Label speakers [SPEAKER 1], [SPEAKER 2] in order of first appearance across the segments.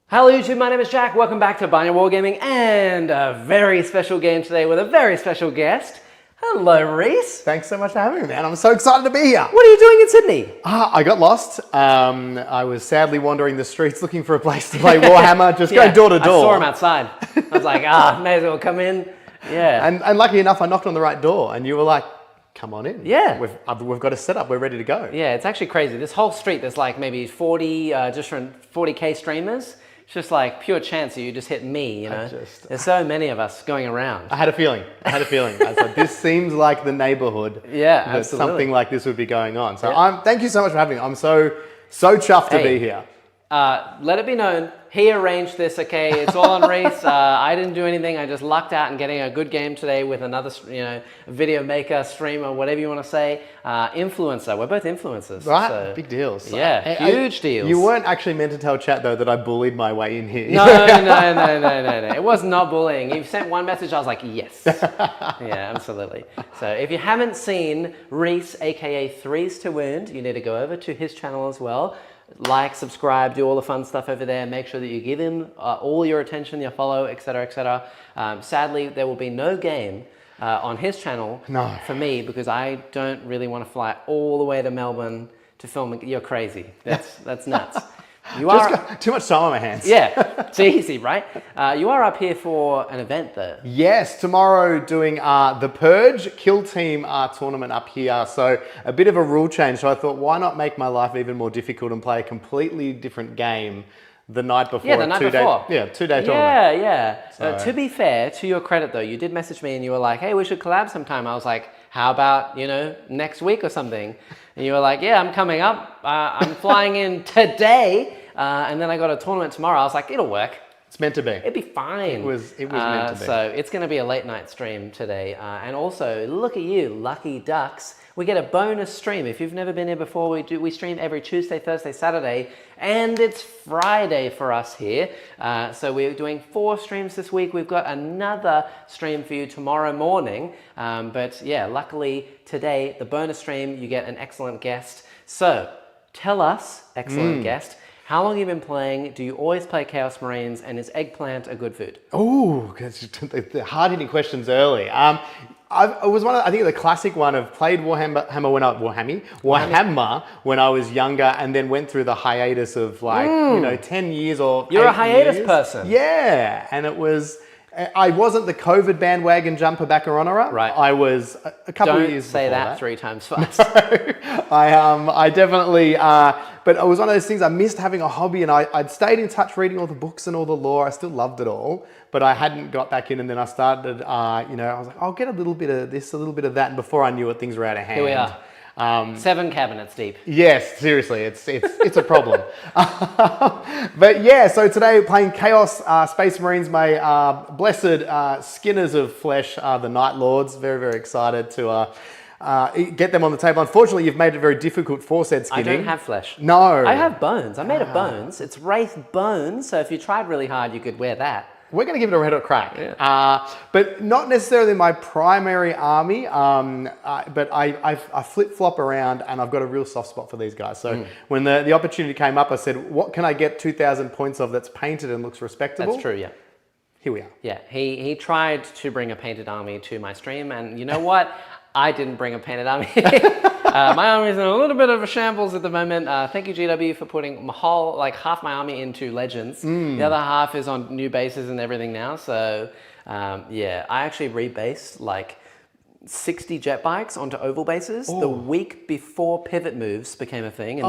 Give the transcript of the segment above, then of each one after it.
[SPEAKER 1] Hello YouTube, my name is Jack. Welcome back to Binary Wargaming and a very special game today with a very special guest. Hello, Reese.
[SPEAKER 2] Thanks so much for having me, man. I'm so excited to be here.
[SPEAKER 1] What are you doing in Sydney?
[SPEAKER 2] I got lost. I was sadly wandering the streets looking for a place to play Warhammer, just going door to door.
[SPEAKER 1] I saw him outside. I was like, may as well come in. Yeah.
[SPEAKER 2] And lucky enough, I knocked on the right door and you were like, come on in.
[SPEAKER 1] Yeah.
[SPEAKER 2] We've got a setup. We're ready to go.
[SPEAKER 1] Yeah, it's actually crazy. This whole street, there's like maybe 40 different 40K streamers. It's just like pure chance that you just hit me, you know? There's so many of us going around.
[SPEAKER 2] I had a feeling. I was like, this seems like the neighborhood.
[SPEAKER 1] Yeah,
[SPEAKER 2] that
[SPEAKER 1] absolutely.
[SPEAKER 2] something like this would be going on. So thank you so much for having me. I'm so chuffed to be here.
[SPEAKER 1] Let it be known, he arranged this, okay? It's all on Reese. I didn't do anything. I just lucked out in getting a good game today with another, video maker, streamer, whatever you want to say. Influencer. We're both influencers.
[SPEAKER 2] Right?
[SPEAKER 1] So,
[SPEAKER 2] Big deals.
[SPEAKER 1] Yeah, huge deals.
[SPEAKER 2] You weren't actually meant to tell chat, though, that I bullied my way in here.
[SPEAKER 1] No. It was not bullying. You sent one message, I was like, yes. Yeah, absolutely. So if you haven't seen Reese, aka Threes to Wound, you need to go over to his channel as well. Like, subscribe, do all the fun stuff over there. Make sure that you give him all your attention, your follow, etc., etc. Sadly, there will be no game on his channel for me because I don't really want to fly all the way to Melbourne to film. You're crazy. That's nuts. You
[SPEAKER 2] Just got too much time on my hands.
[SPEAKER 1] Yeah, it's easy, right? You are up here for an event though.
[SPEAKER 2] Yes, tomorrow doing the Purge Kill Team tournament up here. So a bit of a rule change. So I thought, why not make my life even more difficult and play a completely different game the night before?
[SPEAKER 1] Yeah, the night before.
[SPEAKER 2] Two-day tournament.
[SPEAKER 1] Yeah.
[SPEAKER 2] So.
[SPEAKER 1] To be fair, to your credit though, you did message me and you were like, hey, we should collab sometime. I was like, how about, next week or something? And you were like, yeah, I'm coming up. I'm flying in today. And then I got a tournament tomorrow. I was like, it'll work.
[SPEAKER 2] It's meant to be.
[SPEAKER 1] It'd be fine.
[SPEAKER 2] It was meant to be.
[SPEAKER 1] So it's going to be a late night stream today. And also, look at you, lucky ducks. We get a bonus stream. If you've never been here before, we stream every Tuesday, Thursday, Saturday, and it's Friday for us here. So we're doing 4 streams this week. We've got another stream for you tomorrow morning. But yeah, luckily today, the bonus stream, you get an excellent guest. So tell us, excellent guest, how long have you been playing? Do you always play Chaos Marines? And is eggplant a good food?
[SPEAKER 2] Oh, the hard-hitting questions early. I think the classic one of played Warhammer when I was younger, and then went through the hiatus of 10 years or
[SPEAKER 1] You're
[SPEAKER 2] 8
[SPEAKER 1] a hiatus
[SPEAKER 2] years.
[SPEAKER 1] person.
[SPEAKER 2] Yeah, and it was. I wasn't the COVID bandwagon jumper back on her.
[SPEAKER 1] Right.
[SPEAKER 2] I was a couple of years
[SPEAKER 1] Don't say
[SPEAKER 2] before
[SPEAKER 1] that 3 times fast.
[SPEAKER 2] I definitely, but it was one of those things. I missed having a hobby, and I'd stayed in touch reading all the books and all the lore. I still loved it all, but I hadn't got back in. And then I started, I was like, I'll get a little bit of this, a little bit of that, and before I knew it, things were out of hand.
[SPEAKER 1] Here we are. 7 cabinets deep.
[SPEAKER 2] Yes, seriously, it's a problem. But yeah, so today playing Chaos Space Marines, my blessed skinners of flesh, the Night Lords. Very, very excited to get them on the table. Unfortunately, you've made it very difficult for said skinning.
[SPEAKER 1] I don't have flesh.
[SPEAKER 2] No.
[SPEAKER 1] I have bones. I'm made of bones. It's Wraith bones, so if you tried really hard, you could wear that.
[SPEAKER 2] We're going to give it a red hot crack.
[SPEAKER 1] Yeah.
[SPEAKER 2] But not necessarily my primary army, but I flip-flop around, and I've got a real soft spot for these guys. So when the opportunity came up, I said, what can I get 2,000 points of that's painted and looks respectable?
[SPEAKER 1] That's true, yeah.
[SPEAKER 2] Here we are.
[SPEAKER 1] Yeah, he tried to bring a painted army to my stream, and you know what? I didn't bring a painted army. My army is in a little bit of a shambles at the moment. Thank you, GW, for putting half my army into Legends. The other half is on new bases and everything now. So yeah, I actually rebased 60 jet bikes onto oval bases the week before pivot moves became a thing, and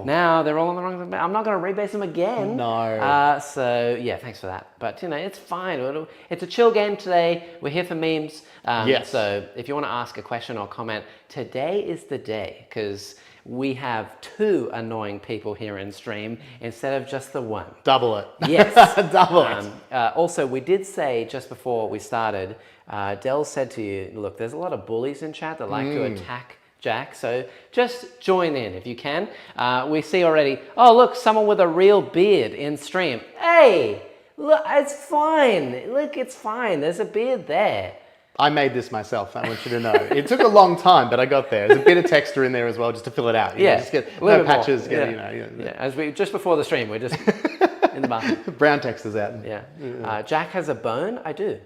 [SPEAKER 1] now they're all on the wrong. I'm not going to rebase them again.
[SPEAKER 2] No.
[SPEAKER 1] So yeah, thanks for that. But it's fine. It's a chill game today. We're here for memes.
[SPEAKER 2] Yes.
[SPEAKER 1] So if you want to ask a question or comment, today is the day because we have 2 annoying people here in stream instead of just the 1.
[SPEAKER 2] Double it.
[SPEAKER 1] Yes.
[SPEAKER 2] Double it.
[SPEAKER 1] Also, we did say just before we started, Del said to you, look, there's a lot of bullies in chat that like to attack Jack, so just join in if you can. We see already, look, someone with a real beard in stream. Hey, look, it's fine. Look, it's fine. There's a beard there.
[SPEAKER 2] I made this myself, I want you to know. It took a long time, but I got there. There's a bit of texture in there as well, just to fill it out.
[SPEAKER 1] Yeah,
[SPEAKER 2] just get
[SPEAKER 1] a little
[SPEAKER 2] no
[SPEAKER 1] bit
[SPEAKER 2] patches.
[SPEAKER 1] more. As we just before the stream, we're just in the bathroom.
[SPEAKER 2] Brown textures out.
[SPEAKER 1] Yeah. Jack has a bone. I do.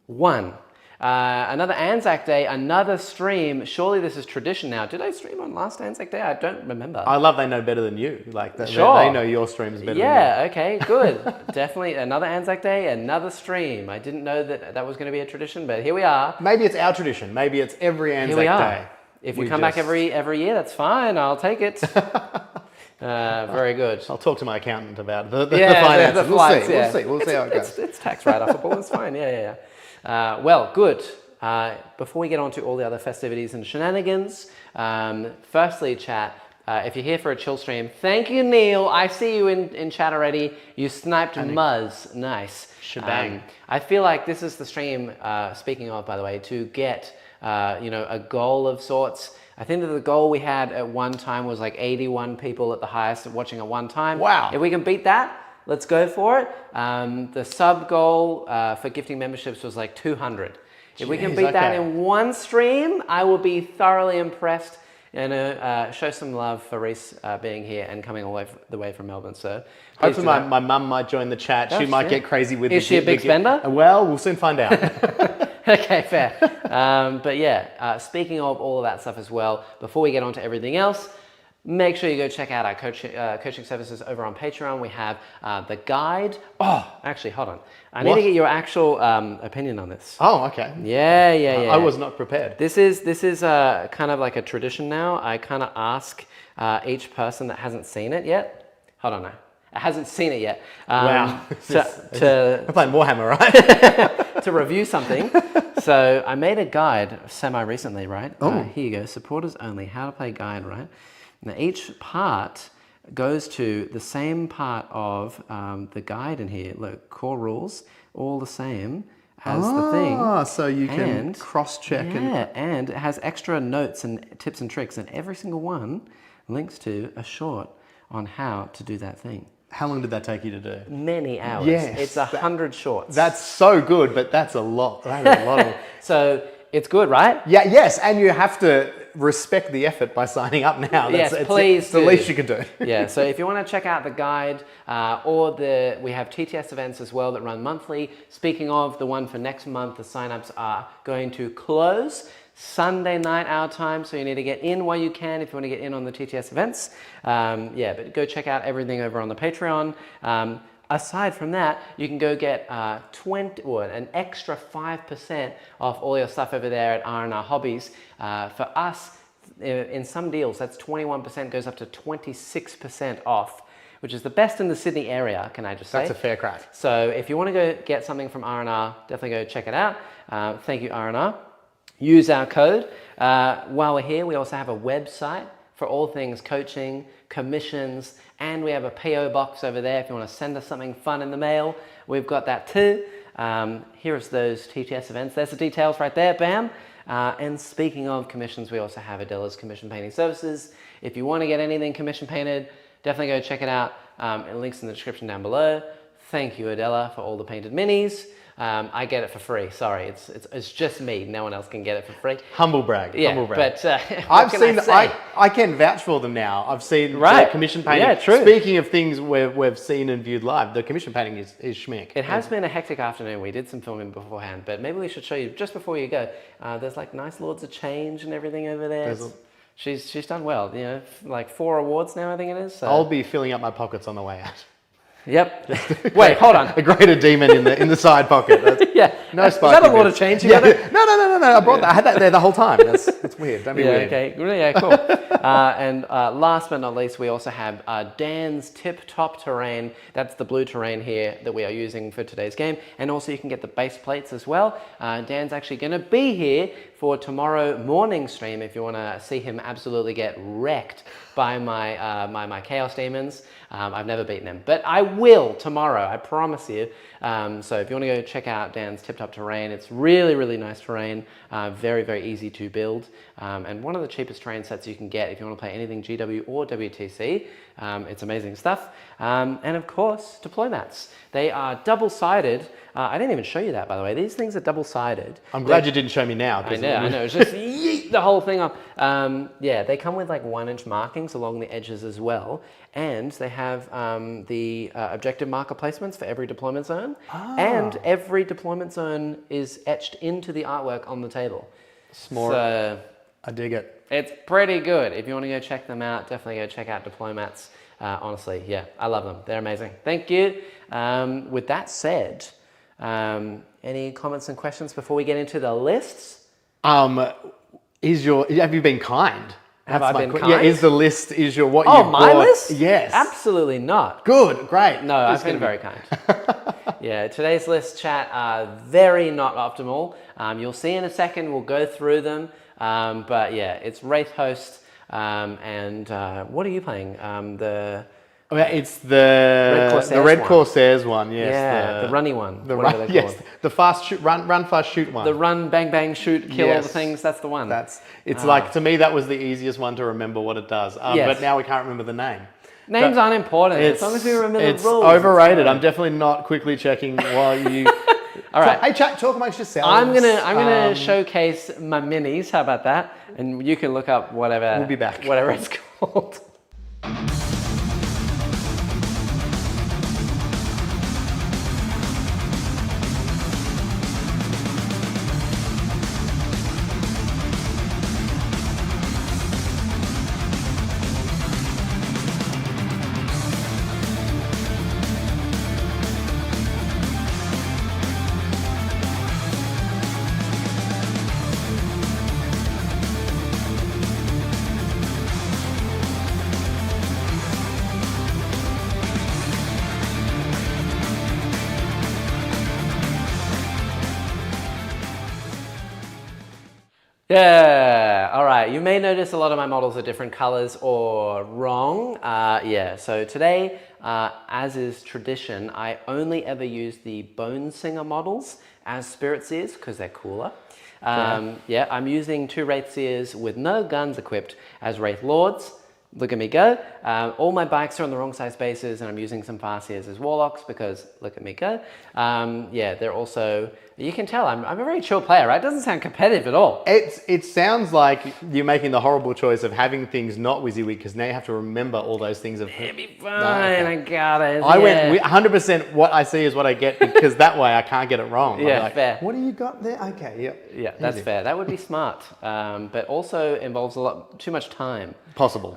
[SPEAKER 1] One. Another Anzac Day, another stream. Surely this is tradition now. Did I stream on last Anzac Day? I don't remember.
[SPEAKER 2] I love they know better than you. Like
[SPEAKER 1] Sure.
[SPEAKER 2] they know your streams better than you.
[SPEAKER 1] Yeah, okay, good. Definitely another Anzac Day, another stream. I didn't know that was going to be a tradition, but here we are.
[SPEAKER 2] Maybe it's our tradition. Maybe it's every Anzac
[SPEAKER 1] Here we are.
[SPEAKER 2] Day.
[SPEAKER 1] If you come back every year, that's fine. I'll take it. Very good.
[SPEAKER 2] I'll talk to my accountant about the finances.
[SPEAKER 1] The flights,
[SPEAKER 2] We'll see how it goes.
[SPEAKER 1] It's tax write-offable. It's fine. Yeah. Well, good. Before we get on to all the other festivities and shenanigans, firstly, chat, if you're here for a chill stream, thank you, Neil. I see you in chat already. You sniped Muzz. Nice.
[SPEAKER 2] Shebang.
[SPEAKER 1] I feel like this is the stream, speaking of, by the way, to get a goal of sorts. I think that the goal we had at one time was like 81 people at the highest watching at one time.
[SPEAKER 2] Wow.
[SPEAKER 1] If we can beat that, let's go for it. The sub goal for gifting memberships was like 200. If we can beat that in one stream, I will be thoroughly impressed and show some love for Reese being here and coming all the way from Melbourne. So
[SPEAKER 2] hopefully my mum might join the chat. She might get crazy with
[SPEAKER 1] Is she a big spender?
[SPEAKER 2] Well, we'll soon find out.
[SPEAKER 1] Okay, fair. But yeah, speaking of all of that stuff as well, before we get on to everything else, make sure you go check out our coaching services over on Patreon. We have the guide. Oh, actually, hold on. I need to get your actual opinion on this.
[SPEAKER 2] Oh, okay.
[SPEAKER 1] Yeah.
[SPEAKER 2] I was not prepared.
[SPEAKER 1] This is kind of like a tradition now. I kind of ask each person that hasn't seen it yet. Hold on now. Hasn't seen it yet.
[SPEAKER 2] Wow.
[SPEAKER 1] We're
[SPEAKER 2] playing Warhammer, right?
[SPEAKER 1] to review something. So I made a guide semi-recently, right? Here you go. Supporters only. How to play guide, right? Now each part goes to the same part of the guide in here. Look, core rules, all the same as the thing.
[SPEAKER 2] So you can cross-check.
[SPEAKER 1] And it has extra notes and tips and tricks, and every single one links to a short on how to do that thing.
[SPEAKER 2] How long did that take you to do?
[SPEAKER 1] Many hours.
[SPEAKER 2] Yes.
[SPEAKER 1] It's 100 shorts.
[SPEAKER 2] That's so good, but that's a lot. That is a lot of...
[SPEAKER 1] So it's good, right?
[SPEAKER 2] Yeah, yes, and you have to respect the effort by signing up now.
[SPEAKER 1] Please
[SPEAKER 2] It's the least you can do.
[SPEAKER 1] Yeah, so if you want to check out the guide we have TTS events as well that run monthly. Speaking of the one for next month, the signups are going to close Sunday night our time, so you need to get in while you can if you want to get in on the TTS events. But go check out everything over on the Patreon. Aside from that, you can go get an extra 5% off all your stuff over there at R&R Hobbies. For us, in some deals, that's 21% goes up to 26% off, which is the best in the Sydney area, can I just say?
[SPEAKER 2] That's a fair crack.
[SPEAKER 1] So if you want to go get something from R&R, definitely go check it out. Thank you, R&R. Use our code. While we're here, we also have a website for all things coaching, commissions, and we have a PO box over there if you want to send us something fun in the mail. We've got that too. Here's those TTS events. There's the details right there, bam. And speaking of commissions, we also have Adela's Commission Painting Services. If you want to get anything commission painted, definitely go check it out. Links in the description down below. Thank you, Adela, for all the painted minis. I get it for free. Sorry, it's just me. No one else can get it for free.
[SPEAKER 2] Humble brag.
[SPEAKER 1] Yeah,
[SPEAKER 2] humble brag.
[SPEAKER 1] but
[SPEAKER 2] I've seen. I can vouch for them now. I've seen the commission painting.
[SPEAKER 1] Yeah, true.
[SPEAKER 2] Speaking of things we've seen and viewed live, the commission painting is schmick.
[SPEAKER 1] It has been a hectic afternoon. We did some filming beforehand, but maybe we should show you just before you go. There's like nice Lords of Change and everything over there. She's done well. You know, like 4 awards now, I think it is. So.
[SPEAKER 2] I'll be filling up my pockets on the way out.
[SPEAKER 1] Yep. Wait, hold on.
[SPEAKER 2] A greater demon in the side pocket.
[SPEAKER 1] Yeah.
[SPEAKER 2] No
[SPEAKER 1] Is that a lot of change?
[SPEAKER 2] No. I brought that. I had that there the whole time. It's weird. Don't be weird.
[SPEAKER 1] Okay. Yeah, cool. And last but not least, we also have Dan's Tip Top Terrain. That's the blue terrain here that we are using for today's game. And also you can get the base plates as well. Dan's actually going to be here for tomorrow morning stream if you want to see him absolutely get wrecked by my Chaos Demons. I've never beaten them, but I will tomorrow, I promise you. So if you want to go check out Dan's Tip Top Terrain, it's really, really nice terrain, very, very easy to build, and one of the cheapest terrain sets you can get if you want to play anything GW or WTC. It's amazing stuff. And of course, deploy mats. They are double-sided. I didn't even show you that, by the way. These things are double-sided.
[SPEAKER 2] I'm glad you didn't show me now.
[SPEAKER 1] I know. It's just yeet the whole thing up. Yeah, they come with like 1-inch markings along the edges as well. And they have the objective marker placements for every deployment zone. And every deployment zone is etched into the artwork on the table.
[SPEAKER 2] Smart.
[SPEAKER 1] So
[SPEAKER 2] I dig it.
[SPEAKER 1] it's pretty good. If you want to go check them out, definitely go check out Diplomats. Honestly, yeah, I love them. They're amazing. Thank you. With that said, any comments and questions before we get into the lists?
[SPEAKER 2] Have you been kind?
[SPEAKER 1] Have I been kind?
[SPEAKER 2] Yeah, is the list, is your, what
[SPEAKER 1] Oh,
[SPEAKER 2] you've
[SPEAKER 1] my
[SPEAKER 2] bought?
[SPEAKER 1] list?
[SPEAKER 2] Yes.
[SPEAKER 1] Absolutely not.
[SPEAKER 2] Good, great.
[SPEAKER 1] No, I've been very kind. Yeah, today's list, chat, are very not optimal. You'll see in a second, we'll go through them. But yeah, it's Wraith Host, and what are you playing?
[SPEAKER 2] It's the Red Corsairs one, yes.
[SPEAKER 1] Yeah, the runny one.
[SPEAKER 2] The
[SPEAKER 1] whatever
[SPEAKER 2] run,
[SPEAKER 1] they're
[SPEAKER 2] yes,
[SPEAKER 1] called.
[SPEAKER 2] the fast shoot, run fast shoot one.
[SPEAKER 1] The run, bang, bang, shoot, kill all the
[SPEAKER 2] Yes.
[SPEAKER 1] things. That's the one.
[SPEAKER 2] It's like, to me, that was the easiest one to remember what it does.
[SPEAKER 1] Yes.
[SPEAKER 2] But now we can't remember the name.
[SPEAKER 1] Names aren't important, as long as we remember the rules.
[SPEAKER 2] It's overrated. I'm definitely not quickly checking while you...
[SPEAKER 1] All right.
[SPEAKER 2] Hey, chat, talk amongst yourselves.
[SPEAKER 1] I'm gonna showcase my minis. How about that? And you can look up whatever.
[SPEAKER 2] We'll be back.
[SPEAKER 1] Whatever it's called. Yeah, all right. You may notice a lot of my models are different colors or wrong. Yeah, so today, as is tradition, I only ever use the Bone Singer models as Spirit Seers because they're cooler. Yeah, I'm using 2 Wraith Seers with no guns equipped as Wraith Lords. Look at me go. All my bikes are on the wrong size bases, and I'm using some fast Seers as Warlocks because look at me go. Yeah, they're also, you can tell I'm a very chill player, right? It doesn't sound competitive at all.
[SPEAKER 2] It sounds like you're making the horrible choice of having things not WYSIWYG because now you have to remember all those things.
[SPEAKER 1] It'll be fine, I got it.
[SPEAKER 2] I went 100% what I see is what I get because that way I can't get it wrong.
[SPEAKER 1] Yeah,
[SPEAKER 2] I'm like,
[SPEAKER 1] fair.
[SPEAKER 2] What do you got there? Okay, yep.
[SPEAKER 1] Yeah, that's fair. That would be smart, but also involves too much time.
[SPEAKER 2] Possible.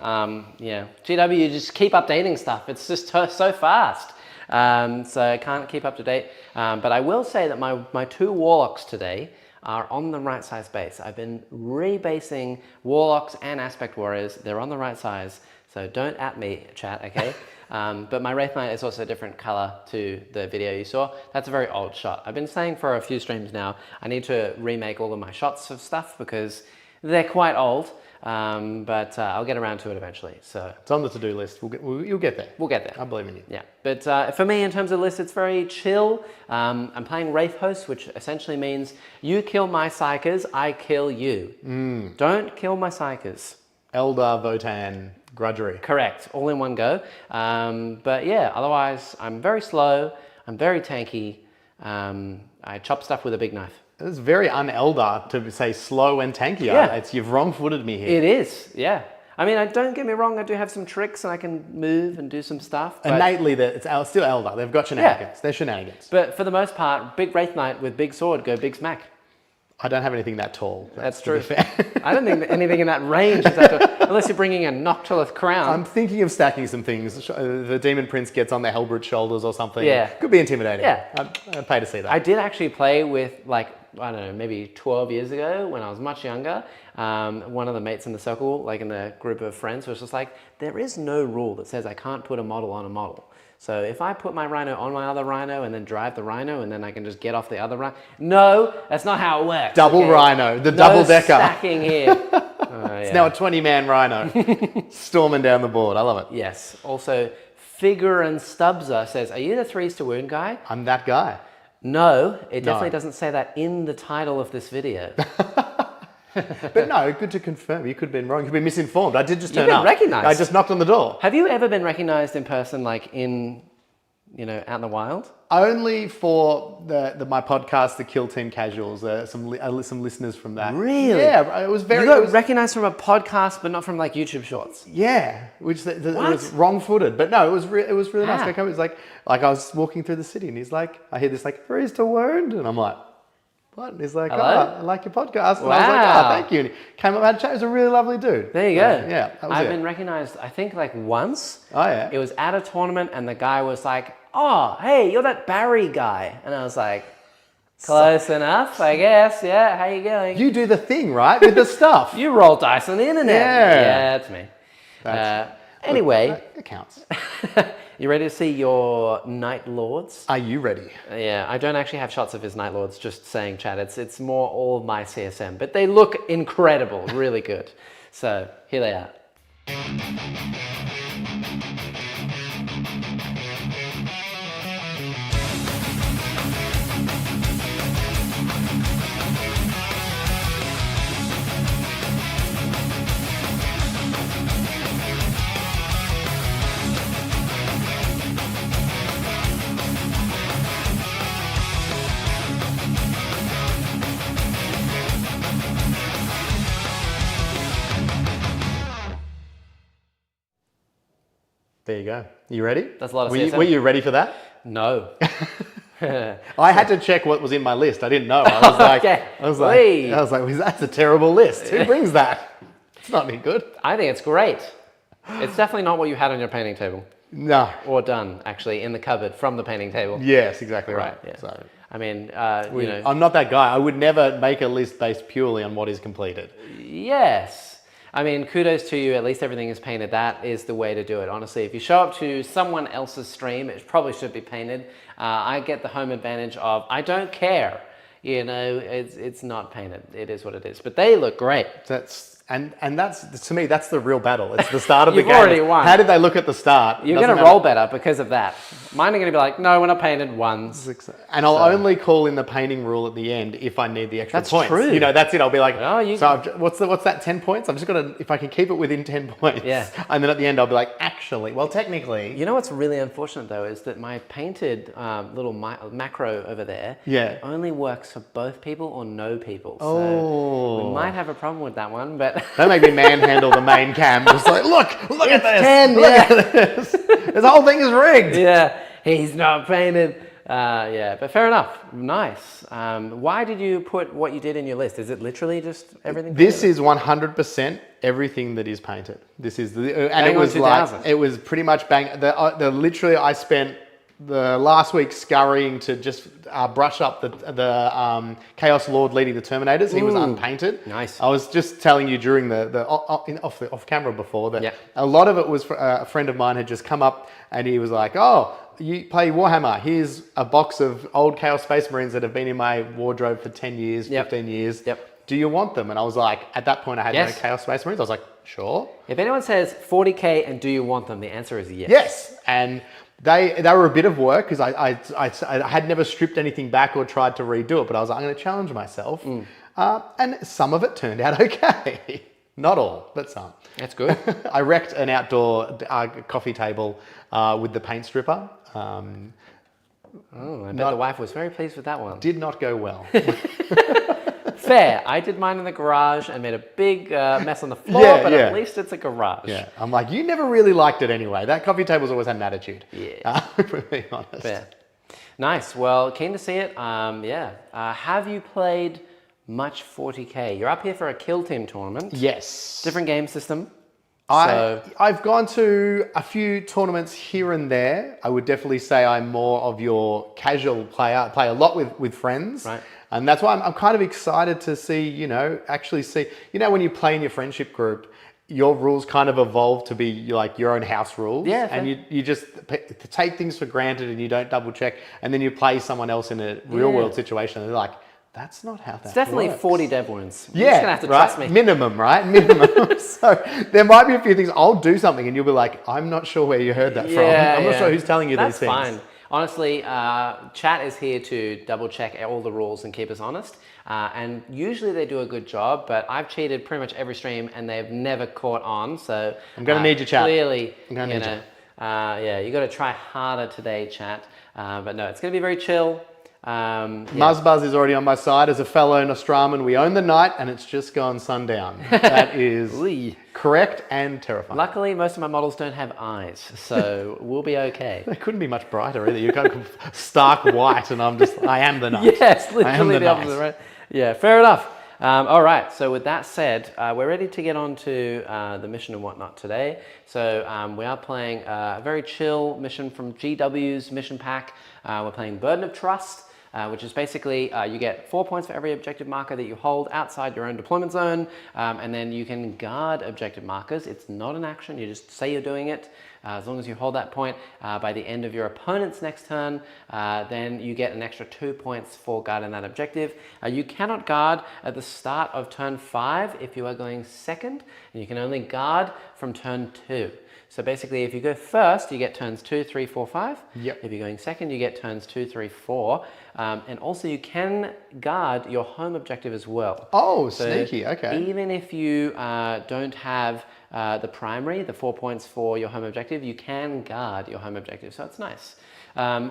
[SPEAKER 1] Yeah, GW, just keep updating stuff. It's just so fast. So I can't keep up to date. But I will say that my 2 Warlocks today are on the right size base. I've been rebasing Warlocks and Aspect Warriors. They're on the right size. So don't at me, chat, okay? But my Wraith Knight is also a different color to the video you saw. That's a very old shot. I've been saying for a few streams now, I need to remake all of my shots of stuff because they're quite old. But I'll get around to it eventually. So
[SPEAKER 2] it's on the to-do list. You'll get there.
[SPEAKER 1] We'll get there.
[SPEAKER 2] I believe in you.
[SPEAKER 1] Yeah, but for me, in terms of list, it's very chill. I'm playing Wraith Host, which essentially means you kill my Psykers, I kill you. Don't kill my Psykers.
[SPEAKER 2] Eldar, Votan, Grudgery.
[SPEAKER 1] Correct, all in one go. But yeah, otherwise, I'm very slow. I'm very tanky. I chop stuff with a big knife.
[SPEAKER 2] It's very un-Eldar to say slow and tanky.
[SPEAKER 1] Yeah.
[SPEAKER 2] You've wrong-footed me here.
[SPEAKER 1] It is, yeah. I mean, don't get me wrong, I do have some tricks and I can move and do some stuff. But
[SPEAKER 2] innately, it's still Eldar. They've got shenanigans.
[SPEAKER 1] Yeah.
[SPEAKER 2] They're shenanigans.
[SPEAKER 1] But for the most part, big Wraith Knight with big sword, go big smack.
[SPEAKER 2] I don't have anything that tall.
[SPEAKER 1] That's
[SPEAKER 2] to
[SPEAKER 1] true.
[SPEAKER 2] be fair.
[SPEAKER 1] I don't think that anything in that range is that tall, unless you're bringing a Noctilith crown.
[SPEAKER 2] I'm thinking of stacking some things. The Demon Prince gets on the Hellbrute shoulders or something.
[SPEAKER 1] Yeah.
[SPEAKER 2] Could be intimidating.
[SPEAKER 1] Yeah.
[SPEAKER 2] I'd pay to see that.
[SPEAKER 1] I did actually play with, like, I don't know, maybe 12 years ago when I was much younger. One of the mates in the circle, like in the group of friends, was just like, there is no rule that says I can't put a model on a model. So if I put my Rhino on my other Rhino and then drive the Rhino and then I can just get off the other Rhino. No, that's not how it works.
[SPEAKER 2] Double Rhino, the double decker.
[SPEAKER 1] Stacking here.
[SPEAKER 2] It's now a 20-man Rhino storming down the board. I love it.
[SPEAKER 1] Yes. Also, Figure and Stubbser says, are you the 3s to wound guy?
[SPEAKER 2] I'm that guy.
[SPEAKER 1] No, it definitely doesn't say that in the title of this video.
[SPEAKER 2] But no, good to confirm. You could have been wrong. You could be misinformed. I did just turn up.
[SPEAKER 1] You've been recognised.
[SPEAKER 2] I just knocked on the door.
[SPEAKER 1] Have you ever been recognised in person, like in out in the wild?
[SPEAKER 2] Only for my podcast, The Kill Team Casuals. Some listeners from that.
[SPEAKER 1] Really?
[SPEAKER 2] Yeah, it was very.
[SPEAKER 1] You got recognized from a podcast, but not from like YouTube Shorts.
[SPEAKER 2] Yeah, which it was wrong-footed, but no, it was really nice. It was like I was walking through the city, and he's like, I hear this like "Reese to wound," and I'm like, what? And he's like,
[SPEAKER 1] hello?
[SPEAKER 2] I like your podcast, and I was like, thank you. And he came up and had a chat. He was a really lovely dude.
[SPEAKER 1] There you go.
[SPEAKER 2] Yeah, that was
[SPEAKER 1] I've been recognized, I think, like once.
[SPEAKER 2] Oh yeah.
[SPEAKER 1] It was at a tournament, and the guy was like, "Oh, hey, you're that Barry guy," and I was like, "Close enough, I guess. Yeah, how you going?"
[SPEAKER 2] You do the thing, right, with the stuff.
[SPEAKER 1] You roll dice on the internet. Yeah, that's me. Anyway,
[SPEAKER 2] It counts.
[SPEAKER 1] you ready to see your Night Lords?
[SPEAKER 2] Are you ready?
[SPEAKER 1] Yeah, I don't actually have shots of his Night Lords, just saying, Chad. It's more all my CSM, but they look incredible, really good. So here they are.
[SPEAKER 2] There you go. You ready?
[SPEAKER 1] That's a lot of
[SPEAKER 2] were
[SPEAKER 1] CSM.
[SPEAKER 2] Were you ready for that?
[SPEAKER 1] No.
[SPEAKER 2] I had to check what was in my list. I didn't know. I was like,
[SPEAKER 1] Okay.
[SPEAKER 2] I was like, that's a terrible list. Who brings that? It's not any good.
[SPEAKER 1] I think it's great. It's definitely not what you had on your painting table.
[SPEAKER 2] No.
[SPEAKER 1] Or done, actually, in the cupboard from the painting table.
[SPEAKER 2] Yes, exactly right.
[SPEAKER 1] Yeah.
[SPEAKER 2] So
[SPEAKER 1] I mean,
[SPEAKER 2] I'm not that guy. I would never make a list based purely on what is completed.
[SPEAKER 1] Yes. I mean, kudos to you. At least everything is painted. That is the way to do it. Honestly, if you show up to someone else's stream, it probably should be painted. I get the home advantage of I don't care. It's not painted. It is what it is. But they look great.
[SPEAKER 2] And that's, to me, that's the real battle. It's the start of the game.
[SPEAKER 1] You've already won.
[SPEAKER 2] How did they look at the start?
[SPEAKER 1] You're going to roll better because of that. Mine are going to be like, no, we're not painted once.
[SPEAKER 2] And I'll only call in the painting rule at the end if I need the extra points.
[SPEAKER 1] That's true.
[SPEAKER 2] That's it. I'll be like,
[SPEAKER 1] so
[SPEAKER 2] what's that, 10 points? I'm just going to, if I can keep it within 10 points.
[SPEAKER 1] Yeah.
[SPEAKER 2] And then at the end, I'll be like, actually, well, technically.
[SPEAKER 1] You know what's really unfortunate, though, is that my painted little macro over there only works for both people or no people. So we might have a problem with that one, but...
[SPEAKER 2] Don't make me manhandle the main cam. Just like, look at this.
[SPEAKER 1] 10,
[SPEAKER 2] look at this. This whole thing is rigged.
[SPEAKER 1] Yeah, he's not painted. But fair enough. Nice. Why did you put what you did in your list? Is it literally just everything?
[SPEAKER 2] This is 100% everything that is painted. This is
[SPEAKER 1] and it was like
[SPEAKER 2] it was pretty much bang. Literally, I spent the last week scurrying to just brush up the Chaos Lord leading the Terminators. He was unpainted.
[SPEAKER 1] Nice.
[SPEAKER 2] I was just telling you during off camera before that a lot of it was a friend of mine had just come up and he was like, "Oh, you play Warhammer? Here's a box of old Chaos Space Marines that have been in my wardrobe for 10 years, 15 years. Do you want them?" And I was like, at that point, I had no Chaos Space Marines. I was like, sure.
[SPEAKER 1] If anyone says 40K and do you want them, the answer is yes.
[SPEAKER 2] Yes. And they were a bit of work because I had never stripped anything back or tried to redo it, but I was like, I'm going to challenge myself. And some of it turned out okay. Not all, but some.
[SPEAKER 1] That's good.
[SPEAKER 2] I wrecked an outdoor coffee table with the paint stripper.
[SPEAKER 1] I bet the wife was very pleased with that one.
[SPEAKER 2] Did not go well.
[SPEAKER 1] Fair. I did mine in the garage and made a big mess on the floor, but at least it's a garage.
[SPEAKER 2] Yeah. I'm like, you never really liked it anyway. That coffee table's always had an attitude.
[SPEAKER 1] Yeah.
[SPEAKER 2] For being honest.
[SPEAKER 1] Fair. Nice. Well, keen to see it. Have you played much 40K? You're up here for a Kill Team tournament.
[SPEAKER 2] Yes.
[SPEAKER 1] Different game system.
[SPEAKER 2] I've gone to a few tournaments here and there. I would definitely say I'm more of your casual player. Play a lot with friends.
[SPEAKER 1] Right.
[SPEAKER 2] And that's why I'm kind of excited to see, actually see, when you play in your friendship group, your rules kind of evolve to be like your own house rules.
[SPEAKER 1] Yeah.
[SPEAKER 2] And you just take things for granted and you don't double check. And then you play someone else in a real world situation and they're like, that's not how that
[SPEAKER 1] It's definitely
[SPEAKER 2] works.
[SPEAKER 1] 40 dev wounds. You're just going to have to trust me.
[SPEAKER 2] Minimum, right? Minimum. So there might be a few things. I'll do something and you'll be like, I'm not sure where you heard that from. I'm not sure who's telling you these things.
[SPEAKER 1] That's fine. Honestly, chat is here to double check all the rules and keep us honest. And usually they do a good job, but I've cheated pretty much every stream and they've never caught on. So
[SPEAKER 2] I'm going to need your chat.
[SPEAKER 1] Clearly, Yeah, you got to try harder today, chat. But no, it's going to be very chill. Yeah.
[SPEAKER 2] Muzbuzz is already on my side. As a fellow Nostraman, we own the night and it's just gone sundown. That is correct and terrifying.
[SPEAKER 1] Luckily, most of my models don't have eyes, so we'll be okay.
[SPEAKER 2] They couldn't be much brighter either. You're kind of stark white and I am the night.
[SPEAKER 1] Yes, literally
[SPEAKER 2] I am the
[SPEAKER 1] opposite,
[SPEAKER 2] night.
[SPEAKER 1] right? Yeah, fair enough. All right, so with that said, we're ready to get on to the mission and whatnot today. So we are playing a very chill mission from GW's mission pack. We're playing Burden of Trust, which is basically you get 4 points for every objective marker that you hold outside your own deployment zone, and then you can guard objective markers. It's not an action, you just say you're doing it. As long as you hold that point by the end of your opponent's next turn, then you get an extra 2 points for guarding that objective. You cannot guard at the start of turn 5 if you are going second, and you can only guard from turn 2. So basically, if you go first, you get turns 2, 3, 4, 5.
[SPEAKER 2] Yep.
[SPEAKER 1] If you're going second, you get turns 2, 3, 4. And also you can guard your home objective as well.
[SPEAKER 2] Oh,
[SPEAKER 1] So
[SPEAKER 2] sneaky, okay.
[SPEAKER 1] Even if you don't have the primary, the 4 points for your home objective, you can guard your home objective, so it's nice.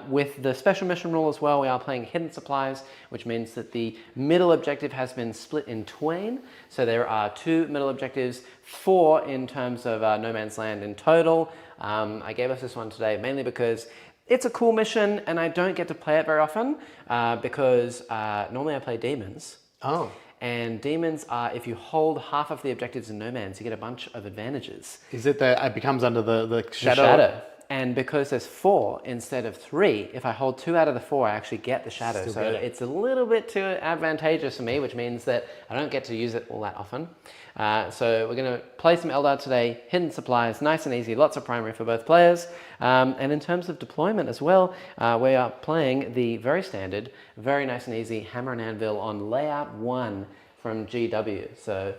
[SPEAKER 1] With the special mission rule as well, we are playing hidden supplies, which means that the middle objective has been split in twain. So there are 2 middle objectives, 4 in terms of no man's land in total. I gave us this one today mainly because it's a cool mission and I don't get to play it very often because normally I play demons.
[SPEAKER 2] Oh.
[SPEAKER 1] And demons are, if you hold half of the objectives in no man's, you get a bunch of advantages.
[SPEAKER 2] Is it that it becomes under the shadow?
[SPEAKER 1] The shadow. And because there's 4 instead of 3, if I hold 2 out of the 4, I actually get the shadow.
[SPEAKER 2] Still
[SPEAKER 1] So
[SPEAKER 2] get it.
[SPEAKER 1] it's a little bit too advantageous for me, which means that I don't get to use it all that often. So we're going to play some Eldar today, hidden supplies, nice and easy, lots of primary for both players. And in terms of deployment as well, we are playing the very standard, very nice and easy Hammer and Anvil on layout 1 from GW. So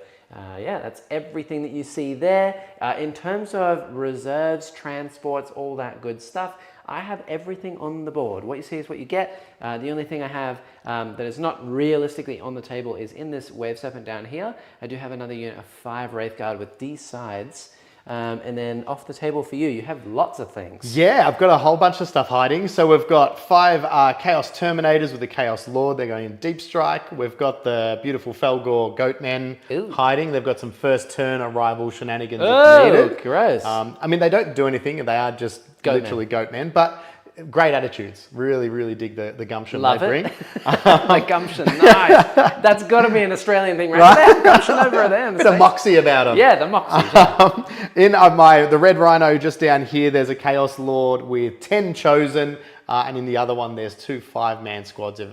[SPEAKER 1] yeah, that's everything that you see there. In terms of reserves, transports, all that good stuff, I have everything on the board. What you see is what you get. The only thing I have that is not realistically on the table is in this Wave Serpent down here. I do have another unit of 5 Wraithguard with D sides. And then off the table for you, you have lots of things.
[SPEAKER 2] Yeah, I've got a whole bunch of stuff hiding. So we've got 5 Chaos Terminators with the Chaos Lord. They're going in Deep Strike. We've got the beautiful Felgor Goatmen hiding. They've got some first turn arrival shenanigans if needed.
[SPEAKER 1] Gross.
[SPEAKER 2] I mean, they don't do anything. They are just literally Goatmen. But great attitudes. Really, really dig the gumption
[SPEAKER 1] Love
[SPEAKER 2] they bring.
[SPEAKER 1] The gumption, nice. That's got to be an Australian thing, right? They have gumption over there.
[SPEAKER 2] Bit of moxie about them.
[SPEAKER 1] Yeah, the moxie.
[SPEAKER 2] In the Red Rhino just down here, there's a Chaos Lord with 10 chosen. And in the other one, there's 2 5-man squads of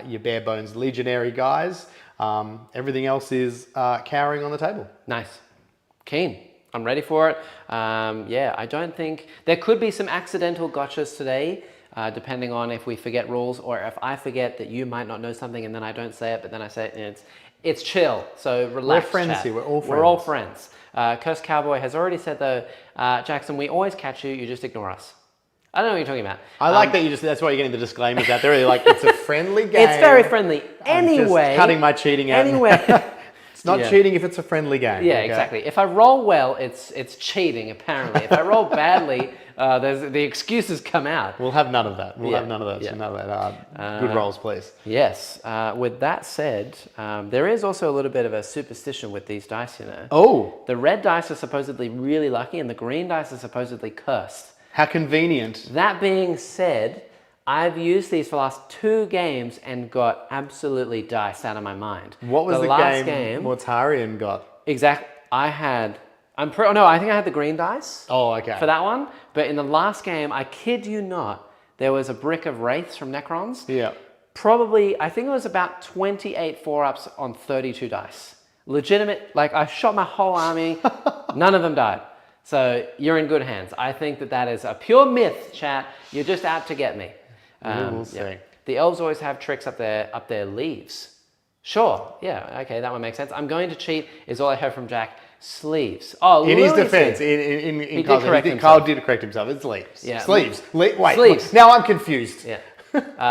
[SPEAKER 2] your bare bones legionary guys. Everything else is cowering on the table.
[SPEAKER 1] Nice. Keen. I'm ready for it. Yeah, I don't think... There could be some accidental gotchas today, depending on if we forget rules or if I forget that you might not know something and then I don't say it, but then I say it and it's chill. So relax,
[SPEAKER 2] We're friends
[SPEAKER 1] chat.
[SPEAKER 2] here. We're all friends.
[SPEAKER 1] We're all friends. Cursed Cowboy has already said, though, Jackson, we always catch you, you just ignore us. I don't know what you're talking about.
[SPEAKER 2] I like that that's why you're getting the disclaimers out there. You're like, it's a friendly game.
[SPEAKER 1] It's very friendly. Anyway...
[SPEAKER 2] I'm just cutting my cheating out.
[SPEAKER 1] Anyway...
[SPEAKER 2] It's not cheating if it's a friendly game.
[SPEAKER 1] Yeah,
[SPEAKER 2] okay?
[SPEAKER 1] exactly. If I roll well, it's cheating, apparently. If I roll badly, the excuses come out.
[SPEAKER 2] We'll have none of that. We'll have none of that.
[SPEAKER 1] Yeah.
[SPEAKER 2] So none of that. Good rolls, please.
[SPEAKER 1] Yes. With that said, there is also a little bit of a superstition with these dice, you know.
[SPEAKER 2] Oh.
[SPEAKER 1] The red dice are supposedly really lucky and the green dice are supposedly cursed.
[SPEAKER 2] How convenient.
[SPEAKER 1] That being said, I've used these for the last 2 games and got absolutely diced out of my mind.
[SPEAKER 2] What was the
[SPEAKER 1] last
[SPEAKER 2] game Mortarian got?
[SPEAKER 1] Exactly. I think I had the green dice.
[SPEAKER 2] Oh, okay.
[SPEAKER 1] For that one. But in the last game, I kid you not, there was a brick of Wraiths from Necrons.
[SPEAKER 2] Yeah.
[SPEAKER 1] Probably, I think it was about 28 4-ups on 32 dice. Legitimate, like I shot my whole army, none of them died. So you're in good hands. I think that is a pure myth, chat. You're just out to get me.
[SPEAKER 2] We'll see.
[SPEAKER 1] Yeah. The elves always have tricks up their leaves. Sure, yeah, okay, that one makes sense. I'm going to cheat, is all I heard from Jack. Sleeves. Oh,
[SPEAKER 2] in his
[SPEAKER 1] lunacy.
[SPEAKER 2] defense, Kyle did correct himself. It's sleeves.
[SPEAKER 1] Yeah.
[SPEAKER 2] Sleeves. Wait,
[SPEAKER 1] Sleeves.
[SPEAKER 2] now I'm confused.
[SPEAKER 1] Yeah.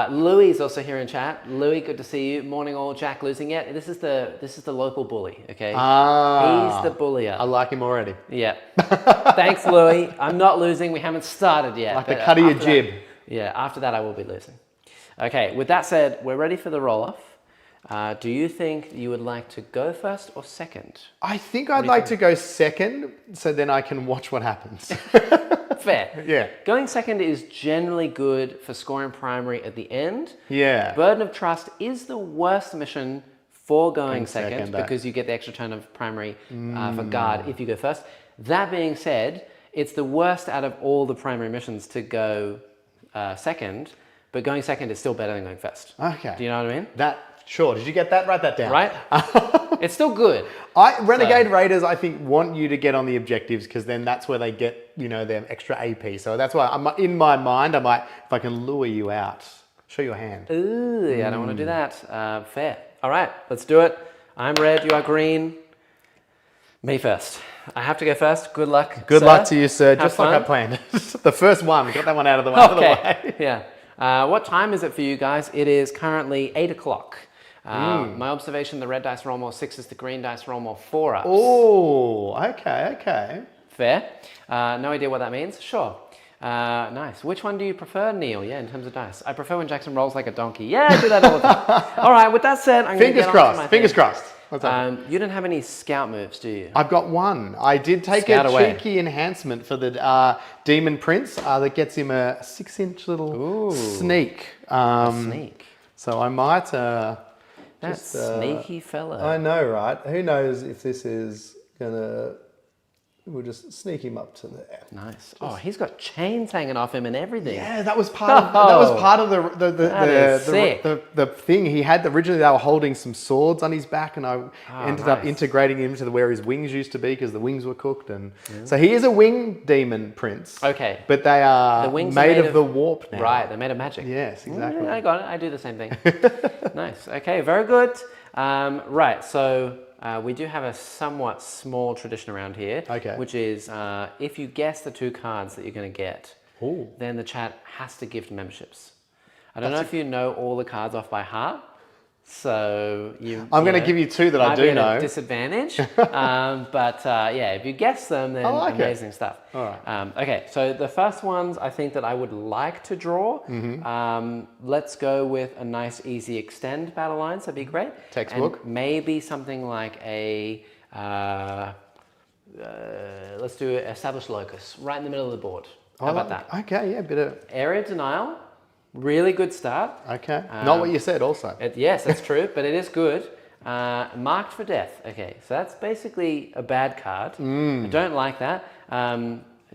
[SPEAKER 1] Louis is also here in chat. Louis, good to see you. Morning all. Jack losing yet? This is the local bully. Okay. He's the bullier.
[SPEAKER 2] I like him already.
[SPEAKER 1] Yeah. Thanks, Louis. I'm not losing. We haven't started yet.
[SPEAKER 2] Like the cut of your jib.
[SPEAKER 1] After that I will be losing. Okay. With that said, we're ready for the roll-off. Do you think you would like to go first or second?
[SPEAKER 2] I think I'd like to go second, so then I can watch what happens.
[SPEAKER 1] Fair.
[SPEAKER 2] Yeah.
[SPEAKER 1] Going second is generally good for scoring primary at the end.
[SPEAKER 2] Yeah.
[SPEAKER 1] Burden of Trust is the worst mission for going second because you get the extra turn of primary for guard if you go first. That being said, it's the worst out of all the primary missions to go second, but going second is still better than going first.
[SPEAKER 2] Okay.
[SPEAKER 1] Do you know what I mean?
[SPEAKER 2] Sure. Did you get that? Write that down.
[SPEAKER 1] Right? It's still good.
[SPEAKER 2] Renegade Raiders, I think, want you to get on the objectives because then that's where they get, their extra AP. So that's why in my mind, I might, if I can lure you out, show your hand.
[SPEAKER 1] Ooh, I don't want to do that. Fair. All right, let's do it. I'm red, you are green. Me first. I have to go first. Good luck.
[SPEAKER 2] Good luck to you, sir.
[SPEAKER 1] Have
[SPEAKER 2] Just
[SPEAKER 1] fun.
[SPEAKER 2] like I planned. The first one. Got that one out of the way.
[SPEAKER 1] Okay. Yeah. What time is it for you guys? It is currently 8 o'clock. My observation, the red dice roll more sixes, the green dice roll more 4-ups.
[SPEAKER 2] Oh, okay.
[SPEAKER 1] Fair. No idea what that means? Sure. Nice. Which one do you prefer, Neil? Yeah, in terms of dice. I prefer when Jackson rolls like a donkey. Yeah, I do that all the time. All right, with that said, I'm going to get on to my
[SPEAKER 2] Fingers
[SPEAKER 1] thing.
[SPEAKER 2] crossed.
[SPEAKER 1] You don't have any scout moves, do you?
[SPEAKER 2] I've got one. I did take
[SPEAKER 1] Scout
[SPEAKER 2] a
[SPEAKER 1] away.
[SPEAKER 2] cheeky enhancement for the Demon Prince that gets him a 6-inch little sneak.
[SPEAKER 1] Sneak.
[SPEAKER 2] So I might...
[SPEAKER 1] That sneaky fella.
[SPEAKER 2] I know, right? Who knows if this is gonna... We'll just sneak him up to there.
[SPEAKER 1] Nice. Oh, he's got chains hanging off him and everything.
[SPEAKER 2] Yeah, that was part of the thing. He had originally they were holding some swords on his back, and I ended up integrating him to where his wings used to be because the wings were cooked, and so he is a wing demon prince.
[SPEAKER 1] Okay.
[SPEAKER 2] But they are
[SPEAKER 1] The wings
[SPEAKER 2] made
[SPEAKER 1] are
[SPEAKER 2] of the warp now.
[SPEAKER 1] Right, they're made of magic.
[SPEAKER 2] Yes, exactly.
[SPEAKER 1] I got it. I do the same thing. Nice. Okay, very good. Right, so we do have a somewhat small tradition around here, which is if you guess the 2 cards that you're going to get, then the chat has to gift memberships. I don't know if you know all the cards off by heart, so I'm
[SPEAKER 2] going to give you 2 that I do know.
[SPEAKER 1] At a disadvantage, but yeah, if you guess them, then amazing stuff.
[SPEAKER 2] All right.
[SPEAKER 1] Okay, so the first ones I think that I would like to draw. Let's go with a nice, easy extend battle lines. That'd be great.
[SPEAKER 2] Textbook.
[SPEAKER 1] And maybe something like a. Let's do established locus right in the middle of the board. How about that?
[SPEAKER 2] Okay, yeah, bit of
[SPEAKER 1] area denial. Really good start.
[SPEAKER 2] Okay. Not what you said also.
[SPEAKER 1] Yes, that's true, but it is good. Marked for death. Okay, so that's basically a bad card. I don't like that.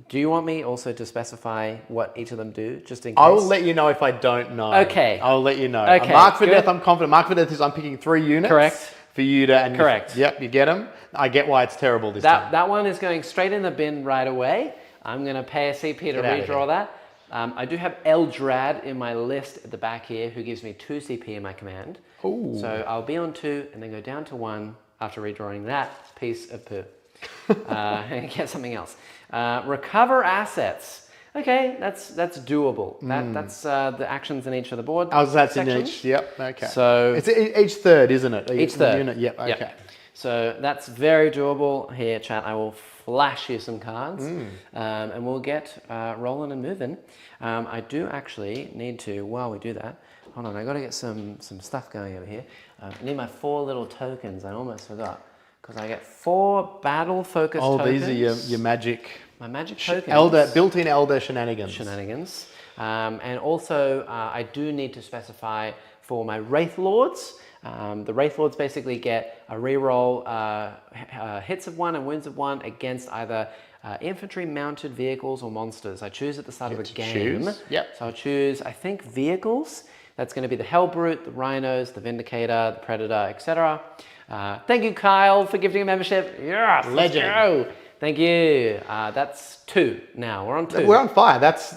[SPEAKER 1] Do you want me also to specify what each of them do, just in case?
[SPEAKER 2] I will let you know if I don't know.
[SPEAKER 1] Okay.
[SPEAKER 2] I'll let you know.
[SPEAKER 1] Okay,
[SPEAKER 2] Marked for
[SPEAKER 1] good.
[SPEAKER 2] death, I'm confident. Marked for death is I'm picking 3 units.
[SPEAKER 1] Correct.
[SPEAKER 2] For you to... And
[SPEAKER 1] Correct.
[SPEAKER 2] Yep, you get them. I get why it's terrible this time.
[SPEAKER 1] That one is going straight in the bin right away. I'm going to pay a CP to redraw that. I do have Eldrad in my list at the back here, who gives me 2 CP in my command.
[SPEAKER 2] Ooh.
[SPEAKER 1] So I'll be on 2 and then go down to 1 after redrawing that piece of poo. And get something else. Recover assets. Okay, that's doable. That's the actions in each of the board.
[SPEAKER 2] That's
[SPEAKER 1] sections.
[SPEAKER 2] in each. Yep. Okay.
[SPEAKER 1] So
[SPEAKER 2] it's each third, isn't it?
[SPEAKER 1] Each third.
[SPEAKER 2] Unit. Yep. Okay.
[SPEAKER 1] Yep. So that's very doable. Here, chat. I will flash you some cards, and we'll get rolling and moving. I do actually need to, while we do that, hold on. I got to get some stuff going over here. I need my 4 little tokens. I almost forgot because I get 4 battle focused tokens.
[SPEAKER 2] These are your magic.
[SPEAKER 1] My magic tokens.
[SPEAKER 2] Built-in elder shenanigans.
[SPEAKER 1] And also, I do need to specify for my Wraith Lords. The Wraith Lords basically get a reroll hits of 1 and wounds of 1 against either infantry, mounted vehicles, or monsters. I choose at the start of a game.
[SPEAKER 2] Yep.
[SPEAKER 1] So I'll choose, I think, vehicles. That's going to be the Hellbrute, the Rhinos, the Vindicator, the Predator, etc. Thank you, Kyle, for gifting a membership. Yes,
[SPEAKER 2] legend.
[SPEAKER 1] Let's go. Thank you. That's 2 now. We're on 2.
[SPEAKER 2] We're on fire. That's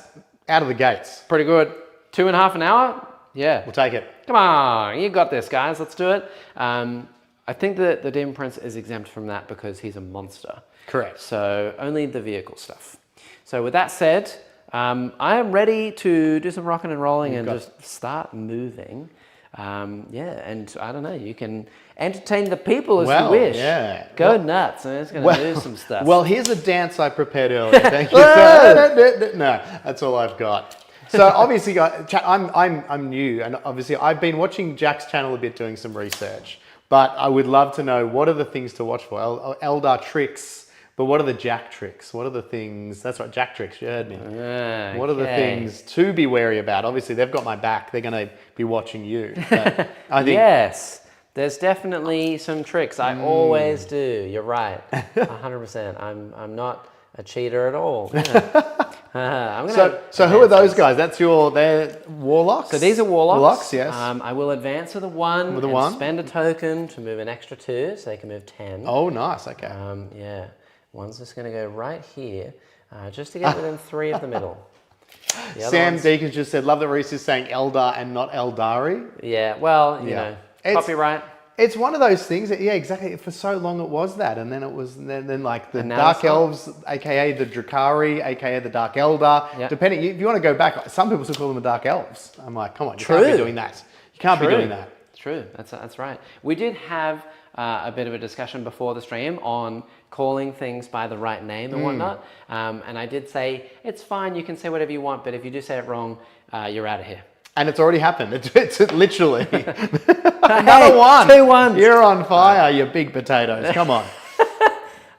[SPEAKER 2] out of the gates.
[SPEAKER 1] Pretty good. 2.5 an hour? Yeah.
[SPEAKER 2] We'll take it.
[SPEAKER 1] Come on. You got this, guys. Let's do it. I think that the Demon Prince is exempt from that because he's a monster.
[SPEAKER 2] Correct.
[SPEAKER 1] So only the vehicle stuff. So with that said, I am ready to do some rocking and rolling and just start moving. And I don't know, you can entertain the people as you wish.
[SPEAKER 2] Yeah.
[SPEAKER 1] Go nuts. I'm just going to move some stuff.
[SPEAKER 2] Well, here's a dance I prepared earlier. Thank you. No, that's all I've got. So obviously, guys, I'm new, and obviously I've been watching Jack's channel a bit, doing some research. But I would love to know, what are the things to watch for? Eldar tricks, but what are the Jack tricks? What are the things? That's right, Jack tricks. You heard me.
[SPEAKER 1] Okay.
[SPEAKER 2] What are the things to be wary about? Obviously, they've got my back. They're going to be watching you. But I think
[SPEAKER 1] yes, there's definitely some tricks. I always do. You're right, 100%. I'm not a cheater at all. Yeah.
[SPEAKER 2] So who are those guys? They're warlocks?
[SPEAKER 1] So these are warlocks.
[SPEAKER 2] Warlocks, yes.
[SPEAKER 1] I will advance with a 1 and spend a token to move an extra 2, so they can move 10.
[SPEAKER 2] Oh, nice. Okay.
[SPEAKER 1] Yeah. One's just going to go right here, just to get within 3 of the middle.
[SPEAKER 2] Sam Deacons just said, love that Reese is saying Eldar and not Eldari.
[SPEAKER 1] Yeah, well, you know, copyright.
[SPEAKER 2] It's one of those things that, yeah, exactly. For so long it was that, and then it was then like the Dark Elves, aka the Drakari, aka the Dark Eldar. Yep. Depending, if you want to go back, some people still call them the Dark Elves. I'm like, come on, you can't be doing that. You can't be doing that.
[SPEAKER 1] True, that's right. We did have a bit of a discussion before the stream on calling things by the right name and whatnot. And I did say, it's fine, you can say whatever you want, but if you do say it wrong, you're out of here.
[SPEAKER 2] And it's already happened. It's literally. Another one.
[SPEAKER 1] 2-1.
[SPEAKER 2] You're on fire, you big potatoes. Come on.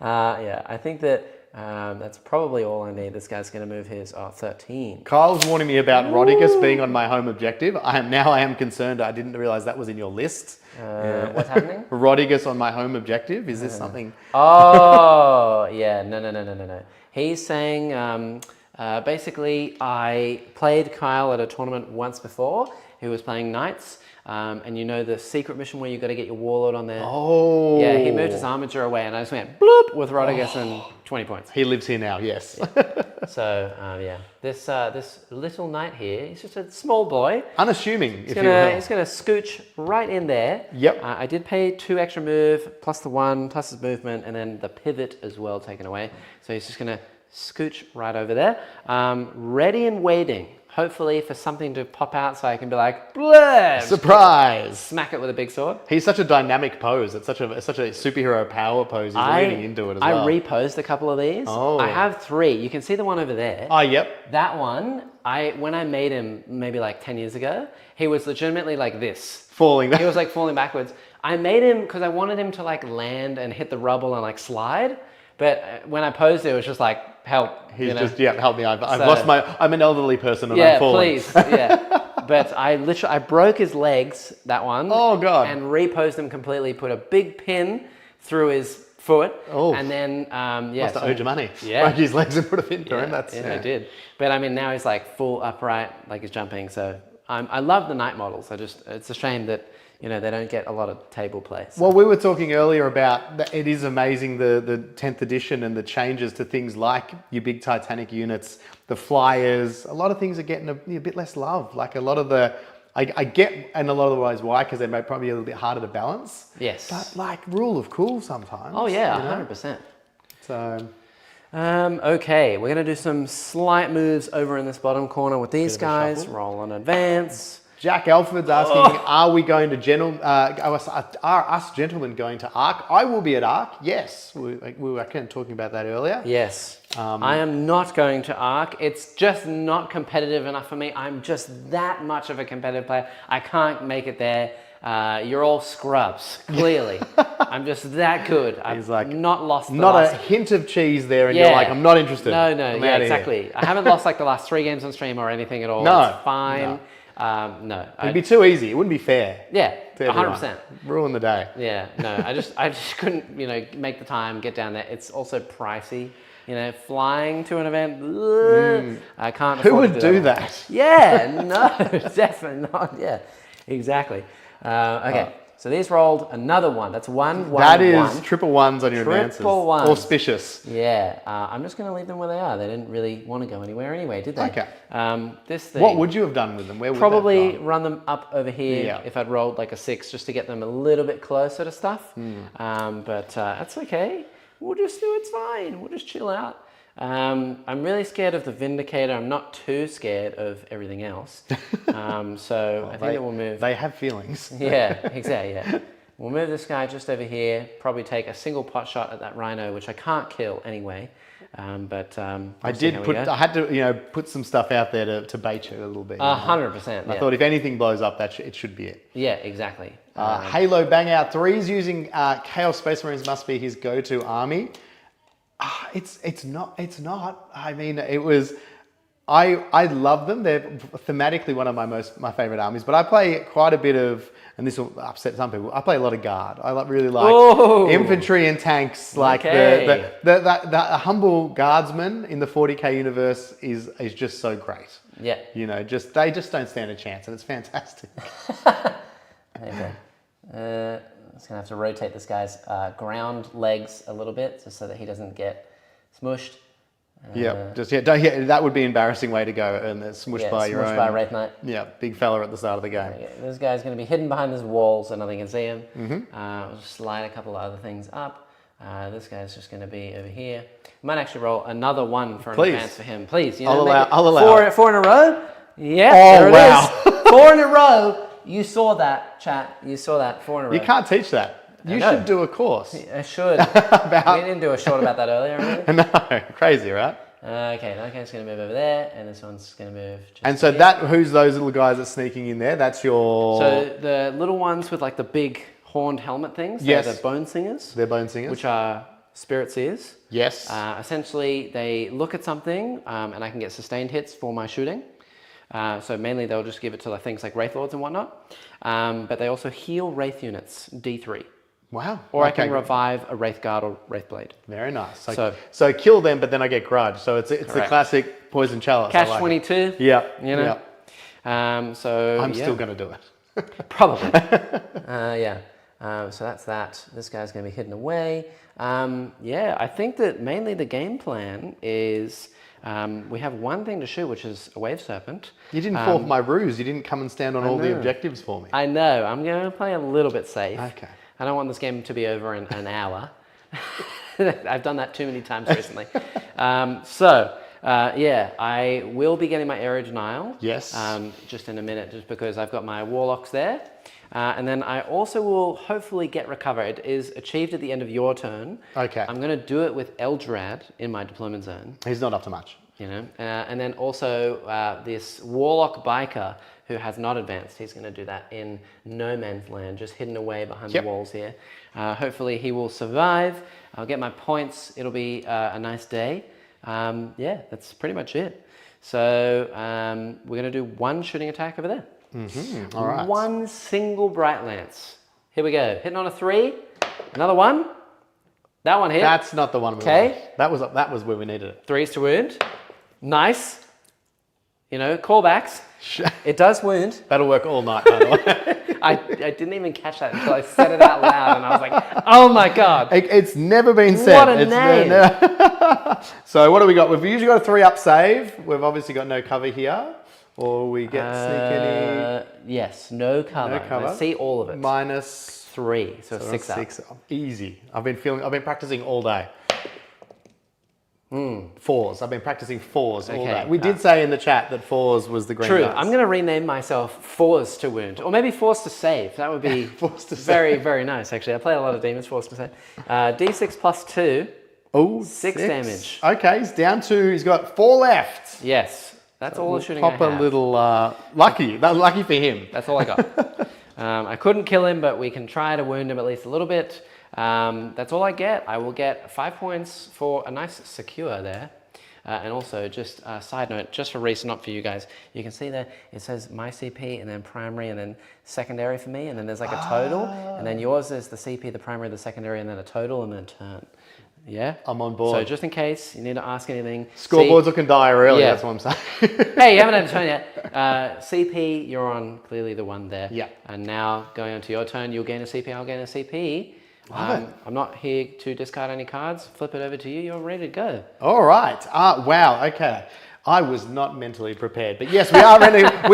[SPEAKER 1] Yeah, I think that that's probably all I need. This guy's going to move his 13.
[SPEAKER 2] Kyle's warning me about Rodicus being on my home objective. I am concerned. I didn't realize that was in your list.
[SPEAKER 1] What's happening?
[SPEAKER 2] Rodicus on my home objective. Is this something?
[SPEAKER 1] Oh, yeah. No. He's saying, basically, I played Kyle at a tournament once before. He was playing Knights. And you know the secret mission where you got to get your warlord on there?
[SPEAKER 2] Oh.
[SPEAKER 1] Yeah, he moved his armature away and I just went bloop with Rodicus and 20 points.
[SPEAKER 2] He lives here now, yes.
[SPEAKER 1] Yeah. So, yeah, this little knight here, he's just a small boy.
[SPEAKER 2] Unassuming,
[SPEAKER 1] He's going to scooch right in there.
[SPEAKER 2] Yep.
[SPEAKER 1] I did pay 2 extra move, plus the 1, plus his movement, and then the pivot as well taken away. So he's just going to scooch right over there. Ready and waiting. Hopefully for something to pop out so I can be like, blah!
[SPEAKER 2] Surprise!
[SPEAKER 1] Smack it with a big sword.
[SPEAKER 2] He's such a dynamic pose. It's such a superhero power pose. He's leaning into it as well.
[SPEAKER 1] I reposed a couple of these.
[SPEAKER 2] Oh.
[SPEAKER 1] I have 3. You can see the one over there.
[SPEAKER 2] Oh, yep.
[SPEAKER 1] That one, when I made him maybe like 10 years ago, he was legitimately like this.
[SPEAKER 2] Falling back.
[SPEAKER 1] He was like falling backwards. I made him because I wanted him to like land and hit the rubble and like slide. But when I posed it was just like, help.
[SPEAKER 2] He's just, help me. I've lost I'm an elderly person and I'm falling.
[SPEAKER 1] Please. Yeah. But I broke his legs, that one.
[SPEAKER 2] Oh, God.
[SPEAKER 1] And reposed him completely, put a big pin through his foot.
[SPEAKER 2] Oh.
[SPEAKER 1] And then,
[SPEAKER 2] Must have owed you money.
[SPEAKER 1] Yeah.
[SPEAKER 2] Broke his legs and put a pin through him.
[SPEAKER 1] I did. But I mean, now he's like full upright, like he's jumping. So I love the knight models. It's a shame that, you know, they don't get a lot of table play. So.
[SPEAKER 2] Well, we were talking earlier about that it is amazing the 10th edition and the changes to things like your big Titanic units, the flyers. A lot of things are getting a bit less love. Like a lot of I get in a lot of the ways why, because they may probably be a little bit harder to balance.
[SPEAKER 1] Yes.
[SPEAKER 2] But like rule of cool sometimes.
[SPEAKER 1] Oh yeah, 100%.
[SPEAKER 2] So.
[SPEAKER 1] Okay, we're going to do some slight moves over in this bottom corner with these guys. Roll on advance.
[SPEAKER 2] Jack Alford's asking, are we going to are us gentlemen going to Ark? I will be at Ark, yes. We were kind of talking about that earlier.
[SPEAKER 1] Yes. I am not going to Ark. It's just not competitive enough for me. I'm just that much of a competitive player. I can't make it there. You're all scrubs, clearly. I'm just that good. I've not lost
[SPEAKER 2] a hint of cheese there and you're like, I'm not interested.
[SPEAKER 1] No, yeah, exactly. I haven't lost like the last 3 games on stream or anything at all.
[SPEAKER 2] No.
[SPEAKER 1] It's fine. No.
[SPEAKER 2] It'd be too easy. It wouldn't be fair.
[SPEAKER 1] Yeah, 100%.
[SPEAKER 2] Ruin the day.
[SPEAKER 1] Yeah, no, I just couldn't, make the time, get down there. It's also pricey. Flying to an event, I can't afford to do that.
[SPEAKER 2] Who would do that?
[SPEAKER 1] Yeah, no, definitely not. Yeah, exactly. Okay, so these rolled another 1. That's 1, 1,
[SPEAKER 2] That is
[SPEAKER 1] 1.
[SPEAKER 2] triple ones on your advances.
[SPEAKER 1] Triple ones.
[SPEAKER 2] Auspicious.
[SPEAKER 1] Yeah, I'm just going to leave them where they are. They didn't really want to go anywhere anyway, did they?
[SPEAKER 2] Okay.
[SPEAKER 1] This thing.
[SPEAKER 2] What would you have done with them? Where would
[SPEAKER 1] probably
[SPEAKER 2] that have gone?
[SPEAKER 1] run them up over here if I'd rolled like a 6 just to get them a little bit closer to stuff. But that's okay. We'll just do it's fine. We'll just chill out. I'm really scared of the Vindicator. I'm not too scared of everything else. So I think that we'll move.
[SPEAKER 2] They have feelings.
[SPEAKER 1] Yeah, exactly. Yeah, we'll move this guy just over here. Probably take a single pot shot at that rhino, which I can't kill anyway.
[SPEAKER 2] I had to, put some stuff out there to bait you a little bit.
[SPEAKER 1] 100%.
[SPEAKER 2] I thought if anything blows up, it should be it.
[SPEAKER 1] Yeah, exactly.
[SPEAKER 2] Halo Bang Out 3's using Chaos Space Marines must be his go-to army. It's not. I mean, it was. I love them. They're thematically one of my favorite armies. But I play quite a bit of, and this will upset some people. I play a lot of guard. I really like infantry and tanks. Like the humble guardsman in the 40k universe is just so great.
[SPEAKER 1] Yeah.
[SPEAKER 2] They just don't stand a chance, and it's fantastic.
[SPEAKER 1] Okay. I'm just gonna have to rotate this guy's ground legs a little bit, just so that he doesn't get smushed.
[SPEAKER 2] That would be an embarrassing way to go, and smushed by your own.
[SPEAKER 1] By a Wraith Knight.
[SPEAKER 2] Yeah, big fella at the start of the game.
[SPEAKER 1] Okay, this guy's gonna be hidden behind these walls, so nothing can see him. I'll just slide a couple of other things up. This guy's just gonna be over here. I might actually roll another one for an advance for him, please.
[SPEAKER 2] I'll allow.
[SPEAKER 1] Four in a row. Yeah.
[SPEAKER 2] Oh wow!
[SPEAKER 1] 4 in a row. You saw that, chat. You saw that 4 in a row.
[SPEAKER 2] You can't teach that. You should do a course.
[SPEAKER 1] I should. We didn't do a short about that earlier, really.
[SPEAKER 2] No, crazy, right?
[SPEAKER 1] Okay, that guy's going to move over there, and this one's going to move just
[SPEAKER 2] And so who's those little guys that's sneaking in there? That's your...
[SPEAKER 1] So the little ones with like the big horned helmet things, they're the Bone Singers.
[SPEAKER 2] They're Bone Singers.
[SPEAKER 1] Which are Spirit Seers.
[SPEAKER 2] Yes.
[SPEAKER 1] Essentially, they look at something, and I can get sustained hits for my shooting. So mainly they'll just give it to things like Wraith Lords and whatnot. But they also heal Wraith units, D3.
[SPEAKER 2] Wow.
[SPEAKER 1] Or I can revive a Wraith Guard or Wraith Blade.
[SPEAKER 2] Very nice. So kill them, but then I get grudge. So it's the classic Poison Chalice.
[SPEAKER 1] Cash 22.
[SPEAKER 2] Yeah.
[SPEAKER 1] I'm
[SPEAKER 2] still going to do it.
[SPEAKER 1] Probably. So that's that. This guy's going to be hidden away. I think that mainly the game plan is... we have one thing to shoot, which is a Wave Serpent.
[SPEAKER 2] You didn't fall for my ruse. You didn't come and stand on all the objectives for me.
[SPEAKER 1] I know. I'm going to play a little bit safe.
[SPEAKER 2] Okay.
[SPEAKER 1] I don't want this game to be over in an hour. I've done that too many times recently. I will be getting my Aerial Denial.
[SPEAKER 2] Yes.
[SPEAKER 1] Just in a minute, just because I've got my Warlocks there. And then I also will hopefully get Recover. It is achieved at the end of your turn.
[SPEAKER 2] Okay.
[SPEAKER 1] I'm going to do it with Eldrad in my deployment zone.
[SPEAKER 2] He's not up to much.
[SPEAKER 1] And then also this Warlock Biker who has not advanced. He's going to do that in no man's land, just hidden away behind the walls here. Hopefully he will survive. I'll get my points. It'll be a nice day. That's pretty much it. So we're going to do one shooting attack over there.
[SPEAKER 2] Mm-hmm. All right.
[SPEAKER 1] One single Bright Lance. Here we go. Hitting on a 3. Another one. That one hit.
[SPEAKER 2] That's not the one we wanted. That was where we needed it.
[SPEAKER 1] 3s to wound. Nice. Callbacks. It does wound.
[SPEAKER 2] That'll work all night, by the way.
[SPEAKER 1] I didn't even catch that until I said it out loud, and I was like, oh my God.
[SPEAKER 2] It's never been said.
[SPEAKER 1] What a name.
[SPEAKER 2] So what do we got? We've usually got a 3-up save. We've obviously got no cover here. Or we get sneak any...
[SPEAKER 1] Yes, no cover. Let's see all of it.
[SPEAKER 2] -3,
[SPEAKER 1] so 6 up.
[SPEAKER 2] 6 up. Easy. I've been practicing all day. 4s. I've been practicing 4s all day. We did say in the chat that 4s was the green
[SPEAKER 1] True.
[SPEAKER 2] dice.
[SPEAKER 1] I'm going to rename myself 4s to wound, or maybe 4s to save. That would be very, very nice, actually. I play a lot of demons, 4s to save. D6 plus 2.
[SPEAKER 2] Oh,
[SPEAKER 1] 6 damage.
[SPEAKER 2] Okay, he's got 4 left.
[SPEAKER 1] Yes. That's all the shooting
[SPEAKER 2] I
[SPEAKER 1] have.
[SPEAKER 2] Pop a little lucky. Lucky for him.
[SPEAKER 1] That's all I got. I couldn't kill him, but we can try to wound him at least a little bit. That's all I get. I will get 5 points for a nice secure there. And also, just a side note, just for Reese, not for you guys, you can see there, it says my CP and then primary and then secondary for me. And then there's like a total. And then yours is the CP, the primary, the secondary, and then a total and then a turn. Yeah?
[SPEAKER 2] I'm on board.
[SPEAKER 1] So just in case you need to ask anything.
[SPEAKER 2] Scoreboard's looking dire early, that's what I'm saying.
[SPEAKER 1] Hey, you haven't had a turn yet. CP, you're on clearly the one there.
[SPEAKER 2] Yeah.
[SPEAKER 1] And now going on to your turn, you'll gain a CP, I'll gain a CP. I'm not here to discard any cards. Flip it over to you, you're ready to go.
[SPEAKER 2] All right. Wow, okay. I was not mentally prepared. But yes, we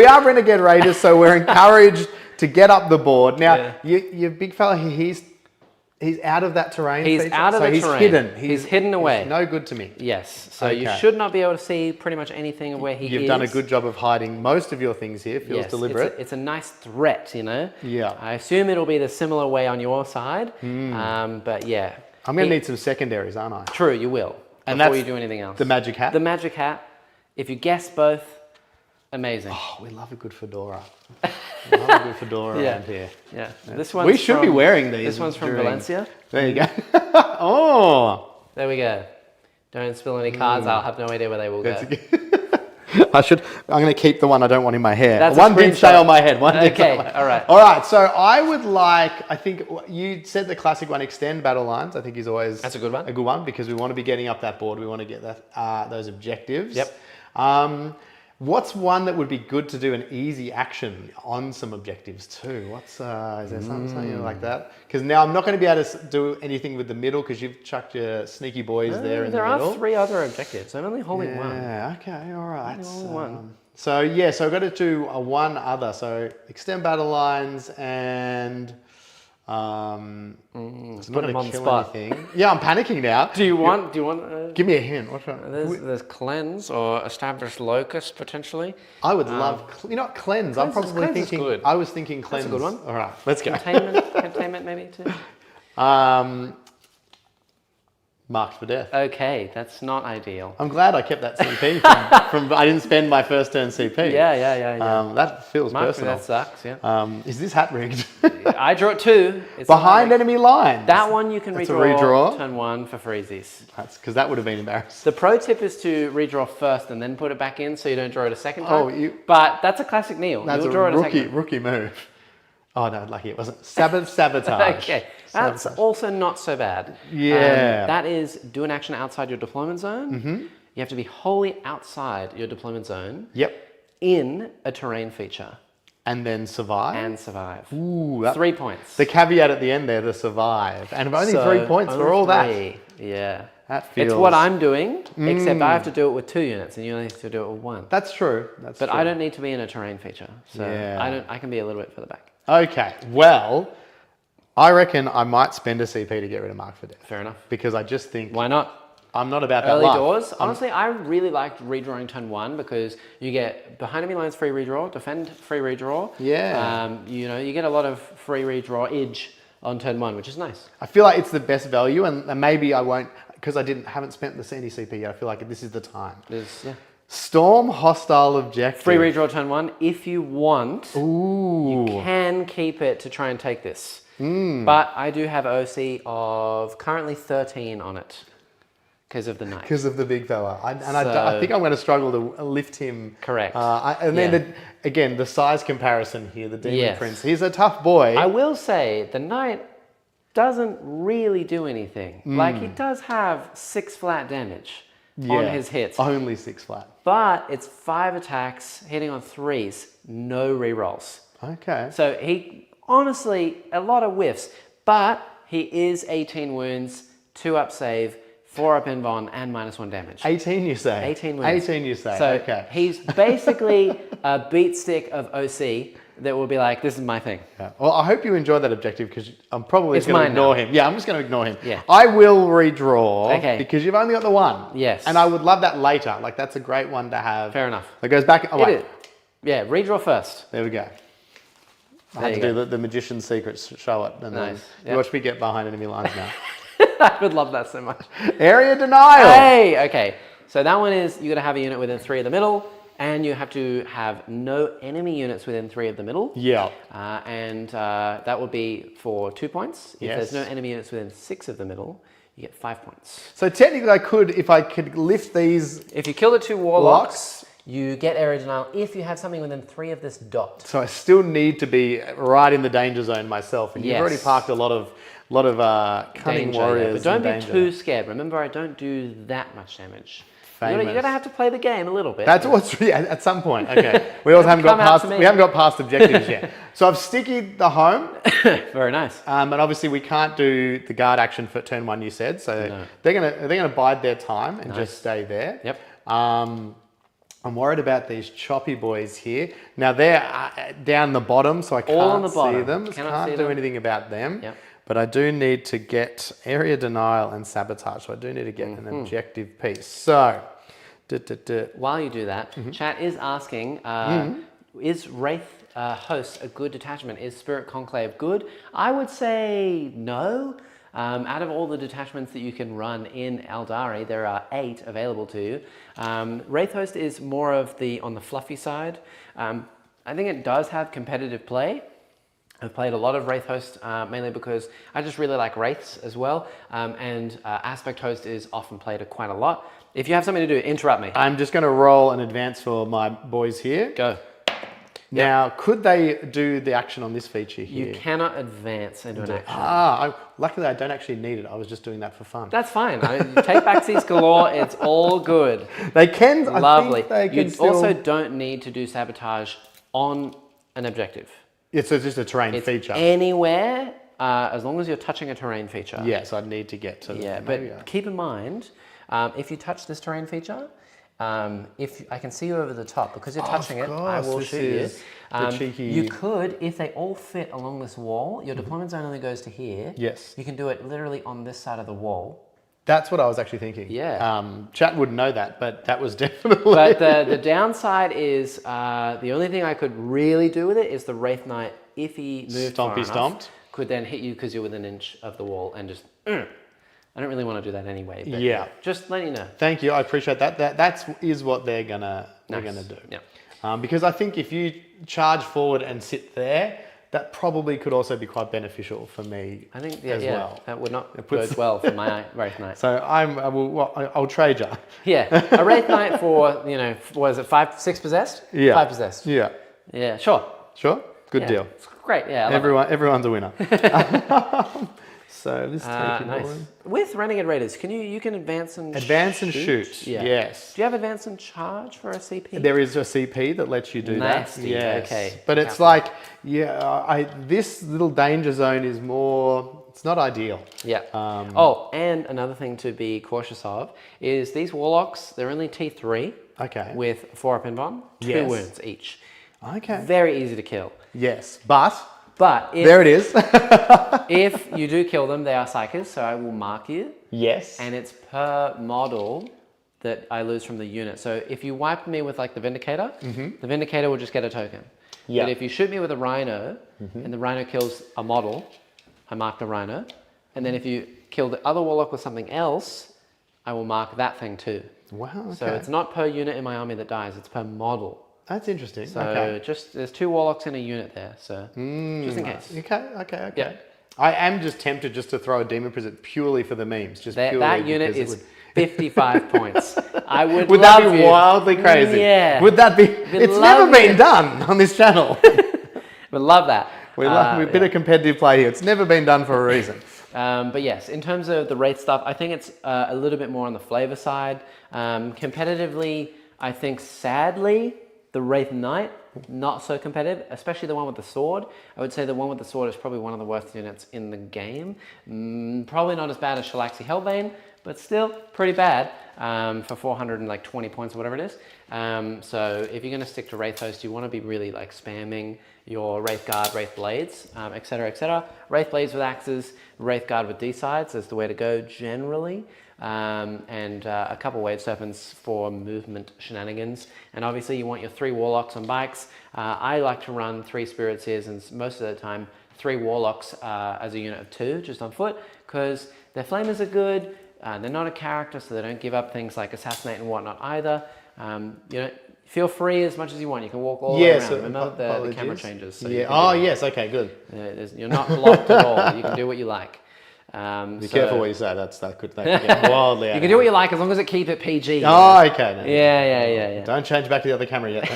[SPEAKER 2] are Renegade Raiders, so we're encouraged to get up the board. Now, your big fella here, He's out of that terrain.
[SPEAKER 1] He's
[SPEAKER 2] feature?
[SPEAKER 1] out of
[SPEAKER 2] so
[SPEAKER 1] the
[SPEAKER 2] he's
[SPEAKER 1] terrain.
[SPEAKER 2] hidden.
[SPEAKER 1] He's hidden away.
[SPEAKER 2] He's no good to me.
[SPEAKER 1] Yes. So you
[SPEAKER 2] Okay.
[SPEAKER 1] should not be able to see pretty much anything where he is.
[SPEAKER 2] You've done a good job of hiding most of your things here. Feels
[SPEAKER 1] Yes,
[SPEAKER 2] deliberate.
[SPEAKER 1] It's a nice threat, you know.
[SPEAKER 2] Yeah.
[SPEAKER 1] I assume it'll be the similar way on your side. But yeah.
[SPEAKER 2] I'm going to need some secondaries, aren't I?
[SPEAKER 1] True, you will.
[SPEAKER 2] And
[SPEAKER 1] before
[SPEAKER 2] that's
[SPEAKER 1] you do anything else.
[SPEAKER 2] The magic hat?
[SPEAKER 1] The magic hat. If you guess both, amazing.
[SPEAKER 2] Oh, we love a good fedora. We love a good fedora around here.
[SPEAKER 1] Yeah. This one's
[SPEAKER 2] We should be wearing these.
[SPEAKER 1] This one's from
[SPEAKER 2] during-
[SPEAKER 1] Valencia.
[SPEAKER 2] There you go. Oh.
[SPEAKER 1] There we go. Don't spill any cards. I'll have no idea where they will go.
[SPEAKER 2] I'm going to keep the one I don't want in my hair.
[SPEAKER 1] That's a
[SPEAKER 2] one did stay
[SPEAKER 1] screenshot.
[SPEAKER 2] on my head. One did stay
[SPEAKER 1] Okay,
[SPEAKER 2] on my head.
[SPEAKER 1] all right.
[SPEAKER 2] All right, so I would like, I think you said the classic one, extend battle lines. I think is always
[SPEAKER 1] That's a good one.
[SPEAKER 2] A good one because we want to be getting up that board. We want to get that those objectives.
[SPEAKER 1] Yep.
[SPEAKER 2] What's one that would be good to do an easy action on some objectives too? Is there something like that? Because now I'm not going to be able to do anything with the middle because you've chucked your sneaky boys there in the middle.
[SPEAKER 1] There are 3 other objectives. I'm only holding one.
[SPEAKER 2] Yeah, okay, all right.
[SPEAKER 1] Only one.
[SPEAKER 2] So yeah, so I've got to do one other. So extend battle lines and it's not
[SPEAKER 1] put 'em
[SPEAKER 2] going
[SPEAKER 1] on
[SPEAKER 2] to
[SPEAKER 1] the
[SPEAKER 2] kill
[SPEAKER 1] spot.
[SPEAKER 2] anything. Yeah, I'm panicking now.
[SPEAKER 1] Do you want?
[SPEAKER 2] Give me a hint. What's that?
[SPEAKER 1] There's cleanse or established locus potentially.
[SPEAKER 2] I would love, cleanse. I'm
[SPEAKER 1] Cleanse is-
[SPEAKER 2] probably
[SPEAKER 1] cleanse is
[SPEAKER 2] thinking.
[SPEAKER 1] good.
[SPEAKER 2] I was thinking cleanse.
[SPEAKER 1] That's a good one.
[SPEAKER 2] All right, let's go.
[SPEAKER 1] Containment maybe too.
[SPEAKER 2] Marked for death.
[SPEAKER 1] Okay, that's not ideal.
[SPEAKER 2] I'm glad I kept that CP from I didn't spend my first turn CP.
[SPEAKER 1] Yeah.
[SPEAKER 2] That feels
[SPEAKER 1] Mark,
[SPEAKER 2] personal.
[SPEAKER 1] that sucks. Yeah.
[SPEAKER 2] Is this hat rigged?
[SPEAKER 1] I drew 2. It's
[SPEAKER 2] Behind
[SPEAKER 1] not like-
[SPEAKER 2] enemy lines.
[SPEAKER 1] That one you can
[SPEAKER 2] That's a
[SPEAKER 1] redraw,
[SPEAKER 2] redraw.
[SPEAKER 1] turn 1 for freezies.
[SPEAKER 2] That's because that would have been embarrassing.
[SPEAKER 1] The pro tip is to redraw first and then put it back in so you don't draw it a second time.
[SPEAKER 2] Oh,
[SPEAKER 1] But that's a classic Neil.
[SPEAKER 2] That's
[SPEAKER 1] You'll
[SPEAKER 2] a
[SPEAKER 1] draw it a second time.
[SPEAKER 2] rookie move. Oh no, lucky it wasn't. Sabotage.
[SPEAKER 1] Okay, that's also not so bad.
[SPEAKER 2] Yeah.
[SPEAKER 1] That is do an action outside your deployment zone. You have to be wholly outside your deployment zone
[SPEAKER 2] Yep.
[SPEAKER 1] in a terrain feature
[SPEAKER 2] And then survive.
[SPEAKER 1] and survive.
[SPEAKER 2] Ooh,
[SPEAKER 1] 3 points.
[SPEAKER 2] the caveat at the end there, the survive. And only
[SPEAKER 1] So,
[SPEAKER 2] 3 points for all that.
[SPEAKER 1] 3. Yeah.
[SPEAKER 2] That feels...
[SPEAKER 1] It's what I'm doing, except I have to do it with 2 units and you only have to do it with 1.
[SPEAKER 2] That's true. That's
[SPEAKER 1] But
[SPEAKER 2] true.
[SPEAKER 1] I don't need to be in a terrain feature. So
[SPEAKER 2] Yeah.
[SPEAKER 1] I can be a little bit further back.
[SPEAKER 2] Okay, well, I reckon I might spend a CP to get rid of Mark for Death.
[SPEAKER 1] Fair enough.
[SPEAKER 2] Because I just think
[SPEAKER 1] Why not?
[SPEAKER 2] I'm not about that
[SPEAKER 1] Early
[SPEAKER 2] luck.
[SPEAKER 1] doors. Honestly, I really liked redrawing turn 1 because you get behind enemy lines free redraw, defend free redraw.
[SPEAKER 2] Yeah.
[SPEAKER 1] You get a lot of free redraw edge on turn 1, which is nice.
[SPEAKER 2] I feel like it's the best value, and maybe I won't, because I haven't spent the Sandy CP yet. I feel like this is the time. Storm hostile objective.
[SPEAKER 1] Free redraw turn 1. If you want,
[SPEAKER 2] Ooh.
[SPEAKER 1] you can keep it to try and take this. But I do have OC of currently 13 on it because of the knight.
[SPEAKER 2] Because of the big fella. I think I'm going to struggle to lift him.
[SPEAKER 1] Correct.
[SPEAKER 2] And then, again, the size comparison here, the Demon
[SPEAKER 1] Yes.
[SPEAKER 2] Prince. He's a tough boy.
[SPEAKER 1] I will say the knight doesn't really do anything. Like he does have 6 flat damage on his hits.
[SPEAKER 2] Only 6 flat.
[SPEAKER 1] But it's 5 attacks, hitting on 3s, no rerolls.
[SPEAKER 2] Okay.
[SPEAKER 1] So he, honestly, a lot of whiffs. But he is 18 wounds, 2 up save, 4 up invuln, and -1 damage.
[SPEAKER 2] 18 you say?
[SPEAKER 1] 18 wounds.
[SPEAKER 2] 18 you say,
[SPEAKER 1] So
[SPEAKER 2] okay.
[SPEAKER 1] he's basically a beat stick of OC that will be like, this is my thing.
[SPEAKER 2] Yeah. Well, I hope you enjoy that objective because I'm probably
[SPEAKER 1] It's
[SPEAKER 2] just going to
[SPEAKER 1] mine
[SPEAKER 2] ignore
[SPEAKER 1] now.
[SPEAKER 2] him. Yeah, I'm just going to ignore him.
[SPEAKER 1] Yeah.
[SPEAKER 2] I will redraw
[SPEAKER 1] Okay.
[SPEAKER 2] because you've only got the one.
[SPEAKER 1] Yes.
[SPEAKER 2] And I would love that later. Like, that's a great one to have.
[SPEAKER 1] Fair enough.
[SPEAKER 2] It goes back. Oh, wait.
[SPEAKER 1] It is. Yeah, redraw first.
[SPEAKER 2] There we go. I
[SPEAKER 1] There
[SPEAKER 2] had to
[SPEAKER 1] you
[SPEAKER 2] do the magician's secrets, show it. And
[SPEAKER 1] Nice.
[SPEAKER 2] then
[SPEAKER 1] Yep.
[SPEAKER 2] watch me get behind enemy lines now.
[SPEAKER 1] I would love that so much.
[SPEAKER 2] Area denial.
[SPEAKER 1] Hey, okay. So that one is you got to have a unit within 3 of the middle, and you have to have no enemy units within 3 of the middle.
[SPEAKER 2] Yeah.
[SPEAKER 1] And that would be for 2 points. If
[SPEAKER 2] Yes.
[SPEAKER 1] there's no enemy units within 6 of the middle, you get 5 points.
[SPEAKER 2] So technically I could, if I could lift these.
[SPEAKER 1] If you kill the 2 warlocks, you get area denial if you have something within 3 of this dot.
[SPEAKER 2] So I still need to be right in the danger zone myself. And you've
[SPEAKER 1] Yes.
[SPEAKER 2] already parked a lot of cunning
[SPEAKER 1] Danger,
[SPEAKER 2] warriors.
[SPEAKER 1] but don't
[SPEAKER 2] in
[SPEAKER 1] be
[SPEAKER 2] danger.
[SPEAKER 1] too scared. Remember, I don't do that much damage. You
[SPEAKER 2] Famous.
[SPEAKER 1] gotta have to play the game a little bit.
[SPEAKER 2] That's what's at some point. Okay, we also haven't got
[SPEAKER 1] Come out
[SPEAKER 2] past.
[SPEAKER 1] to me.
[SPEAKER 2] We haven't got past objectives yet. So I've stickied the home,
[SPEAKER 1] Very nice.
[SPEAKER 2] and obviously we can't do the guard action for turn 1. You said so.
[SPEAKER 1] No.
[SPEAKER 2] They're gonna bide their time and just stay there.
[SPEAKER 1] Yep.
[SPEAKER 2] I'm worried about these choppy boys here. Now they're down the bottom, so I
[SPEAKER 1] All on
[SPEAKER 2] can't
[SPEAKER 1] the bottom.
[SPEAKER 2] see them.
[SPEAKER 1] Cannot
[SPEAKER 2] Can't
[SPEAKER 1] see
[SPEAKER 2] do
[SPEAKER 1] them.
[SPEAKER 2] anything about them.
[SPEAKER 1] Yep.
[SPEAKER 2] But I do need to get area denial and sabotage. So I do need to get an objective piece. So,
[SPEAKER 1] While you do that, chat is asking, is Wraith host a good detachment? Is Spirit Conclave good? I would say no. Out of all the detachments that you can run in Eldari, there are 8 available to you. Wraith host is more of on the fluffy side. I think it does have competitive play. I've played a lot of Wraith Host mainly because I just really like Wraiths as well, and Aspect Host is often played quite a lot. If you have something to do, interrupt me.
[SPEAKER 2] I'm just going to roll an advance for my boys here.
[SPEAKER 1] Go.
[SPEAKER 2] Now, could they do the action on this feature here?
[SPEAKER 1] You cannot advance into an action.
[SPEAKER 2] Luckily I don't actually need it. I was just doing that for fun.
[SPEAKER 1] That's fine. Take backsies galore. It's all good.
[SPEAKER 2] They can.
[SPEAKER 1] Lovely.
[SPEAKER 2] I think they can
[SPEAKER 1] You also don't need to do sabotage on an objective.
[SPEAKER 2] It's just a terrain feature.
[SPEAKER 1] Anywhere, as long as you're touching a terrain feature.
[SPEAKER 2] Yes, I'd need to get to
[SPEAKER 1] Yeah, but keep in mind, if you touch this terrain feature, if I can see you over the top, because you're touching it, I will shoot you. You could, if they all fit along this wall, your deployment zone only goes to here.
[SPEAKER 2] Yes.
[SPEAKER 1] You can do it literally on this side of the wall.
[SPEAKER 2] That's what I was actually thinking.
[SPEAKER 1] Yeah.
[SPEAKER 2] Chat wouldn't know that, but that was definitely...
[SPEAKER 1] But the downside is, the only thing I could really do with it is the Wraith Knight, if he moved far enough, could then hit you because you're within an inch of the wall and just... I don't really want to do that anyway. But
[SPEAKER 2] yeah.
[SPEAKER 1] Just let you know.
[SPEAKER 2] Thank you. I appreciate that. That is what they're gonna do.
[SPEAKER 1] Yeah.
[SPEAKER 2] Because I think if you charge forward and sit there, that probably could also be quite beneficial for me.
[SPEAKER 1] I think
[SPEAKER 2] well.
[SPEAKER 1] That would not bode well for my Wraith Knight.
[SPEAKER 2] So I'll trade you.
[SPEAKER 1] Yeah, a Wraith Knight for what is it, 6 possessed?
[SPEAKER 2] Yeah.
[SPEAKER 1] 5 possessed.
[SPEAKER 2] Yeah.
[SPEAKER 1] Yeah, sure.
[SPEAKER 2] Sure. Good deal.
[SPEAKER 1] It's great. Yeah.
[SPEAKER 2] Everyone's a winner. So this taking
[SPEAKER 1] nice. With Renegade Raiders, you can advance and
[SPEAKER 2] shoot?
[SPEAKER 1] Yeah.
[SPEAKER 2] Yes.
[SPEAKER 1] Do you have advance and charge for a CP?
[SPEAKER 2] There is a CP that lets you do that. Yes.
[SPEAKER 1] Okay.
[SPEAKER 2] But it's like, this little danger zone is more. It's not ideal.
[SPEAKER 1] Yeah. And another thing to be cautious of is these warlocks. They're only T3.
[SPEAKER 2] Okay.
[SPEAKER 1] With 4 up in bomb, 2 wounds each.
[SPEAKER 2] Okay.
[SPEAKER 1] Very easy to kill.
[SPEAKER 2] Yes, but
[SPEAKER 1] there
[SPEAKER 2] it is.
[SPEAKER 1] If you do kill them, they are psychers, so I will mark you.
[SPEAKER 2] Yes.
[SPEAKER 1] And it's per model that I lose from the unit. So if you wipe me with like the Vindicator, the Vindicator will just get a token.
[SPEAKER 2] Yeah.
[SPEAKER 1] But if you shoot me with a Rhino, and the Rhino kills a model, I mark the Rhino. And then if you kill the other Warlock with something else, I will mark that thing too.
[SPEAKER 2] Wow, okay.
[SPEAKER 1] So it's not per unit in my army that dies, it's per model.
[SPEAKER 2] That's interesting.
[SPEAKER 1] So
[SPEAKER 2] okay.
[SPEAKER 1] There's 2 Warlocks in a unit there, so just in case.
[SPEAKER 2] Okay.
[SPEAKER 1] Yeah.
[SPEAKER 2] I am just tempted just to throw a Demon Prison purely for the memes.
[SPEAKER 1] That unit is 55 points.
[SPEAKER 2] Would that be wildly crazy?
[SPEAKER 1] Yeah.
[SPEAKER 2] Would that be? It's never been done on this channel.
[SPEAKER 1] Would love that.
[SPEAKER 2] We're a bit of competitive play here. It's never been done for a reason.
[SPEAKER 1] But yes, in terms of the Wraith stuff, I think it's a little bit more on the flavor side. Competitively, I think sadly, the Wraith Knight, not so competitive, especially the one with the sword. I would say the one with the sword is probably one of the worst units in the game. Probably not as bad as Shalaxi Hellbane, but still pretty bad for 420 points or whatever it is. So if you're going to stick to Wraith Host, you want to be really like spamming your Wraith Guard, Wraith Blades, etc., etc. Wraith Blades with axes, Wraith Guard with D-sides is the way to go generally. And a couple Wave Serpents for movement shenanigans. And obviously you want your 3 Warlocks on bikes. I like to run 3 Spirit Seers and most of the time 3 Warlocks as a unit of 2 just on foot, because their flamers are good. They're not a character, so they don't give up things like Assassinate and whatnot either. Feel free as much as you want. You can walk all the way around. Remember the camera changes. So
[SPEAKER 2] yes. Okay, good.
[SPEAKER 1] You're not locked at all. You can do what you like.
[SPEAKER 2] Be careful what you say. That could get wildly out.
[SPEAKER 1] You can do what you like as long as it keeps it PG.
[SPEAKER 2] Oh, okay. No,
[SPEAKER 1] yeah.
[SPEAKER 2] Don't change back to the other camera yet.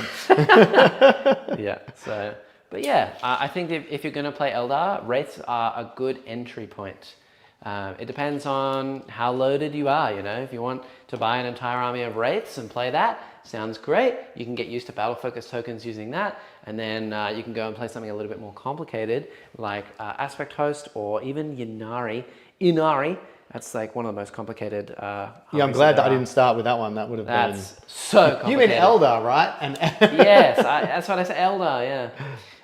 [SPEAKER 1] Yeah. So, but yeah, I think if you're going to play Eldar, Wraiths are a good entry point. It depends on how loaded you are. If you want to buy an entire army of Wraiths and play that, sounds great. You can get used to battle focus tokens using that, and then you can go and play something a little bit more complicated like Aspect Host or even Inari. That's like one of the most complicated.
[SPEAKER 2] I'm glad that I didn't start with that one. That would have been
[SPEAKER 1] so complicated.
[SPEAKER 2] You mean Eldar, right?
[SPEAKER 1] Yes, that's what I said. Eldar,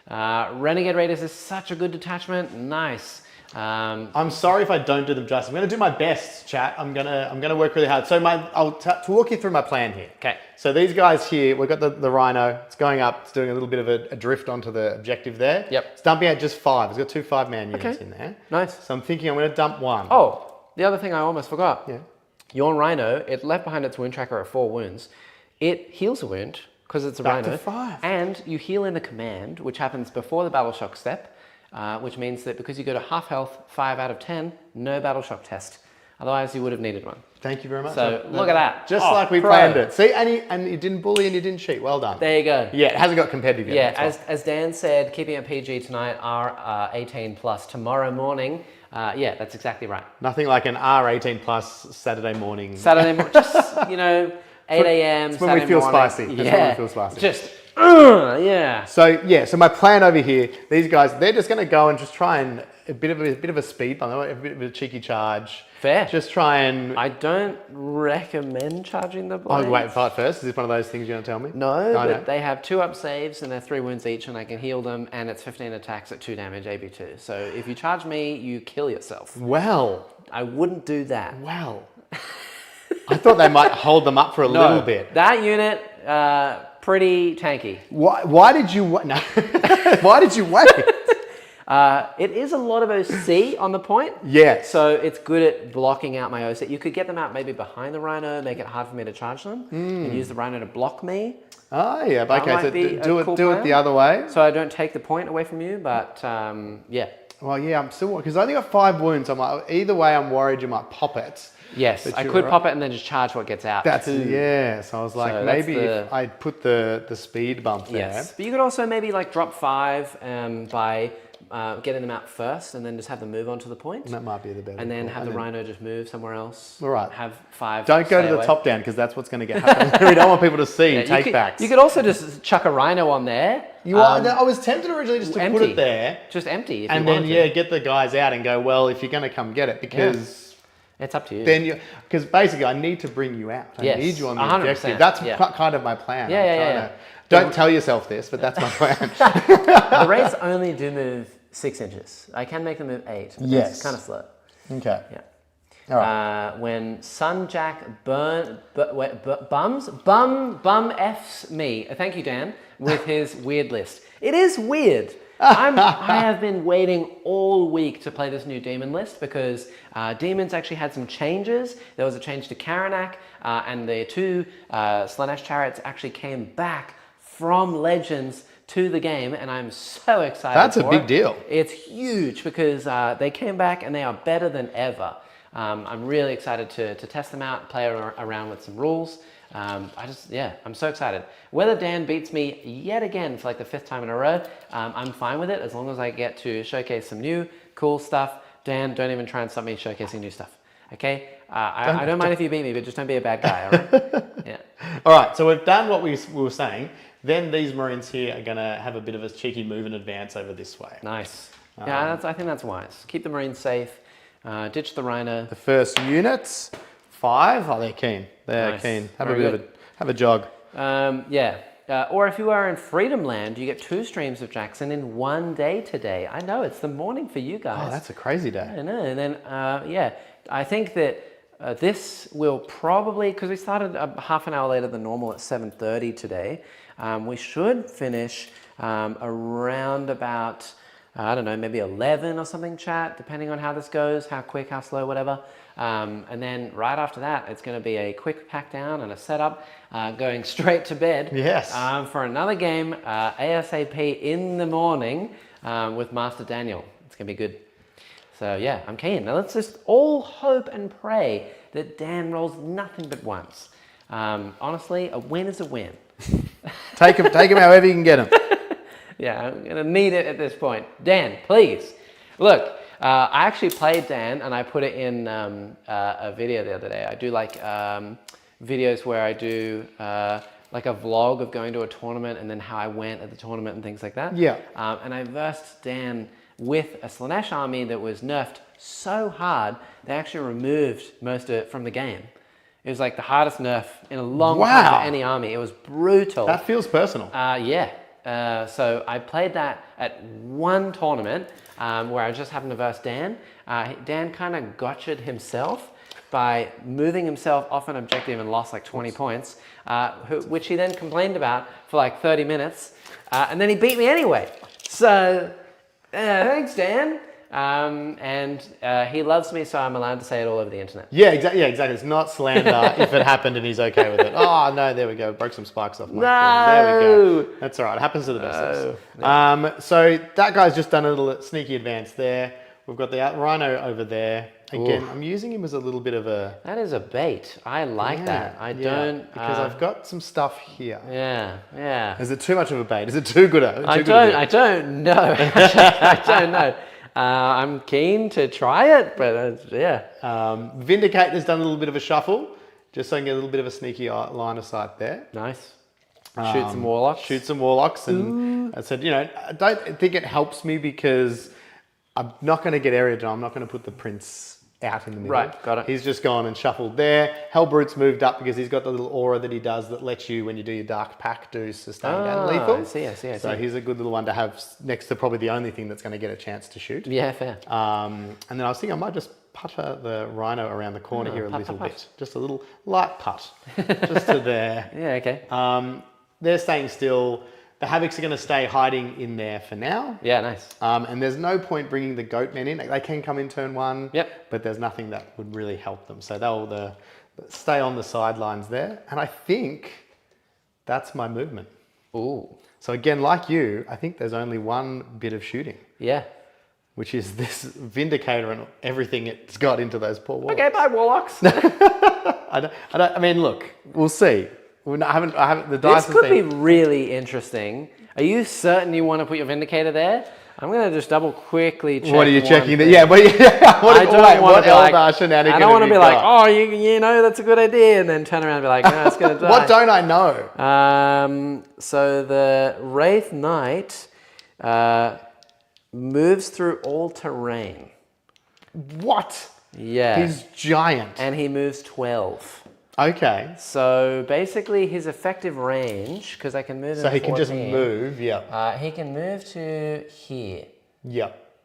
[SPEAKER 1] yeah. Renegade Raiders is such a good detachment. Nice.
[SPEAKER 2] I'm sorry if I don't do them justice. I'm going to do my best, chat. I'm gonna work really hard. So to walk you through my plan here.
[SPEAKER 1] Okay.
[SPEAKER 2] So these guys here, we've got the Rhino. It's going up. It's doing a little bit of a drift onto the objective there.
[SPEAKER 1] Yep.
[SPEAKER 2] It's dumping out just 5. It's got 2 5-man units in there.
[SPEAKER 1] Nice.
[SPEAKER 2] So I'm thinking I'm going to dump 1.
[SPEAKER 1] Oh, the other thing I almost forgot.
[SPEAKER 2] Yeah.
[SPEAKER 3] Your Rhino, it left behind its wound tracker at 4 wounds. It heals a wound because it's a
[SPEAKER 2] Back
[SPEAKER 3] Rhino.
[SPEAKER 2] to 5.
[SPEAKER 3] And you heal in the command, which happens before the battle shock step. Which means that because you go to half health, 5 out of 10, no battle shock test. Otherwise, you would have needed one.
[SPEAKER 2] Thank you very much.
[SPEAKER 1] So look at that.
[SPEAKER 2] Just like we planned it. See, and you didn't bully and you didn't cheat. Well done.
[SPEAKER 1] There you go.
[SPEAKER 2] Yeah, it hasn't got competitive yet.
[SPEAKER 1] Yeah, as Dan said, keeping it PG tonight, R18 plus tomorrow morning. Yeah, that's exactly right.
[SPEAKER 2] Nothing like an R18 plus Saturday morning.
[SPEAKER 1] Saturday morning, just, 8 a.m.
[SPEAKER 2] It's when we feel spicy. That's when we feel spicy.
[SPEAKER 1] Just, yeah.
[SPEAKER 2] So my plan over here, these guys, they're just going to go and just try and a bit of a speed bump, a bit of a cheeky charge.
[SPEAKER 1] Fair.
[SPEAKER 2] Just try and.
[SPEAKER 1] I don't recommend charging the blades.
[SPEAKER 2] Oh, wait, fight first. Is this one of those things you're going to tell me?
[SPEAKER 1] No, but they have 2 up saves and they're 3 wounds each, and I can heal them, and it's 15 attacks at 2 damage AB2. So if you charge me, you kill yourself.
[SPEAKER 2] Well.
[SPEAKER 1] I wouldn't do that.
[SPEAKER 2] Well. I thought they might hold them up for a little bit.
[SPEAKER 1] That unit, pretty tanky.
[SPEAKER 2] Why did you no. Why did you wait?
[SPEAKER 1] It is a lot of OC on the point.
[SPEAKER 2] Yes.
[SPEAKER 1] So it's good at blocking out my OC. You could get them out maybe behind the Rhino, make it hard for me to charge them, and use the Rhino to block me.
[SPEAKER 2] Oh, yeah. Okay, so do it the other way.
[SPEAKER 1] So I don't take the point away from you, but yeah.
[SPEAKER 2] Well, yeah, I'm still, because I only got 5 wounds. I'm like, either way, I'm worried you might pop it.
[SPEAKER 1] Yes, I could pop it and then just charge what gets out.
[SPEAKER 2] So I was like, maybe if I put the speed bump there.
[SPEAKER 1] Yes, but you could also maybe drop 5 by getting them out first, and then just have them move onto the point.
[SPEAKER 2] That might be the better.
[SPEAKER 1] And then have the Rhino just move somewhere else.
[SPEAKER 2] All right.
[SPEAKER 1] Have 5.
[SPEAKER 2] Don't go to the top down, because that's what's going to get happen. We don't want people to see take backs.
[SPEAKER 1] You could also just chuck a Rhino on there.
[SPEAKER 2] I was tempted originally just to put it there.
[SPEAKER 1] Just empty.
[SPEAKER 2] And then get the guys out and go, well, if you're going to come get it, because.
[SPEAKER 1] It's up to you.
[SPEAKER 2] Then because basically I need to bring you out. I need you on the
[SPEAKER 1] 100%.
[SPEAKER 2] objective. That's kind of my plan.
[SPEAKER 1] Yeah.
[SPEAKER 2] Don't tell yourself this, but that's my plan.
[SPEAKER 1] The Wraiths only do move 6 inches. I can make them move 8. But
[SPEAKER 2] yes.
[SPEAKER 1] It's kind of slow.
[SPEAKER 2] Okay.
[SPEAKER 1] Yeah.
[SPEAKER 2] All right.
[SPEAKER 1] When Sunjack bum F's me. Thank you, Dan, with his weird list. It is weird. I have been waiting all week to play this new demon list because demons actually had some changes. There was a change to Karanak, and the 2 Slanesh chariots actually came back from Legends to the game, and I'm so excited.
[SPEAKER 2] That's a big deal.
[SPEAKER 1] It's huge because they came back and they are better than ever. I'm really excited to test them out, play around with some rules. I'm so excited. Whether Dan beats me yet again for the 5th time in a row, I'm fine with it as long as I get to showcase some new cool stuff. Dan, don't even try and stop me showcasing new stuff. Okay? I don't mind if you beat me, but just don't be a bad guy, all right? Yeah.
[SPEAKER 2] All right, so we've done what we were saying. Then these Marines here are going to have a bit of a cheeky move and advance over this way.
[SPEAKER 1] Nice. I think that's wise. Keep the Marines safe. Ditch the Rhino.
[SPEAKER 2] The first units, 5. Oh, they're keen. They're keen. Have a jog.
[SPEAKER 1] Or if you are in Freedom Land, you get 2 streams of Jackson in one day today. I know, it's the morning for you guys.
[SPEAKER 2] Oh, that's a crazy day.
[SPEAKER 1] I know. And then, I think that this will probably, because we started half an hour later than normal at 7:30 today, we should finish around about, I don't know, maybe 11 or something, chat, depending on how this goes, how quick, how slow, whatever. And then right after that, it's going to be a quick pack down and a setup, going straight to bed.
[SPEAKER 2] Yes.
[SPEAKER 1] For another game, ASAP in the morning with Master Daniel. It's going to be good. So yeah, I'm keen. Now let's just all hope and pray that Dan rolls nothing but once. Honestly, a win is a win.
[SPEAKER 2] Take him however you can get him.
[SPEAKER 1] Yeah, I'm going to need it at this point. Dan, please. Look, I actually played Dan and I put it in a video the other day. I do videos where I do like a vlog of going to a tournament and then how I went at the tournament and things like that.
[SPEAKER 2] Yeah.
[SPEAKER 1] And I versed Dan with a Slanesh army that was nerfed so hard, they actually removed most of it from the game. It was like the hardest nerf in a long time for any army. It was brutal.
[SPEAKER 2] That feels personal.
[SPEAKER 1] Yeah. So I played that at one tournament where I just happened to verse Dan. Dan kind of gotcha'd himself by moving himself off an objective and lost like 20 points, which he then complained about for like 30 minutes. And then he beat me anyway. So thanks, Dan. And he loves me, so I'm allowed to say it all over the internet.
[SPEAKER 2] Yeah, exactly. Yeah, exactly. It's not slander if it happened and he's okay with it. Oh no, there we go. Broke some spikes off my There we go. That's all right. It happens to the best of us. So that guy's just done a little sneaky advance there. We've got the rhino over there. Again, I'm using him as a little bit of a...
[SPEAKER 1] That is a bait. I like that. I don't...
[SPEAKER 2] Because I've got some stuff here.
[SPEAKER 1] Yeah.
[SPEAKER 2] Is it too much of a bait? Is it too good?
[SPEAKER 1] I don't know. I don't know. I'm keen to try it, but yeah.
[SPEAKER 2] Vindicator's done a little bit of a shuffle, just so I can get a little bit of a sneaky line of sight there.
[SPEAKER 1] Nice. Shoot some warlocks.
[SPEAKER 2] Shoot some warlocks. And I said, I don't think it helps me because I'm not going to get area denial. I'm not going to put the prince out in the middle.
[SPEAKER 1] Right, got it.
[SPEAKER 2] He's just gone and shuffled there. Hellbrute's moved up because he's got the little aura that he does that lets you, when you do your dark pack, do sustained and lethal.
[SPEAKER 1] I see.
[SPEAKER 2] So he's a good little one to have next to probably the only thing that's going to get a chance to shoot.
[SPEAKER 1] Yeah, fair.
[SPEAKER 2] And then I was thinking I might just putter the rhino around the corner here a little bit. Just a little light putt. Just to there.
[SPEAKER 1] Yeah, okay.
[SPEAKER 2] They're staying still. The Havocs are going to stay hiding in there for now.
[SPEAKER 1] Yeah, nice.
[SPEAKER 2] And there's no point bringing the goat men in. They can come in turn one.
[SPEAKER 1] Yep.
[SPEAKER 2] But there's nothing that would really help them. So they'll stay on the sidelines there. And I think that's my movement.
[SPEAKER 1] Ooh.
[SPEAKER 2] So again, like you, I think there's only one bit of shooting.
[SPEAKER 1] Yeah.
[SPEAKER 2] Which is this Vindicator and everything it's got into those poor warlocks.
[SPEAKER 1] Okay, bye, warlocks.
[SPEAKER 2] I mean, look, we'll see. I haven't. The dice
[SPEAKER 1] This could be really interesting. Are you certain you want to put your Vindicator there? I'm going to just double quickly check.
[SPEAKER 2] What are you checking?
[SPEAKER 1] Thing.
[SPEAKER 2] Yeah, but
[SPEAKER 1] I don't want to be like,
[SPEAKER 2] I
[SPEAKER 1] don't want to be like, oh, you know, that's a good idea, and then turn around and be like, no, it's going to die.
[SPEAKER 2] What don't I know?
[SPEAKER 1] So the Wraith Knight moves through all terrain.
[SPEAKER 2] What?
[SPEAKER 1] Yeah.
[SPEAKER 2] He's giant.
[SPEAKER 1] And he moves 12.
[SPEAKER 2] Okay.
[SPEAKER 1] So basically his effective range, because I can move him
[SPEAKER 2] So he can just
[SPEAKER 1] 14,
[SPEAKER 2] move, yeah.
[SPEAKER 1] he can move to here.
[SPEAKER 2] Yep.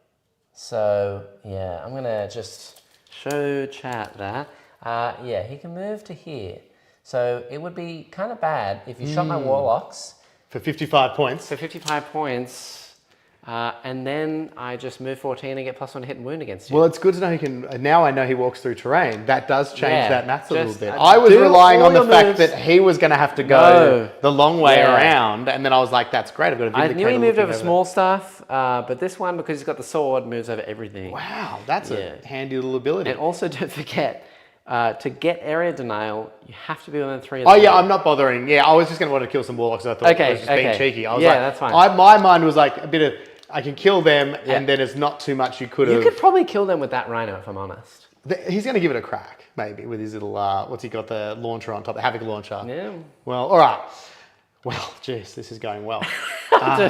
[SPEAKER 1] So yeah, I'm gonna just show chat that. Yeah, he can move to here. So it would be kind of bad if you shot my warlocks.
[SPEAKER 2] For 55 points.
[SPEAKER 1] For 55 points. And then I just move 14 and get +1 hit and wound against you.
[SPEAKER 2] Well, it's good to know he can. Now I know he walks through terrain. That does change that maths a little bit.
[SPEAKER 1] I
[SPEAKER 2] I was relying on the
[SPEAKER 1] your
[SPEAKER 2] fact
[SPEAKER 1] moves.
[SPEAKER 2] that he was going to have to go the long way around, and then I was like, "That's great. I've got a Vindicator."
[SPEAKER 1] I knew he moved over
[SPEAKER 2] looking
[SPEAKER 1] small stuff, but this one, because he's got the sword, moves over everything.
[SPEAKER 2] Wow, that's a handy little ability.
[SPEAKER 1] And also, don't forget, to get area denial, you have to be within 3 of
[SPEAKER 2] Oh
[SPEAKER 1] them.
[SPEAKER 2] yeah, I'm not bothering. Yeah, I was just going to want to kill some warlocks. I thought I was just being cheeky. I was like,
[SPEAKER 1] that's fine.
[SPEAKER 2] My mind was like a bit of, I can kill them, and then there's not too much you could have.
[SPEAKER 1] You could probably kill them with that rhino, if I'm honest.
[SPEAKER 2] He's going to give it a crack, maybe, with his little, what's he got, the launcher on top, the Havoc launcher.
[SPEAKER 1] Yeah.
[SPEAKER 2] Well, all right. Well, geez, this is going well.
[SPEAKER 1] I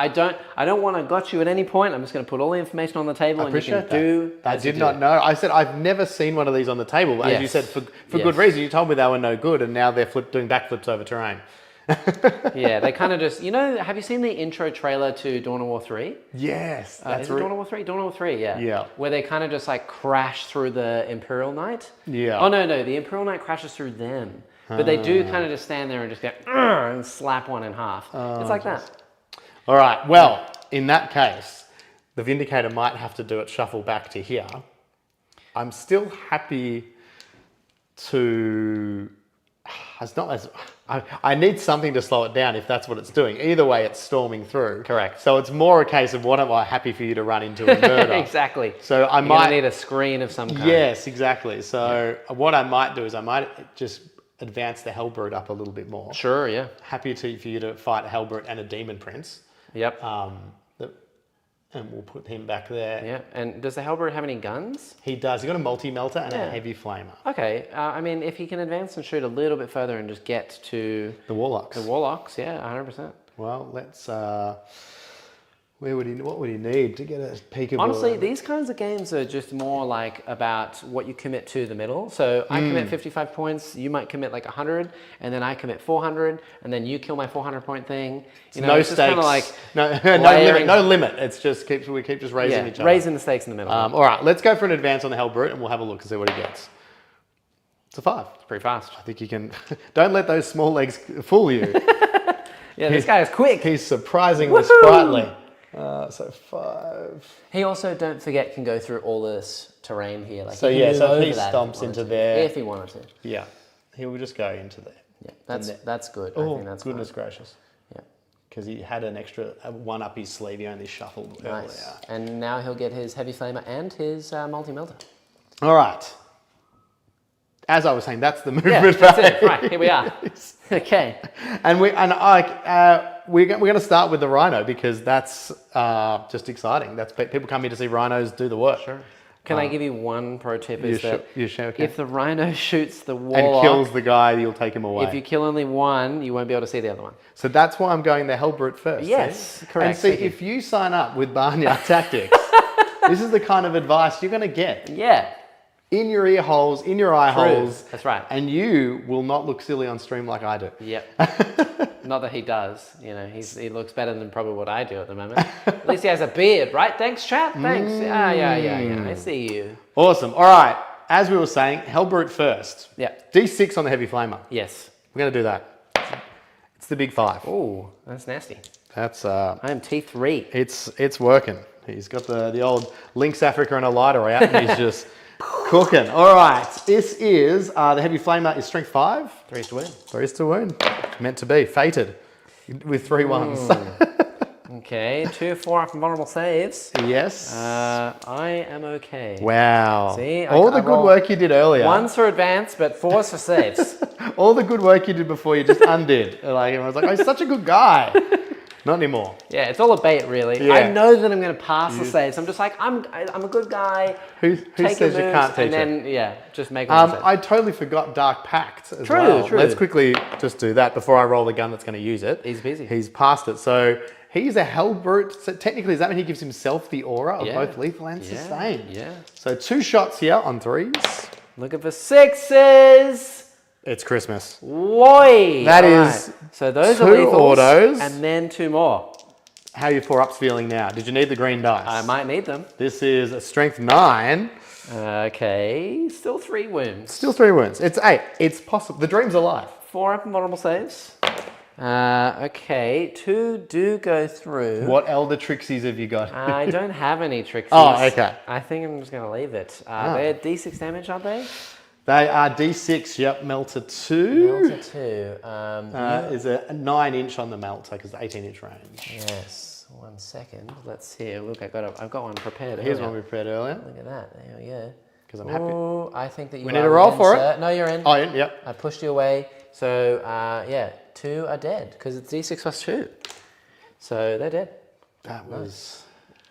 [SPEAKER 1] don't want to got you at any point. I'm just going to put all the information on the table, and you can do.
[SPEAKER 2] I did not know. I said I've never seen one of these on the table. But as you said, for good reason. You told me they were no good, and now they're doing backflips over terrain.
[SPEAKER 1] Yeah, they kind of just, have you seen the intro trailer to Dawn of War 3?
[SPEAKER 2] Yes.
[SPEAKER 1] Is it Dawn of War 3? Dawn of War 3, yeah.
[SPEAKER 2] Yeah.
[SPEAKER 1] Where they kind of just like crash through the Imperial Knight.
[SPEAKER 2] Yeah.
[SPEAKER 1] Oh, no, the Imperial Knight crashes through them. But they do kind of just stand there and just go, and slap one in half. It's like that.
[SPEAKER 2] All right. Well, in that case, the Vindicator might have to do it shuffle back to here. I'm still happy to... It's not as... I need something to slow it down if that's what it's doing. Either way, it's storming through.
[SPEAKER 1] Correct.
[SPEAKER 2] So it's more a case of what am I happy for you to run into and murder.
[SPEAKER 1] Exactly.
[SPEAKER 2] So I
[SPEAKER 1] You're
[SPEAKER 2] might
[SPEAKER 1] gonna need a screen of some kind.
[SPEAKER 2] Yes, exactly. So what I might do is I might just advance the Hellbrute up a little bit more.
[SPEAKER 1] Sure, yeah.
[SPEAKER 2] Happy for you to fight a Hellbrute and a Demon Prince.
[SPEAKER 1] Yep.
[SPEAKER 2] And we'll put him back there.
[SPEAKER 1] Yeah. And does the Hellbrute have any guns?
[SPEAKER 2] He does. He's got a multi-melter and a heavy flamer.
[SPEAKER 1] Okay. I mean, if he can advance and shoot a little bit further and just get to...
[SPEAKER 2] The Warlocks.
[SPEAKER 1] The Warlocks, yeah, 100%.
[SPEAKER 2] Well, let's...
[SPEAKER 1] Does the Hellbrute have any guns?
[SPEAKER 2] I What would he need to get a peekaboo?
[SPEAKER 3] Honestly, these kinds of games are just more like about what you commit to the middle. So I commit 55 points, you might commit like 100, and then I commit 400, and then you kill my 400 point thing. You know,
[SPEAKER 2] no
[SPEAKER 3] it's just
[SPEAKER 2] stakes.
[SPEAKER 3] kinda like
[SPEAKER 2] No
[SPEAKER 3] layering-
[SPEAKER 2] limit. No limit. It's just we keep just raising each other.
[SPEAKER 3] raising the stakes in the middle.
[SPEAKER 2] All right, let's go for an advance on the Hellbrute, and we'll have a look and see what he gets. It's a 5.
[SPEAKER 3] It's pretty fast.
[SPEAKER 2] I think you can. Don't let those small legs fool you.
[SPEAKER 3] Yeah, this guy is quick.
[SPEAKER 2] He's surprisingly sprightly. So 5.
[SPEAKER 3] He also, don't forget, can go through all this terrain here. Like
[SPEAKER 2] So
[SPEAKER 3] he can
[SPEAKER 2] yeah,
[SPEAKER 3] move
[SPEAKER 2] so
[SPEAKER 3] over
[SPEAKER 2] if he
[SPEAKER 3] that
[SPEAKER 2] stomps
[SPEAKER 3] wanted
[SPEAKER 2] into
[SPEAKER 3] to,
[SPEAKER 2] there,
[SPEAKER 3] if he wanted to.
[SPEAKER 2] Yeah, he will just go into there.
[SPEAKER 3] Yeah, that's good. I
[SPEAKER 2] Oh,
[SPEAKER 3] think that's
[SPEAKER 2] goodness
[SPEAKER 3] fine.
[SPEAKER 2] gracious!
[SPEAKER 3] Yeah,
[SPEAKER 2] Because he had an extra one up his sleeve. He only shuffled
[SPEAKER 3] nice.
[SPEAKER 2] earlier.
[SPEAKER 3] And now he'll get his heavy flamer and his multi-melter.
[SPEAKER 2] All right. As I was saying, that's the movement.
[SPEAKER 3] Yeah, that's it.
[SPEAKER 2] phase.
[SPEAKER 3] Right, here we are. Okay.
[SPEAKER 2] And we're going to start with the rhino because that's just exciting. That's people come here to see rhinos do the work.
[SPEAKER 3] Sure. Can I give you one pro tip? Is that
[SPEAKER 2] you sure can.
[SPEAKER 3] if the rhino shoots the
[SPEAKER 2] And
[SPEAKER 3] warlock,
[SPEAKER 2] kills the guy, you'll take him away.
[SPEAKER 3] if you kill only one, you won't be able to see the other one.
[SPEAKER 2] So that's why I'm going the Hellbrute first.
[SPEAKER 3] Yes,
[SPEAKER 2] see?
[SPEAKER 3] correct,
[SPEAKER 2] And see,
[SPEAKER 3] thank you.
[SPEAKER 2] if you sign up with Barnyard Tactics, this is the kind of advice you're going to get
[SPEAKER 3] Yeah.
[SPEAKER 2] in your ear holes, in your eye holes.
[SPEAKER 3] That's right.
[SPEAKER 2] And you will not look silly on stream like I do.
[SPEAKER 3] Yep. Not that he does. You know, he looks better than probably what I do at the moment. At least he has a beard, right? Thanks, chat. Thanks. Yeah. I see you.
[SPEAKER 2] Awesome. All right. As we were saying, Hellbrute first.
[SPEAKER 3] Yeah.
[SPEAKER 2] D6 on the Heavy Flamer.
[SPEAKER 3] Yes.
[SPEAKER 2] We're going to do that. It's the big 5.
[SPEAKER 3] Oh, that's nasty.
[SPEAKER 2] That's
[SPEAKER 3] I am T3.
[SPEAKER 2] it's working. He's got the old Lynx Africa and a lighter out, and he's just cooking. All right. This is the Heavy Flamer is strength 5.
[SPEAKER 3] 3 is to win.
[SPEAKER 2] 3 is to win. Meant to be. Fated. With 3 ones.
[SPEAKER 3] Okay, 2 4 from vulnerable saves.
[SPEAKER 2] Yes.
[SPEAKER 3] I am okay.
[SPEAKER 2] Wow.
[SPEAKER 3] See,
[SPEAKER 2] all
[SPEAKER 3] I
[SPEAKER 2] the good
[SPEAKER 3] roll
[SPEAKER 2] work you did earlier.
[SPEAKER 3] 1's for advance, but 4's for saves.
[SPEAKER 2] All the good work you did before you just undid. Like, I was like, oh, he's such a good guy. Not anymore.
[SPEAKER 3] Yeah, it's all a bait, really.
[SPEAKER 2] Yeah.
[SPEAKER 3] I know that I'm going to pass the saves. I'm just like, I'm a good guy.
[SPEAKER 2] Who
[SPEAKER 3] take
[SPEAKER 2] says
[SPEAKER 3] your
[SPEAKER 2] you
[SPEAKER 3] moves,
[SPEAKER 2] can't teach
[SPEAKER 3] and then, just make all the saves.
[SPEAKER 2] I totally forgot Dark Pact as
[SPEAKER 3] True,
[SPEAKER 2] well.
[SPEAKER 3] true.
[SPEAKER 2] Let's quickly just do that before I roll the gun that's going to use it.
[SPEAKER 3] He's busy.
[SPEAKER 2] He's past it. So he's a Hellbrute. So technically, does that mean he gives himself the aura of both lethal and sustain?
[SPEAKER 3] Yeah.
[SPEAKER 2] So 2 shots here on 3s.
[SPEAKER 3] Looking for 6s.
[SPEAKER 2] It's Christmas.
[SPEAKER 3] Woi!
[SPEAKER 2] That
[SPEAKER 3] All
[SPEAKER 2] is
[SPEAKER 3] right. So those are
[SPEAKER 2] 2
[SPEAKER 3] lethals,
[SPEAKER 2] autos.
[SPEAKER 3] and then 2 more.
[SPEAKER 2] How are your 4-ups feeling now? Did you need the green dice?
[SPEAKER 3] I might need them.
[SPEAKER 2] This is a strength 9.
[SPEAKER 3] Okay, still 3 wounds.
[SPEAKER 2] Still 3 wounds. It's 8. It's possible. The dream's alive.
[SPEAKER 3] 4 up and vulnerable saves. Okay, 2 do go through.
[SPEAKER 2] What elder trixies have you got?
[SPEAKER 3] I don't have any tricks.
[SPEAKER 2] Oh, okay.
[SPEAKER 3] I think I'm just going to leave it. They're D6 damage, aren't they?
[SPEAKER 2] They are D6, yep, melter 2.
[SPEAKER 3] Melter 2.
[SPEAKER 2] Is a 9-inch on the melter because the 18-inch range.
[SPEAKER 3] Yes. 1 second. Let's see. Look, I've got one prepared.
[SPEAKER 2] Here's
[SPEAKER 3] earlier.
[SPEAKER 2] one we prepared earlier
[SPEAKER 3] Look at that. There we go.
[SPEAKER 2] because I'm happy.
[SPEAKER 3] Ooh, I think that you
[SPEAKER 2] We
[SPEAKER 3] are
[SPEAKER 2] need a roll
[SPEAKER 3] in,
[SPEAKER 2] for
[SPEAKER 3] sir.
[SPEAKER 2] it?
[SPEAKER 3] No, you're in.
[SPEAKER 2] Oh, yep.
[SPEAKER 3] I pushed you away. So, 2 are dead because it's D6 plus 2. So they're dead.
[SPEAKER 2] That was...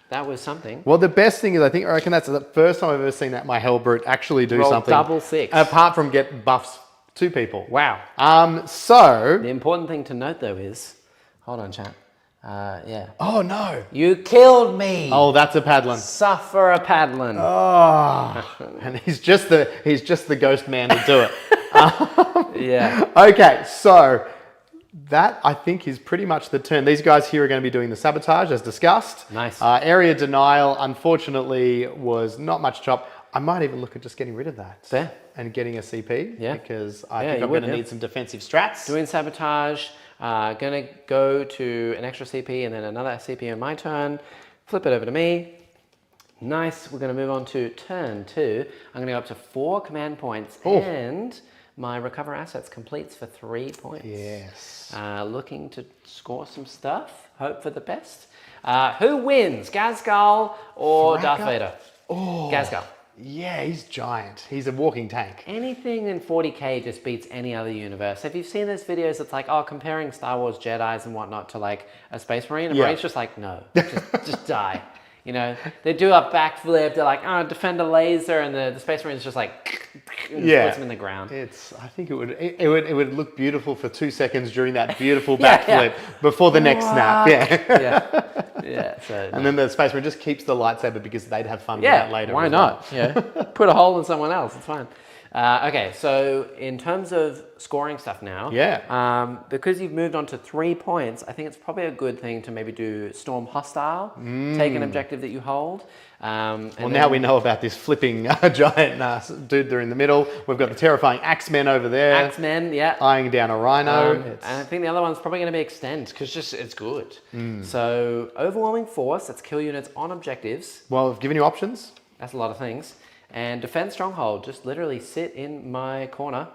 [SPEAKER 3] That was something.
[SPEAKER 2] Well, the best thing is I reckon that's the first time I've ever seen that my Hellbrute actually do
[SPEAKER 3] Roll
[SPEAKER 2] something.
[SPEAKER 3] double 6.
[SPEAKER 2] Apart from get buffs to people.
[SPEAKER 3] Wow.
[SPEAKER 2] So...
[SPEAKER 3] The important thing to note though is, hold on, chat. Yeah.
[SPEAKER 2] Oh, no.
[SPEAKER 3] You killed me.
[SPEAKER 2] Oh, that's a Padlin.
[SPEAKER 3] Suffer a paddling.
[SPEAKER 2] Oh. And he's just the ghost man to do it.
[SPEAKER 3] Yeah.
[SPEAKER 2] Okay, so that I think is pretty much the turn. These guys here are going to be doing the sabotage as discussed.
[SPEAKER 3] Nice.
[SPEAKER 2] Area denial, unfortunately, was not much chop. I might even look at just getting rid of that.
[SPEAKER 3] Fair.
[SPEAKER 2] And getting a CP.
[SPEAKER 3] Yeah.
[SPEAKER 2] Because I
[SPEAKER 3] Yeah,
[SPEAKER 2] think
[SPEAKER 3] you
[SPEAKER 2] I'm
[SPEAKER 3] would,
[SPEAKER 2] going to
[SPEAKER 3] yeah.
[SPEAKER 2] need some defensive strats.
[SPEAKER 3] Doing sabotage. Gonna go to an extra CP and then another CP on my turn. Flip it over to me. Nice. We're going to move on to turn 2. I'm going to go up to 4 command points and my recover assets completes for 3 points.
[SPEAKER 2] Yes.
[SPEAKER 3] Looking to score some stuff. Hope for the best. Who wins? Gazgal or Darth
[SPEAKER 2] Draka?
[SPEAKER 3] Vader?
[SPEAKER 2] Oh.
[SPEAKER 3] Gazgal.
[SPEAKER 2] Yeah, he's giant. He's a walking tank.
[SPEAKER 3] Anything in 40k just beats any other universe. If you've seen those videos, it's like, oh, comparing Star Wars Jedis and whatnot to like a Space Marine. And Marine's just like, no, just die. You know, they do a backflip. They're like, oh, defend a laser, and the Space Marine's just like, and puts them in the ground.
[SPEAKER 2] I think it would look beautiful for 2 seconds during that beautiful backflip before the next snap. Yeah.
[SPEAKER 3] Yeah. So
[SPEAKER 2] And then the Space Marine just keeps the lightsaber because they'd have fun with
[SPEAKER 3] yeah,
[SPEAKER 2] that later.
[SPEAKER 3] why
[SPEAKER 2] as well.
[SPEAKER 3] not? Yeah, put a hole in someone else. It's fine. Okay, so in terms of scoring stuff now, because you've moved on to 3 points, I think it's probably a good thing to maybe do Storm Hostile, take an objective that you hold.
[SPEAKER 2] Well, now we know about this flipping giant dude there in the middle. We've got the terrifying Axemen over there.
[SPEAKER 3] Axemen, yeah.
[SPEAKER 2] Eyeing down a rhino.
[SPEAKER 3] And I think the other one's probably going to be Extend, because it's good. So Overwhelming Force, that's kill units on objectives.
[SPEAKER 2] Well, I've given you options.
[SPEAKER 3] That's a lot of things. And Defense Stronghold, just literally sit in my corner,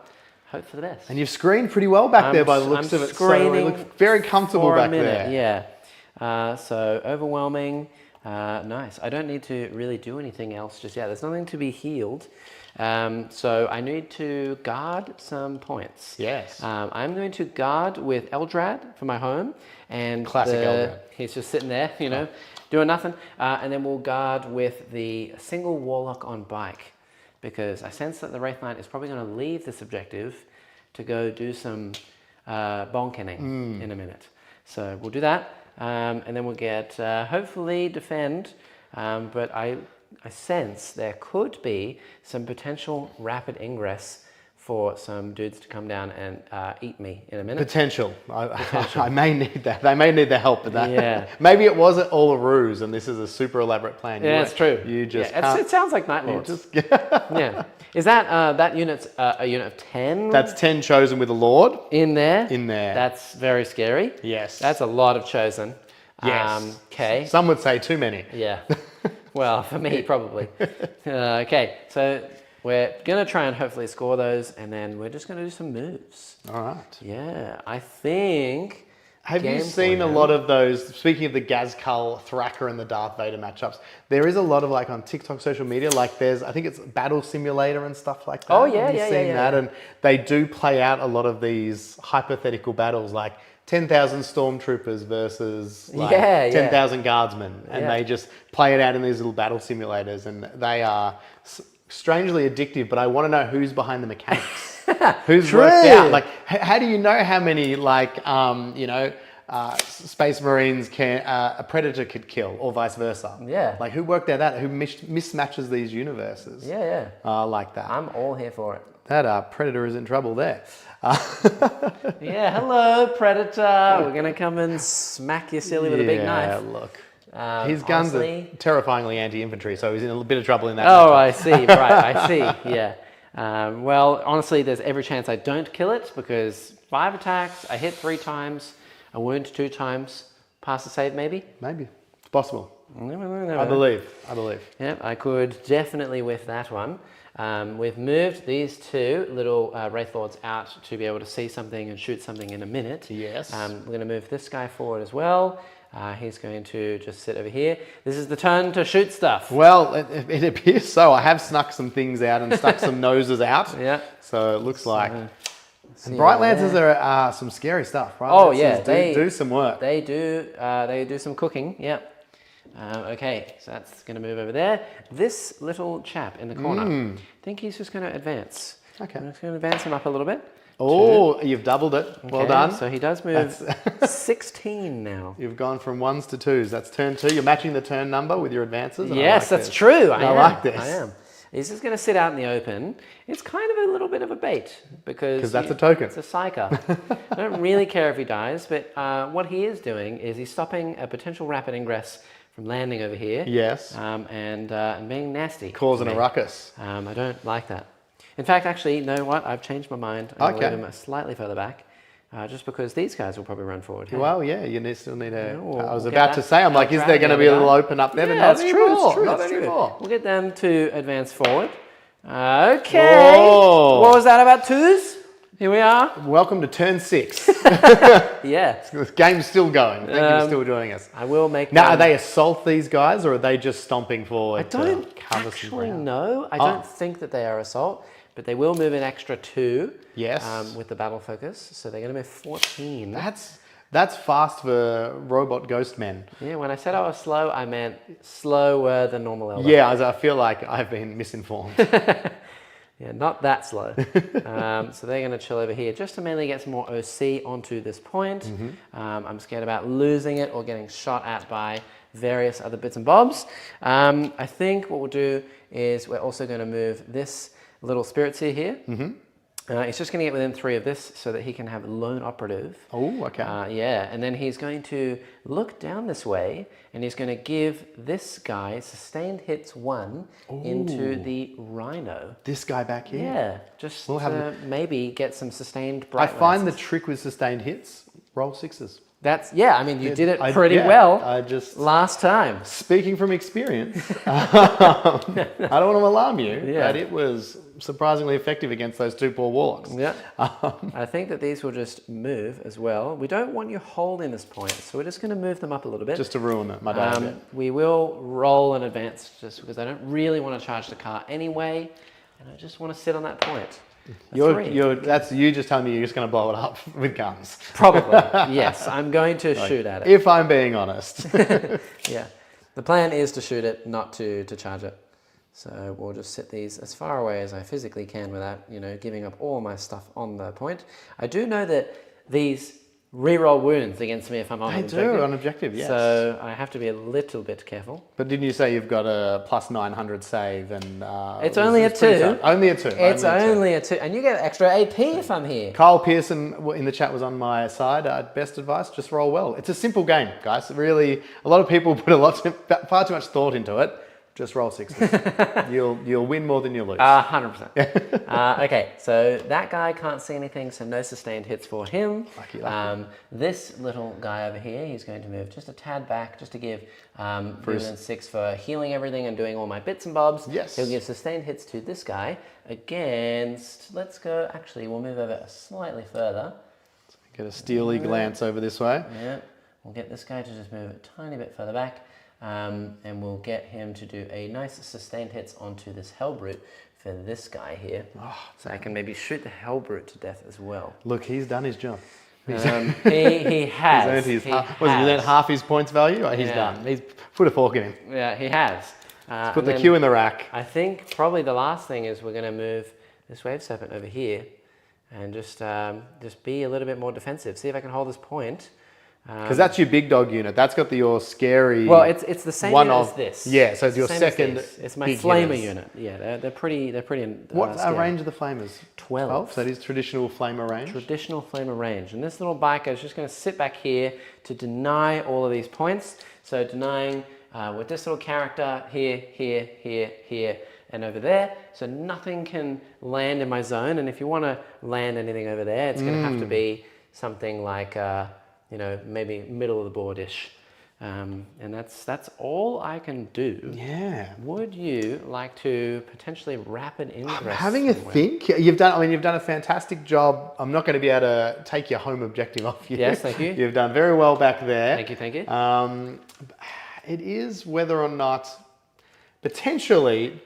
[SPEAKER 3] hope for the best.
[SPEAKER 2] And you've screened pretty well back there by the looks of it. So it looks very comfortable back there.
[SPEAKER 3] Yeah. So Overwhelming, nice. I don't need to really do anything else just yet. There's nothing to be healed. So I need to guard some points.
[SPEAKER 2] Yes.
[SPEAKER 3] I'm going to guard with Eldrad for my home. And
[SPEAKER 2] Classic Eldrad.
[SPEAKER 3] He's just sitting there, doing nothing. And then we'll guard with the single Warlock on bike, because I sense that the Wraith Knight is probably going to leave this objective to go do some bonkening in a minute. So we'll do that. And then we'll get, hopefully, defend. But I sense there could be some potential rapid ingress for some dudes to come down and eat me in a minute.
[SPEAKER 2] Potential. I may need that. They may need the help with that.
[SPEAKER 3] Yeah.
[SPEAKER 2] Maybe it wasn't all a ruse and this is a super elaborate plan.
[SPEAKER 3] Yeah, it's true.
[SPEAKER 2] You just
[SPEAKER 3] it sounds like Night Lords. Yeah. Is that unit's a unit of 10?
[SPEAKER 2] That's 10 chosen with a Lord.
[SPEAKER 3] In there?
[SPEAKER 2] In there.
[SPEAKER 3] That's very scary.
[SPEAKER 2] Yes.
[SPEAKER 3] That's a lot of chosen.
[SPEAKER 2] Yes.
[SPEAKER 3] Okay.
[SPEAKER 2] Some would say too many.
[SPEAKER 3] Yeah. Well, for me, probably. Okay, so we're going to try and hopefully score those, and then we're just going to do some moves.
[SPEAKER 2] All right.
[SPEAKER 3] Yeah, I think...
[SPEAKER 2] Have you seen a lot of those, speaking of the Gazkul, Thraka and the Darth Vader matchups, there is a lot of on TikTok, social media, there's, I think it's Battle Simulator and stuff like that.
[SPEAKER 3] Oh, yeah,
[SPEAKER 2] Have you seen that? And they do play out a lot of these hypothetical battles, 10,000 stormtroopers versus 10,000 guardsmen. And they just play it out in these little battle simulators, and they are strangely addictive, but I want to know who's behind the mechanics. Who's worked out? How do you know how many Space Marines a Predator could kill, or vice versa?
[SPEAKER 3] Yeah.
[SPEAKER 2] Who worked out that? Who mismatches these universes?
[SPEAKER 3] Yeah.
[SPEAKER 2] Like that.
[SPEAKER 3] I'm all here for it.
[SPEAKER 2] That Predator is in trouble there.
[SPEAKER 3] Yeah, hello, Predator. We're gonna come and smack you silly with a big knife.
[SPEAKER 2] Yeah, look. His guns are terrifyingly anti-infantry, so he's in a bit of trouble in that.
[SPEAKER 3] Oh, I see. Right, I see. Yeah. Well, honestly, there's every chance I don't kill it, because 5 attacks, I hit 3 times, I wound 2 times, pass the save maybe?
[SPEAKER 2] Maybe. It's possible.
[SPEAKER 3] No.
[SPEAKER 2] I believe.
[SPEAKER 3] Yeah, I could definitely whiff that one. We've moved these 2 little Wraith Lords out to be able to see something and shoot something in a minute.
[SPEAKER 2] Yes.
[SPEAKER 3] We're going to move this guy forward as well. He's going to just sit over here. This is the turn to shoot stuff.
[SPEAKER 2] Well, it appears so. I have snuck some things out and stuck some noses out.
[SPEAKER 3] Yeah.
[SPEAKER 2] So it looks like. And Bright Lancers are some scary stuff. Bright Lancers
[SPEAKER 3] they
[SPEAKER 2] do some work.
[SPEAKER 3] They do some cooking. Yep. Okay, so that's going to move over there. This little chap in the corner, I think he's just going to advance.
[SPEAKER 2] Okay.
[SPEAKER 3] I'm just going to advance him up a little bit.
[SPEAKER 2] Oh, you've doubled it. Well done.
[SPEAKER 3] So he does move 16 now.
[SPEAKER 2] You've gone from 1s to 2s. That's turn 2. You're matching the turn number with your advances.
[SPEAKER 3] Yes, that's true. I
[SPEAKER 2] like this.
[SPEAKER 3] I am. He's just going to sit out in the open. It's kind of a little bit of a bait, because
[SPEAKER 2] that's a token.
[SPEAKER 3] It's a psyker. I don't really care if he dies, but what he is doing is he's stopping a potential rapid ingress from landing over here.
[SPEAKER 2] Yes.
[SPEAKER 3] And being nasty.
[SPEAKER 2] Causing a ruckus.
[SPEAKER 3] I don't like that. In fact, actually, you know what? I've changed my mind. I'm going to leave him slightly further back, just because these guys will probably run forward.
[SPEAKER 2] Well, yeah, you still need a...
[SPEAKER 3] I
[SPEAKER 2] was about to say, I'm like, is there going to be a little open up there?
[SPEAKER 3] Yeah,
[SPEAKER 2] but not
[SPEAKER 3] that's true.
[SPEAKER 2] anymore.
[SPEAKER 3] It's true.
[SPEAKER 2] Not
[SPEAKER 3] It's
[SPEAKER 2] anymore.
[SPEAKER 3] true. We'll get them to advance forward. Okay.
[SPEAKER 2] Whoa.
[SPEAKER 3] What was that about 2s? Here we are.
[SPEAKER 2] Welcome to turn 6.
[SPEAKER 3] Yeah.
[SPEAKER 2] The game's still going. Thank you for still joining us.
[SPEAKER 3] I will make
[SPEAKER 2] Now, are they assault these guys, or are they just stomping forward?
[SPEAKER 3] I don't actually know. I don't think that they are assault, but they will move an extra 2.
[SPEAKER 2] Yes.
[SPEAKER 3] With the battle focus, so they're going to move 14.
[SPEAKER 2] That's fast for robot ghost men.
[SPEAKER 3] Yeah, when I said I was slow, I meant slower than normal elder.
[SPEAKER 2] Yeah, I feel like I've been misinformed.
[SPEAKER 3] Yeah, not that slow. So they're going to chill over here just to mainly get some more OC onto this point. I'm scared about losing it or getting shot at by various other bits and bobs. I think what we'll do is we're also going to move this little spirit seer here. He's just going to get within 3 of this so that he can have lone operative.
[SPEAKER 2] Oh, okay.
[SPEAKER 3] Yeah, and then he's going to look down this way and he's going to give this guy sustained hits 1 into the rhino.
[SPEAKER 2] This guy back here.
[SPEAKER 3] Yeah, just to maybe get some sustained bright
[SPEAKER 2] I find
[SPEAKER 3] lights.
[SPEAKER 2] the trick with sustained hits, roll 6s.
[SPEAKER 3] That's, yeah, I mean, you did it pretty well last time.
[SPEAKER 2] Speaking from experience, I don't want to alarm you, but it was surprisingly effective against those 2 poor warlocks.
[SPEAKER 3] Yeah. I think that these will just move as well. We don't want you holding this point, so we're just going to move them up a little bit.
[SPEAKER 2] Just to ruin it, my day a bit.
[SPEAKER 3] We will roll in advance just because I don't really want to charge the car anyway, and I just want to sit on that point.
[SPEAKER 2] That's you just telling me you're just going to blow it up with guns.
[SPEAKER 3] Probably, yes. I'm going to shoot at it.
[SPEAKER 2] If I'm being honest.
[SPEAKER 3] Yeah. The plan is to shoot it, not to charge it. So we'll just sit these as far away as I physically can without, giving up all my stuff on the point. I do know that these reroll wounds against me if I'm on objective.
[SPEAKER 2] They do, on objective, yes.
[SPEAKER 3] So I have to be a little bit careful.
[SPEAKER 2] But didn't you say you've got a plus 900 save and...
[SPEAKER 3] it's only a 2.
[SPEAKER 2] Only a 2.
[SPEAKER 3] It's only a 2. And you get extra AP if I'm here.
[SPEAKER 2] Kyle Pearson in the chat was on my side. Best advice, just roll well. It's a simple game, guys. Really, a lot of people put far too much thought into it. Just roll 6s. You'll win more than you lose.
[SPEAKER 3] 100%. Okay, so that guy can't see anything, so no sustained hits for him.
[SPEAKER 2] Lucky.
[SPEAKER 3] This little guy over here, he's going to move just a tad back, just to give within 6 for healing everything and doing all my bits and bobs.
[SPEAKER 2] Yes.
[SPEAKER 3] He'll give sustained hits to this guy against. Let's go. Actually, we'll move over slightly further.
[SPEAKER 2] Get a steely glance over this way.
[SPEAKER 3] Yeah. We'll get this guy to just move a tiny bit further back. And we'll get him to do a nice sustained hits onto this Hellbrute for this guy here. So I can maybe shoot the Hellbrute to death as well.
[SPEAKER 2] Look, he's done his job.
[SPEAKER 3] He has.
[SPEAKER 2] He's earned half his points value. He's done. He's put a fork in him.
[SPEAKER 3] Yeah, he has.
[SPEAKER 2] Put the Q in the rack.
[SPEAKER 3] I think probably the last thing is we're going to move this Wave Serpent over here and just be a little bit more defensive. See if I can hold this point.
[SPEAKER 2] Because that's your big dog unit. That's got your scary.
[SPEAKER 3] Well, it's the same unit as this.
[SPEAKER 2] Yeah, so it's your second.
[SPEAKER 3] It's my flamer unit. Yeah, they're pretty.
[SPEAKER 2] What's our range of the flamers?
[SPEAKER 3] 12.
[SPEAKER 2] So that is traditional flamer range.
[SPEAKER 3] Traditional flamer range, and this little biker is just going to sit back here to deny all of these points. So denying with this little character here, and over there. So nothing can land in my zone. And if you want to land anything over there, it's going to have to be something like. Maybe middle of the board-ish. And that's all I can do.
[SPEAKER 2] Yeah.
[SPEAKER 3] Would you like to potentially rapid ingress?
[SPEAKER 2] I'm having a think. You've done a fantastic job. I'm not going to be able to take your home objective off you.
[SPEAKER 3] Yes, thank you.
[SPEAKER 2] You've done very well back there.
[SPEAKER 3] Thank you.
[SPEAKER 2] It is whether or not potentially.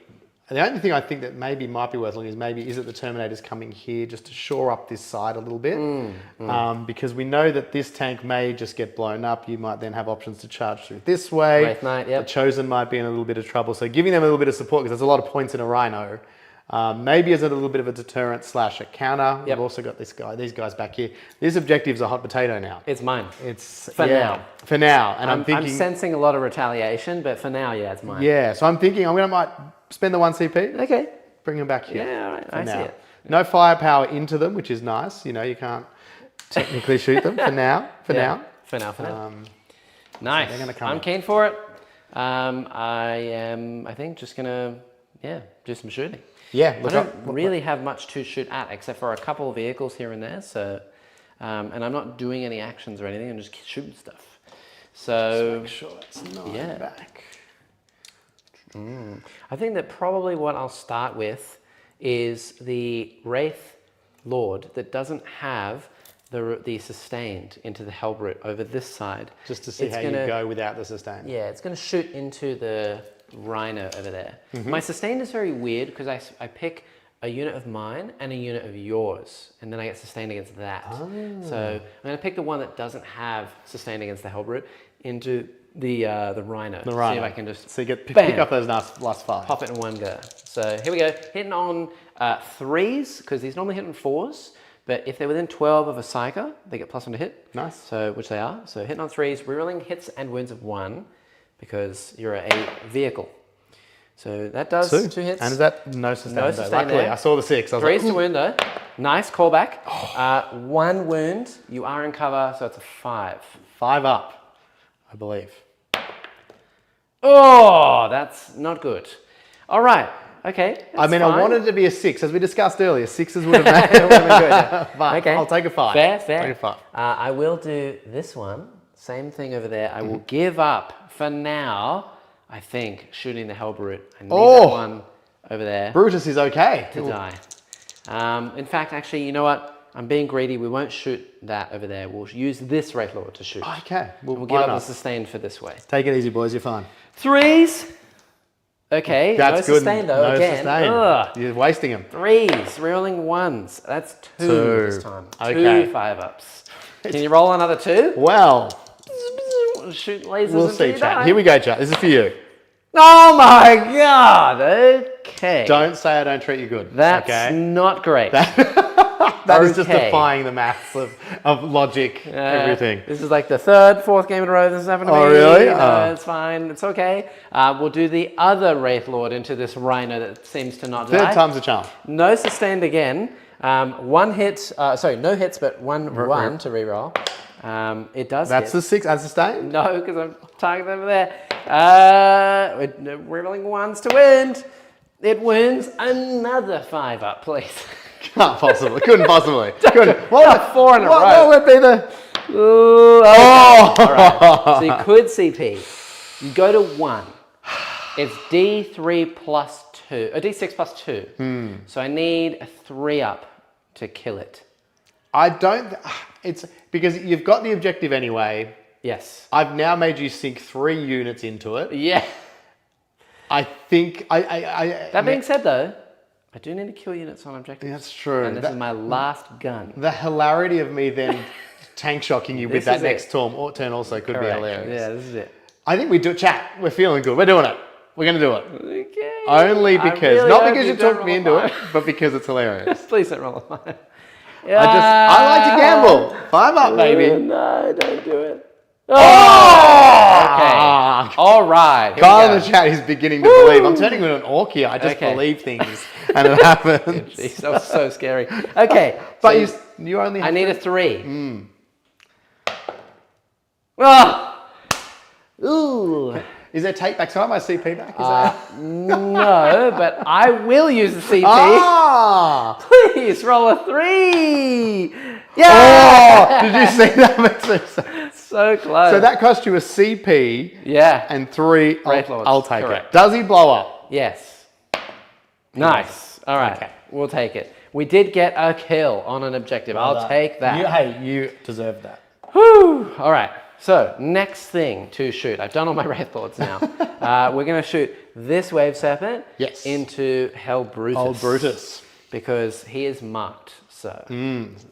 [SPEAKER 2] The only thing I think that maybe might be worth looking is it the Terminator's coming here just to shore up this side a little bit. Because we know that this tank may just get blown up. You might then have options to charge through this way.
[SPEAKER 3] Wraith Knight, yep.
[SPEAKER 2] The Chosen might be in a little bit of trouble. So giving them a little bit of support, because there's a lot of points in a Rhino, maybe as a little bit of a deterrent / a counter.
[SPEAKER 3] Yep.
[SPEAKER 2] We've also got these guys back here. This objective's a hot potato now.
[SPEAKER 3] It's mine.
[SPEAKER 2] It's
[SPEAKER 3] for now.
[SPEAKER 2] For now. And I'm thinking...
[SPEAKER 3] I'm sensing a lot of retaliation, but for now, yeah, it's mine.
[SPEAKER 2] Yeah, so I'm thinking I might spend the 1 CP.
[SPEAKER 3] Okay.
[SPEAKER 2] Bring them back here.
[SPEAKER 3] Yeah, all right. I see it.
[SPEAKER 2] No firepower into them, which is nice. You can't technically shoot them for now. For now.
[SPEAKER 3] Nice.
[SPEAKER 2] So they're gonna come
[SPEAKER 3] I'm
[SPEAKER 2] in.
[SPEAKER 3] keen for it. I am, I think, just going to, do some shooting.
[SPEAKER 2] Yeah.
[SPEAKER 3] I don't really have much to shoot at except for a couple of vehicles here and there. So, and I'm not doing any actions or anything. I'm just shooting stuff. So,
[SPEAKER 2] make sure it's not back.
[SPEAKER 3] I think that probably what I'll start with is the Wraith Lord that doesn't have the sustained into the Hellbrute over this side.
[SPEAKER 2] Just to see how you go without the sustained.
[SPEAKER 3] Yeah, it's going to shoot into the Rhino over there. My sustained is very weird because I pick a unit of mine and a unit of yours, and then I get sustained against that. So I'm going to pick the one that doesn't have sustained against the Hellbrute into the Rhino.
[SPEAKER 2] The Rhino.
[SPEAKER 3] See if I can just
[SPEAKER 2] so you get pick up those last 5.
[SPEAKER 3] Pop it in one go. So here we go. Hitting on 3s because these normally hit on 4s. But if they're within 12 of a Psyker, they get +1 to hit.
[SPEAKER 2] Nice.
[SPEAKER 3] So which they are. So hitting on 3s, rerolling hits and wounds of 1. because you're a vehicle. So that does two hits.
[SPEAKER 2] And is that no sustain?
[SPEAKER 3] No
[SPEAKER 2] though?
[SPEAKER 3] sustain
[SPEAKER 2] Luckily,
[SPEAKER 3] there.
[SPEAKER 2] I saw the 6. I was
[SPEAKER 3] 3
[SPEAKER 2] like,
[SPEAKER 3] to wound though. Nice callback. 1 wound. You are in cover, so it's a 5.
[SPEAKER 2] 5 up, I believe.
[SPEAKER 3] Oh, that's not good. All right. Okay.
[SPEAKER 2] I mean,
[SPEAKER 3] fine.
[SPEAKER 2] I wanted it to be a 6. As we discussed earlier, 6s would have made it.
[SPEAKER 3] It would've been good, yeah.
[SPEAKER 2] But
[SPEAKER 3] Okay.
[SPEAKER 2] I'll take a 5.
[SPEAKER 3] Fair.
[SPEAKER 2] Take a 5.
[SPEAKER 3] I will do this one. Same thing over there. I will give up for now, I think, shooting the Hellbrute. I need that one over there
[SPEAKER 2] Brutus is okay.
[SPEAKER 3] to die. In fact, actually, you know what? I'm being greedy. We won't shoot that over there. We'll use this Wraith Lord to shoot.
[SPEAKER 2] Okay.
[SPEAKER 3] We'll
[SPEAKER 2] Why
[SPEAKER 3] give up
[SPEAKER 2] not?
[SPEAKER 3] the sustain for this way.
[SPEAKER 2] Take it easy, boys. You're fine.
[SPEAKER 3] 3s. Okay.
[SPEAKER 2] That's
[SPEAKER 3] no
[SPEAKER 2] good.
[SPEAKER 3] sustain though.
[SPEAKER 2] No
[SPEAKER 3] Again.
[SPEAKER 2] sustain.
[SPEAKER 3] Ugh.
[SPEAKER 2] You're wasting them.
[SPEAKER 3] 3s, rolling 1s. That's 2 this time.
[SPEAKER 2] Okay.
[SPEAKER 3] 2 5-ups. Can you roll another 2?
[SPEAKER 2] Well,
[SPEAKER 3] Shoot lasers.
[SPEAKER 2] we'll
[SPEAKER 3] until
[SPEAKER 2] see,
[SPEAKER 3] you
[SPEAKER 2] chat.
[SPEAKER 3] die.
[SPEAKER 2] Here we go, chat. This is for you.
[SPEAKER 3] Oh my god. Okay.
[SPEAKER 2] Don't say I don't treat you good.
[SPEAKER 3] That's
[SPEAKER 2] okay?
[SPEAKER 3] not great.
[SPEAKER 2] That is just
[SPEAKER 3] okay.
[SPEAKER 2] defying the maths of logic, everything.
[SPEAKER 3] This is like the 3rd, 4th game in a row this has happened to me.
[SPEAKER 2] Oh, really?
[SPEAKER 3] It's fine. It's okay. We'll do the other Wraith Lord into this Rhino that seems to not die.
[SPEAKER 2] 3rd time's a charm.
[SPEAKER 3] No sustained again. 1 hit. Sorry, no hits, but 1 to reroll. It does
[SPEAKER 2] That's
[SPEAKER 3] hit.
[SPEAKER 2] the 6 as sustained?
[SPEAKER 3] No, because I'm targeting over there. We're rolling 1s to wound. It wounds another 5 up, please.
[SPEAKER 2] Can't possibly. Couldn't possibly. Couldn't.
[SPEAKER 3] Got 4 in a row.
[SPEAKER 2] What would be the...
[SPEAKER 3] Oh! All right. So you could CP. You go to 1. It's D3 plus 2. D6 plus 2. So I need a 3 up to kill it.
[SPEAKER 2] I don't... It's because you've got the objective anyway.
[SPEAKER 3] Yes.
[SPEAKER 2] I've now made you sink 3 units into it.
[SPEAKER 3] Yeah.
[SPEAKER 2] I think...
[SPEAKER 3] That being said, though, I do need to kill units on objectives.
[SPEAKER 2] That's true.
[SPEAKER 3] And this is my last gun.
[SPEAKER 2] The hilarity of me then tank shocking you with
[SPEAKER 3] This
[SPEAKER 2] that
[SPEAKER 3] is
[SPEAKER 2] next
[SPEAKER 3] it.
[SPEAKER 2] turn also could be
[SPEAKER 3] Correct.
[SPEAKER 2] hilarious.
[SPEAKER 3] Yeah, this is it.
[SPEAKER 2] I think we do chat. We're feeling good. We're doing it. We're going to do it.
[SPEAKER 3] Okay.
[SPEAKER 2] Only
[SPEAKER 3] I
[SPEAKER 2] because,
[SPEAKER 3] really
[SPEAKER 2] not
[SPEAKER 3] hope
[SPEAKER 2] because you
[SPEAKER 3] don't
[SPEAKER 2] talked me
[SPEAKER 3] roll
[SPEAKER 2] into
[SPEAKER 3] a
[SPEAKER 2] it, but because it's hilarious.
[SPEAKER 3] Please don't roll a 5.
[SPEAKER 2] I like to gamble. 5 up, baby.
[SPEAKER 3] No, don't do it.
[SPEAKER 2] Oh!
[SPEAKER 3] Okay. All right.
[SPEAKER 2] Kyle in the chat is beginning to believe. I'm turning into an orc here. I just
[SPEAKER 3] Okay.
[SPEAKER 2] believe things and it happens.
[SPEAKER 3] Jeez, that was so scary. Okay.
[SPEAKER 2] But
[SPEAKER 3] so
[SPEAKER 2] you only have
[SPEAKER 3] I need a 3. Oh! Ooh.
[SPEAKER 2] Is there take back? So I have my CP back? Is that...
[SPEAKER 3] No, but I will use the CP.
[SPEAKER 2] Ah!
[SPEAKER 3] Please roll a 3. Yeah.
[SPEAKER 2] Oh! Did you see that? Makes no sense.
[SPEAKER 3] So close.
[SPEAKER 2] So that cost you a CP
[SPEAKER 3] Yeah.
[SPEAKER 2] and 3.
[SPEAKER 3] Wraith Lords.
[SPEAKER 2] I'll take
[SPEAKER 3] Correct.
[SPEAKER 2] it. Does he blow up?
[SPEAKER 3] Yes. Nice. All right.
[SPEAKER 2] Okay.
[SPEAKER 3] We'll take it. We did get a kill on an objective. I'll take that.
[SPEAKER 2] You deserve that.
[SPEAKER 3] Whew. All right. So next thing to shoot. I've done all my Wraith Lords now. We're going to shoot this Wave Serpent into Hell Brutus.
[SPEAKER 2] Old Brutus.
[SPEAKER 3] Because he is marked. So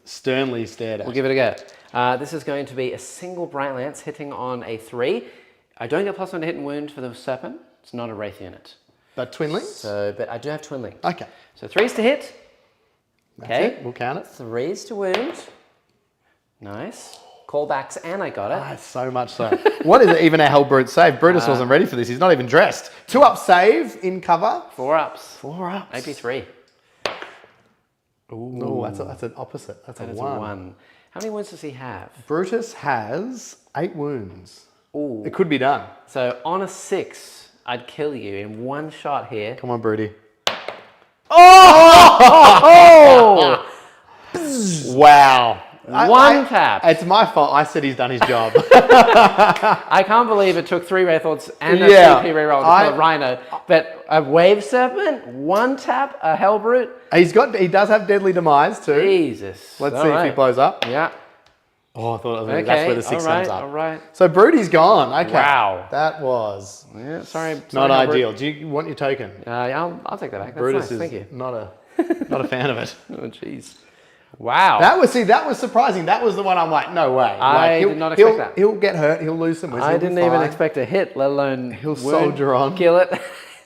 [SPEAKER 2] Sternly stared at.
[SPEAKER 3] we'll give it a go. This is going to be a single Bright Lance hitting on a 3. I don't get +1 to hit and wound for the Serpent. It's not a Wraith unit.
[SPEAKER 2] But twinlings?
[SPEAKER 3] So, but I do have twin linked.
[SPEAKER 2] Okay.
[SPEAKER 3] So 3s to hit.
[SPEAKER 2] That's
[SPEAKER 3] Okay.
[SPEAKER 2] it. We'll count it.
[SPEAKER 3] 3s to wound. Nice. Callbacks and I got it.
[SPEAKER 2] Ah, so much so. What is it even a Hellbrute save? Brutus wasn't ready for this. He's not even dressed. 2 up save in cover.
[SPEAKER 3] 4 ups.
[SPEAKER 2] 4 ups.
[SPEAKER 3] AP3.
[SPEAKER 2] Oh, that's an opposite. That's
[SPEAKER 3] That
[SPEAKER 2] a
[SPEAKER 3] is
[SPEAKER 2] 1.
[SPEAKER 3] a 1. How many wounds does he have?
[SPEAKER 2] Brutus has 8 wounds.
[SPEAKER 3] Ooh.
[SPEAKER 2] It could be done.
[SPEAKER 3] So on a 6, I'd kill you in 1 shot here.
[SPEAKER 2] Come on, Broody.
[SPEAKER 3] Oh!
[SPEAKER 2] Wow.
[SPEAKER 3] One tap.
[SPEAKER 2] It's my fault. I said he's done his job.
[SPEAKER 3] I can't believe it took 3 Wraith Lords and a CP reroll to kill a Rhino. But a Wave Serpent, 1 tap, a Hellbrute.
[SPEAKER 2] He does have Deadly Demise too.
[SPEAKER 3] Jesus.
[SPEAKER 2] Let's see if he blows up.
[SPEAKER 3] Yeah.
[SPEAKER 2] Oh, I thought
[SPEAKER 3] Okay.
[SPEAKER 2] that's where the 6 comes up.
[SPEAKER 3] All right.
[SPEAKER 2] So Broody's gone. Okay.
[SPEAKER 3] Wow.
[SPEAKER 2] That was
[SPEAKER 3] Yeah, sorry.
[SPEAKER 2] not
[SPEAKER 3] Hellbrute.
[SPEAKER 2] ideal. Do you want your token?
[SPEAKER 3] Yeah, I'll take that back. That's
[SPEAKER 2] Brutus
[SPEAKER 3] nice. Thank
[SPEAKER 2] is
[SPEAKER 3] you.
[SPEAKER 2] not a fan of it.
[SPEAKER 3] Oh, jeez. Wow.
[SPEAKER 2] That was surprising. That was the one I'm like, no way.
[SPEAKER 3] I did not expect that.
[SPEAKER 2] He'll get hurt. He'll lose some wisdom.
[SPEAKER 3] I didn't even expect a hit, let alone
[SPEAKER 2] He'll soldier on.
[SPEAKER 3] kill it.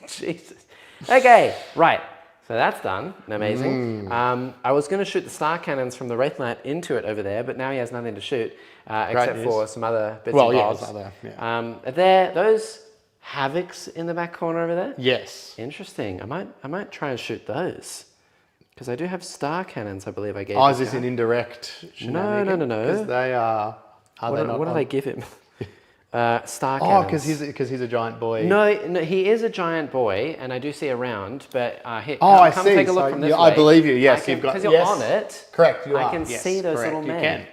[SPEAKER 3] Jesus. Okay, right. So that's done. Amazing. I was going to shoot the star cannons from the Wraith Knight into it over there, but now he has nothing to shoot except
[SPEAKER 2] news.
[SPEAKER 3] for some other bits
[SPEAKER 2] Well,
[SPEAKER 3] and
[SPEAKER 2] yeah,
[SPEAKER 3] bobs.
[SPEAKER 2] there's other, yeah.
[SPEAKER 3] Those Havocs in the back corner over there?
[SPEAKER 2] Yes.
[SPEAKER 3] Interesting. I might try and shoot those. Because I do have star cannons, I believe I gave
[SPEAKER 2] Oh, is
[SPEAKER 3] this
[SPEAKER 2] this
[SPEAKER 3] guy.
[SPEAKER 2] an indirect
[SPEAKER 3] No.
[SPEAKER 2] Because they are they not
[SPEAKER 3] What did
[SPEAKER 2] on?
[SPEAKER 3] I give him? Star
[SPEAKER 2] Oh,
[SPEAKER 3] cannons.
[SPEAKER 2] because he's a giant boy.
[SPEAKER 3] No, he is a giant boy, and I do see around, but
[SPEAKER 2] I
[SPEAKER 3] come
[SPEAKER 2] see.
[SPEAKER 3] take a look
[SPEAKER 2] So
[SPEAKER 3] from this
[SPEAKER 2] yeah,
[SPEAKER 3] way.
[SPEAKER 2] I believe you. Yes, you've got.
[SPEAKER 3] Because you're
[SPEAKER 2] yes.
[SPEAKER 3] on it.
[SPEAKER 2] Correct, you are.
[SPEAKER 3] I can
[SPEAKER 2] Yes,
[SPEAKER 3] see those
[SPEAKER 2] correct,
[SPEAKER 3] little
[SPEAKER 2] you
[SPEAKER 3] men.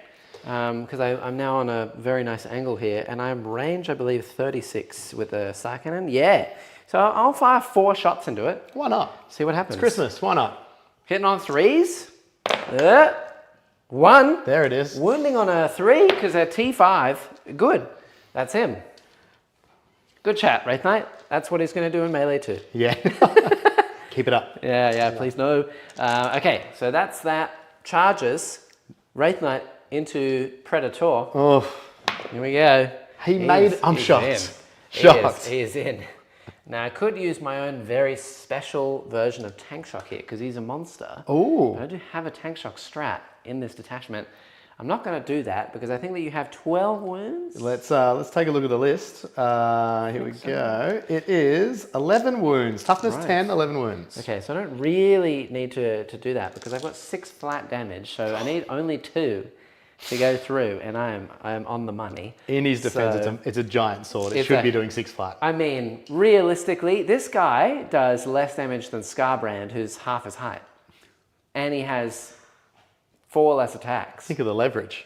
[SPEAKER 2] can.
[SPEAKER 3] Because I'm now on a very nice angle here, and I'm range, I believe, 36 with a star cannon. Yeah. So I'll fire 4 shots into it.
[SPEAKER 2] Why not?
[SPEAKER 3] See what happens.
[SPEAKER 2] It's Christmas. Why not?
[SPEAKER 3] Hitting on 3s. 1.
[SPEAKER 2] There it is.
[SPEAKER 3] Wounding on a 3 because they're T5. Good. That's him. Good chat, Wraith Knight. That's what he's going to do in melee too.
[SPEAKER 2] Yeah. Keep it up.
[SPEAKER 3] Yeah, please no. Okay, so that's that. Charges. Wraith Knight into Predator.
[SPEAKER 2] Oh,
[SPEAKER 3] Here we go.
[SPEAKER 2] I'm
[SPEAKER 3] he's
[SPEAKER 2] shocked.
[SPEAKER 3] in.
[SPEAKER 2] Shocked.
[SPEAKER 3] He is in. Now I could use my own very special version of Tank Shock here because he's a monster.
[SPEAKER 2] Ooh.
[SPEAKER 3] But I do have a Tank Shock strat in this detachment. I'm not going to do that because I think that you have 12 wounds.
[SPEAKER 2] Let's take a look at the list. Here we go. It is 11 wounds. Toughness
[SPEAKER 3] Right.
[SPEAKER 2] 10, 11 wounds.
[SPEAKER 3] Okay, so I don't really need to do that because I've got 6 flat damage, so I need only 2 to go through, and I am on the money.
[SPEAKER 2] In his defense,
[SPEAKER 3] So-
[SPEAKER 2] it's a giant sword. It
[SPEAKER 3] It's
[SPEAKER 2] should
[SPEAKER 3] a-
[SPEAKER 2] be doing 6 flat.
[SPEAKER 3] I mean, realistically, this guy does less damage than Scarbrand, who's half his height, and he has 4 less attacks.
[SPEAKER 2] Think of the leverage.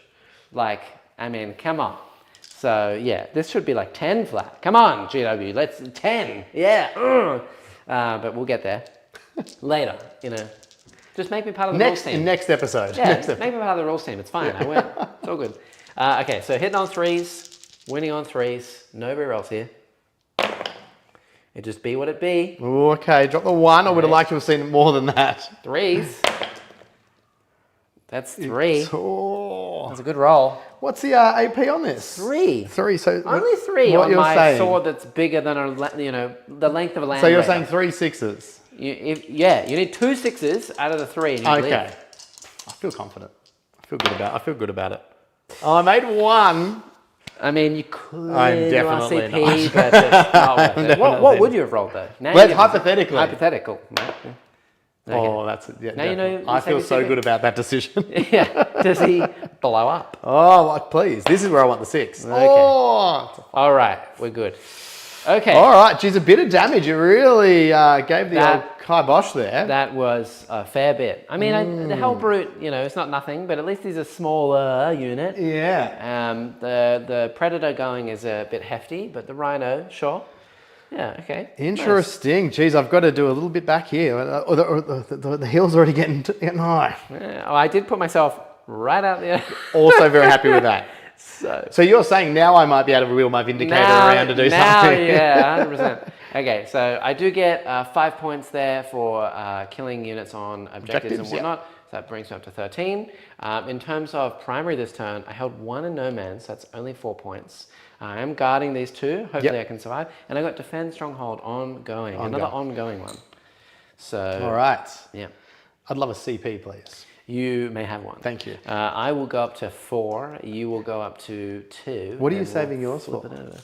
[SPEAKER 3] Like, I mean, come on. So yeah, this should be like 10 flat. Come on, GW, let's 10. Yeah. But we'll get there later. Just make me part of the rules team.
[SPEAKER 2] Next episode.
[SPEAKER 3] Yeah,
[SPEAKER 2] Next
[SPEAKER 3] make me part of the rules team. It's fine. I win. It's all good. Okay, so hitting on 3s, winning on 3s. No rerolls here. It just be what it be.
[SPEAKER 2] Ooh, okay, drop the 1. I would have liked to have seen more than that.
[SPEAKER 3] 3s. That's 3.
[SPEAKER 2] Oh.
[SPEAKER 3] That's a good roll.
[SPEAKER 2] What's the AP on this?
[SPEAKER 3] 3.
[SPEAKER 2] 3. So
[SPEAKER 3] Only 3
[SPEAKER 2] what
[SPEAKER 3] on
[SPEAKER 2] you're
[SPEAKER 3] my
[SPEAKER 2] saying.
[SPEAKER 3] sword that's bigger than the length of a land.
[SPEAKER 2] So you're
[SPEAKER 3] raider.
[SPEAKER 2] saying 3 6s.
[SPEAKER 3] You need 2 6s out of the 3 and you
[SPEAKER 2] Okay.
[SPEAKER 3] live.
[SPEAKER 2] I feel confident. I feel good about it. Oh, I made 1.
[SPEAKER 3] I mean, you could
[SPEAKER 2] I'm definitely
[SPEAKER 3] RCP, but it's not worth it. What would you have rolled though? Now
[SPEAKER 2] Let's
[SPEAKER 3] you get-
[SPEAKER 2] hypothetically.
[SPEAKER 3] Hypothetical. Right? Okay.
[SPEAKER 2] Oh, that's yeah.
[SPEAKER 3] Now you know
[SPEAKER 2] definitely.
[SPEAKER 3] the
[SPEAKER 2] I feel
[SPEAKER 3] safety
[SPEAKER 2] so
[SPEAKER 3] secret.
[SPEAKER 2] good about that decision.
[SPEAKER 3] Yeah. Does he blow up?
[SPEAKER 2] Oh, like, please. This is where I want the 6.
[SPEAKER 3] Okay.
[SPEAKER 2] Oh.
[SPEAKER 3] All right, we're good. Okay.
[SPEAKER 2] All right. Geez, a bit of damage. It really gave the
[SPEAKER 3] That-
[SPEAKER 2] old kibosh there.
[SPEAKER 3] That was a fair bit. I mean, the Hell Brute, it's not nothing, but at least he's a smaller unit.
[SPEAKER 2] Yeah.
[SPEAKER 3] The Predator going is a bit hefty, but the Rhino, sure. Yeah, okay.
[SPEAKER 2] Interesting. Geez, I've got to do a little bit back here. The heel's already getting high.
[SPEAKER 3] Nice. Yeah, oh, I did put myself right out there.
[SPEAKER 2] Also very happy with that. So you're saying now I might be able to wheel my Vindicator around to do something?
[SPEAKER 3] Yeah, 100%. Okay, so I do get 5 points there for killing units on objectives and
[SPEAKER 2] yeah.
[SPEAKER 3] whatnot. So that brings me up to 13. In terms of primary this turn, I held 1 in No Man's, so that's only 4 points. I am guarding these 2. Hopefully
[SPEAKER 2] Yep.
[SPEAKER 3] I can survive. And I got Defend Stronghold ongoing. Another ongoing one. So,
[SPEAKER 2] All right.
[SPEAKER 3] yeah.
[SPEAKER 2] I'd love a CP, please.
[SPEAKER 3] You may have one.
[SPEAKER 2] Thank you.
[SPEAKER 3] I will go up to 4. You will go up to 2.
[SPEAKER 2] What are you
[SPEAKER 3] and we'll
[SPEAKER 2] saving yours
[SPEAKER 3] flip
[SPEAKER 2] for?
[SPEAKER 3] it over.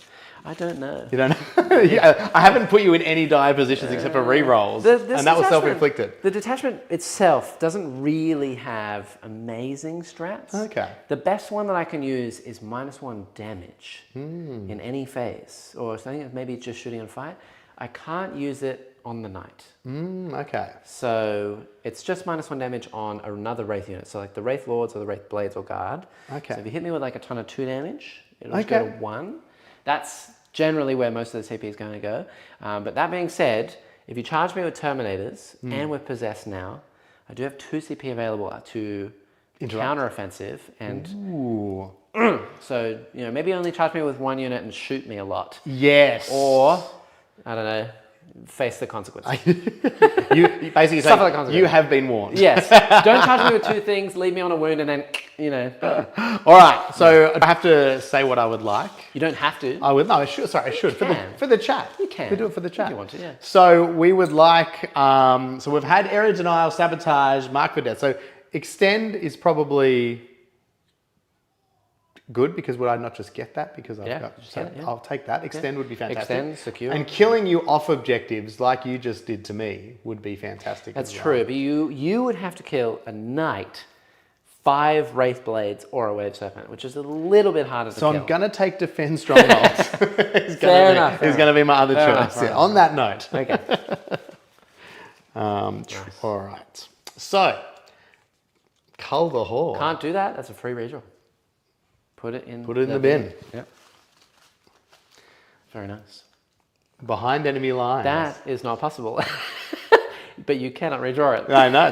[SPEAKER 3] I don't know.
[SPEAKER 2] You don't know? Yeah, I haven't put you in any dire positions except for re-rolls,
[SPEAKER 3] This
[SPEAKER 2] and that was
[SPEAKER 3] detachment-
[SPEAKER 2] self-inflicted.
[SPEAKER 3] The detachment itself doesn't really have amazing strats.
[SPEAKER 2] Okay.
[SPEAKER 3] The best one that I can use is -1 damage in any phase, or I think it's maybe just shooting on fight. I can't use it on the knight.
[SPEAKER 2] Okay.
[SPEAKER 3] So it's just -1 damage on another Wraith unit. So like the Wraith Lords or the Wraith Blades or Guard.
[SPEAKER 2] Okay.
[SPEAKER 3] So if you hit me with like a ton of 2 damage, it'll just go to 1. That's generally where most of the CP is going to go. But that being said, if you charge me with Terminators and with Possess now, I do have 2 CP available to counter-offensive. And
[SPEAKER 2] Ooh.
[SPEAKER 3] so, maybe only charge me with 1 unit and shoot me a lot.
[SPEAKER 2] Yes.
[SPEAKER 3] Or, I don't know, face the consequences.
[SPEAKER 2] you basically say
[SPEAKER 3] Suffer the consequences.
[SPEAKER 2] you have been warned.
[SPEAKER 3] Yes. Don't charge me with 2 things, leave me on a wound, and then,
[SPEAKER 2] All right. So I have to say what I would like.
[SPEAKER 3] you don't have to.
[SPEAKER 2] I would. No, I should. Sorry, I should
[SPEAKER 3] can.
[SPEAKER 2] for the chat.
[SPEAKER 3] You can.
[SPEAKER 2] We do it for the chat.
[SPEAKER 3] If you want to, yeah.
[SPEAKER 2] So we would like. So we've had area denial, sabotage, mark for death. So extend is probably good, because would I not just get that? Because I've got,
[SPEAKER 3] just
[SPEAKER 2] so
[SPEAKER 3] get it, yeah.
[SPEAKER 2] I'll take that. Extend would be fantastic.
[SPEAKER 3] Extend, secure.
[SPEAKER 2] And killing you off objectives like you just did to me would be fantastic.
[SPEAKER 3] That's
[SPEAKER 2] as well.
[SPEAKER 3] true, but you would have to kill a knight, 5 Wraith Blades, or a Wedge Serpent, which is a little bit harder to kill.
[SPEAKER 2] So I'm going to take Defend Strongholds.
[SPEAKER 3] Fair enough.
[SPEAKER 2] It's going to be my other
[SPEAKER 3] Fair
[SPEAKER 2] choice.
[SPEAKER 3] enough,
[SPEAKER 2] Yeah, on that note.
[SPEAKER 3] Okay.
[SPEAKER 2] All right. So, cull the Horde.
[SPEAKER 3] Can't do that. That's a free redraw. Put it in
[SPEAKER 2] the bin.
[SPEAKER 3] Yep. Very nice.
[SPEAKER 2] Behind enemy lines.
[SPEAKER 3] That is not possible. But you cannot redraw it.
[SPEAKER 2] I know.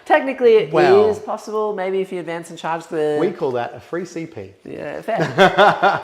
[SPEAKER 3] Technically, it
[SPEAKER 2] Well,
[SPEAKER 3] is possible. Maybe if you advance and charge the...
[SPEAKER 2] We call that a free CP.
[SPEAKER 3] Yeah, fair.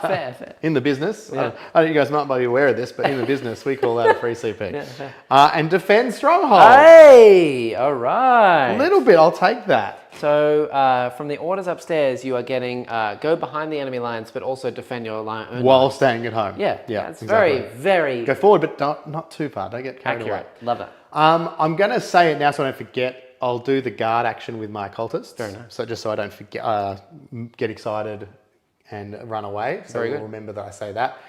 [SPEAKER 3] fair.
[SPEAKER 2] In the business.
[SPEAKER 3] Yeah.
[SPEAKER 2] I don't know, you guys might be aware of this, but in the business, we call that a free CP.
[SPEAKER 3] Yeah, fair.
[SPEAKER 2] And Defend Stronghold.
[SPEAKER 3] Hey! All right.
[SPEAKER 2] A little bit, I'll take that.
[SPEAKER 3] So, from the orders upstairs, you are getting go behind the enemy lines, but also defend your line.
[SPEAKER 2] While staying at home.
[SPEAKER 3] Yeah,
[SPEAKER 2] Exactly.
[SPEAKER 3] very, very
[SPEAKER 2] Go forward, but not too far. Don't get carried away.
[SPEAKER 3] accurate. Love it.
[SPEAKER 2] I'm going to say it now so I don't forget. I'll do the guard action with my occultists.
[SPEAKER 3] Very nice.
[SPEAKER 2] So just so I don't forget, get excited and run away. So
[SPEAKER 3] Very
[SPEAKER 2] we'll
[SPEAKER 3] good.
[SPEAKER 2] remember that I say that.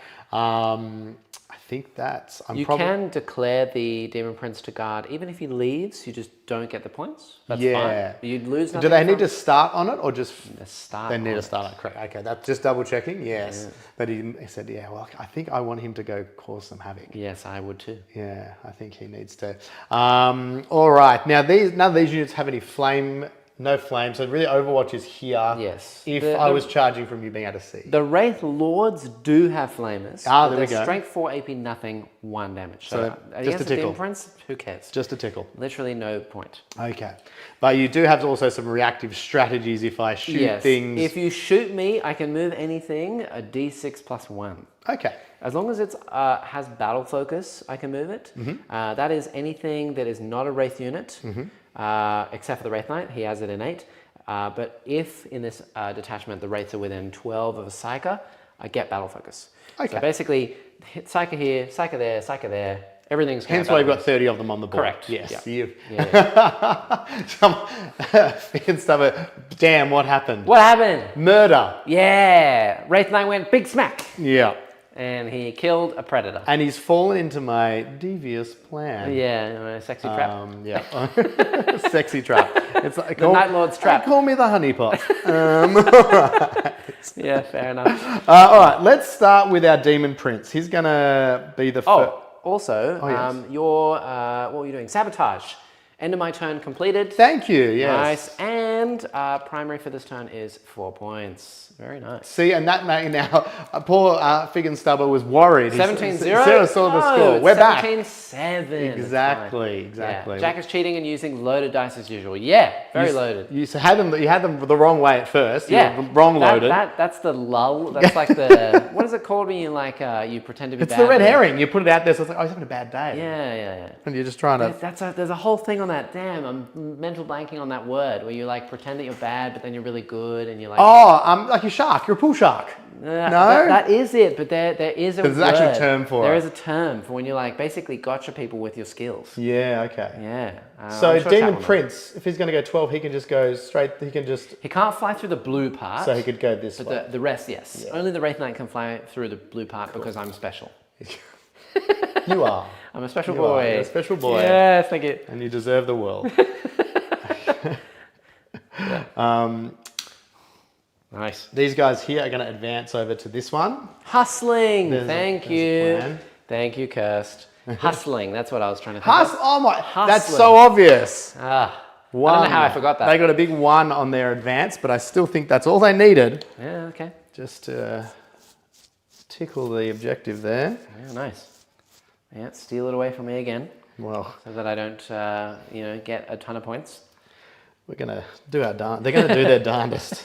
[SPEAKER 2] I think that's...
[SPEAKER 3] You can declare the Demon Prince to guard, even if he leaves, you just don't get the points. That's
[SPEAKER 2] Yeah.
[SPEAKER 3] fine. You'd lose nothing.
[SPEAKER 2] Do they need
[SPEAKER 3] from
[SPEAKER 2] to start on it or just...
[SPEAKER 3] the start?
[SPEAKER 2] They need
[SPEAKER 3] on
[SPEAKER 2] to
[SPEAKER 3] it.
[SPEAKER 2] start on it, correct. Okay, that's just double checking, yes. But he said, yeah, well, I think I want him to go cause some havoc.
[SPEAKER 3] Yes, I would too.
[SPEAKER 2] Yeah, I think he needs to. All right, now none of these units have any flame, no flame, so really Overwatch is here.
[SPEAKER 3] Yes.
[SPEAKER 2] If I was charging from you being able to see.
[SPEAKER 3] The Wraith Lords do have flamers.
[SPEAKER 2] Ah,
[SPEAKER 3] but
[SPEAKER 2] there we
[SPEAKER 3] they're
[SPEAKER 2] go.
[SPEAKER 3] Strength 4, AP nothing, 1 damage.
[SPEAKER 2] So,
[SPEAKER 3] against
[SPEAKER 2] just a
[SPEAKER 3] the Demon
[SPEAKER 2] tickle.
[SPEAKER 3] Prince, who cares?
[SPEAKER 2] Just a tickle.
[SPEAKER 3] Literally no point.
[SPEAKER 2] Okay. But you do have also some reactive strategies if I shoot things.
[SPEAKER 3] If you shoot me, I can move anything a d6 plus 1.
[SPEAKER 2] Okay.
[SPEAKER 3] As long as it has battle focus, I can move it. That is anything that is not a Wraith unit, except for the Wraith Knight. He has it innate. But if in this detachment the Wraiths are within 12 of a Psyker, I get battle focus.
[SPEAKER 2] Okay.
[SPEAKER 3] So basically, hit Psyker here, Psyker there, everything's going
[SPEAKER 2] Hence
[SPEAKER 3] to
[SPEAKER 2] why you've got 30 of them on the board.
[SPEAKER 3] Correct.
[SPEAKER 2] Yes.
[SPEAKER 3] Yeah.
[SPEAKER 2] Yeah. Some freaking stubborn. Damn, what happened?
[SPEAKER 3] What happened?
[SPEAKER 2] Murder.
[SPEAKER 3] Yeah. Wraith Knight went big smack.
[SPEAKER 2] Yeah.
[SPEAKER 3] And he killed a predator.
[SPEAKER 2] And he's fallen into my devious plan.
[SPEAKER 3] Yeah, a sexy trap.
[SPEAKER 2] Yeah. Sexy trap. It's like,
[SPEAKER 3] The Night Lord's trap.
[SPEAKER 2] Call me the honeypot.
[SPEAKER 3] Yeah, fair enough.
[SPEAKER 2] All right, let's start with our Demon Prince. He's going to be the first.
[SPEAKER 3] Also,
[SPEAKER 2] yes.
[SPEAKER 3] what were you doing? Sabotage. End of my turn completed.
[SPEAKER 2] Thank you, yes.
[SPEAKER 3] Nice. And primary for this turn is 4 points. Very nice.
[SPEAKER 2] See, and that made now, poor Fig and Stubber was worried.
[SPEAKER 3] 17-0?
[SPEAKER 2] Sarah saw the score. We're back.
[SPEAKER 3] 17-7.
[SPEAKER 2] Exactly.
[SPEAKER 3] Yeah. Jack is cheating and using loaded dice as usual. Yeah, very loaded.
[SPEAKER 2] You had them the wrong way at first.
[SPEAKER 3] Yeah,
[SPEAKER 2] You were wrong loaded.
[SPEAKER 3] That's the lull. That's like the what is it called when you you pretend to be
[SPEAKER 2] It's
[SPEAKER 3] bad?
[SPEAKER 2] the red herring. You put it out there, so it's like, oh, he's having a bad day.
[SPEAKER 3] Yeah.
[SPEAKER 2] And you're just trying to.
[SPEAKER 3] There's a whole thing on that. Damn, I'm mental blanking on that word where you pretend that you're bad, but then you're really good, and you're like.
[SPEAKER 2] Oh, like a shark. You're a pool shark. No,
[SPEAKER 3] that is it. But there is a.
[SPEAKER 2] There's actually a term for it.
[SPEAKER 3] There is a term for when you basically gotcha people with your skills.
[SPEAKER 2] Yeah. Okay.
[SPEAKER 3] Yeah.
[SPEAKER 2] So
[SPEAKER 3] I'm sure
[SPEAKER 2] Demon
[SPEAKER 3] Chat will know.
[SPEAKER 2] Prince, if he's going to go 12, he can just go straight. He can just.
[SPEAKER 3] He can't fly through the blue part.
[SPEAKER 2] So he could go this way.
[SPEAKER 3] But the rest, yes.
[SPEAKER 2] Yeah.
[SPEAKER 3] Only the Wraith Knight can fly through the blue part because I'm special.
[SPEAKER 2] You are.
[SPEAKER 3] I'm a special
[SPEAKER 2] You
[SPEAKER 3] boy.
[SPEAKER 2] are. You're a special boy.
[SPEAKER 3] Yes, thank you.
[SPEAKER 2] And you deserve the world.
[SPEAKER 3] Nice.
[SPEAKER 2] These guys here are going to advance over to this one.
[SPEAKER 3] Hustling.
[SPEAKER 2] There's a
[SPEAKER 3] Thank you.
[SPEAKER 2] plan.
[SPEAKER 3] Thank you, Kirst. Hustling. That's what I was trying to think of.
[SPEAKER 2] Oh my! That's
[SPEAKER 3] Hustling.
[SPEAKER 2] so obvious.
[SPEAKER 3] Ah.
[SPEAKER 2] One.
[SPEAKER 3] I don't know how I forgot that.
[SPEAKER 2] They got a big 1 on their advance, but I still think that's all they needed
[SPEAKER 3] Yeah, okay.
[SPEAKER 2] just to tickle the objective there.
[SPEAKER 3] Yeah, nice. Yeah, steal it away from me again
[SPEAKER 2] Well,
[SPEAKER 3] so that I don't, get a ton of points.
[SPEAKER 2] we're gonna do our darn. They're gonna do their darndest.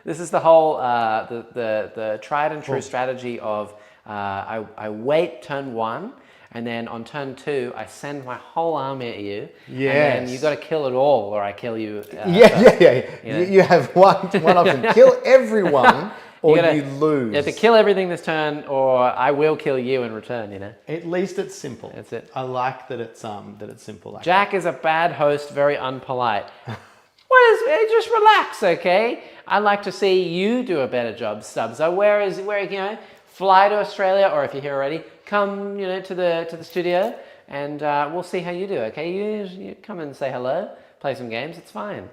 [SPEAKER 3] This is the whole, the tried and true strategy of I wait turn 1, and then on turn 2, I send my whole army at you.
[SPEAKER 2] Yes.
[SPEAKER 3] And then you got to kill it all, or I kill you.
[SPEAKER 2] Yeah.
[SPEAKER 3] You know.
[SPEAKER 2] You have one option: kill everyone, or you lose.
[SPEAKER 3] You have to kill everything this turn, or I will kill you in return. You know.
[SPEAKER 2] At least it's simple.
[SPEAKER 3] That's it.
[SPEAKER 2] I like that it's simple. Like
[SPEAKER 3] Jack is a bad host, very unpolite. What just relax, okay? I'd like to see you do a better job, Stubbs. Where fly to Australia, or if you're here already, come, to the studio, and we'll see how you do, okay? You come and say hello, play some games, it's fine.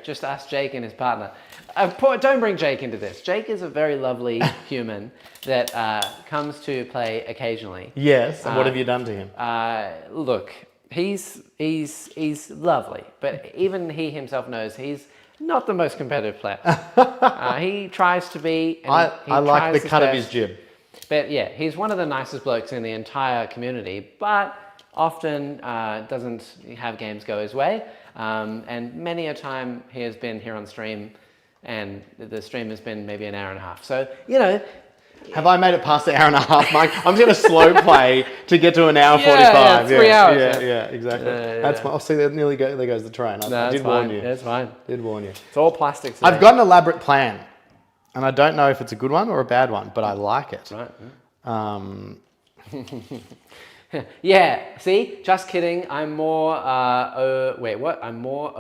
[SPEAKER 3] Just ask Jake and his partner. Don't bring Jake into this. Jake is a very lovely human that comes to play occasionally.
[SPEAKER 2] Yes, and what have you done to him?
[SPEAKER 3] Look, he's lovely, but even he himself knows he's not the most competitive player. He tries to be. And
[SPEAKER 2] I like the cut of his jib.
[SPEAKER 3] But yeah, he's one of the nicest blokes in the entire community, but often doesn't have games go his way. And many a time he has been here on stream, and the stream has been maybe an hour and a half. So,
[SPEAKER 2] Have I made it past the hour and a half, Mike? I'm just going to slow play to get to an hour 45.
[SPEAKER 3] Yeah, 3 hours.
[SPEAKER 2] Yeah, exactly. That's fine. Oh, see, there goes the train. I did warn you.
[SPEAKER 3] That's fine.
[SPEAKER 2] Did warn you.
[SPEAKER 3] It's all plastics.
[SPEAKER 2] I've got an elaborate plan, and I don't know if it's a good one or a bad one, but I like it.
[SPEAKER 3] Right. Yeah, see? Just kidding. I'm more, I'm more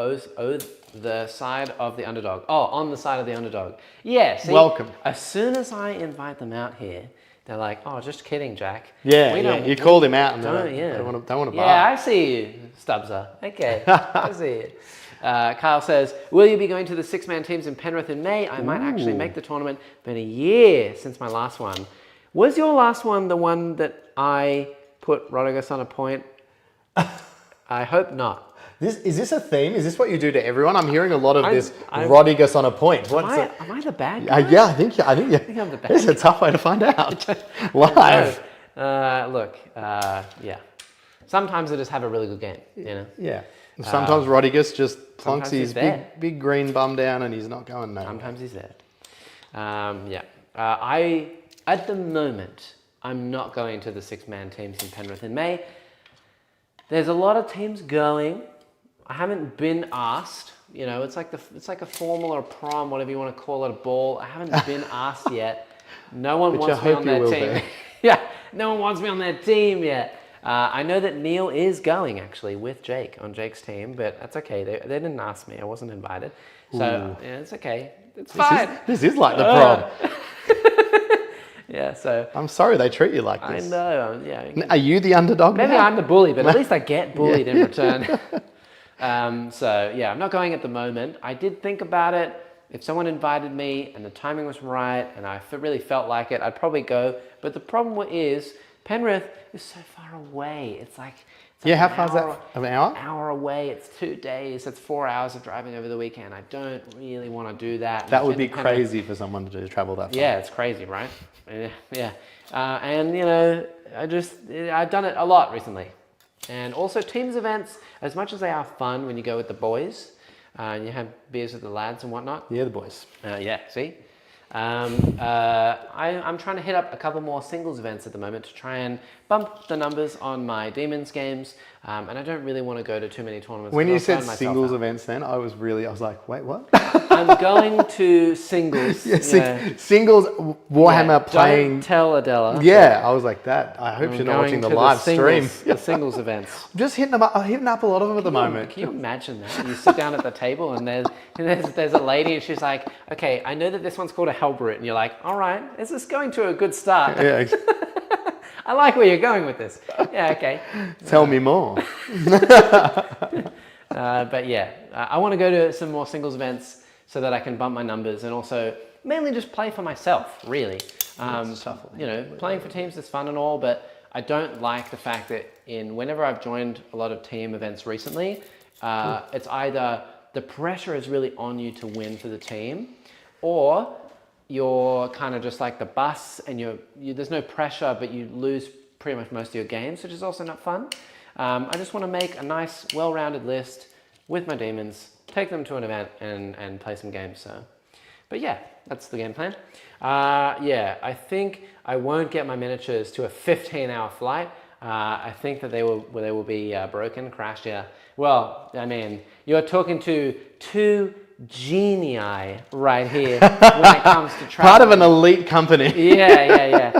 [SPEAKER 3] the side of the underdog. Oh, on the side of the underdog. Yeah, see?
[SPEAKER 2] Welcome.
[SPEAKER 3] As soon as I invite them out here, they're like, oh, just kidding, Jack.
[SPEAKER 2] Yeah, you called him out and they don't want to bar.
[SPEAKER 3] Yeah, I see you, Stubbser. Okay, I see you. Kyle says, will you be going to the 6-man teams in Penrith in May? I might actually make the tournament. Been a year since my last one. Was your last one the one that I put Rodriguez on a point? I hope not.
[SPEAKER 2] Is this a theme? Is this what you do to everyone? I'm hearing a lot of this Rodriguez on a point.
[SPEAKER 3] Am I the bad guy?
[SPEAKER 2] Yeah, I think
[SPEAKER 3] I'm the bad guy.
[SPEAKER 2] It's a tough way to find out. Live.
[SPEAKER 3] Yeah. Sometimes they just have a really good game,
[SPEAKER 2] Yeah. Sometimes Rodriguez just plonks his big green bum down and he's not going nowhere.
[SPEAKER 3] Sometimes he's there. At the moment, I'm not going to the 6-man teams in Penrith in May. There's a lot of teams going. I haven't been asked. It's like a formal or a prom, whatever you want to call it, a ball. I haven't been asked yet. No one wants me on their team. Yeah, no one wants me on their team yet. I know that Neil is going actually with Jake on Jake's team, but that's okay. They didn't ask me. I wasn't invited, so yeah, it's okay. It's fine.
[SPEAKER 2] This is like the prom.
[SPEAKER 3] Yeah, so
[SPEAKER 2] I'm sorry they treat you like this.
[SPEAKER 3] I know. Yeah.
[SPEAKER 2] Are you the underdog?
[SPEAKER 3] Maybe I'm the bully, but at least I get bullied in return. So yeah, I'm not going at the moment. I did think about it. If someone invited me and the timing was right and I really felt like it, I'd probably go. But the problem is Penrith is so far away. It's like
[SPEAKER 2] how far is that? An hour?
[SPEAKER 3] Hour away. It's 2 days. It's 4 hours of driving over the weekend. I don't really want to do that.
[SPEAKER 2] That would be crazy for someone to travel that far.
[SPEAKER 3] Yeah, it's crazy, right? Yeah. And I've done it a lot recently. And also teams events, as much as they are fun when you go with the boys, and you have beers with the lads and whatnot.
[SPEAKER 2] Yeah, the boys.
[SPEAKER 3] See? I'm trying to hit up a couple more singles events at the moment to try and bump the numbers on my Demons games, and I don't really want to go to too many tournaments.
[SPEAKER 2] When you said singles events then, I was like, wait, what?
[SPEAKER 3] I'm going to singles.
[SPEAKER 2] Singles Warhammer playing.
[SPEAKER 3] Don't tell Adela.
[SPEAKER 2] Yeah, I was like that. I hope she's not watching the live stream.
[SPEAKER 3] The singles events.
[SPEAKER 2] I'm just hitting up a lot of them at the moment.
[SPEAKER 3] Can you imagine that? You sit down at the table and there's a lady and she's like, okay, I know that this one's called a Hellbrute, and you're like, all right, is this going to a good start?
[SPEAKER 2] Yeah.
[SPEAKER 3] I like where you're going with this. Yeah, okay.
[SPEAKER 2] Tell me more.
[SPEAKER 3] But yeah, I want to go to some more singles events so that I can bump my numbers and also mainly just play for myself, really. Playing for teams is fun and all, but I don't like the fact that whenever I've joined a lot of team events recently, it's either the pressure is really on you to win for the team, or you're kind of just like the bus and there's no pressure, but you lose pretty much most of your games, which is also not fun. I just want to make a nice, well-rounded list with my demons, take them to an event and play some games. But yeah, that's the game plan. I think I won't get my miniatures to a 15-hour flight. I think that they will be broken, crashed. Yeah. Well, I mean, you're talking to two genii right here when it comes to travel.
[SPEAKER 2] Part of an elite company.
[SPEAKER 3] Yeah.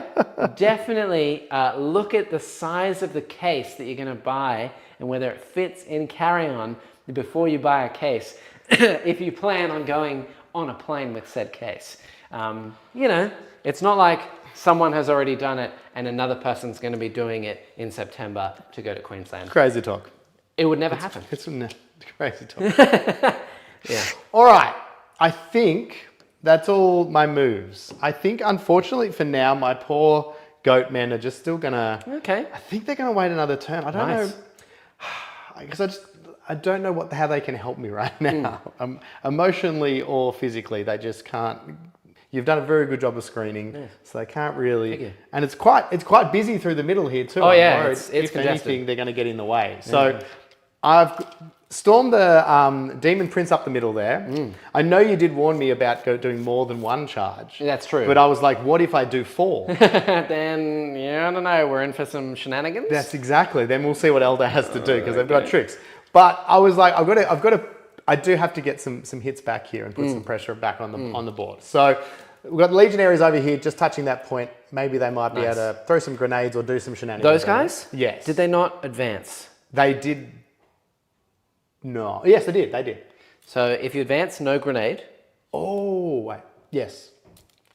[SPEAKER 3] Definitely look at the size of the case that you're going to buy and whether it fits in carry-on. before you buy a case, if you plan on going on a plane with said case. You know, it's not like someone has already done it and another person's going to be doing it in September to go to Queensland.
[SPEAKER 2] Crazy talk.
[SPEAKER 3] It would never happen.
[SPEAKER 2] It's crazy talk.
[SPEAKER 3] Yeah.
[SPEAKER 2] All right. I think that's all my moves. I think, unfortunately for now, my poor goat men are just still gonna.
[SPEAKER 3] Okay.
[SPEAKER 2] I think they're gonna wait another turn. I don't know, because I don't know how they can help me right now, emotionally or physically. They just can't. You've done a very good job of screening, so they can't really. And it's quite busy through the middle here too.
[SPEAKER 3] Oh yeah,
[SPEAKER 2] worried,
[SPEAKER 3] it's
[SPEAKER 2] if
[SPEAKER 3] congested.
[SPEAKER 2] anything, they're going to get in the way. So I've stormed the Demon Prince up the middle there. I know you did warn me about doing more than one charge.
[SPEAKER 3] That's true.
[SPEAKER 2] But I was like, what if I do 4?
[SPEAKER 3] Then, yeah, I don't know, we're in for some shenanigans.
[SPEAKER 2] That's exactly. Then we'll see what Elder has to do because they've got tricks. But I was like, I do have to get some hits back here and put some pressure back on the board. So we've got Legionaries over here just touching that point. Maybe they might be able to throw some grenades or do some shenanigans.
[SPEAKER 3] Those guys?
[SPEAKER 2] Yes.
[SPEAKER 3] Did they not advance?
[SPEAKER 2] They did. No. Yes, they did. They did.
[SPEAKER 3] So if you advance, no grenade.
[SPEAKER 2] Oh, wait. Yes.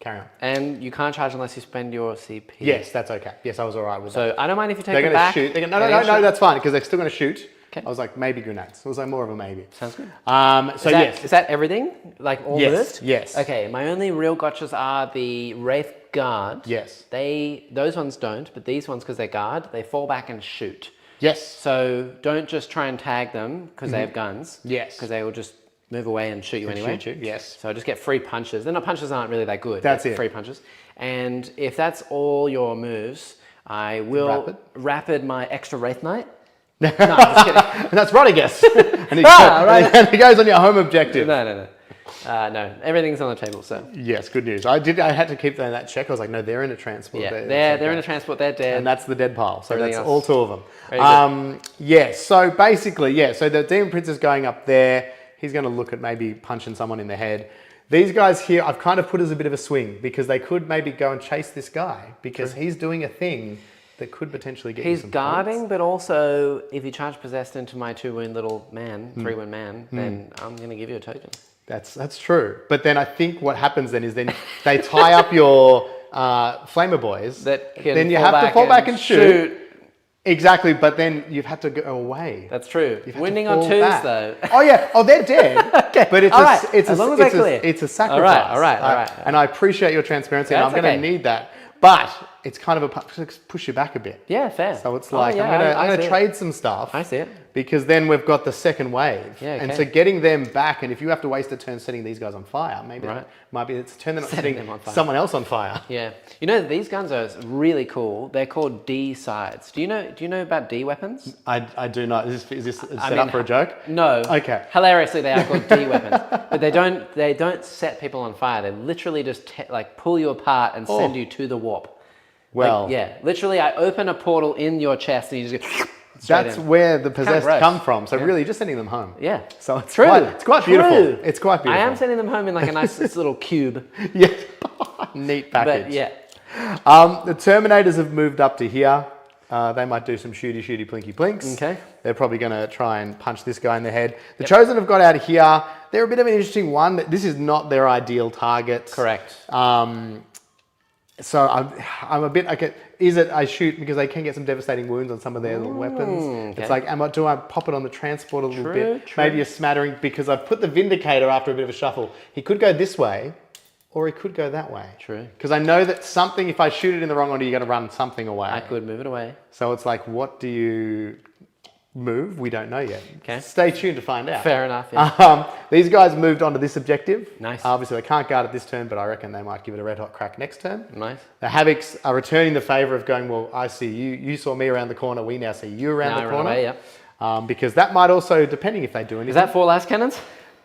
[SPEAKER 2] Carry on.
[SPEAKER 3] And you can't charge unless you spend your CP.
[SPEAKER 2] Yes, that's okay. Yes, I was all right with that.
[SPEAKER 3] So I don't mind if you take
[SPEAKER 2] They're
[SPEAKER 3] it
[SPEAKER 2] going
[SPEAKER 3] back.
[SPEAKER 2] to shoot. No, that's fine because they're still going to shoot.
[SPEAKER 3] Okay.
[SPEAKER 2] I was like, maybe grenades. It was like more of a maybe.
[SPEAKER 3] Sounds good.
[SPEAKER 2] Yes.
[SPEAKER 3] Is that everything? Like all
[SPEAKER 2] Yes,
[SPEAKER 3] moved?
[SPEAKER 2] yes.
[SPEAKER 3] Okay, my only real gotchas are the Wraith Guard.
[SPEAKER 2] Yes.
[SPEAKER 3] Those ones don't, but these ones, because they're guard, they fall back and shoot.
[SPEAKER 2] Yes.
[SPEAKER 3] So don't just try and tag them because they have guns.
[SPEAKER 2] Yes.
[SPEAKER 3] Because they will just move away and shoot you anyway.
[SPEAKER 2] Shoot you, yes.
[SPEAKER 3] So just get free punches. Then the punches aren't really that good.
[SPEAKER 2] That's
[SPEAKER 3] They're
[SPEAKER 2] it.
[SPEAKER 3] Free punches. And if that's all your moves, I will rapid my extra Wraith Knight. No, I'm just kidding.
[SPEAKER 2] And that's Rodriguez. And he,
[SPEAKER 3] right.
[SPEAKER 2] and he goes on your home objective.
[SPEAKER 3] No. No, everything's on the table, so.
[SPEAKER 2] Yes, good news. I had to keep that check. I was like, no, they're in a transport.
[SPEAKER 3] Yeah, they're in a transport, they're dead.
[SPEAKER 2] And that's the dead pile. So
[SPEAKER 3] Everything
[SPEAKER 2] that's
[SPEAKER 3] else.
[SPEAKER 2] all 2 of them. Yes, so basically, so the Demon Prince is going up there. He's going to look at maybe punching someone in the head. These guys here, I've kind of put as a bit of a swing because they could maybe go and chase this guy because he's doing a thing that could potentially get you some
[SPEAKER 3] guarding,
[SPEAKER 2] points.
[SPEAKER 3] but also if you charge possessed into my 2-wound little man, 3-wound man, then I'm going to give you a token.
[SPEAKER 2] That's true. But then I think what happens then is then they tie up your flamer boys. Then you have to fall back and shoot. Exactly, but then you've had to go away.
[SPEAKER 3] That's true.
[SPEAKER 2] You've had
[SPEAKER 3] Winning
[SPEAKER 2] to
[SPEAKER 3] on
[SPEAKER 2] fall
[SPEAKER 3] 2s
[SPEAKER 2] back.
[SPEAKER 3] though.
[SPEAKER 2] Oh yeah. Oh, they're dead.
[SPEAKER 3] Okay.
[SPEAKER 2] But it's
[SPEAKER 3] As long as they're clear.
[SPEAKER 2] It's a sacrifice.
[SPEAKER 3] All right.
[SPEAKER 2] And I appreciate your transparency, and I'm
[SPEAKER 3] That's
[SPEAKER 2] going to need that. But it's kind of push you back a bit.
[SPEAKER 3] Yeah, fair.
[SPEAKER 2] So it's like
[SPEAKER 3] yeah,
[SPEAKER 2] I'm going to trade some stuff.
[SPEAKER 3] I see it.
[SPEAKER 2] Because then we've got the second wave.
[SPEAKER 3] Yeah, okay.
[SPEAKER 2] And so getting them back, and if you have to waste a turn setting these guys on fire, maybe
[SPEAKER 3] Right.
[SPEAKER 2] it might be it's a turn they're not
[SPEAKER 3] Setting
[SPEAKER 2] setting
[SPEAKER 3] them on fire.
[SPEAKER 2] someone else on fire.
[SPEAKER 3] Yeah. You know, these guns are really cool. They're called D sides. Do you know about D weapons?
[SPEAKER 2] I do not. Is this set up for a joke?
[SPEAKER 3] No.
[SPEAKER 2] Okay.
[SPEAKER 3] Hilariously, they are called D weapons, but they don't set people on fire. They literally just pull you apart and send you to the warp.
[SPEAKER 2] Well,
[SPEAKER 3] yeah, literally, I open a portal in your chest and you just go straight
[SPEAKER 2] that's
[SPEAKER 3] in.
[SPEAKER 2] where the possessed
[SPEAKER 3] gross.
[SPEAKER 2] come from. So really, just sending them home.
[SPEAKER 3] Yeah.
[SPEAKER 2] So it's
[SPEAKER 3] True.
[SPEAKER 2] It's quite beautiful.
[SPEAKER 3] True.
[SPEAKER 2] It's quite beautiful.
[SPEAKER 3] I am sending them home in like a nice little cube.
[SPEAKER 2] Yeah. Neat package.
[SPEAKER 3] But yeah.
[SPEAKER 2] The Terminators have moved up to here. They might do some shooty plinky plinks.
[SPEAKER 3] Okay.
[SPEAKER 2] They're probably going to try and punch this guy in the head. The Chosen have got out of here. They're a bit of an interesting one. This is not their ideal target.
[SPEAKER 3] Correct.
[SPEAKER 2] So I'm a bit okay. Is it I shoot because they can get some devastating wounds on some of their little weapons?
[SPEAKER 3] Okay.
[SPEAKER 2] It's like, do I pop it on the transport a little bit?
[SPEAKER 3] True.
[SPEAKER 2] Maybe a smattering because I've put the Vindicator after a bit of a shuffle. He could go this way, or he could go that way.
[SPEAKER 3] True.
[SPEAKER 2] Because I know that something. If I shoot it in the wrong order, you're going to run something away.
[SPEAKER 3] I could move it away.
[SPEAKER 2] So it's like, what do you move? We don't know yet.
[SPEAKER 3] Okay.
[SPEAKER 2] Stay tuned to find out.
[SPEAKER 3] Fair enough. Yeah.
[SPEAKER 2] These guys moved on to this objective.
[SPEAKER 3] Nice.
[SPEAKER 2] Obviously, they can't guard it this turn, but I reckon they might give it a red hot crack next turn.
[SPEAKER 3] Nice.
[SPEAKER 2] The Havocs are returning the favour of going, well, I see you. You saw me around the corner. We now see you around
[SPEAKER 3] Now
[SPEAKER 2] the
[SPEAKER 3] I run
[SPEAKER 2] corner.
[SPEAKER 3] away, yep.
[SPEAKER 2] Because that might also, depending if they do anything.
[SPEAKER 3] Is that 4 last cannons?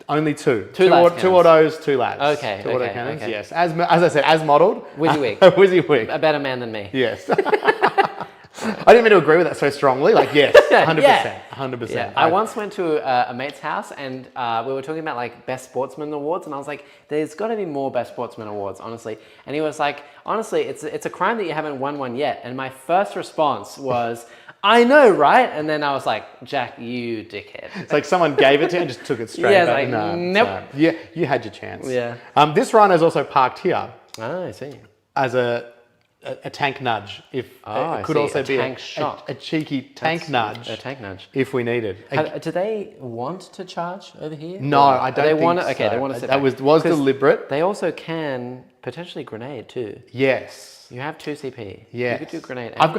[SPEAKER 2] Only 2.
[SPEAKER 3] Two las
[SPEAKER 2] Two
[SPEAKER 3] cannons.
[SPEAKER 2] autos, 2 lads.
[SPEAKER 3] Okay,
[SPEAKER 2] Two auto
[SPEAKER 3] okay,
[SPEAKER 2] cannons,
[SPEAKER 3] okay.
[SPEAKER 2] yes. As I said, as modelled.
[SPEAKER 3] WYSIWYG.
[SPEAKER 2] WYSIWYG.
[SPEAKER 3] A better man than me.
[SPEAKER 2] Yes. I didn't mean to agree with that so strongly. Like, yes, 100%.
[SPEAKER 3] Yeah.
[SPEAKER 2] 100%.
[SPEAKER 3] Yeah, I once went to a mate's house and we were talking about like best sportsman awards, and I was like, there's got to be more best sportsman awards, honestly. And he was like, honestly, it's a crime that you haven't won one yet. And my first response was, I know, right? And then I was like, Jack, you dickhead.
[SPEAKER 2] It's like someone gave it to you and just took it straight
[SPEAKER 3] Yeah,
[SPEAKER 2] back.
[SPEAKER 3] like,
[SPEAKER 2] No,
[SPEAKER 3] nope.
[SPEAKER 2] so, yeah, you had your chance.
[SPEAKER 3] Yeah.
[SPEAKER 2] This rhino is also parked here
[SPEAKER 3] Oh, I see.
[SPEAKER 2] as a tank nudge. If
[SPEAKER 3] I
[SPEAKER 2] it could
[SPEAKER 3] see.
[SPEAKER 2] also
[SPEAKER 3] A
[SPEAKER 2] be
[SPEAKER 3] tank shot.
[SPEAKER 2] a cheeky tank nudge.
[SPEAKER 3] A tank nudge.
[SPEAKER 2] If we needed.
[SPEAKER 3] Do they want to charge over here?
[SPEAKER 2] No,
[SPEAKER 3] Or
[SPEAKER 2] I don't
[SPEAKER 3] they
[SPEAKER 2] think
[SPEAKER 3] want
[SPEAKER 2] so.
[SPEAKER 3] Okay, they want to sit
[SPEAKER 2] That
[SPEAKER 3] back.
[SPEAKER 2] was
[SPEAKER 3] 'Cause
[SPEAKER 2] deliberate.
[SPEAKER 3] They also can potentially grenade too.
[SPEAKER 2] Yes.
[SPEAKER 3] You have 2 CP.
[SPEAKER 2] Yes.
[SPEAKER 3] You could do grenade.
[SPEAKER 2] I've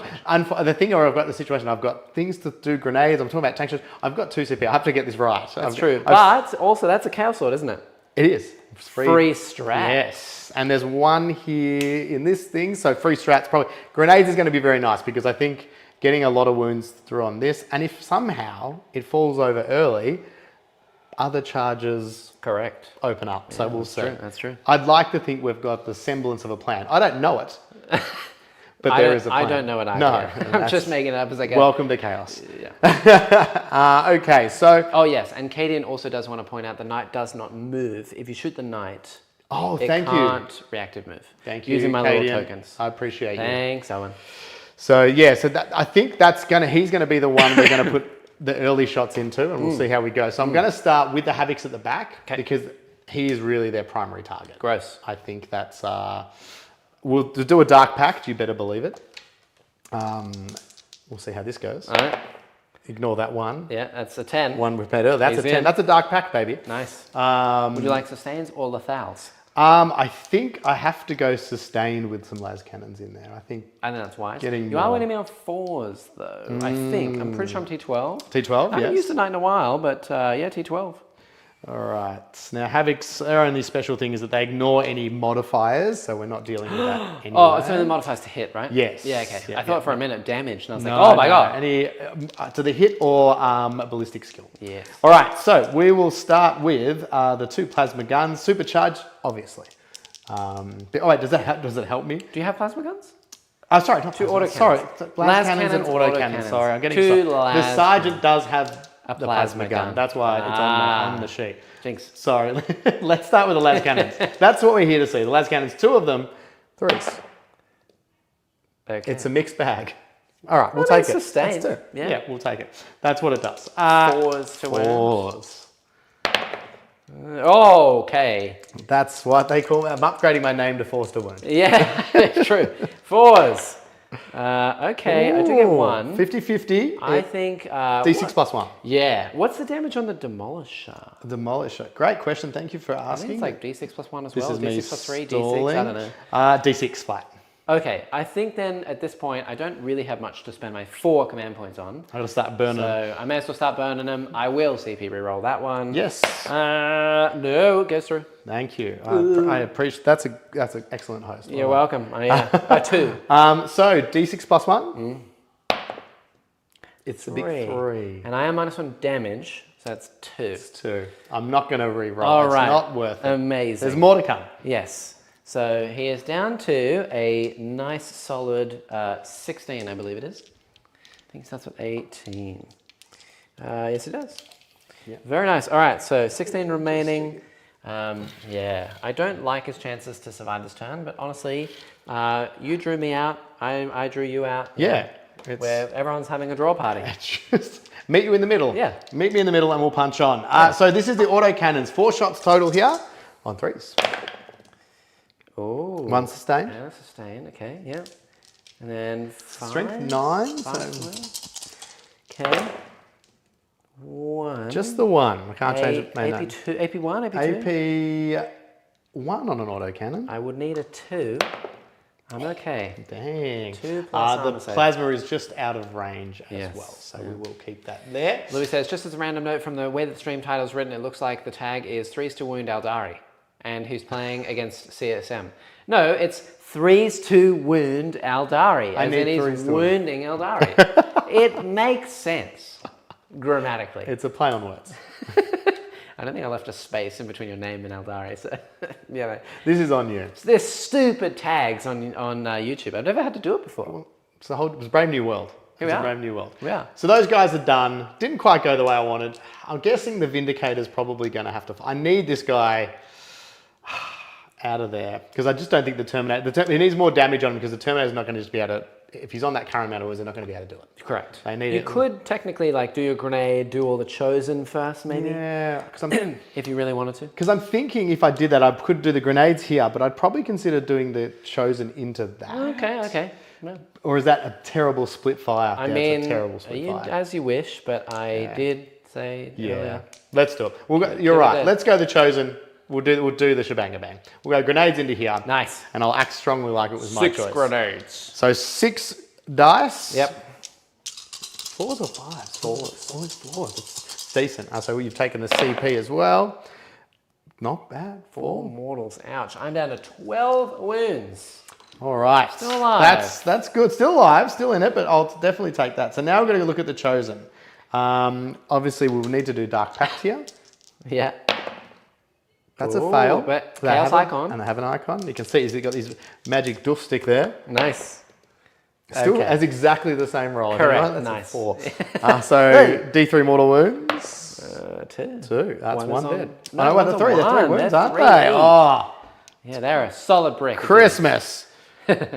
[SPEAKER 2] got, the thing where I've got the situation, I've got things to do grenades, I'm talking about tank shots. I've got 2 CP. I have to get this right.
[SPEAKER 3] That's true. But also, that's a Chaos Sword, isn't it?
[SPEAKER 2] It is.
[SPEAKER 3] Free strat.
[SPEAKER 2] Yes. And there's one here in this thing. So free strats probably. Grenades is going to be very nice because I think getting a lot of wounds through on this. And if somehow it falls over early, other charges
[SPEAKER 3] Correct.
[SPEAKER 2] open up. So we'll see.
[SPEAKER 3] That's true.
[SPEAKER 2] I'd like to think we've got the semblance of a plan. I don't know it. But there is a plan.
[SPEAKER 3] I don't know it either.
[SPEAKER 2] No.
[SPEAKER 3] I'm just making it up as I go.
[SPEAKER 2] Welcome to chaos.
[SPEAKER 3] Yeah.
[SPEAKER 2] Okay, so.
[SPEAKER 3] Oh, yes. And Cadian also does want to point out the knight does not move. If you shoot the knight,
[SPEAKER 2] Oh,
[SPEAKER 3] it
[SPEAKER 2] thank you.
[SPEAKER 3] can't reactive move.
[SPEAKER 2] Thank you,
[SPEAKER 3] Using my little
[SPEAKER 2] Cadian.
[SPEAKER 3] tokens.
[SPEAKER 2] I appreciate you.
[SPEAKER 3] Thanks, Owen.
[SPEAKER 2] So yeah, so I think he's gonna be the one we're gonna put the early shots into, and we'll see how we go. So I'm gonna start with the Havocs at the back because he is really their primary target.
[SPEAKER 3] Gross.
[SPEAKER 2] I think that's we'll do a dark pact. You better believe it. We'll see how this goes.
[SPEAKER 3] All right.
[SPEAKER 2] Ignore that one.
[SPEAKER 3] Yeah, that's a 10.
[SPEAKER 2] One we've paid earlier. That's
[SPEAKER 3] He's
[SPEAKER 2] a 10.
[SPEAKER 3] in.
[SPEAKER 2] That's a dark pact, baby.
[SPEAKER 3] Nice.
[SPEAKER 2] Um,
[SPEAKER 3] Would you like sustains or lethals?
[SPEAKER 2] I think I have to go sustained with some las cannons in there. I think
[SPEAKER 3] I think that's wise.
[SPEAKER 2] Getting
[SPEAKER 3] You are
[SPEAKER 2] more.
[SPEAKER 3] winning me on 4s, though. I think. I'm pretty sure I'm T12.
[SPEAKER 2] T12.
[SPEAKER 3] I haven't
[SPEAKER 2] Yes.
[SPEAKER 3] used the knight in a while, but yeah, T12.
[SPEAKER 2] All right. Now, Havoc's, their only special thing is that they ignore any modifiers, so we're not dealing with that anyway.
[SPEAKER 3] Oh, it's only the modifiers to hit, right?
[SPEAKER 2] Yes.
[SPEAKER 3] Yeah, okay.
[SPEAKER 2] Yeah,
[SPEAKER 3] I thought
[SPEAKER 2] yeah.
[SPEAKER 3] for a minute damage, and I was
[SPEAKER 2] No,
[SPEAKER 3] like, oh my
[SPEAKER 2] no,
[SPEAKER 3] god.
[SPEAKER 2] Any to the hit or ballistic skill.
[SPEAKER 3] Yes.
[SPEAKER 2] All right. So we will start with the 2 plasma guns, supercharged, obviously. Oh wait, does it help me?
[SPEAKER 3] Do you have plasma guns?
[SPEAKER 2] Sorry, not
[SPEAKER 3] 2
[SPEAKER 2] plasma.
[SPEAKER 3] autocannons.
[SPEAKER 2] Sorry,
[SPEAKER 3] Las
[SPEAKER 2] cannons and
[SPEAKER 3] cannons,
[SPEAKER 2] autocannons. Sorry, I'm getting
[SPEAKER 3] 2
[SPEAKER 2] the
[SPEAKER 3] las
[SPEAKER 2] sergeant does have
[SPEAKER 3] A
[SPEAKER 2] the plasma
[SPEAKER 3] plasma
[SPEAKER 2] gun.
[SPEAKER 3] gun.
[SPEAKER 2] That's why it's on the sheet.
[SPEAKER 3] Jinx.
[SPEAKER 2] Sorry, let's start with the las cannons. That's what we're here to see. The las cannons, 2 of them, 3s.
[SPEAKER 3] Okay.
[SPEAKER 2] It's a mixed bag. All right, we'll
[SPEAKER 3] Well,
[SPEAKER 2] take
[SPEAKER 3] that's
[SPEAKER 2] it.
[SPEAKER 3] sustained.
[SPEAKER 2] That's 2.
[SPEAKER 3] Yeah.
[SPEAKER 2] Yeah, we'll take it. That's what it does.
[SPEAKER 3] 4s to win.
[SPEAKER 2] 4s.
[SPEAKER 3] Oh, okay.
[SPEAKER 2] That's what they call. I'm upgrading my name to Force to Wound.
[SPEAKER 3] Yeah, true. 4s. Okay, I do get 1.
[SPEAKER 2] 50-50.
[SPEAKER 3] I think...
[SPEAKER 2] D6 plus 1.
[SPEAKER 3] Yeah. What's the damage on the Demolisher?
[SPEAKER 2] Demolisher. Great question. Thank you for
[SPEAKER 3] I
[SPEAKER 2] asking.
[SPEAKER 3] think it's like D6 plus 1 as
[SPEAKER 2] This
[SPEAKER 3] well.
[SPEAKER 2] is me
[SPEAKER 3] D6 plus 3,
[SPEAKER 2] stalling.
[SPEAKER 3] D6, I don't know.
[SPEAKER 2] D6 flat.
[SPEAKER 3] Okay, I think then at this point, I don't really have much to spend my 4 command points on.
[SPEAKER 2] I'll just start burning.
[SPEAKER 3] So I may as well start burning them. I will CP reroll that one.
[SPEAKER 2] Yes.
[SPEAKER 3] No, it goes through.
[SPEAKER 2] Thank you. I appreciate. That's an excellent host.
[SPEAKER 3] You're welcome. Yeah, 2.
[SPEAKER 2] So D6 plus 1. It's a big 3.
[SPEAKER 3] And I am -1 damage, so that's 2.
[SPEAKER 2] It's 2. I'm not going to re-roll.
[SPEAKER 3] All
[SPEAKER 2] it's
[SPEAKER 3] right.
[SPEAKER 2] not worth it.
[SPEAKER 3] Amazing.
[SPEAKER 2] There's more to come.
[SPEAKER 3] Yes. So he is down to a nice solid 16, I believe it is. I think it starts with 18. Yes, it does.
[SPEAKER 2] Yeah.
[SPEAKER 3] Very nice. All right, so 16 remaining. Yeah, I don't like his chances to survive this turn, but honestly, you drew me out. I drew you out.
[SPEAKER 2] Yeah.
[SPEAKER 3] Where everyone's having a draw party.
[SPEAKER 2] Just meet you in the middle.
[SPEAKER 3] Yeah.
[SPEAKER 2] Meet me in the middle and we'll punch on. So this is the auto cannons. 4 shots total here on 3s.
[SPEAKER 3] Oh.
[SPEAKER 2] 1 sustained.
[SPEAKER 3] Yeah, sustain. Okay, yeah. And then 5.
[SPEAKER 2] Strength 9.
[SPEAKER 3] 5.
[SPEAKER 2] So
[SPEAKER 3] Okay. 1.
[SPEAKER 2] just the 1. I can't change it. No, no.
[SPEAKER 3] AP2, AP1, AP2?
[SPEAKER 2] AP1 on an auto cannon.
[SPEAKER 3] I would need a 2. I'm okay.
[SPEAKER 2] Dang.
[SPEAKER 3] 2 plus
[SPEAKER 2] the
[SPEAKER 3] armor save.
[SPEAKER 2] plasma is just out of range as
[SPEAKER 3] Yes.
[SPEAKER 2] well, so we will keep that there.
[SPEAKER 3] Louis says, just as a random note from the way that the stream title is written, it looks like the tag is 3s to wound Aldari, and who's playing against CSM. No, it's 3s to wound Aldari,
[SPEAKER 2] I
[SPEAKER 3] as
[SPEAKER 2] need
[SPEAKER 3] in
[SPEAKER 2] 3s
[SPEAKER 3] he's
[SPEAKER 2] to wound.
[SPEAKER 3] wounding Aldari. It makes sense, grammatically.
[SPEAKER 2] It's a play on words.
[SPEAKER 3] I don't think I left a space in between your name and Aldari, so, you know.
[SPEAKER 2] This is on you.
[SPEAKER 3] There's stupid tags on YouTube. I've never had to do it before.
[SPEAKER 2] It's a brave new world.
[SPEAKER 3] Here we
[SPEAKER 2] It's a
[SPEAKER 3] are.
[SPEAKER 2] brave new world.
[SPEAKER 3] Yeah.
[SPEAKER 2] So those guys are done. Didn't quite go the way I wanted. I'm guessing the Vindicator's probably going to have to... I need this guy out of there because I just don't think the Terminator... He needs more damage on him because the Terminator's not going to just be able to if he's on that current amount of wounds, they're not going to be able to do it.
[SPEAKER 3] Correct.
[SPEAKER 2] They need
[SPEAKER 3] You
[SPEAKER 2] it.
[SPEAKER 3] could technically like do your grenade, do all the chosen first, maybe.
[SPEAKER 2] Yeah, because
[SPEAKER 3] If you really wanted to.
[SPEAKER 2] I'm thinking if I did that, I could do the grenades here, but I'd probably consider doing the chosen into that.
[SPEAKER 3] Okay. No.
[SPEAKER 2] Or is that a terrible split fire?
[SPEAKER 3] I
[SPEAKER 2] Yeah,
[SPEAKER 3] mean,
[SPEAKER 2] it's a terrible split fire.
[SPEAKER 3] as you wish, but I did say earlier.
[SPEAKER 2] Let's do it. You're right. Let's go the chosen. We'll do the shebang bang. We'll go grenades into here.
[SPEAKER 3] Nice.
[SPEAKER 2] And I'll act strongly like it was my choice.
[SPEAKER 3] 6 grenades.
[SPEAKER 2] So 6 dice.
[SPEAKER 3] Yep.
[SPEAKER 2] 4s or 5s? 4s. Always 4s. It's decent. So you've taken the CP as well. Not bad.
[SPEAKER 3] 4 mortals. Ouch. I'm down to 12 wounds.
[SPEAKER 2] All right.
[SPEAKER 3] Still alive.
[SPEAKER 2] That's good. Still alive. Still in it, but I'll definitely take that. So now we're going to look at the chosen. Obviously, we'll need to do Dark Pact here.
[SPEAKER 3] Yeah.
[SPEAKER 2] That's a fail.
[SPEAKER 3] But
[SPEAKER 2] They
[SPEAKER 3] Chaos
[SPEAKER 2] have
[SPEAKER 3] Icon.
[SPEAKER 2] And they have an icon. You can see he's got his magic doof stick there.
[SPEAKER 3] Nice.
[SPEAKER 2] Still
[SPEAKER 3] Okay.
[SPEAKER 2] has exactly the same roll.
[SPEAKER 3] Correct.
[SPEAKER 2] Right? That's
[SPEAKER 3] Nice.
[SPEAKER 2] a 4. So D3 mortal wounds.
[SPEAKER 3] 2.
[SPEAKER 2] 2. That's
[SPEAKER 3] One
[SPEAKER 2] one
[SPEAKER 3] is on-
[SPEAKER 2] dead.
[SPEAKER 3] No,
[SPEAKER 2] No,
[SPEAKER 3] one's
[SPEAKER 2] the
[SPEAKER 3] on
[SPEAKER 2] 3. They're 3
[SPEAKER 3] one.
[SPEAKER 2] wounds,
[SPEAKER 3] They're
[SPEAKER 2] aren't
[SPEAKER 3] 3
[SPEAKER 2] they?
[SPEAKER 3] each.
[SPEAKER 2] Oh,
[SPEAKER 3] Yeah, they're a solid brick.
[SPEAKER 2] Christmas.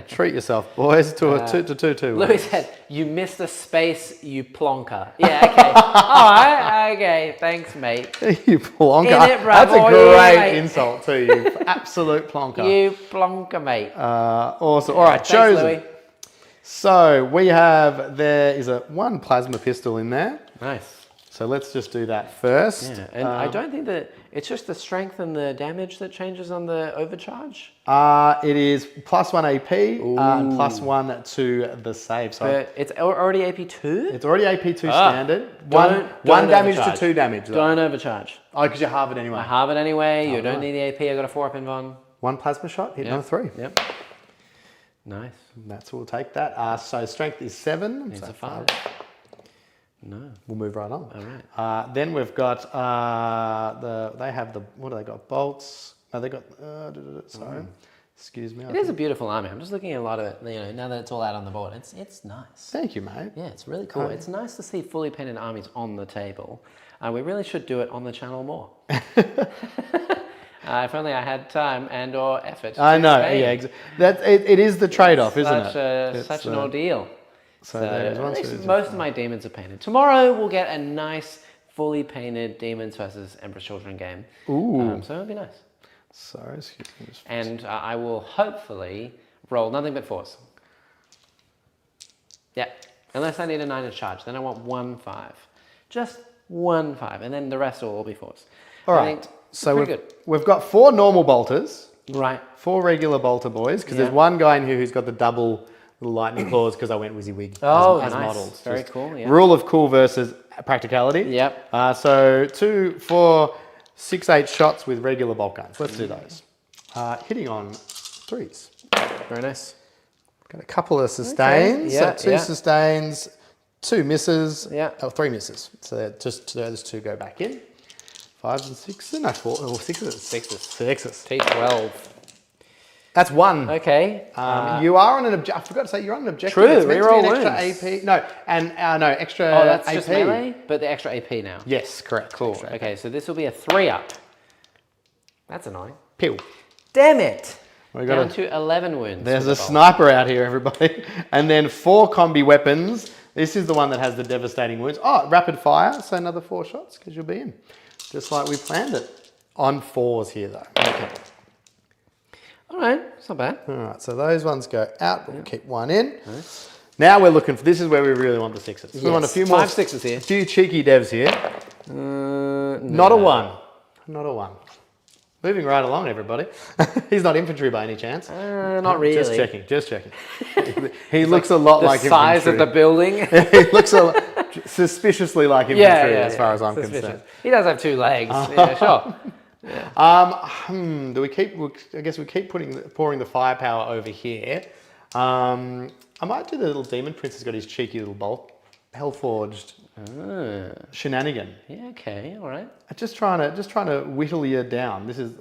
[SPEAKER 2] Treat yourself, boys, to a 2/2/2.
[SPEAKER 3] Louis said, "You missed a space, you plonker." Yeah, okay. All right, okay. Thanks, mate.
[SPEAKER 2] You plonker.
[SPEAKER 3] In it,
[SPEAKER 2] That's a
[SPEAKER 3] bravo,
[SPEAKER 2] great
[SPEAKER 3] mate.
[SPEAKER 2] insult to you. Absolute plonker.
[SPEAKER 3] You plonker, mate.
[SPEAKER 2] Awesome. All right,
[SPEAKER 3] Thanks,
[SPEAKER 2] chosen.
[SPEAKER 3] Louis.
[SPEAKER 2] So there is one plasma pistol in there.
[SPEAKER 3] Nice.
[SPEAKER 2] So let's just do that first.
[SPEAKER 3] Yeah, and I don't think that it's just the strength and the damage that changes on the overcharge.
[SPEAKER 2] It is +1 AP and +1 to the save. So
[SPEAKER 3] But it's already AP2?
[SPEAKER 2] it's already AP2 standard.
[SPEAKER 3] Don't
[SPEAKER 2] One damage
[SPEAKER 3] overcharge.
[SPEAKER 2] to 2 damage. Though.
[SPEAKER 3] Don't overcharge.
[SPEAKER 2] Oh, because you halve it anyway.
[SPEAKER 3] I have it anyway. You don't need the AP. I got a 4-up invuln.
[SPEAKER 2] 1 plasma shot, hit on 3.
[SPEAKER 3] Yep. Nice.
[SPEAKER 2] That's we'll take that. So strength is 7.
[SPEAKER 3] It's
[SPEAKER 2] So
[SPEAKER 3] a 5. No.
[SPEAKER 2] We'll move right on.
[SPEAKER 3] All right.
[SPEAKER 2] Then we've got they have the what do they got? Bolts. No, they got. Sorry, excuse me.
[SPEAKER 3] It is a beautiful army. I'm just looking at a lot of it. You know, now that it's all out on the board, it's nice.
[SPEAKER 2] Thank you, mate.
[SPEAKER 3] Yeah, it's really cool. It's nice to see fully painted armies on the table. We really should do it on the channel more. If only I had time and/or effort.
[SPEAKER 2] I know.
[SPEAKER 3] to paint.
[SPEAKER 2] Yeah, it is the trade-off, isn't
[SPEAKER 3] Such
[SPEAKER 2] it?
[SPEAKER 3] a, such an ordeal.
[SPEAKER 2] So there's
[SPEAKER 3] at
[SPEAKER 2] one,
[SPEAKER 3] least
[SPEAKER 2] 2, 3,
[SPEAKER 3] most of my demons are painted. Tomorrow we'll get a nice, fully painted Demons versus Emperor's Children game.
[SPEAKER 2] Ooh.
[SPEAKER 3] So it'll be nice.
[SPEAKER 2] Sorry, excuse me.
[SPEAKER 3] And I will hopefully roll nothing but 4s. Yeah, unless I need a 9 to charge. Then I want 1 5. Just 1 5. And then the rest will all be 4s.
[SPEAKER 2] All
[SPEAKER 3] I
[SPEAKER 2] right.
[SPEAKER 3] think
[SPEAKER 2] So
[SPEAKER 3] pretty good.
[SPEAKER 2] we've got 4 normal bolters,
[SPEAKER 3] Right.
[SPEAKER 2] 4 regular bolter boys, because
[SPEAKER 3] Yeah.
[SPEAKER 2] there's one guy in here who's got the double little lightning claws because I went WYSIWYG as
[SPEAKER 3] Nice.
[SPEAKER 2] models.
[SPEAKER 3] Very
[SPEAKER 2] Just
[SPEAKER 3] cool, yeah.
[SPEAKER 2] Rule of cool versus practicality.
[SPEAKER 3] Yep.
[SPEAKER 2] So 2, 4, 6, 8 shots with regular bolt guns. Let's do those. Hitting on 3s.
[SPEAKER 3] Very nice.
[SPEAKER 2] Got a couple of sustains.
[SPEAKER 3] Okay. Yeah,
[SPEAKER 2] So 2
[SPEAKER 3] yeah.
[SPEAKER 2] sustains, 2 misses.
[SPEAKER 3] Yeah.
[SPEAKER 2] 3 misses. So those 2 go back in. 5s and 6s. No, 4 or 6s. 6s.
[SPEAKER 3] T12.
[SPEAKER 2] That's 1.
[SPEAKER 3] Okay.
[SPEAKER 2] You are on an objective. I forgot to say you're on an objective.
[SPEAKER 3] True,
[SPEAKER 2] It's meant to be an
[SPEAKER 3] reroll
[SPEAKER 2] extra
[SPEAKER 3] wounds.
[SPEAKER 2] AP. No, and no extra.
[SPEAKER 3] Oh, that's
[SPEAKER 2] AP.
[SPEAKER 3] just melee, but the extra AP now.
[SPEAKER 2] Yes, correct.
[SPEAKER 3] Cool.
[SPEAKER 2] Extra AP.
[SPEAKER 3] Okay, so this will be a 3-up. That's annoying.
[SPEAKER 2] Pew.
[SPEAKER 3] Damn it!
[SPEAKER 2] We
[SPEAKER 3] Down
[SPEAKER 2] got
[SPEAKER 3] to 11 wounds.
[SPEAKER 2] There's a
[SPEAKER 3] with the bolt.
[SPEAKER 2] sniper out here, everybody, and then 4 combi weapons. This is the one that has the devastating wounds. Oh, rapid fire, so another 4 shots because you'll be in, just like we planned it. On 4s here though. Okay.
[SPEAKER 3] All right, it's not bad.
[SPEAKER 2] All right, so those ones go out, but we'll keep 1 in. Now we're looking for, this is where we really want the 6s. We want a few more.
[SPEAKER 3] 5 6s here.
[SPEAKER 2] A few cheeky devs here. Not a 1. Not a 1. Moving right along, everybody. He's not infantry by any chance.
[SPEAKER 3] Not really.
[SPEAKER 2] Just checking. He looks a lot
[SPEAKER 3] The
[SPEAKER 2] like
[SPEAKER 3] size
[SPEAKER 2] infantry.
[SPEAKER 3] of the building.
[SPEAKER 2] He looks suspiciously like infantry as far as I'm
[SPEAKER 3] Suspicious.
[SPEAKER 2] concerned.
[SPEAKER 3] He does have 2 legs. Yeah, sure.
[SPEAKER 2] Do we keep? I guess we keep pouring the firepower over here. I might do the little demon prince who's got his cheeky little bolt, hellforged shenanigan.
[SPEAKER 3] Yeah, okay, all right.
[SPEAKER 2] Just trying to whittle you down. This is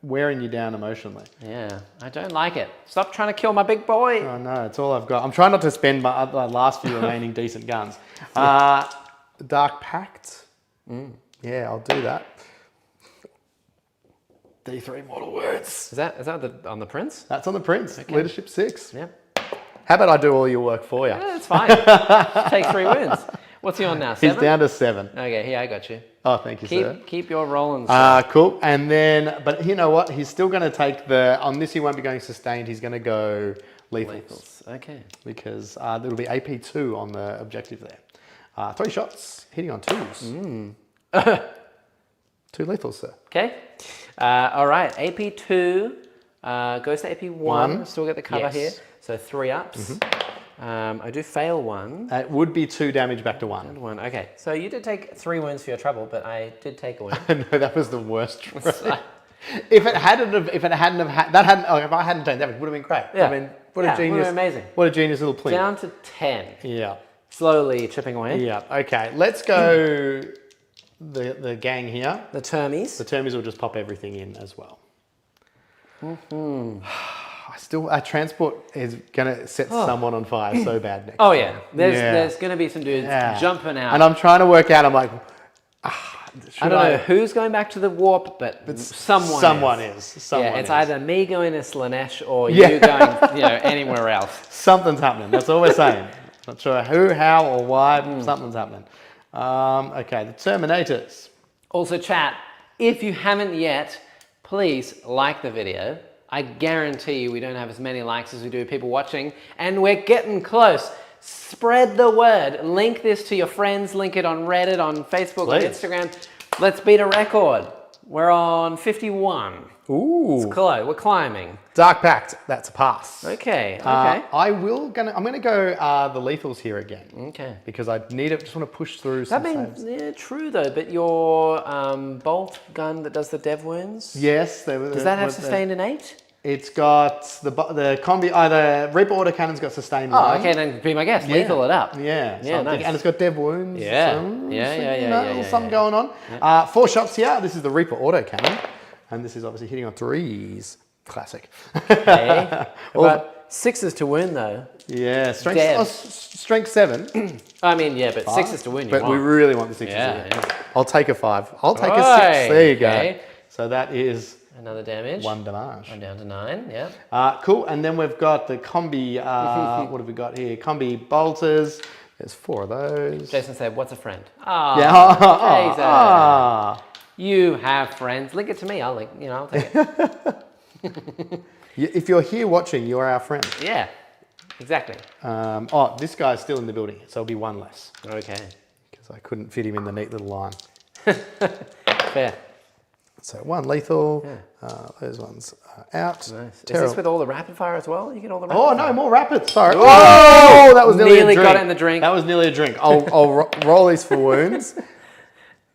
[SPEAKER 2] wearing you down emotionally.
[SPEAKER 3] Yeah, I don't like it. Stop trying to kill my big boy.
[SPEAKER 2] Oh no, it's all I've got. I'm trying not to spend my last few remaining decent guns. Dark Pact. Yeah, I'll do that. D3 mortal words.
[SPEAKER 3] Is that on the prince?
[SPEAKER 2] That's on the prince.
[SPEAKER 3] Okay.
[SPEAKER 2] Leadership 6.
[SPEAKER 3] Yep.
[SPEAKER 2] How about I do all your work for you?
[SPEAKER 3] Yeah, it's fine. Take 3 wounds. What's he on now? 7?
[SPEAKER 2] He's down to 7.
[SPEAKER 3] Okay, here, I got you.
[SPEAKER 2] Oh, thank you, sir.
[SPEAKER 3] Keep your rolling, sir.
[SPEAKER 2] Cool. And then, but you know what? He's still going to take on this he won't be going sustained. He's going to go lethals.
[SPEAKER 3] Okay.
[SPEAKER 2] Because there'll be AP2 on the objective there. 3 shots, hitting on 2s. 2 lethals, sir.
[SPEAKER 3] Okay. All right, AP2 goes to AP1. Still get the cover here. So 3 ups. I do fail 1.
[SPEAKER 2] It would be 2 damage back to 1.
[SPEAKER 3] And 1. Okay, so you did take 3 wounds for your trouble, but I did take a wound.
[SPEAKER 2] No, that was the worst. If I hadn't taken damage, it would have been great.
[SPEAKER 3] Yeah.
[SPEAKER 2] I mean, what a genius!
[SPEAKER 3] Amazing.
[SPEAKER 2] What a genius little plink.
[SPEAKER 3] Down to 10.
[SPEAKER 2] Yeah.
[SPEAKER 3] Slowly chipping away.
[SPEAKER 2] Yeah. Okay. Let's go. The gang here.
[SPEAKER 3] The termies.
[SPEAKER 2] The termies will just pop everything in as well. Our transport is gonna set someone on fire so bad next.
[SPEAKER 3] Oh yeah, there's gonna be some dudes jumping out.
[SPEAKER 2] And I'm trying to work out. I'm like,
[SPEAKER 3] I don't know who's going back to the warp, but someone is. It's either me going to Slanesh or you going, anywhere else.
[SPEAKER 2] Something's happening. That's all we're saying. Not sure who, how, or why. Something's happening. Okay, the Terminators.
[SPEAKER 3] Also, chat. If you haven't yet, please like the video. I guarantee you we don't have as many likes as we do people watching, and we're getting close. Spread the word. Link this to your friends. Link it on Reddit, on Facebook, on Instagram. Let's beat a record. We're on 51.
[SPEAKER 2] Ooh.
[SPEAKER 3] It's close. We're climbing.
[SPEAKER 2] Dark Pact. That's a pass.
[SPEAKER 3] Okay.
[SPEAKER 2] I'm gonna go the lethals here again.
[SPEAKER 3] Okay.
[SPEAKER 2] Because I just want to push through
[SPEAKER 3] That
[SPEAKER 2] some saves.
[SPEAKER 3] Yeah, true though. But your bolt gun that does the dev wounds.
[SPEAKER 2] Yes.
[SPEAKER 3] Does that have sustained in 8?
[SPEAKER 2] It's got the combi. The Reaper Autocannon's got sustained.
[SPEAKER 3] Oh, okay. Then be my guest. Lethal it up.
[SPEAKER 2] Yeah.
[SPEAKER 3] Nice.
[SPEAKER 2] And it's got dev wounds.
[SPEAKER 3] Yeah.
[SPEAKER 2] Something going on. Yeah. 4 shots here. This is the Reaper Autocannon, and this is obviously hitting on 3s. Classic.
[SPEAKER 3] Okay. But 6s to wound though.
[SPEAKER 2] Yeah. Strength 7.
[SPEAKER 3] I mean, yeah, but 6s to wound.
[SPEAKER 2] But we really want the 6s.
[SPEAKER 3] Yeah.
[SPEAKER 2] I'll take a 5. I'll take a 6. There you go. So that is.
[SPEAKER 3] Another damage.
[SPEAKER 2] 1 damage.
[SPEAKER 3] I'm down to 9, yeah.
[SPEAKER 2] Cool, and then we've got the combi, what have we got here? Combi bolters. There's 4 of those.
[SPEAKER 3] Jason said, what's a friend? You have friends. Link it to me. I'll take it.
[SPEAKER 2] If you're here watching, you're our friend.
[SPEAKER 3] Yeah, exactly.
[SPEAKER 2] This guy's still in the building, so it'll be 1 less.
[SPEAKER 3] Okay.
[SPEAKER 2] Because I couldn't fit him in the neat little line.
[SPEAKER 3] Fair.
[SPEAKER 2] So 1 lethal, those ones are out.
[SPEAKER 3] Nice. Is this with all the rapid fire as well? You get all the rapid fire?
[SPEAKER 2] No, more rapid. Sorry. Oh, that was nearly a drink.
[SPEAKER 3] Got it in the drink.
[SPEAKER 2] That was nearly a drink. I'll roll these for wounds.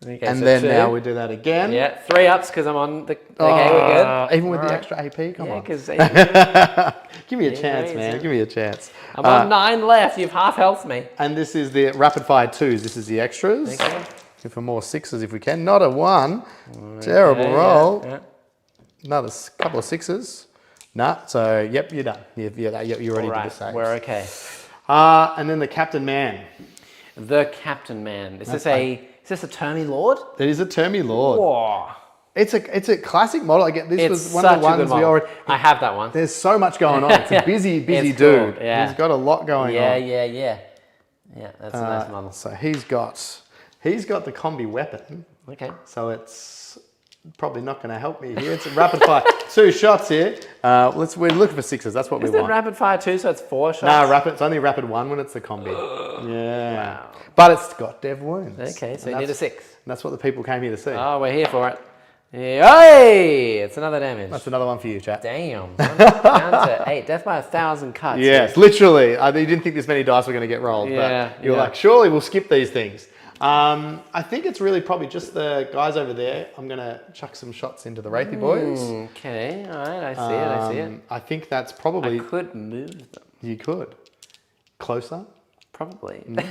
[SPEAKER 3] Okay,
[SPEAKER 2] and then 2. Now we do that again.
[SPEAKER 3] Yeah, 3 ups because I'm on the... Okay, we're good.
[SPEAKER 2] Even with the extra AP? Come on.
[SPEAKER 3] Because...
[SPEAKER 2] Give me a chance, man. Give me a chance.
[SPEAKER 3] I'm on 9 left. You've half helped me.
[SPEAKER 2] And this is the rapid fire 2s. This is the extras.
[SPEAKER 3] Thank you.
[SPEAKER 2] For more 6s if we can. Not a 1. Terrible roll.
[SPEAKER 3] Yeah.
[SPEAKER 2] Another couple of 6s. Nah. So yep, you're done. You're ready to the saves.
[SPEAKER 3] We're okay.
[SPEAKER 2] And then the Captain Man.
[SPEAKER 3] The Captain Man. Is this a Termy Lord?
[SPEAKER 2] It is a Termy Lord.
[SPEAKER 3] Whoa.
[SPEAKER 2] It's a classic model. This was one of the ones we already.
[SPEAKER 3] I have that one.
[SPEAKER 2] There's so much going on. It's a busy dude. Cool. Yeah. He's got a lot going on.
[SPEAKER 3] Yeah, that's a nice model.
[SPEAKER 2] So he's got the combi weapon.
[SPEAKER 3] Okay.
[SPEAKER 2] So it's probably not going to help me here. It's a rapid fire. 2 shots here. We're looking for 6s. That's what we want.
[SPEAKER 3] Is it rapid fire 2, so it's 4 shots?
[SPEAKER 2] No, it's only rapid 1 when it's the combi. Yeah. Wow. But it's got dev wounds.
[SPEAKER 3] Okay, so you need a 6.
[SPEAKER 2] And that's what the people came here to see.
[SPEAKER 3] Oh, we're here for it. Hey! It's another damage.
[SPEAKER 2] That's another one for you, chat.
[SPEAKER 3] Damn. Down to 8. Death by 1,000 cuts.
[SPEAKER 2] Yes, literally. You didn't think this many dice were going to get rolled.
[SPEAKER 3] Yeah.
[SPEAKER 2] But you were like, surely we'll skip these things. I think it's really probably just the guys over there. I'm going to chuck some shots into the Wraithy boys.
[SPEAKER 3] Okay, all right, I see it.
[SPEAKER 2] I think that's probably...
[SPEAKER 3] I could move them.
[SPEAKER 2] You could. Closer?
[SPEAKER 3] Probably. I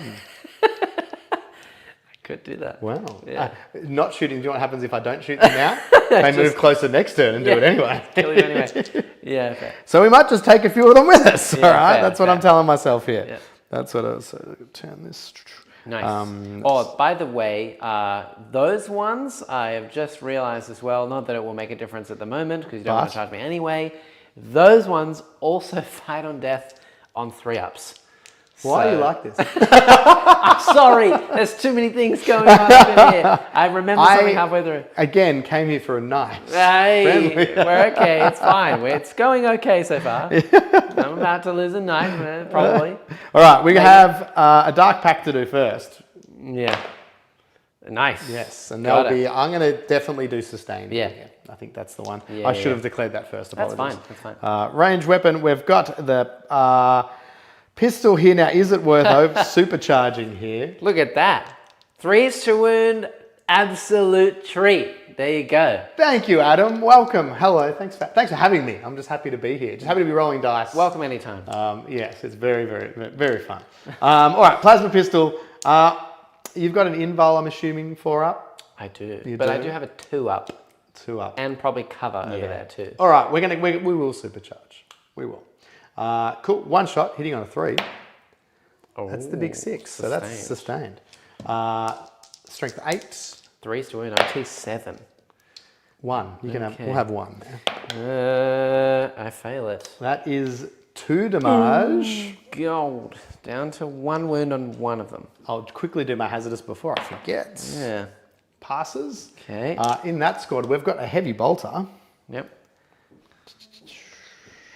[SPEAKER 3] could do that.
[SPEAKER 2] Wow.
[SPEAKER 3] Yeah.
[SPEAKER 2] Not shooting, do you know what happens if I don't shoot them now? They move closer next turn and do it anyway.
[SPEAKER 3] Kill you anyway. Yeah, okay.
[SPEAKER 2] So we might just take a few of them with us, all right?
[SPEAKER 3] Fair,
[SPEAKER 2] that's what I'm telling myself here.
[SPEAKER 3] Yeah.
[SPEAKER 2] That's what I was... So turn this...
[SPEAKER 3] Nice. By the way, those ones I have just realized as well, not that it will make a difference at the moment because you don't want to charge me anyway. Those ones also fight on death on 3-ups.
[SPEAKER 2] Why are you like this?
[SPEAKER 3] I'm sorry, there's too many things going on up in here. I remember something halfway through.
[SPEAKER 2] Again, came here for a night.
[SPEAKER 3] Hey, we're okay. It's fine. It's going okay so far. I'm about to lose a night, probably.
[SPEAKER 2] All right, we have a dark pack to do first.
[SPEAKER 3] Yeah. Nice.
[SPEAKER 2] Yes, and
[SPEAKER 3] Got
[SPEAKER 2] that'll
[SPEAKER 3] it.
[SPEAKER 2] be. I'm going to definitely do sustain.
[SPEAKER 3] Yeah.
[SPEAKER 2] I think that's the one.
[SPEAKER 3] Yeah,
[SPEAKER 2] I should have declared that first.
[SPEAKER 3] That's
[SPEAKER 2] Apologies.
[SPEAKER 3] fine. That's fine.
[SPEAKER 2] Range weapon. We've got the pistol here now. Is it worth supercharging here?
[SPEAKER 3] Look at that. 3s to wound, absolute treat. There you go.
[SPEAKER 2] Thank you, Adam. Welcome. Hello. Thanks for having me. I'm just happy to be here. Just happy to be rolling dice.
[SPEAKER 3] Welcome anytime.
[SPEAKER 2] Yes, it's very, very, very fun. All right, plasma pistol. You've got an invul, I'm assuming, 4-up.
[SPEAKER 3] I do.
[SPEAKER 2] You
[SPEAKER 3] but
[SPEAKER 2] do?
[SPEAKER 3] I do have a 2-up.
[SPEAKER 2] 2-up.
[SPEAKER 3] And probably cover over there too.
[SPEAKER 2] All right, we will supercharge. We will. Cool. 1 shot hitting on a 3. That's the big 6. So that's sustained. Strength 8.
[SPEAKER 3] 3s to wound, T7.
[SPEAKER 2] 1. You can have. We'll have 1 now.
[SPEAKER 3] I fail it.
[SPEAKER 2] That is 2 damage.
[SPEAKER 3] Gold. Down to 1 wound on one of them.
[SPEAKER 2] I'll quickly do my hazardous before I forget.
[SPEAKER 3] Yeah.
[SPEAKER 2] Passes.
[SPEAKER 3] Okay.
[SPEAKER 2] In that squad, we've got a heavy bolter.
[SPEAKER 3] Yep.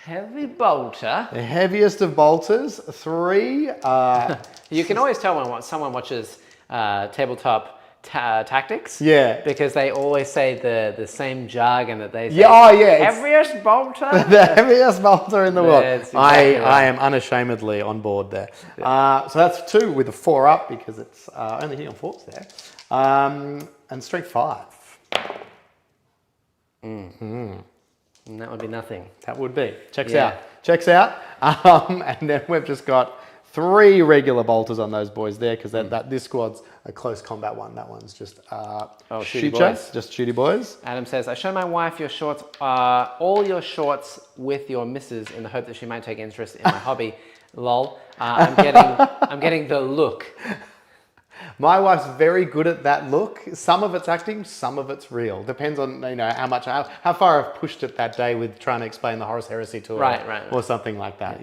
[SPEAKER 3] Heavy bolter.
[SPEAKER 2] The heaviest of bolters. 3.
[SPEAKER 3] You can always tell when someone watches tabletop tactics.
[SPEAKER 2] Yeah.
[SPEAKER 3] Because they always say the same jargon that they say.
[SPEAKER 2] Yeah. Oh, yeah.
[SPEAKER 3] Heaviest bolter.
[SPEAKER 2] The heaviest bolter in the world.
[SPEAKER 3] That's exactly right.
[SPEAKER 2] I am unashamedly on board there. So that's 2 with a 4-up because it's only hitting on 4s there. And strength 5.
[SPEAKER 3] And that would be nothing.
[SPEAKER 2] That would be. Checks
[SPEAKER 3] Yeah.
[SPEAKER 2] out. Checks out. And then we've just got 3 regular bolters on those boys there because this squad's a close combat one. That one's just
[SPEAKER 3] shooty
[SPEAKER 2] shoot
[SPEAKER 3] boys.
[SPEAKER 2] chase, just shooty boys.
[SPEAKER 3] Adam says, I show my wife your shorts, all your shorts with your missus in the hope that she might take interest in my hobby. Lol. I'm getting the look.
[SPEAKER 2] My wife's very good at that look. Some of it's acting, some of it's real. Depends on how far I've pushed it that day with trying to explain the Horus Heresy to her,
[SPEAKER 3] Right.
[SPEAKER 2] or something like that.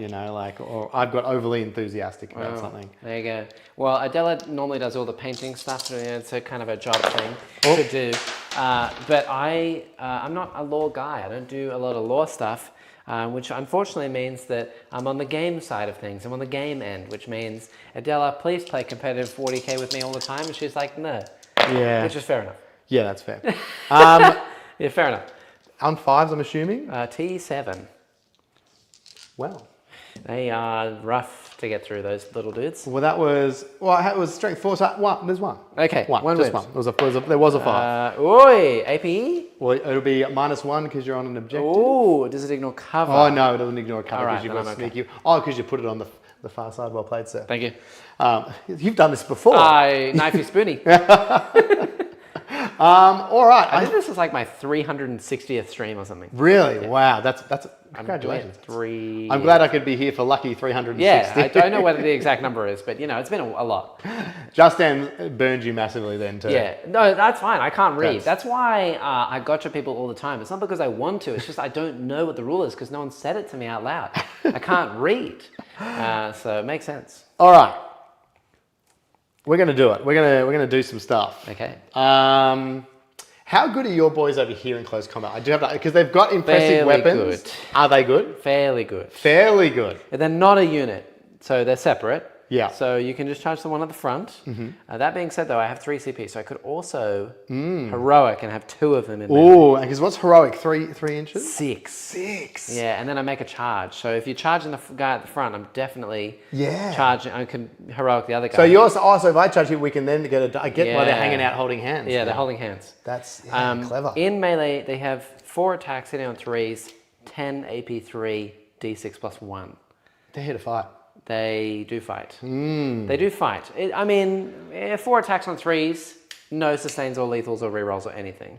[SPEAKER 2] Or I've got overly enthusiastic about something.
[SPEAKER 3] There you go. Well, Adela normally does all the painting stuff, so it's a kind of a job thing to do. But I'm not a law guy. I don't do a lot of law stuff. Which unfortunately means that I'm on the game side of things. I'm on the game end, which means, Adela, please play competitive 40k with me all the time. And she's like, no.
[SPEAKER 2] Yeah.
[SPEAKER 3] Which is fair enough.
[SPEAKER 2] Yeah, that's fair.
[SPEAKER 3] Yeah, fair enough.
[SPEAKER 2] On 5s, I'm assuming?
[SPEAKER 3] T7.
[SPEAKER 2] Well.
[SPEAKER 3] They are rough to get through, those little dudes.
[SPEAKER 2] Well, it was strength 4, so 1. There's 1.
[SPEAKER 3] Okay,
[SPEAKER 2] one just
[SPEAKER 3] wins.
[SPEAKER 2] one. There was a 5.
[SPEAKER 3] Oi, APE?
[SPEAKER 2] Well, it'll be -1 because you're on an objective.
[SPEAKER 3] Oh, does it ignore cover?
[SPEAKER 2] Oh, no, it doesn't ignore cover
[SPEAKER 3] All right,
[SPEAKER 2] because you've
[SPEAKER 3] then
[SPEAKER 2] got
[SPEAKER 3] I'm
[SPEAKER 2] sneaky. Oh, because you put it on the far side. Well played, sir.
[SPEAKER 3] Thank you.
[SPEAKER 2] You've done this before.
[SPEAKER 3] Knifey Spoonie.
[SPEAKER 2] All right.
[SPEAKER 3] I think this is like my 360th stream or something.
[SPEAKER 2] Really? Yeah. Wow. That's congratulations. I'm glad I could be here for lucky 360.
[SPEAKER 3] Yeah, I don't know what the exact number is, but it's been a lot.
[SPEAKER 2] Justin burned you massively then too.
[SPEAKER 3] Yeah, no, that's fine. I can't read. That's why I gotcha people all the time. It's not because I want to. It's just I don't know what the rule is because no one said it to me out loud. I can't read, so it makes sense.
[SPEAKER 2] All right. We're gonna do it. We're gonna do some stuff.
[SPEAKER 3] Okay.
[SPEAKER 2] How good are your boys over here in close combat? I do have that because they've got impressive
[SPEAKER 3] Fairly
[SPEAKER 2] weapons.
[SPEAKER 3] good.
[SPEAKER 2] Are they good?
[SPEAKER 3] Fairly good.
[SPEAKER 2] Fairly good.
[SPEAKER 3] They're not a unit, so they're separate.
[SPEAKER 2] Yeah.
[SPEAKER 3] So you can just charge the one at the front. That being said, though, I have 3 CP, so I could also heroic and have 2 of them in there.
[SPEAKER 2] Ooh, because what's heroic? 3 inches?
[SPEAKER 3] 6.
[SPEAKER 2] 6.
[SPEAKER 3] Yeah, and then I make a charge. So if you're charging the guy at the front, I'm definitely charging. I can heroic the other guy.
[SPEAKER 2] So yours also, if I charge you, we can then I get why they're hanging out holding hands.
[SPEAKER 3] Yeah, they're holding hands.
[SPEAKER 2] That's clever.
[SPEAKER 3] In melee, they have 4 attacks hitting on 3s, 10 AP3, D6 plus 1.
[SPEAKER 2] They're here to fight.
[SPEAKER 3] They do fight. They do fight. 4 attacks on 3s, no sustains or lethals or rerolls or anything.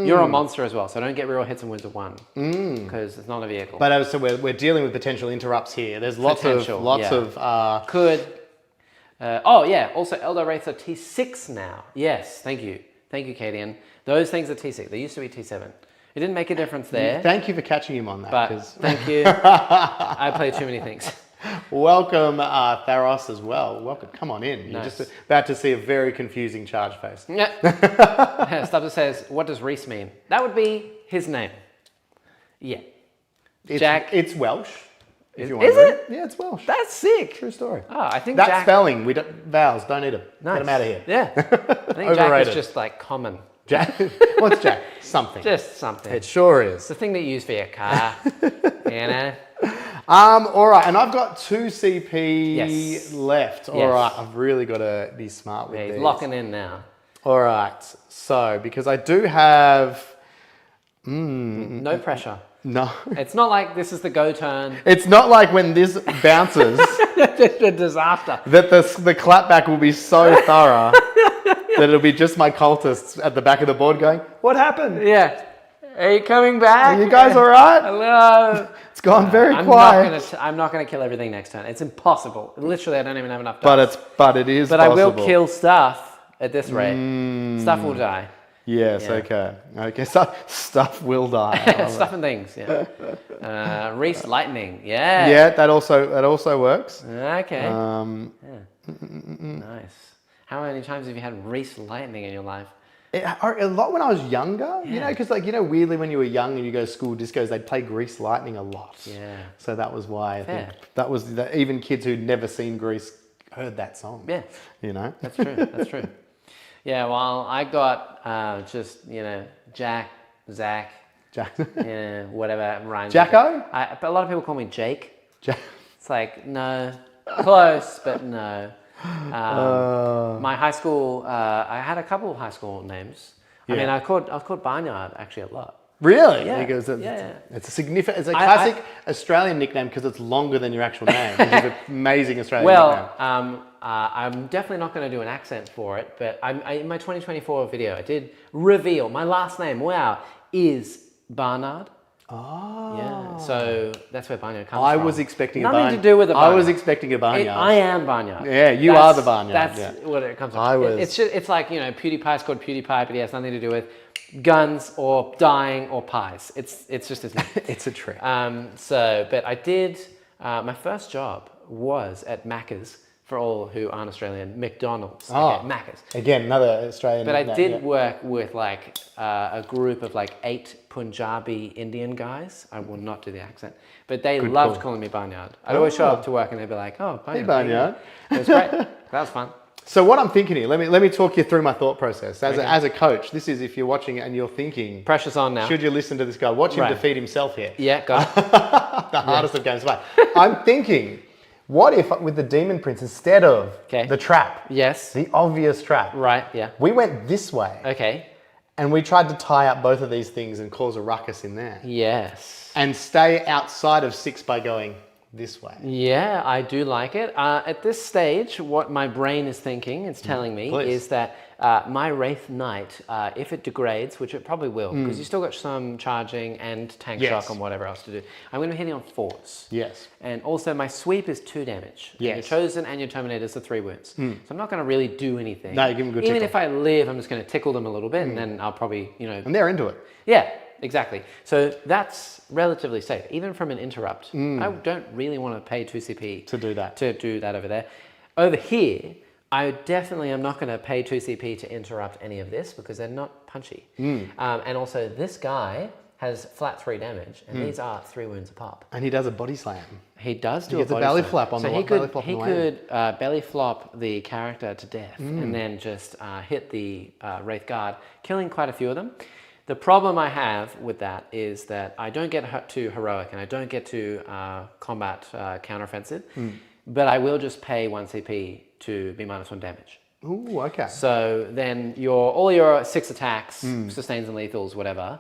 [SPEAKER 3] You're a monster as well, so don't get reroll hits and wounds of 1 because it's not a vehicle.
[SPEAKER 2] But so we're dealing with potential interrupts here. There's lots of
[SPEAKER 3] could. Also Elder Wraiths are T6 now. Yes, thank you, Kadian. Those things are T6. They used to be T7. It didn't make a difference there.
[SPEAKER 2] Thank you for catching him on that.
[SPEAKER 3] But thank you. I play too many things.
[SPEAKER 2] Welcome, Tharos, as well. Welcome. Come on in. You're
[SPEAKER 3] Nice.
[SPEAKER 2] just about to see a very confusing charge face.
[SPEAKER 3] Yeah. Stuff that says, what does Reese mean? That would be his name. Yeah. Jack.
[SPEAKER 2] It's Welsh. If you
[SPEAKER 3] Is
[SPEAKER 2] want
[SPEAKER 3] it?
[SPEAKER 2] Yeah, it's Welsh.
[SPEAKER 3] That's sick.
[SPEAKER 2] True story.
[SPEAKER 3] Oh, I think
[SPEAKER 2] That
[SPEAKER 3] Jack...
[SPEAKER 2] spelling, vowels, don't need them.
[SPEAKER 3] Nice.
[SPEAKER 2] Get them out of here.
[SPEAKER 3] Yeah. I think Jack
[SPEAKER 2] Overrated.
[SPEAKER 3] is just like common.
[SPEAKER 2] Jack? What's Jack? Something.
[SPEAKER 3] Just something.
[SPEAKER 2] It sure
[SPEAKER 3] It's
[SPEAKER 2] is.
[SPEAKER 3] the thing that you use for your car. You know?
[SPEAKER 2] All right, and I've got 2 CP
[SPEAKER 3] Yes.
[SPEAKER 2] left. All
[SPEAKER 3] Yes.
[SPEAKER 2] right, I've really got to be smart with
[SPEAKER 3] Yeah,
[SPEAKER 2] these.
[SPEAKER 3] he's locking in now.
[SPEAKER 2] All right, so because I do have
[SPEAKER 3] No pressure.
[SPEAKER 2] no,
[SPEAKER 3] It's not like this is the go turn.
[SPEAKER 2] it's not like when this bounces
[SPEAKER 3] The disaster.
[SPEAKER 2] that the clapback will be so thorough that it'll be just my cultists at the back of the board going, "What happened?
[SPEAKER 3] Yeah. Are you coming back?
[SPEAKER 2] Are you guys all right?"
[SPEAKER 3] Hello.
[SPEAKER 2] It's gone very
[SPEAKER 3] I'm
[SPEAKER 2] quiet.
[SPEAKER 3] not gonna kill everything next turn. It's impossible. Literally, I don't even have enough dice.
[SPEAKER 2] But it is.
[SPEAKER 3] But
[SPEAKER 2] possible.
[SPEAKER 3] I will kill stuff at this rate. Stuff will die.
[SPEAKER 2] Yes.
[SPEAKER 3] Yeah.
[SPEAKER 2] Okay. So stuff will die.
[SPEAKER 3] Stuff and things. Yeah. Reese lightning. Yeah.
[SPEAKER 2] Yeah, that also works.
[SPEAKER 3] Okay.
[SPEAKER 2] Um,
[SPEAKER 3] Nice. How many times have you had Reese lightning in your life?
[SPEAKER 2] a lot when I was younger, you know, because weirdly when you were young and you go to school discos, they'd play Grease Lightning a lot.
[SPEAKER 3] Yeah.
[SPEAKER 2] So that was why I
[SPEAKER 3] Fair.
[SPEAKER 2] think that was even kids who'd never seen Grease heard that song.
[SPEAKER 3] Yeah.
[SPEAKER 2] You know.
[SPEAKER 3] That's true. That's true. Yeah. Well, I got just Jack, Zach,
[SPEAKER 2] Jack.
[SPEAKER 3] whatever rhymes.
[SPEAKER 2] Jacko?
[SPEAKER 3] But a lot of people call me Jake.
[SPEAKER 2] Jack.
[SPEAKER 3] It's like no, close, but no. My high school, I had a couple of high school names. I mean, I was called Barnyard actually a lot.
[SPEAKER 2] Really?
[SPEAKER 3] Yeah.
[SPEAKER 2] Because
[SPEAKER 3] Yeah.
[SPEAKER 2] it's a significant, it's a classic Australian nickname because it's longer than your actual name. Which is an amazing Australian nickname.
[SPEAKER 3] I'm definitely not going to do an accent for it, but in my 2024 video, I did reveal my last name. Wow, is Barnard.
[SPEAKER 2] Oh.
[SPEAKER 3] Yeah. So that's where Barnyard comes
[SPEAKER 2] I
[SPEAKER 3] from.
[SPEAKER 2] was expecting
[SPEAKER 3] nothing to do with a
[SPEAKER 2] I
[SPEAKER 3] barnyard.
[SPEAKER 2] was expecting a barnyard.
[SPEAKER 3] I am Barnyard.
[SPEAKER 2] Yeah, you are the barnyard.
[SPEAKER 3] That's
[SPEAKER 2] yeah.
[SPEAKER 3] what it comes from.
[SPEAKER 2] I was-
[SPEAKER 3] It's like PewDiePie's called PewDiePie, but he has nothing to do with guns or dying or pies. It's just his name.
[SPEAKER 2] It's a trick.
[SPEAKER 3] But I did. My first job was at Macca's. For all who aren't Australian, McDonald's.
[SPEAKER 2] Oh.
[SPEAKER 3] Okay, Macca's.
[SPEAKER 2] Again, another Australian
[SPEAKER 3] But I
[SPEAKER 2] nickname,
[SPEAKER 3] did
[SPEAKER 2] yeah.
[SPEAKER 3] work with like a group of like 8 Punjabi Indian guys. I will not do the accent, but they loved
[SPEAKER 2] call.
[SPEAKER 3] calling me Barnyard. I'd always show up to work and they'd be like, "Oh, Barnyard."
[SPEAKER 2] Hey, Barnyard.
[SPEAKER 3] It was great. That was fun.
[SPEAKER 2] So what I'm thinking here, let me talk you through my thought process. As a coach, this is if you're watching it and you're thinking,
[SPEAKER 3] Pressure's on now.
[SPEAKER 2] should you listen to this guy? Watch him
[SPEAKER 3] Right.
[SPEAKER 2] defeat himself here.
[SPEAKER 3] Yeah, got it.
[SPEAKER 2] The hardest of games to play. I'm thinking, what if with the Demon Prince, instead of the trap,
[SPEAKER 3] Yes.
[SPEAKER 2] the obvious trap,
[SPEAKER 3] Right. Yeah.
[SPEAKER 2] we went this way
[SPEAKER 3] Okay.
[SPEAKER 2] and we tried to tie up both of these things and cause a ruckus in there
[SPEAKER 3] Yes.
[SPEAKER 2] and stay outside of 6 by going this way.
[SPEAKER 3] Yeah, I do like it. At this stage, what my brain is thinking, it's telling me,
[SPEAKER 2] Please.
[SPEAKER 3] is that my Wraith Knight, if it degrades, which it probably will, because you still got some charging and tank
[SPEAKER 2] Yes.
[SPEAKER 3] shock and whatever else to do, I'm going to be hitting on 4s.
[SPEAKER 2] Yes.
[SPEAKER 3] And also my sweep is 2 damage. And
[SPEAKER 2] Yes.
[SPEAKER 3] your Chosen and your Terminators are 3 wounds. So I'm not going to really do anything.
[SPEAKER 2] No, you give them a good
[SPEAKER 3] Even
[SPEAKER 2] tickle.
[SPEAKER 3] if I live, I'm just going to tickle them a little bit and then I'll probably,
[SPEAKER 2] And they're into it.
[SPEAKER 3] Yeah, exactly. So that's relatively safe, even from an interrupt. I don't really want to pay 2 CP
[SPEAKER 2] To do that.
[SPEAKER 3] To do that over there. Over here, I definitely am not going to pay 2 CP to interrupt any of this because they're not punchy. And also, this guy has flat 3 damage, and these are 3 wounds a pop.
[SPEAKER 2] And he does a body slam.
[SPEAKER 3] He does do
[SPEAKER 2] He gets a
[SPEAKER 3] body
[SPEAKER 2] belly
[SPEAKER 3] slam.
[SPEAKER 2] flap on
[SPEAKER 3] so
[SPEAKER 2] the
[SPEAKER 3] he
[SPEAKER 2] belly
[SPEAKER 3] could
[SPEAKER 2] flop
[SPEAKER 3] he
[SPEAKER 2] on the way in.
[SPEAKER 3] could belly flop the character to death and then just hit the Wraith Guard, killing quite a few of them. The problem I have with that is that I don't get to heroic and I don't get to combat counteroffensive, but I will just pay 1 CP to be -1 damage.
[SPEAKER 2] Ooh, okay.
[SPEAKER 3] So then all your 6 attacks, sustains and lethals, whatever,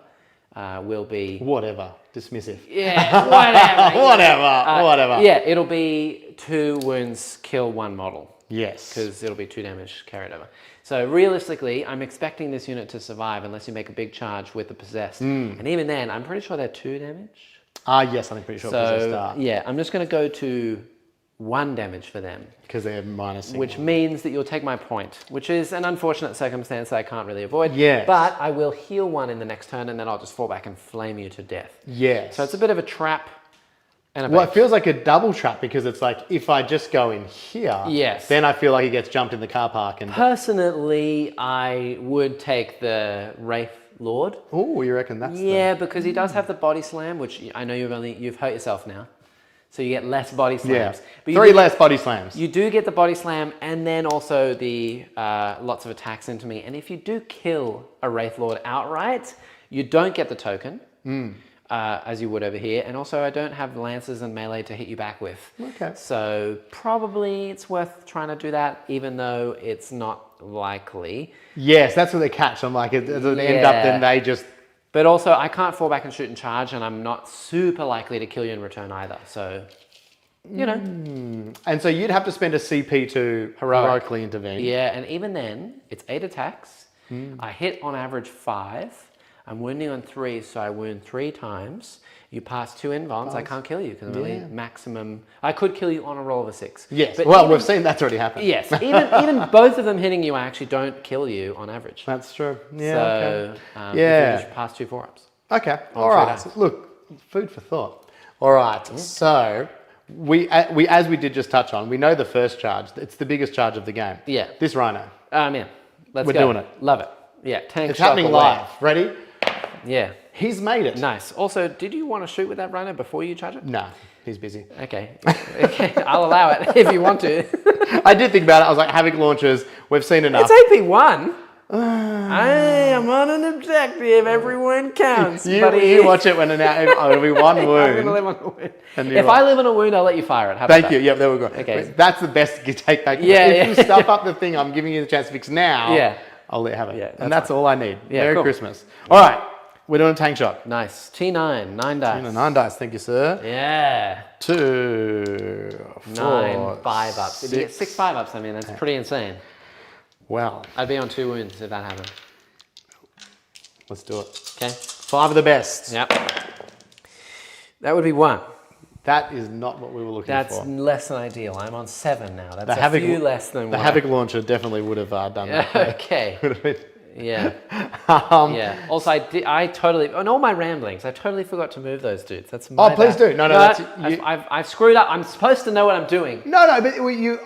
[SPEAKER 3] will be
[SPEAKER 2] Whatever. Dismissive.
[SPEAKER 3] yeah, whatever.
[SPEAKER 2] Whatever.
[SPEAKER 3] Yeah, it'll be 2 wounds, kill 1 model.
[SPEAKER 2] Yes.
[SPEAKER 3] Because it'll be 2 damage carried over. So realistically, I'm expecting this unit to survive unless you make a big charge with the possessed. And even then, I'm pretty sure they're 2 damage.
[SPEAKER 2] Yes, I'm pretty sure possessed
[SPEAKER 3] So
[SPEAKER 2] are.
[SPEAKER 3] yeah, I'm just going to go to 1 damage for them.
[SPEAKER 2] Because they're minus.
[SPEAKER 3] Which means that you'll take my point, which is an unfortunate circumstance that I can't really avoid.
[SPEAKER 2] Yes.
[SPEAKER 3] But I will heal 1 in the next turn and then I'll just fall back and flame you to death.
[SPEAKER 2] Yes.
[SPEAKER 3] So it's a bit of a trap. And a
[SPEAKER 2] Well, it
[SPEAKER 3] bait.
[SPEAKER 2] feels like a double trap because it's like if I just go in here,
[SPEAKER 3] Yes.
[SPEAKER 2] then I feel like he gets jumped in the car park. And
[SPEAKER 3] Personally, I would take the Wraith Lord.
[SPEAKER 2] oh, you reckon that's
[SPEAKER 3] Yeah, because he does have the body slam, which I know you've hurt yourself now, so you get less body slams.
[SPEAKER 2] yeah,
[SPEAKER 3] But you
[SPEAKER 2] 3
[SPEAKER 3] do
[SPEAKER 2] less body slams.
[SPEAKER 3] You do get the body slam, and then also the lots of attacks into me. And if you do kill a Wraith Lord outright, you don't get the token. As you would over here, and also I don't have lances and melee to hit you back with.
[SPEAKER 2] Okay.
[SPEAKER 3] So probably it's worth trying to do that, even though it's not likely.
[SPEAKER 2] Yes, that's what they catch. I'm like, it doesn't end up, then they just.
[SPEAKER 3] But also I can't fall back and shoot and charge, and I'm not super likely to kill you in return either. So, you know.
[SPEAKER 2] And so you'd have to spend a CP to heroically intervene.
[SPEAKER 3] Yeah, and even then, it's 8 attacks. I hit on average 5. I'm wounding on 3, so I wound 3 times. You pass 2 invulns, I can't kill you because I'm only maximum. I could kill you on a roll of a 6.
[SPEAKER 2] Yes.
[SPEAKER 3] But
[SPEAKER 2] Well,
[SPEAKER 3] even,
[SPEAKER 2] we've seen that's already happened.
[SPEAKER 3] yes, even both of them hitting you, I actually don't kill you on average.
[SPEAKER 2] That's true. Yeah.
[SPEAKER 3] So,
[SPEAKER 2] okay. Yeah.
[SPEAKER 3] you just pass 2 4-ups.
[SPEAKER 2] Okay.
[SPEAKER 3] On
[SPEAKER 2] All
[SPEAKER 3] 3
[SPEAKER 2] right.
[SPEAKER 3] dice.
[SPEAKER 2] Look, food for thought. All right. So we as we did just touch on, we know the first charge. It's the biggest charge of the game.
[SPEAKER 3] Yeah.
[SPEAKER 2] This rhino.
[SPEAKER 3] Yeah, let's
[SPEAKER 2] We're
[SPEAKER 3] go.
[SPEAKER 2] doing it.
[SPEAKER 3] Love it. Yeah, tank
[SPEAKER 2] It's
[SPEAKER 3] shock
[SPEAKER 2] happening
[SPEAKER 3] away.
[SPEAKER 2] live. Ready?
[SPEAKER 3] Yeah,
[SPEAKER 2] He's made it.
[SPEAKER 3] nice. Also, did you want to shoot with that rhino before you charge it?
[SPEAKER 2] No, he's busy.
[SPEAKER 3] Okay, okay, I'll allow it if you want to.
[SPEAKER 2] I did think about it. I was like, Havoc launchers, we've seen enough.
[SPEAKER 3] It's AP1. I am on an objective. Everyone counts, buddy.
[SPEAKER 2] You watch it when it'll be one
[SPEAKER 3] I'm
[SPEAKER 2] wound.
[SPEAKER 3] gonna live on a wound.
[SPEAKER 2] And
[SPEAKER 3] If
[SPEAKER 2] you're
[SPEAKER 3] I
[SPEAKER 2] right.
[SPEAKER 3] live on a wound, I'll let you fire it. How about
[SPEAKER 2] Thank
[SPEAKER 3] that?
[SPEAKER 2] you. Yep, there we go.
[SPEAKER 3] Okay.
[SPEAKER 2] That's the best you take back.
[SPEAKER 3] Yeah,
[SPEAKER 2] if
[SPEAKER 3] yeah.
[SPEAKER 2] you stuff up the thing I'm giving you the chance to fix now,
[SPEAKER 3] Yeah.
[SPEAKER 2] I'll let you have it.
[SPEAKER 3] Yeah,
[SPEAKER 2] and that's all I need.
[SPEAKER 3] Yeah,
[SPEAKER 2] Merry
[SPEAKER 3] cool.
[SPEAKER 2] Christmas. All right, we're doing a tank shot.
[SPEAKER 3] Nice. T9, 9 dice.
[SPEAKER 2] 9 dice, thank you, sir.
[SPEAKER 3] Yeah.
[SPEAKER 2] 2, 4,
[SPEAKER 3] 9 5-ups. If you get 6
[SPEAKER 2] 6.
[SPEAKER 3] 5-ups, I mean, that's pretty insane.
[SPEAKER 2] Well,
[SPEAKER 3] I'd be on 2 wounds if that happened.
[SPEAKER 2] let's do it.
[SPEAKER 3] Okay.
[SPEAKER 2] 5 of the best.
[SPEAKER 3] Yep. That would be 1.
[SPEAKER 2] That is not what we were looking
[SPEAKER 3] That's
[SPEAKER 2] for.
[SPEAKER 3] less than ideal. I'm on 7 now. That's
[SPEAKER 2] The
[SPEAKER 3] a
[SPEAKER 2] Havoc-
[SPEAKER 3] few less than
[SPEAKER 2] The
[SPEAKER 3] 1.
[SPEAKER 2] Havoc launcher definitely would have done that.
[SPEAKER 3] Okay.
[SPEAKER 2] Would have been-
[SPEAKER 3] Yeah.
[SPEAKER 2] Um,
[SPEAKER 3] Yeah. Also, I totally, on all my ramblings, I totally forgot to move those dudes. That's my
[SPEAKER 2] please
[SPEAKER 3] bad.
[SPEAKER 2] do. No, that's-
[SPEAKER 3] I've screwed up. I'm supposed to know what I'm doing.
[SPEAKER 2] No, but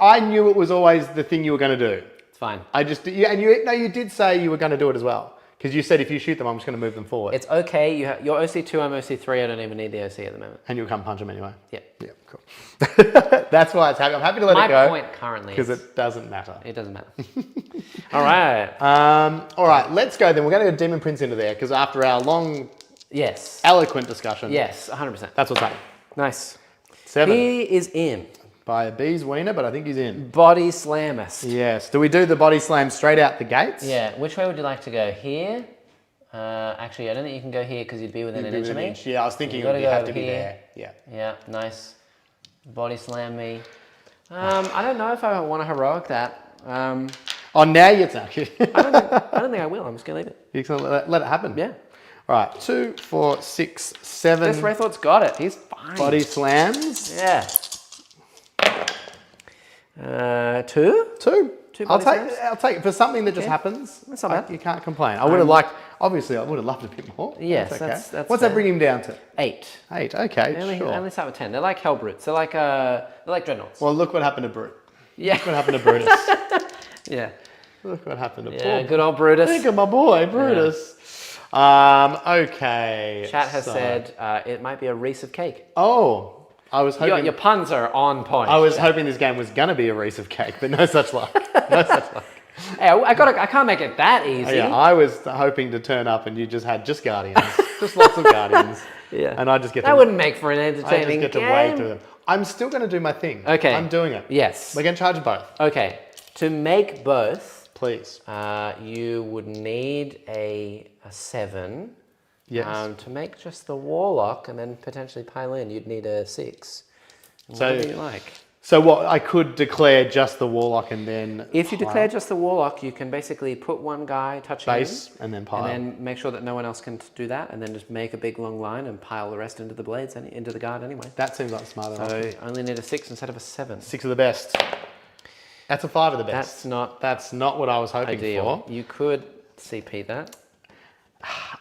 [SPEAKER 2] I knew it was always the thing you were going to do.
[SPEAKER 3] It's fine.
[SPEAKER 2] You did say you were going to do it as well. Because you said if you shoot them, I'm just going to move them forward.
[SPEAKER 3] It's okay. You're OC2, I'm OC3. I don't even need the OC at the moment.
[SPEAKER 2] And you'll come punch them anyway.
[SPEAKER 3] Yeah.
[SPEAKER 2] Yeah, cool. That's why it's happy. I'm happy to let
[SPEAKER 3] My
[SPEAKER 2] it go.
[SPEAKER 3] point currently
[SPEAKER 2] Because
[SPEAKER 3] is
[SPEAKER 2] it doesn't matter.
[SPEAKER 3] it doesn't matter. All right.
[SPEAKER 2] All right, let's go then. We're going to go Demon Prince into there because after our long,
[SPEAKER 3] Yes.
[SPEAKER 2] eloquent discussion,
[SPEAKER 3] Yes, 100%.
[SPEAKER 2] that's what's happening.
[SPEAKER 3] Nice.
[SPEAKER 2] 7
[SPEAKER 3] He is in.
[SPEAKER 2] by a bee's wiener, but I think he's in.
[SPEAKER 3] Body slamist.
[SPEAKER 2] Yes. Do we do the body slam straight out the gates?
[SPEAKER 3] Yeah. Which way would you like to go? Here? Actually, I don't think you can go here because you'd be within an inch of me.
[SPEAKER 2] Yeah, I was thinking
[SPEAKER 3] You
[SPEAKER 2] it would
[SPEAKER 3] gotta go
[SPEAKER 2] have to be
[SPEAKER 3] here.
[SPEAKER 2] there. Yeah.
[SPEAKER 3] Yeah, nice. Body slam me. I don't know if I want to heroic that.
[SPEAKER 2] Oh, now you're talking.
[SPEAKER 3] I don't think I will. I'm just gonna leave it.
[SPEAKER 2] You can let it happen.
[SPEAKER 3] Yeah.
[SPEAKER 2] All right, 2, 4, 6, 7
[SPEAKER 3] This Wraith's got it. He's fine.
[SPEAKER 2] body slams.
[SPEAKER 3] Yeah. 2.
[SPEAKER 2] 2.
[SPEAKER 3] Two
[SPEAKER 2] I'll
[SPEAKER 3] body
[SPEAKER 2] take.
[SPEAKER 3] slams?
[SPEAKER 2] I'll take it for something that just
[SPEAKER 3] Okay.
[SPEAKER 2] happens.
[SPEAKER 3] That's not bad.
[SPEAKER 2] You can't complain. I would have liked. Obviously, I would have loved a bit more.
[SPEAKER 3] Yes,
[SPEAKER 2] okay.
[SPEAKER 3] that's
[SPEAKER 2] What's that
[SPEAKER 3] fair.
[SPEAKER 2] bring him down to?
[SPEAKER 3] 8.
[SPEAKER 2] 8. Okay,
[SPEAKER 3] They only
[SPEAKER 2] sure.
[SPEAKER 3] start with 10. They're like hell brutes. They're like dreadnoughts.
[SPEAKER 2] Well, look what happened to Brute.
[SPEAKER 3] Yeah.
[SPEAKER 2] Look what happened to Brutus.
[SPEAKER 3] Yeah.
[SPEAKER 2] Look what happened to
[SPEAKER 3] Yeah.
[SPEAKER 2] poor.
[SPEAKER 3] Good old Brutus.
[SPEAKER 2] Think of my boy Brutus. Okay.
[SPEAKER 3] Chat has
[SPEAKER 2] so-
[SPEAKER 3] said it might be a Reese of cake.
[SPEAKER 2] Oh, I was hoping.
[SPEAKER 3] Your puns are on point.
[SPEAKER 2] I was hoping this game was gonna be a Reese of cake, but no such luck. No such luck.
[SPEAKER 3] Hey, I can't make it that easy.
[SPEAKER 2] Yeah, I was hoping to turn up and you just had just Guardians, just lots of Guardians.
[SPEAKER 3] Yeah.
[SPEAKER 2] And I just get
[SPEAKER 3] That
[SPEAKER 2] to.
[SPEAKER 3] wouldn't make for an
[SPEAKER 2] I just
[SPEAKER 3] entertaining
[SPEAKER 2] get to
[SPEAKER 3] game.
[SPEAKER 2] wade through them. I'm still going to do my thing.
[SPEAKER 3] Okay.
[SPEAKER 2] I'm doing it.
[SPEAKER 3] Yes.
[SPEAKER 2] We're going to charge both,
[SPEAKER 3] Okay. To make both,
[SPEAKER 2] please.
[SPEAKER 3] you would need a 7.
[SPEAKER 2] Yes.
[SPEAKER 3] To make just the warlock and then potentially pile in, you'd need a 6.
[SPEAKER 2] So-
[SPEAKER 3] Whatever you like.
[SPEAKER 2] So what? I could declare just the warlock and then
[SPEAKER 3] If you
[SPEAKER 2] pile
[SPEAKER 3] declare just the warlock, you can basically put one guy touching
[SPEAKER 2] base
[SPEAKER 3] him,
[SPEAKER 2] and then pile.
[SPEAKER 3] and then make sure that no one else can do that, and then just make a big long line and pile the rest into the blades and into the guard anyway.
[SPEAKER 2] That seems like smart enough.
[SPEAKER 3] So I only need a 6 instead of a 7.
[SPEAKER 2] 6 of the best. That's a 5 of the best.
[SPEAKER 3] That's not
[SPEAKER 2] That's not what I was hoping
[SPEAKER 3] ideal.
[SPEAKER 2] for.
[SPEAKER 3] You could CP that.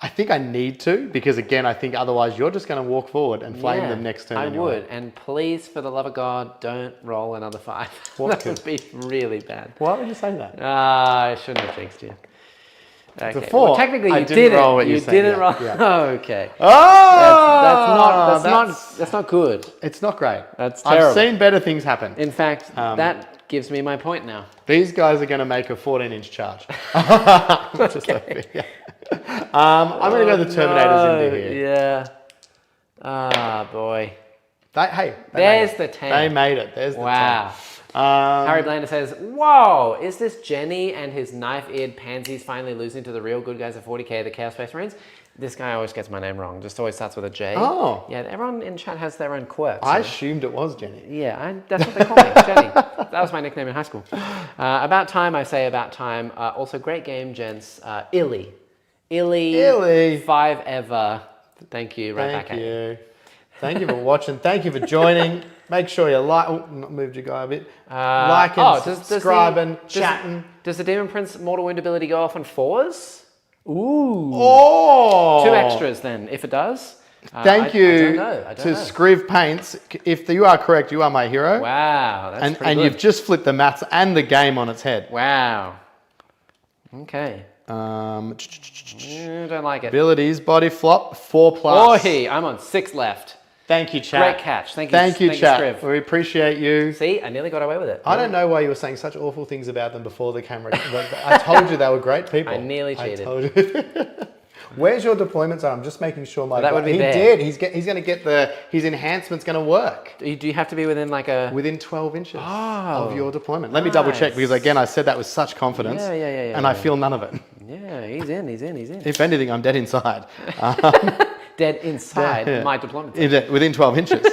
[SPEAKER 2] I think I need to because, again, I think otherwise you're just going to walk forward and flame them next turn.
[SPEAKER 3] I
[SPEAKER 2] anyway.
[SPEAKER 3] would. And please, for the love of God, don't roll another 5.
[SPEAKER 2] What
[SPEAKER 3] That would be really bad.
[SPEAKER 2] Why would you say that?
[SPEAKER 3] I shouldn't have jinxed you. Okay.
[SPEAKER 2] Before,
[SPEAKER 3] Well, technically,
[SPEAKER 2] I
[SPEAKER 3] you
[SPEAKER 2] didn't
[SPEAKER 3] didn't.
[SPEAKER 2] roll what
[SPEAKER 3] You
[SPEAKER 2] you said,
[SPEAKER 3] didn't
[SPEAKER 2] yeah,
[SPEAKER 3] roll.
[SPEAKER 2] yeah.
[SPEAKER 3] Okay.
[SPEAKER 2] Oh,
[SPEAKER 3] That's not good.
[SPEAKER 2] It's not great.
[SPEAKER 3] That's terrible.
[SPEAKER 2] I've seen better things happen.
[SPEAKER 3] In fact, that gives me my point now.
[SPEAKER 2] These guys are going to make a 14-inch charge. Just I'm going to go the Terminators into here.
[SPEAKER 3] Yeah. Ah, boy.
[SPEAKER 2] They
[SPEAKER 3] There's
[SPEAKER 2] made it.
[SPEAKER 3] the 10.
[SPEAKER 2] They made it. There's the 10.
[SPEAKER 3] Wow. Harry Blander says, "Whoa, is this Jenny and his knife-eared pansies finally losing to the real good guys at 40k, the Chaos Space Marines?" This guy always gets my name wrong. Just always starts with a J.
[SPEAKER 2] Oh.
[SPEAKER 3] Yeah, everyone in chat has their own quirks.
[SPEAKER 2] I assumed it was Jenny.
[SPEAKER 3] Yeah, that's what they call me, Jenny. That was my nickname in high school. About time, I say about time. Also, great game, gents. Illy. 5 ever. Thank you. Right back at you.
[SPEAKER 2] Thank you for watching. Thank you for joining. Make sure you like. Oh, moved your guy a bit. Liking, subscribing, chatting.
[SPEAKER 3] Does the Demon Prince mortal wound ability go off on 4s? Ooh.
[SPEAKER 2] Oh.
[SPEAKER 3] 2 extras then, if it does.
[SPEAKER 2] Thank you
[SPEAKER 3] I don't know.
[SPEAKER 2] to Scriv Paints. If you are correct, you are my hero.
[SPEAKER 3] Wow, that's pretty
[SPEAKER 2] and
[SPEAKER 3] good.
[SPEAKER 2] you've just flipped the maths and the game on its head.
[SPEAKER 3] Wow. Okay.
[SPEAKER 2] Don't
[SPEAKER 3] like it.
[SPEAKER 2] Abilities, body flop, 4+.
[SPEAKER 3] Oi, I'm on 6 left.
[SPEAKER 2] Thank you, chat.
[SPEAKER 3] Great catch. Thank
[SPEAKER 2] you,
[SPEAKER 3] you,
[SPEAKER 2] chat.
[SPEAKER 3] Scriv.
[SPEAKER 2] We appreciate you.
[SPEAKER 3] See, I nearly got away with it.
[SPEAKER 2] I don't know why you were saying such awful things about them before the camera. I told you they were great people.
[SPEAKER 3] I nearly cheated.
[SPEAKER 2] I told you. Where's your deployment zone? I'm just making sure my.
[SPEAKER 3] That would be
[SPEAKER 2] he
[SPEAKER 3] there.
[SPEAKER 2] did. He's going to get his enhancement's going to work.
[SPEAKER 3] Do you have to be within like a...
[SPEAKER 2] Within 12 inches
[SPEAKER 3] Oh,
[SPEAKER 2] of your deployment. Let me double check because again I said that with such confidence.
[SPEAKER 3] Yeah.
[SPEAKER 2] And I feel none of it.
[SPEAKER 3] Yeah, he's in.
[SPEAKER 2] If anything, I'm dead inside.
[SPEAKER 3] Dead inside my deployment.
[SPEAKER 2] Within 12 inches.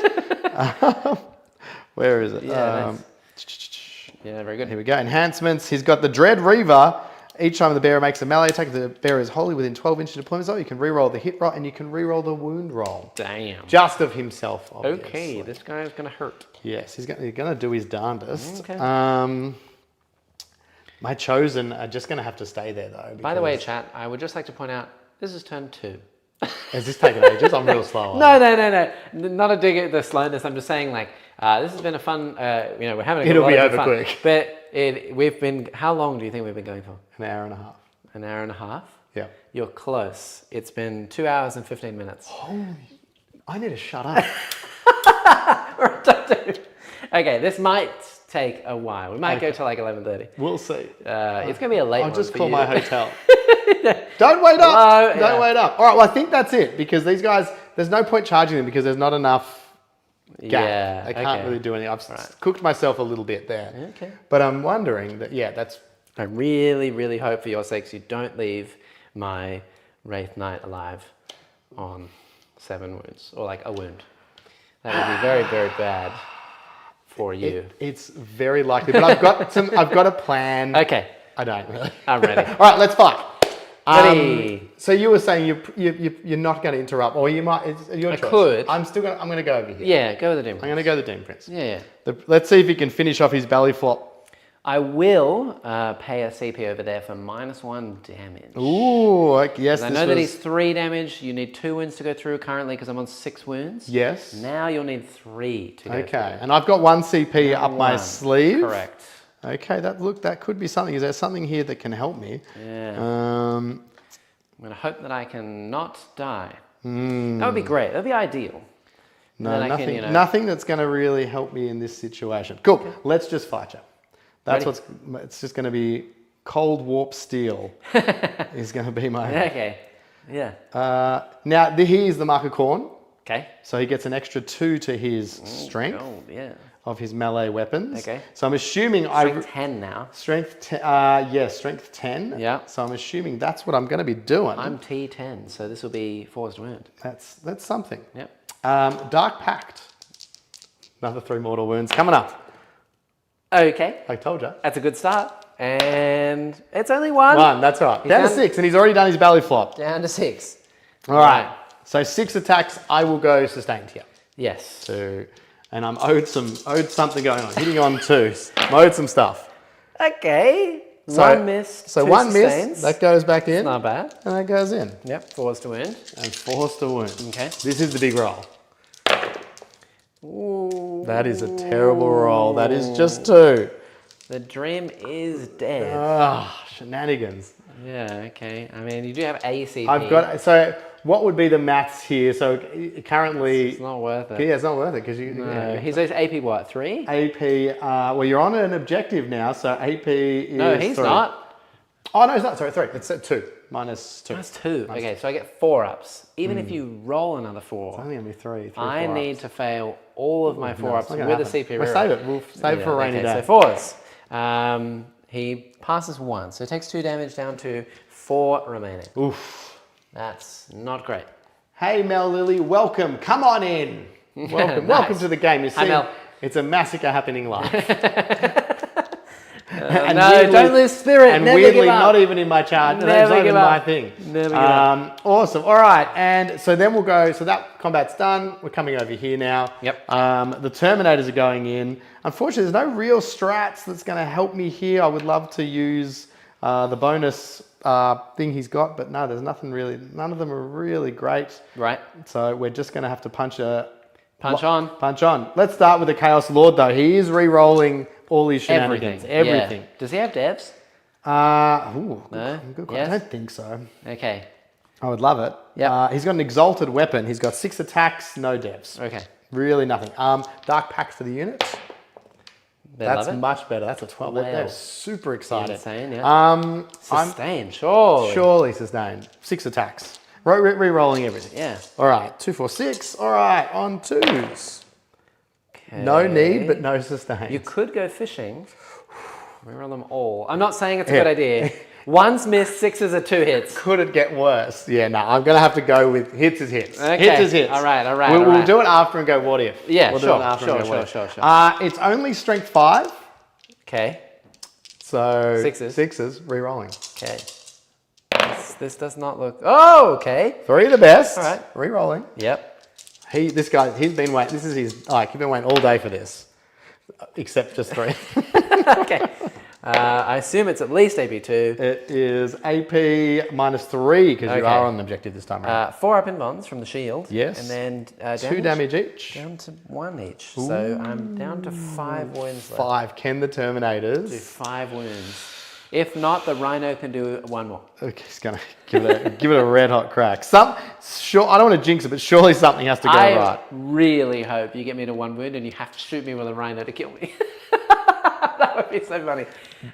[SPEAKER 2] Where is it?
[SPEAKER 3] Yeah, yeah, very good.
[SPEAKER 2] Here we go. Enhancements. He's got the Dread Reaver. Each time the bearer makes a melee attack, the bearer is wholly within 12 inches of deployment zone. You can re-roll the hit roll and you can re-roll the wound roll.
[SPEAKER 3] Damn.
[SPEAKER 2] Just of himself, obviously.
[SPEAKER 3] Okay, this guy is going to hurt.
[SPEAKER 2] Yes, he's going to do his darndest.
[SPEAKER 3] Okay.
[SPEAKER 2] My Chosen are just going to have to stay there, though.
[SPEAKER 3] By the way, chat, I would just like to point out, this is turn 2.
[SPEAKER 2] Has this taken ages? I'm real slow.
[SPEAKER 3] No. Not a dig at the slowness. I'm just saying, like, this has been a fun, we're having a
[SPEAKER 2] It'll be
[SPEAKER 3] lot
[SPEAKER 2] over
[SPEAKER 3] of fun.
[SPEAKER 2] quick.
[SPEAKER 3] But we've been, how long do you think we've been going for?
[SPEAKER 2] An hour and a half.
[SPEAKER 3] An hour and a half?
[SPEAKER 2] Yeah.
[SPEAKER 3] You're close. It's been 2 hours and 15 minutes.
[SPEAKER 2] Holy, I need to shut up.
[SPEAKER 3] Okay, this might take a while. We might go to like 11:30.
[SPEAKER 2] We'll see.
[SPEAKER 3] It's going to be a late one.
[SPEAKER 2] I'll just
[SPEAKER 3] for
[SPEAKER 2] call
[SPEAKER 3] you.
[SPEAKER 2] my hotel. Don't wait up.
[SPEAKER 3] Hello?
[SPEAKER 2] Don't wait up. All right, well, I think that's it because these guys, there's no point charging them because there's not enough gap.
[SPEAKER 3] Yeah,
[SPEAKER 2] They can't really do anything. I've cooked myself a little bit there.
[SPEAKER 3] Okay.
[SPEAKER 2] But I'm wondering that, that's...
[SPEAKER 3] I really, really hope for your sakes you don't leave my Wraith Knight alive on 7 wounds or like a wound. That would be very, very bad for you.
[SPEAKER 2] It's very likely, but I've got a plan.
[SPEAKER 3] Okay.
[SPEAKER 2] I don't really.
[SPEAKER 3] I'm ready.
[SPEAKER 2] All right, let's fight.
[SPEAKER 3] Ready.
[SPEAKER 2] So you were saying you're not going to interrupt, or you might. It's your choice.
[SPEAKER 3] Could.
[SPEAKER 2] I'm going to go over here.
[SPEAKER 3] Yeah, go with the Demon
[SPEAKER 2] I'm going to go the Demon Prince.
[SPEAKER 3] Yeah.
[SPEAKER 2] Let's see if he can finish off his belly flop.
[SPEAKER 3] I will pay a CP over there for -1 damage.
[SPEAKER 2] Ooh, yes.
[SPEAKER 3] I know that he's 3 damage. You need 2 wounds to go through currently because I'm on 6 wounds.
[SPEAKER 2] Yes.
[SPEAKER 3] Now you'll need 3 to go through.
[SPEAKER 2] Okay, and I've got 1 CP up my sleeve.
[SPEAKER 3] Correct.
[SPEAKER 2] Okay, that could be something. Is there something here that can help me?
[SPEAKER 3] Yeah.
[SPEAKER 2] Um,
[SPEAKER 3] I'm going to hope that I can not die. That would be great. That would be ideal.
[SPEAKER 2] No, nothing that's going to really help me in this situation. Cool. Okay. Let's just fight you. That's
[SPEAKER 3] Ready?
[SPEAKER 2] it's just going to be cold warp steel is going to be my...
[SPEAKER 3] Okay. Yeah.
[SPEAKER 2] Now, here's the Mark of Khorne.
[SPEAKER 3] Okay.
[SPEAKER 2] So he gets an extra 2 to his strength of his melee weapons.
[SPEAKER 3] Okay.
[SPEAKER 2] So I'm assuming
[SPEAKER 3] Strength 10 now.
[SPEAKER 2] Strength 10.
[SPEAKER 3] Yeah.
[SPEAKER 2] So I'm assuming that's what I'm going to be doing.
[SPEAKER 3] I'm T10, so this will be forced wound.
[SPEAKER 2] That's something.
[SPEAKER 3] Yep.
[SPEAKER 2] Dark Pact. Another 3 mortal wounds coming up.
[SPEAKER 3] Okay.
[SPEAKER 2] I told you.
[SPEAKER 3] That's a good start. And it's only 1.
[SPEAKER 2] 1, that's right. Down to 6, and he's already done his belly flop.
[SPEAKER 3] Down to 6.
[SPEAKER 2] All right. So 6 attacks, I will go sustained here.
[SPEAKER 3] Yes.
[SPEAKER 2] So, and I'm owed something going on. Hitting on 2. I'm owed some stuff.
[SPEAKER 3] Okay. one miss,
[SPEAKER 2] So
[SPEAKER 3] two
[SPEAKER 2] one
[SPEAKER 3] sustains.
[SPEAKER 2] miss, that goes back in.
[SPEAKER 3] Not bad.
[SPEAKER 2] And that goes in.
[SPEAKER 3] Yep, forced to wound.
[SPEAKER 2] And forced to wound.
[SPEAKER 3] Okay.
[SPEAKER 2] This is the big roll.
[SPEAKER 3] Ooh.
[SPEAKER 2] That is a terrible roll. That is just 2.
[SPEAKER 3] The dream is dead.
[SPEAKER 2] Ah, shenanigans.
[SPEAKER 3] Yeah, okay. I mean, you do have ACP.
[SPEAKER 2] I've got, so what would be the maths here? So currently,
[SPEAKER 3] It's not worth it.
[SPEAKER 2] yeah, it's not worth it because you,
[SPEAKER 3] No. He's AP what, 3?
[SPEAKER 2] AP, well, you're on an objective now, so AP is
[SPEAKER 3] No, he's
[SPEAKER 2] 3.
[SPEAKER 3] not.
[SPEAKER 2] Oh, no, it's not. Sorry, 3. It's at 2. Minus 2.
[SPEAKER 3] That's 2. Okay, so I get 4 ups. Even if you roll another 4,
[SPEAKER 2] It's only going to be 3.
[SPEAKER 3] I need to fail all of my 4
[SPEAKER 2] No,
[SPEAKER 3] ups
[SPEAKER 2] it's
[SPEAKER 3] with
[SPEAKER 2] not
[SPEAKER 3] a
[SPEAKER 2] gonna
[SPEAKER 3] CP
[SPEAKER 2] happen. We'll
[SPEAKER 3] reroll.
[SPEAKER 2] save it. We'll save it for a rainy
[SPEAKER 3] okay,
[SPEAKER 2] day.
[SPEAKER 3] So 4s. He passes 1, so he takes 2 damage down to 4 remaining.
[SPEAKER 2] Oof.
[SPEAKER 3] That's not great.
[SPEAKER 2] Hey, Mel Lily, welcome. Come on in. Welcome.
[SPEAKER 3] Nice.
[SPEAKER 2] Welcome to the game. You see,
[SPEAKER 3] Hi, Mel.
[SPEAKER 2] it's a massacre happening live.
[SPEAKER 3] No, don't lose spirit.
[SPEAKER 2] And
[SPEAKER 3] Never
[SPEAKER 2] weirdly,
[SPEAKER 3] give up.
[SPEAKER 2] not even in my chart.
[SPEAKER 3] Never
[SPEAKER 2] That's not
[SPEAKER 3] give
[SPEAKER 2] even
[SPEAKER 3] up.
[SPEAKER 2] my thing.
[SPEAKER 3] Never give up.
[SPEAKER 2] Awesome. All right. And so then we'll go. So that combat's done. We're coming over here now.
[SPEAKER 3] Yep.
[SPEAKER 2] The Terminators are going in. Unfortunately, there's no real strats that's going to help me here. I would love to use the bonus thing he's got, but no, there's nothing really. None of them are really great.
[SPEAKER 3] Right.
[SPEAKER 2] So we're just going to have to punch on. Punch on. Let's start with the Chaos Lord, though. He is re-rolling all his shenanigans. Everything.
[SPEAKER 3] Yeah. Does he have devs?
[SPEAKER 2] Good.
[SPEAKER 3] Yes?
[SPEAKER 2] I don't think so.
[SPEAKER 3] Okay.
[SPEAKER 2] I would love it.
[SPEAKER 3] Yep.
[SPEAKER 2] He's got an exalted weapon. He's got 6 attacks, no devs.
[SPEAKER 3] Okay.
[SPEAKER 2] Really nothing. Dark Pact for the units.
[SPEAKER 3] They
[SPEAKER 2] That's
[SPEAKER 3] love it.
[SPEAKER 2] much better. That's a 12.
[SPEAKER 3] Wow.
[SPEAKER 2] They're super excited.
[SPEAKER 3] Insane, yeah.
[SPEAKER 2] I'm
[SPEAKER 3] Sustained, surely.
[SPEAKER 2] surely sustained. 6 attacks. Re-rolling everything.
[SPEAKER 3] Yeah.
[SPEAKER 2] All right. 2, 4, 6. All right. On 2s. No need, but no sustain.
[SPEAKER 3] You could go fishing. Reroll them all. I'm not saying it's a good idea. 1's missed, 6s are 2 hits.
[SPEAKER 2] Could it get worse? Yeah, no, I'm going to have to go with hits is hits.
[SPEAKER 3] Okay.
[SPEAKER 2] Hits is hits.
[SPEAKER 3] All right.
[SPEAKER 2] We'll do it after and go what if.
[SPEAKER 3] Yeah,
[SPEAKER 2] we'll
[SPEAKER 3] sure,
[SPEAKER 2] do it after and go
[SPEAKER 3] sure,
[SPEAKER 2] what if.
[SPEAKER 3] sure.
[SPEAKER 2] It's only strength 5.
[SPEAKER 3] Okay.
[SPEAKER 2] So
[SPEAKER 3] 6s.
[SPEAKER 2] 6s, re-rolling.
[SPEAKER 3] Okay. This does not look... Oh, okay.
[SPEAKER 2] 3 of the best.
[SPEAKER 3] All right.
[SPEAKER 2] Re-rolling.
[SPEAKER 3] Yep.
[SPEAKER 2] He's been waiting. This is his, he's been waiting all day for this. Except just 3.
[SPEAKER 3] Okay. I assume it's at least AP2.
[SPEAKER 2] It is AP minus 3 because you
[SPEAKER 3] Okay.
[SPEAKER 2] are on an objective this time around.
[SPEAKER 3] 4 up in bonds from the shield.
[SPEAKER 2] Yes.
[SPEAKER 3] And then
[SPEAKER 2] 2 damage each.
[SPEAKER 3] down to 1 each. So I'm down to 5 wounds left.
[SPEAKER 2] 5. Can the Terminators?
[SPEAKER 3] Do 5 wounds. If not, the Rhino can do 1 more.
[SPEAKER 2] Okay, he's gonna give it a red hot crack. I don't want to jinx it, but surely something has to go
[SPEAKER 3] I
[SPEAKER 2] right.
[SPEAKER 3] really hope you get me to 1 wound and you have to shoot me with a Rhino to kill me. That would be so funny.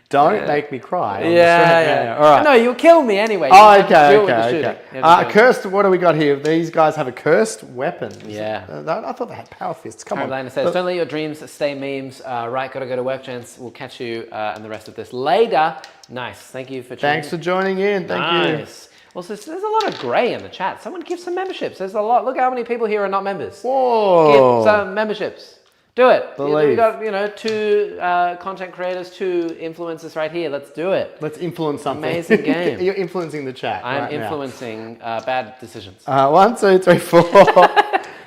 [SPEAKER 2] Don't make me cry.
[SPEAKER 3] Yeah.
[SPEAKER 2] All right.
[SPEAKER 3] No, you'll kill me anyway.
[SPEAKER 2] Oh,
[SPEAKER 3] You have to
[SPEAKER 2] okay.
[SPEAKER 3] do it with the shooting. You have to do it.
[SPEAKER 2] Cursed. What do we got here? These guys have a cursed weapon.
[SPEAKER 3] Yeah.
[SPEAKER 2] I thought they had power fists. Come on.
[SPEAKER 3] Carolina says, don't let your dreams stay memes. Right, gotta go to work, gents. We'll catch you and the rest of this later. Nice. Thank you for joining.
[SPEAKER 2] Thanks for joining in. Thank you.
[SPEAKER 3] Nice. Also, there's a lot of grey in the chat. Someone give some memberships. There's a lot. Look how many people here are not members.
[SPEAKER 2] Whoa.
[SPEAKER 3] Give some memberships. Do it.
[SPEAKER 2] Believe.
[SPEAKER 3] We got 2 content creators, 2 influencers right here. Let's do it.
[SPEAKER 2] Let's influence something.
[SPEAKER 3] Amazing game.
[SPEAKER 2] You're influencing the chat.
[SPEAKER 3] I'm
[SPEAKER 2] right now.
[SPEAKER 3] influencing bad decisions.
[SPEAKER 2] 1, 2, 3, 4.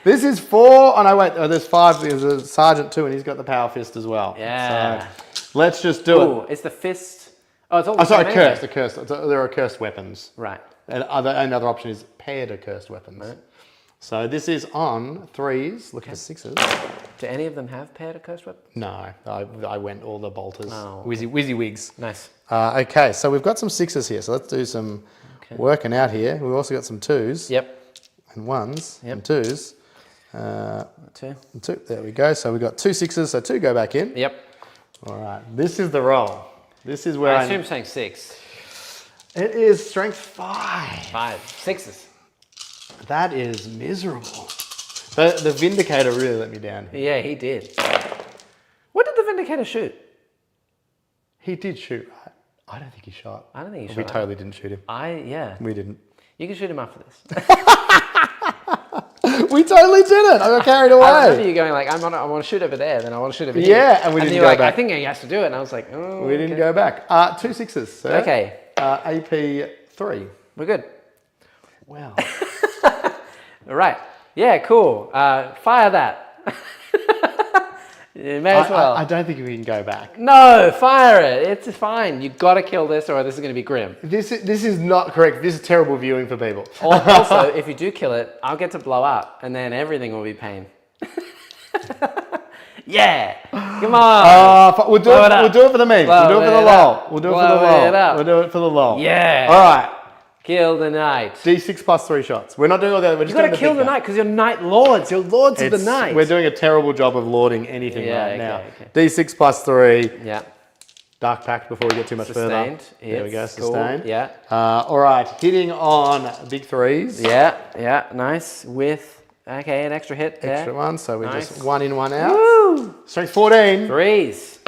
[SPEAKER 2] This is 4. Oh no, wait. Oh, there's 5. There's a sergeant too, and he's got the power fist as well.
[SPEAKER 3] Yeah.
[SPEAKER 2] So let's just do it.
[SPEAKER 3] Ooh, it's the fist. Oh, it's all the
[SPEAKER 2] Sorry,
[SPEAKER 3] same
[SPEAKER 2] cursed.
[SPEAKER 3] anyway.
[SPEAKER 2] The cursed. There are cursed weapons.
[SPEAKER 3] Right.
[SPEAKER 2] And another option is paired cursed weapons.
[SPEAKER 3] Right.
[SPEAKER 2] So this is on 3s. Look at the 6s.
[SPEAKER 3] Do any of them have paired or cursed weapons?
[SPEAKER 2] No, I went all the bolters.
[SPEAKER 3] Oh, okay.
[SPEAKER 2] Whizzy wigs.
[SPEAKER 3] Nice.
[SPEAKER 2] Okay, so we've got some 6s here. So let's do some working out here. We've also got some 2s.
[SPEAKER 3] Yep.
[SPEAKER 2] And 1s
[SPEAKER 3] Yep.
[SPEAKER 2] and 2s.
[SPEAKER 3] 2.
[SPEAKER 2] And 2. There we go. So we've got 2 6s. So 2 go back in.
[SPEAKER 3] Yep.
[SPEAKER 2] All right. This is the roll. This is where
[SPEAKER 3] I assume saying 6.
[SPEAKER 2] It is strength 5.
[SPEAKER 3] 5. 6s.
[SPEAKER 2] That is miserable. The Vindicator really let me down here.
[SPEAKER 3] Yeah, he did. What did the Vindicator shoot?
[SPEAKER 2] He did shoot, right? I don't think he shot.
[SPEAKER 3] I don't think he
[SPEAKER 2] We
[SPEAKER 3] shot.
[SPEAKER 2] totally didn't shoot him.
[SPEAKER 3] Yeah.
[SPEAKER 2] We didn't.
[SPEAKER 3] You can shoot him after this.
[SPEAKER 2] We totally didn't. I got carried
[SPEAKER 3] I remember
[SPEAKER 2] away.
[SPEAKER 3] you going like, I want to shoot over there, then I want to shoot over here.
[SPEAKER 2] Yeah, and we didn't
[SPEAKER 3] you're
[SPEAKER 2] go
[SPEAKER 3] like,
[SPEAKER 2] back.
[SPEAKER 3] I think he has to do it. And I was like, oh,
[SPEAKER 2] We didn't
[SPEAKER 3] okay.
[SPEAKER 2] go back. 2 6s, sir.
[SPEAKER 3] Okay.
[SPEAKER 2] AP 3.
[SPEAKER 3] We're good.
[SPEAKER 2] Wow.
[SPEAKER 3] All right. Yeah, cool. Fire that. You may as well.
[SPEAKER 2] I don't think we can go back.
[SPEAKER 3] No, fire it. It's fine. You've got to kill this or this is going to be grim.
[SPEAKER 2] This is not correct. This is terrible viewing for people.
[SPEAKER 3] Also, if you do kill it, I'll get to blow up and then everything will be pain. Yeah. Come on.
[SPEAKER 2] We'll do it for the meme. We'll do it for the lol. We'll do it for the lol. We'll do it for the lol.
[SPEAKER 3] Yeah.
[SPEAKER 2] All right.
[SPEAKER 3] Kill the knight.
[SPEAKER 2] D6 plus 3 shots. We're not doing all that. We're just
[SPEAKER 3] You got to kill the knight because you're knight lords. You're lords of the knight.
[SPEAKER 2] We're doing a terrible job of lording anything right now.
[SPEAKER 3] Okay.
[SPEAKER 2] D6 plus 3.
[SPEAKER 3] Yeah.
[SPEAKER 2] Dark Pact before we get too much
[SPEAKER 3] Sustained.
[SPEAKER 2] further. There we go.
[SPEAKER 3] Cool.
[SPEAKER 2] Sustained.
[SPEAKER 3] Yeah.
[SPEAKER 2] All right. Hitting on big 3s.
[SPEAKER 3] Yeah. Nice. With, okay, an extra hit there.
[SPEAKER 2] Extra one. So we're
[SPEAKER 3] Nice.
[SPEAKER 2] just 1 in, 1 out.
[SPEAKER 3] Woo!
[SPEAKER 2] Strength 14.
[SPEAKER 3] 3s.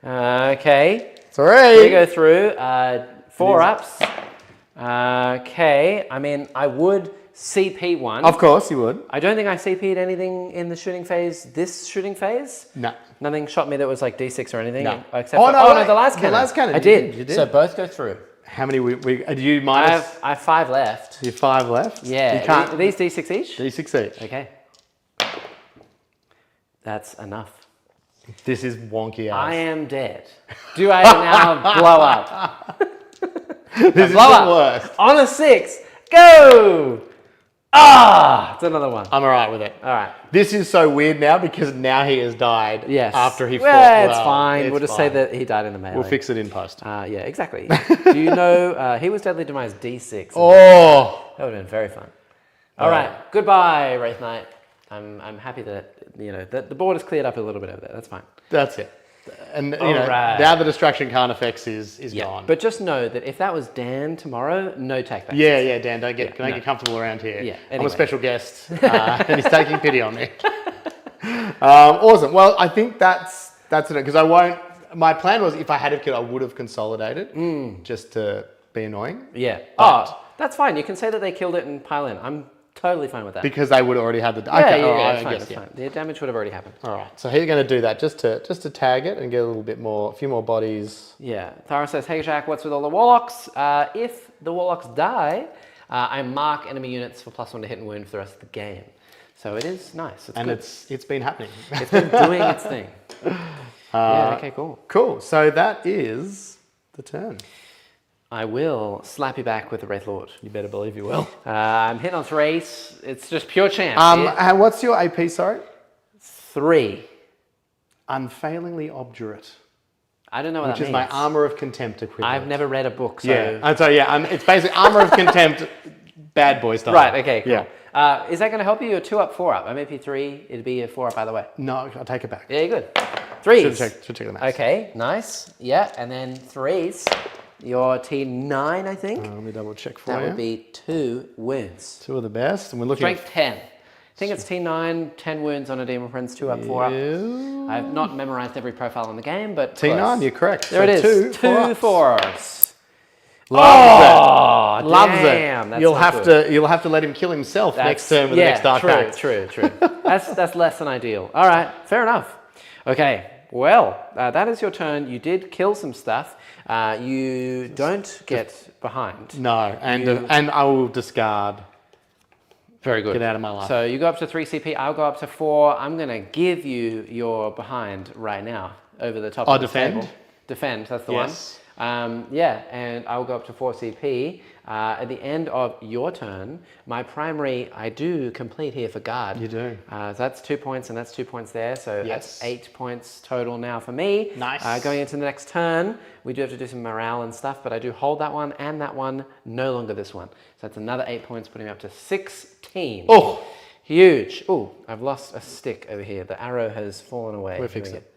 [SPEAKER 3] Okay.
[SPEAKER 2] 3.
[SPEAKER 3] We go through 4 ups. Okay. I mean, I would CP one.
[SPEAKER 2] Of course you would.
[SPEAKER 3] I don't think I CP'd anything in the shooting phase. This shooting phase.
[SPEAKER 2] No.
[SPEAKER 3] Nothing shot me that was like D6 or anything.
[SPEAKER 2] No.
[SPEAKER 3] Except
[SPEAKER 2] Oh,
[SPEAKER 3] for,
[SPEAKER 2] no,
[SPEAKER 3] no,
[SPEAKER 2] wait.
[SPEAKER 3] the last
[SPEAKER 2] The
[SPEAKER 3] cannon.
[SPEAKER 2] last cannon.
[SPEAKER 3] I did.
[SPEAKER 2] You did.
[SPEAKER 3] So both go through.
[SPEAKER 2] How many do you
[SPEAKER 3] I
[SPEAKER 2] minus?
[SPEAKER 3] have 5 left.
[SPEAKER 2] You have 5 left?
[SPEAKER 3] Yeah.
[SPEAKER 2] You can't.
[SPEAKER 3] Are these D6 each?
[SPEAKER 2] D6 each.
[SPEAKER 3] Okay. That's enough.
[SPEAKER 2] This is wonky ass.
[SPEAKER 3] I am dead. Do I now blow up?
[SPEAKER 2] This is
[SPEAKER 3] blow
[SPEAKER 2] the
[SPEAKER 3] up.
[SPEAKER 2] worst.
[SPEAKER 3] On a 6. Go! Ah! It's another one.
[SPEAKER 2] I'm alright with it.
[SPEAKER 3] All right.
[SPEAKER 2] This is so weird now because now he has died.
[SPEAKER 3] Yes.
[SPEAKER 2] After he fought.
[SPEAKER 3] Yeah, it's
[SPEAKER 2] well.
[SPEAKER 3] fine. We'll
[SPEAKER 2] It's
[SPEAKER 3] just say
[SPEAKER 2] fine.
[SPEAKER 3] that he died in the melee.
[SPEAKER 2] We'll fix it in post.
[SPEAKER 3] Yeah, exactly. Do you know he was deadly demise D6?
[SPEAKER 2] Oh!
[SPEAKER 3] That would have been very fun. All right. Goodbye, Wraith Knight. I'm happy that that the board is cleared up a little bit over there. That's fine.
[SPEAKER 2] That's it. And
[SPEAKER 3] Alright.
[SPEAKER 2] now the distraction can't effects is
[SPEAKER 3] Yeah.
[SPEAKER 2] gone.
[SPEAKER 3] But just know that if that was Dan tomorrow, no take back.
[SPEAKER 2] yeah, Dan, don't get
[SPEAKER 3] no.
[SPEAKER 2] get comfortable around here.
[SPEAKER 3] Yeah,
[SPEAKER 2] I'm
[SPEAKER 3] anyway.
[SPEAKER 2] a special guest, and he's taking pity on me. Awesome. Well, I think that's it because I won't. My plan was if I had killed, I would have consolidated just to be annoying.
[SPEAKER 3] Yeah.
[SPEAKER 2] But-
[SPEAKER 3] That's fine. You can say that they killed it and pile in. I'm totally fine with that.
[SPEAKER 2] Because they would already have the.
[SPEAKER 3] Yeah,
[SPEAKER 2] Okay,
[SPEAKER 3] yeah,
[SPEAKER 2] all right,
[SPEAKER 3] that's
[SPEAKER 2] I
[SPEAKER 3] fine.
[SPEAKER 2] guess,
[SPEAKER 3] That's
[SPEAKER 2] yeah.
[SPEAKER 3] fine. The damage would have already happened.
[SPEAKER 2] All right, so he's going to do that just to tag it and get a little bit more, a few more bodies.
[SPEAKER 3] Yeah. Thara says, "Hey Jack, what's with all the warlocks? If the warlocks die, I mark enemy units for +1 to hit and wound for the rest of the game. So it is nice. It's
[SPEAKER 2] And
[SPEAKER 3] good.
[SPEAKER 2] it's been happening.
[SPEAKER 3] It's been doing its thing. Yeah. Okay. Cool.
[SPEAKER 2] Cool. So that is the turn.
[SPEAKER 3] I will slap you back with the Wraith Lord.
[SPEAKER 2] You better believe you will.
[SPEAKER 3] I'm hitting on Reese. It's just pure chance.
[SPEAKER 2] And what's your AP? Sorry.
[SPEAKER 3] 3.
[SPEAKER 2] Unfailingly obdurate,
[SPEAKER 3] I don't know what
[SPEAKER 2] which
[SPEAKER 3] that
[SPEAKER 2] is
[SPEAKER 3] means.
[SPEAKER 2] my armor of contempt equivalent.
[SPEAKER 3] I've never read a book, so...
[SPEAKER 2] Yeah. And so it's basically armor of contempt, bad boy style.
[SPEAKER 3] Right, okay, cool.
[SPEAKER 2] Yeah.
[SPEAKER 3] Is that going to help you? You're 2 up, 4 up. I'm AP 3. It'd be a 4 up either way.
[SPEAKER 2] No, I'll take it back.
[SPEAKER 3] Yeah, you're good. 3s.
[SPEAKER 2] Should check the maths.
[SPEAKER 3] Okay, nice. Yeah, and then 3s. You're T9, I think.
[SPEAKER 2] Let me double check for
[SPEAKER 3] That
[SPEAKER 2] you.
[SPEAKER 3] would be 2 wounds.
[SPEAKER 2] 2 of the best, and we're looking
[SPEAKER 3] Strength 10. I think it's T9, 10 wounds on a Demon Prince, 2 up, 4 up. I've not memorized every profile in the game, but
[SPEAKER 2] T9,
[SPEAKER 3] close.
[SPEAKER 2] you're correct.
[SPEAKER 3] There it
[SPEAKER 2] So
[SPEAKER 3] is. 2
[SPEAKER 2] 4-ups.
[SPEAKER 3] 4s.
[SPEAKER 2] Loves it. Loves
[SPEAKER 3] damn,
[SPEAKER 2] it.
[SPEAKER 3] that's
[SPEAKER 2] You'll
[SPEAKER 3] not
[SPEAKER 2] have
[SPEAKER 3] good.
[SPEAKER 2] to let him kill himself next turn with the next Dark
[SPEAKER 3] true,
[SPEAKER 2] Pact.
[SPEAKER 3] true. That's less than ideal. All right, fair enough. Okay, well, that is your turn. You did kill some stuff. You don't get behind.
[SPEAKER 2] No, and I will discard.
[SPEAKER 3] Very good.
[SPEAKER 2] Get out of my life.
[SPEAKER 3] So you go up to 3 CP. I'll go up to 4. I'm going to give you your behind right now over the top of the
[SPEAKER 2] defend?
[SPEAKER 3] table. Defend, that's the
[SPEAKER 2] Yes.
[SPEAKER 3] one. Yeah, and I'll go up to 4 CP. At the end of your turn, my primary, I do complete here for guard.
[SPEAKER 2] You do.
[SPEAKER 3] So that's 2 points and that's 2 points there. So
[SPEAKER 2] Yes.
[SPEAKER 3] that's 8 points total now for me.
[SPEAKER 2] Nice.
[SPEAKER 3] Going into the next turn, we do have to do some morale and stuff, but I do hold that one and that one, no longer this one. So that's another 8 points, putting me up to 16.
[SPEAKER 2] Oh,
[SPEAKER 3] Huge. Oh, I've lost a stick over here. The arrow has fallen away.
[SPEAKER 2] We'll
[SPEAKER 3] Here
[SPEAKER 2] fix
[SPEAKER 3] we
[SPEAKER 2] it.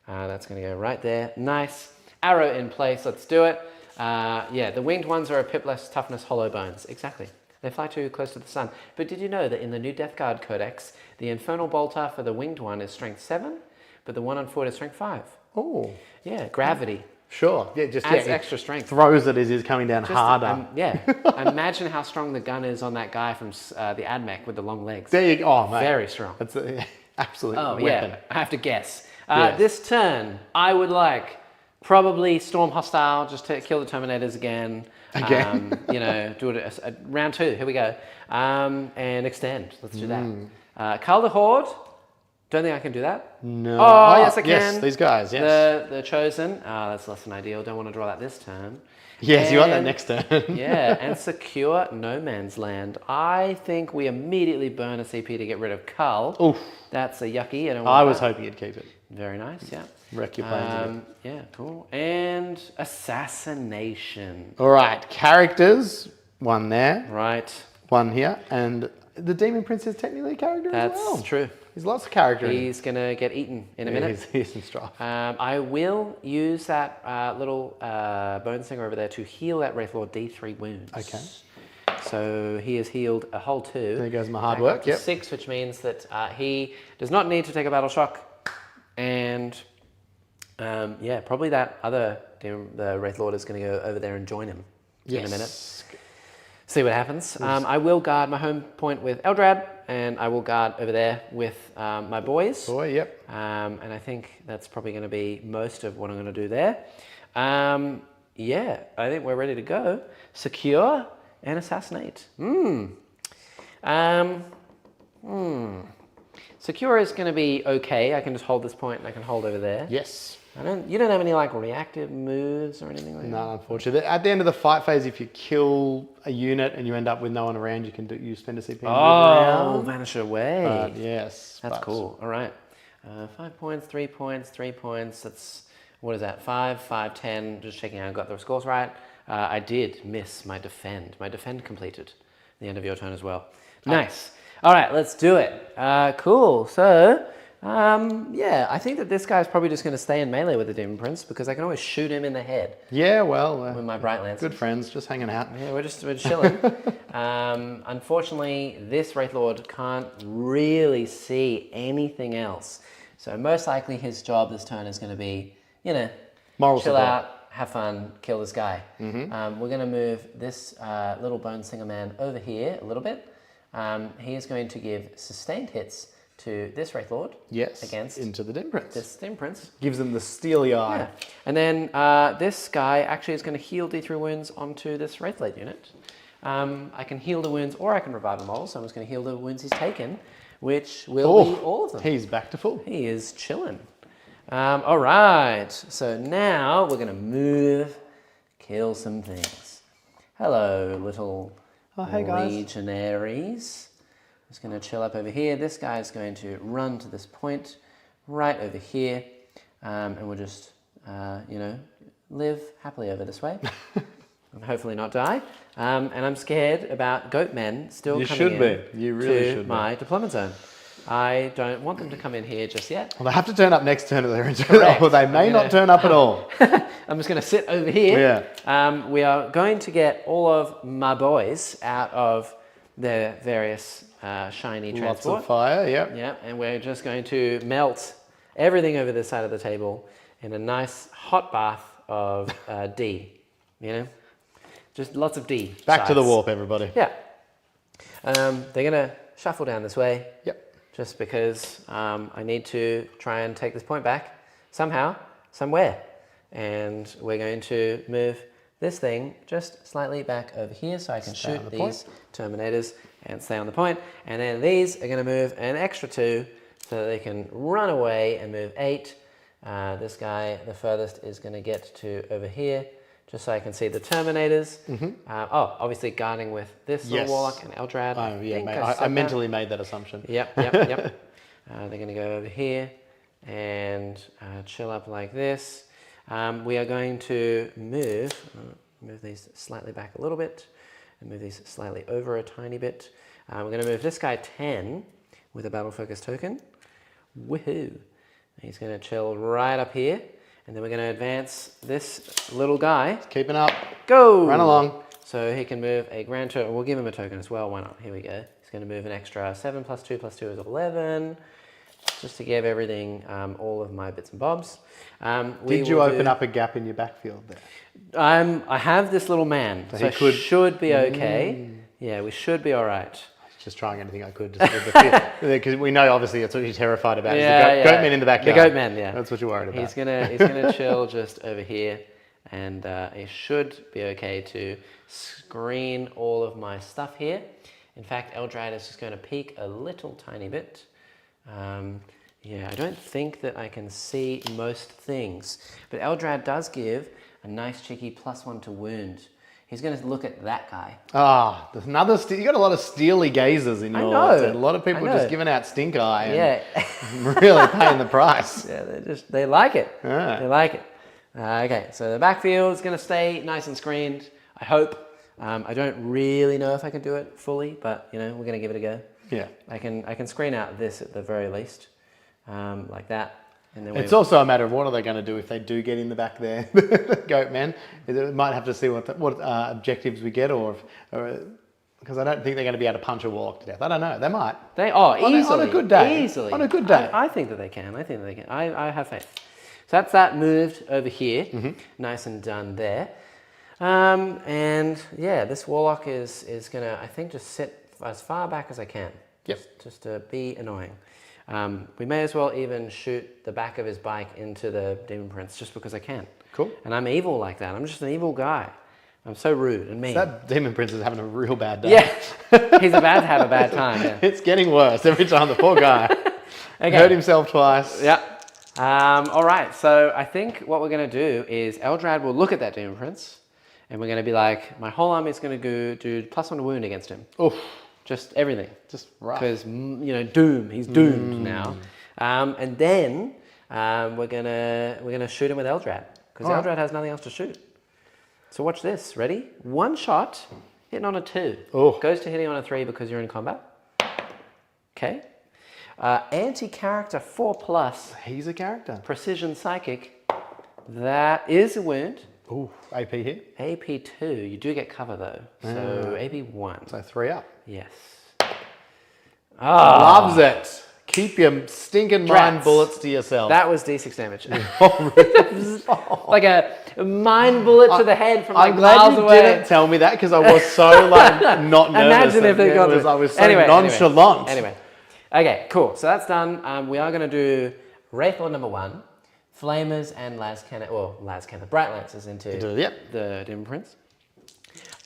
[SPEAKER 3] go. That's going to go right there. Nice. Arrow in place. Let's do it. Yeah, the winged ones are a pip less toughness hollow bones. Exactly. They fly too close to the sun. But did you know that in the new Death Guard Codex, the Infernal Bolter for the winged one is strength 7, but the one on foot is strength 5?
[SPEAKER 2] oh,
[SPEAKER 3] Yeah, gravity.
[SPEAKER 2] sure. Yeah, just
[SPEAKER 3] Adds
[SPEAKER 2] yeah,
[SPEAKER 3] extra strength.
[SPEAKER 2] throws it as he's coming down harder.
[SPEAKER 3] Yeah. Imagine how strong the gun is on that guy from the AdMech with the long legs.
[SPEAKER 2] There you go. Oh, mate.
[SPEAKER 3] Very strong.
[SPEAKER 2] That's an absolute
[SPEAKER 3] Oh,
[SPEAKER 2] weapon.
[SPEAKER 3] yeah. I have to guess.
[SPEAKER 2] Yes.
[SPEAKER 3] This turn, I would like probably Storm Hostile, just to kill the Terminators again.
[SPEAKER 2] Again?
[SPEAKER 3] Do it a round 2. Here we go. And extend. Let's do that. Cull the Horde. Don't think I can do that.
[SPEAKER 2] No.
[SPEAKER 3] Oh, yes, I can.
[SPEAKER 2] Yes, these guys, yes.
[SPEAKER 3] The chosen. That's less than ideal. Don't want to draw that this turn.
[SPEAKER 2] Yes, you want that
[SPEAKER 3] And-
[SPEAKER 2] next turn.
[SPEAKER 3] Yeah, and secure no man's land. I think we immediately burn a CP to get rid of Cull.
[SPEAKER 2] Oof.
[SPEAKER 3] That's a yucky. I don't want
[SPEAKER 2] I was
[SPEAKER 3] that.
[SPEAKER 2] hoping you'd keep it.
[SPEAKER 3] Very nice, yeah.
[SPEAKER 2] Wreck your planes again.
[SPEAKER 3] Yeah, cool. And assassination.
[SPEAKER 2] All right, characters. One there,
[SPEAKER 3] Right.
[SPEAKER 2] one here, and the Demon Prince is technically a character
[SPEAKER 3] That's
[SPEAKER 2] as well.
[SPEAKER 3] true.
[SPEAKER 2] He's lots of character in him.
[SPEAKER 3] He's going to get eaten in a minute.
[SPEAKER 2] He's some strife.
[SPEAKER 3] I will use that little bone singer over there to heal that Wraith Lord D3 wounds.
[SPEAKER 2] Okay.
[SPEAKER 3] So he has healed a whole 2.
[SPEAKER 2] There goes my hard
[SPEAKER 3] Back
[SPEAKER 2] work,
[SPEAKER 3] up to
[SPEAKER 2] yep.
[SPEAKER 3] 6, which means that he does not need to take a battle shock. And yeah, probably that other the Wraith Lord is going to go over there and join him in a minute. See what happens. I will guard my home point with Eldrad, and I will guard over there with my boys.
[SPEAKER 2] Boy, yep.
[SPEAKER 3] And I think that's probably going to be most of what I'm going to do there. Yeah, I think we're ready to go. Secure and assassinate. Secure is going to be okay. I can just hold this point and I can hold over there.
[SPEAKER 2] Yes.
[SPEAKER 3] You don't have any like reactive moves or anything like that?
[SPEAKER 2] No, unfortunately. At the end of the fight phase, if you kill a unit and you end up with no one around, you spend a CP and move around.
[SPEAKER 3] Vanish away.
[SPEAKER 2] But yes.
[SPEAKER 3] That's cool. All right. 5 points, 3 points, 3 points. That's, what is that? 5, 5, 10. Just checking out I got the scores right. I did miss my defend. My defend completed. The end of your turn as well. Nice. All right, let's do it. Cool. So, yeah, I think that this guy's probably just going to stay in melee with the Demon Prince because I can always shoot him in the head.
[SPEAKER 2] Yeah, well.
[SPEAKER 3] With my Bright Lance.
[SPEAKER 2] Good friends, just hanging out.
[SPEAKER 3] Yeah, we're chilling. Unfortunately, this Wraith Lord can't really see anything else. So most likely his job this turn is going to be,
[SPEAKER 2] Moral
[SPEAKER 3] chill
[SPEAKER 2] support.
[SPEAKER 3] out, have fun, kill this guy. We're going to move this little Bone Singer man over here a little bit. He is going to give sustained hits to this Wraith Lord.
[SPEAKER 2] Yes.
[SPEAKER 3] Against
[SPEAKER 2] into the Demon Prince.
[SPEAKER 3] this Demon Prince.
[SPEAKER 2] Gives them the steely eye.
[SPEAKER 3] Yeah. And then this guy actually is going to heal D3 wounds onto this Wraith Blade unit. I can heal the wounds or I can revive them all. So I'm just going to heal the wounds he's taken, which will be all of them.
[SPEAKER 2] He's back to full.
[SPEAKER 3] He is chilling. All right. So now we're going to move, kill some things. Hello, little
[SPEAKER 2] hey guys.
[SPEAKER 3] legionaries. Just going to chill up over here. This guy is going to run to this point right over here. And we'll just, live happily over this way. And hopefully not die. And I'm scared about goat men still
[SPEAKER 2] You
[SPEAKER 3] coming
[SPEAKER 2] should
[SPEAKER 3] in
[SPEAKER 2] be. You really
[SPEAKER 3] to
[SPEAKER 2] should be.
[SPEAKER 3] my deployment zone. I don't want them to come in here just yet.
[SPEAKER 2] Well, they have to turn up next turn or they're in
[SPEAKER 3] Correct.
[SPEAKER 2] or they may not turn up at all.
[SPEAKER 3] I'm just going to sit over here.
[SPEAKER 2] Yeah.
[SPEAKER 3] We are going to get all of my boys out of their various shiny
[SPEAKER 2] Lots
[SPEAKER 3] transport.
[SPEAKER 2] of fire, yep.
[SPEAKER 3] Yeah, and we're just going to melt everything over this side of the table in a nice hot bath of D. Just lots of D.
[SPEAKER 2] Back to the
[SPEAKER 3] sides.
[SPEAKER 2] warp, everybody.
[SPEAKER 3] Yeah. They're going to shuffle down this way.
[SPEAKER 2] Yep.
[SPEAKER 3] Just because I need to try and take this point back somehow, somewhere. And we're going to move this thing just slightly back over here so I can
[SPEAKER 2] Stay on
[SPEAKER 3] shoot
[SPEAKER 2] the
[SPEAKER 3] these
[SPEAKER 2] point.
[SPEAKER 3] Terminators and stay on the point. And then these are going to move an extra 2 so that they can run away and move 8. This guy, the furthest, is going to get to over here just so I can see the Terminators. Obviously guarding with this little Warlock and Eldrad.
[SPEAKER 2] Oh, yeah,
[SPEAKER 3] think
[SPEAKER 2] mate.
[SPEAKER 3] I
[SPEAKER 2] I
[SPEAKER 3] said
[SPEAKER 2] mentally made that assumption.
[SPEAKER 3] Yep. They're going to go over here and chill up like this. We are going to move these slightly back a little bit and move these slightly over a tiny bit. We're going to move this guy 10 with a Battle Focus token. Woohoo! He's going to chill right up here. And then we're going to advance this little guy.
[SPEAKER 2] Keeping up.
[SPEAKER 3] Go!
[SPEAKER 2] Run along.
[SPEAKER 3] So he can move a grand token. We'll give him a token as well. Why not? Here we go. He's going to move an extra 7 plus 2 plus 2 is 11. Just to give everything all of my bits and bobs.
[SPEAKER 2] Did you open up a gap in your backfield there?
[SPEAKER 3] I have this little man, so
[SPEAKER 2] he
[SPEAKER 3] should be okay. Yeah, we should be all right.
[SPEAKER 2] Just trying anything I could. Because we know, obviously, that's what you're terrified about.
[SPEAKER 3] Yeah,
[SPEAKER 2] is the goat men in the backyard.
[SPEAKER 3] The goat men, yeah.
[SPEAKER 2] That's what you're worried about.
[SPEAKER 3] He's gonna chill just over here, and he should be okay to screen all of my stuff here. In fact, Eldrad is just going to peek a little tiny bit. Yeah, I don't think that I can see most things. But Eldrad does give a nice cheeky +1 to wound. He's going to look at that guy.
[SPEAKER 2] Ah, there's another. You got a lot of steely gazers in your.
[SPEAKER 3] know.
[SPEAKER 2] A lot of people just giving out stink eye. And
[SPEAKER 3] Yeah.
[SPEAKER 2] really paying the price.
[SPEAKER 3] Yeah, they like it.
[SPEAKER 2] Yeah.
[SPEAKER 3] They like it. Okay, so the backfield is going to stay nice and screened, I hope. I don't really know if I can do it fully, but we're going to give it a go.
[SPEAKER 2] Yeah.
[SPEAKER 3] I can screen out this at the very least, like that. And then
[SPEAKER 2] It's also a matter of what are they going to do if they do get in the back there, goat men. It might have to see what objectives we get, or because I don't think they're going to be able to punch a warlock to death. I don't know. They might.
[SPEAKER 3] Easily
[SPEAKER 2] on a good day.
[SPEAKER 3] Easily
[SPEAKER 2] On a good day.
[SPEAKER 3] I think that they can. I have faith. So that's that moved over here, nice and done there. And yeah, this warlock is gonna, I think, just sit as far back as I can.
[SPEAKER 2] Yep.
[SPEAKER 3] Just to be annoying. We may as well even shoot the back of his bike into the Demon Prince just because I can.
[SPEAKER 2] Cool.
[SPEAKER 3] And I'm evil like that. I'm just an evil guy. I'm so rude and mean.
[SPEAKER 2] That Demon Prince is having a real bad day.
[SPEAKER 3] Yeah, he's about to have a bad time. Yeah.
[SPEAKER 2] It's getting worse every time. The poor guy hurt himself twice.
[SPEAKER 3] Yeah. All right. So I think what we're going to do is Eldrad will look at that Demon Prince, and we're going to be like, my whole army is going to go do +1 to wound against him.
[SPEAKER 2] Oof.
[SPEAKER 3] Just everything.
[SPEAKER 2] Just rough.
[SPEAKER 3] Because doom. He's doomed now. And then we're gonna shoot him with Eldrad because Eldrad has nothing else to shoot. So watch this. Ready? One shot, hitting on a 2.
[SPEAKER 2] Oh.
[SPEAKER 3] Goes to hitting on a 3 because you're in combat. Okay. Anti-character 4+.
[SPEAKER 2] He's a character.
[SPEAKER 3] Precision psychic. That is a wound.
[SPEAKER 2] Ooh, AP here.
[SPEAKER 3] AP 2. You do get cover though. So AP 1.
[SPEAKER 2] So 3 up.
[SPEAKER 3] Yes.
[SPEAKER 2] Loves it. Keep your stinking mind
[SPEAKER 3] Drats.
[SPEAKER 2] bullets to yourself.
[SPEAKER 3] That was D6 damage. Like a mind bullet to the head from like
[SPEAKER 2] I'm glad
[SPEAKER 3] miles
[SPEAKER 2] you
[SPEAKER 3] away.
[SPEAKER 2] didn't tell me that because I was so not nervous.
[SPEAKER 3] Imagine if it got
[SPEAKER 2] I was so nonchalant.
[SPEAKER 3] Anyway. Okay, cool. So that's done. We are going to do Wraith Lord number 1, Flamers and Bright Lancers into the Demon Prince.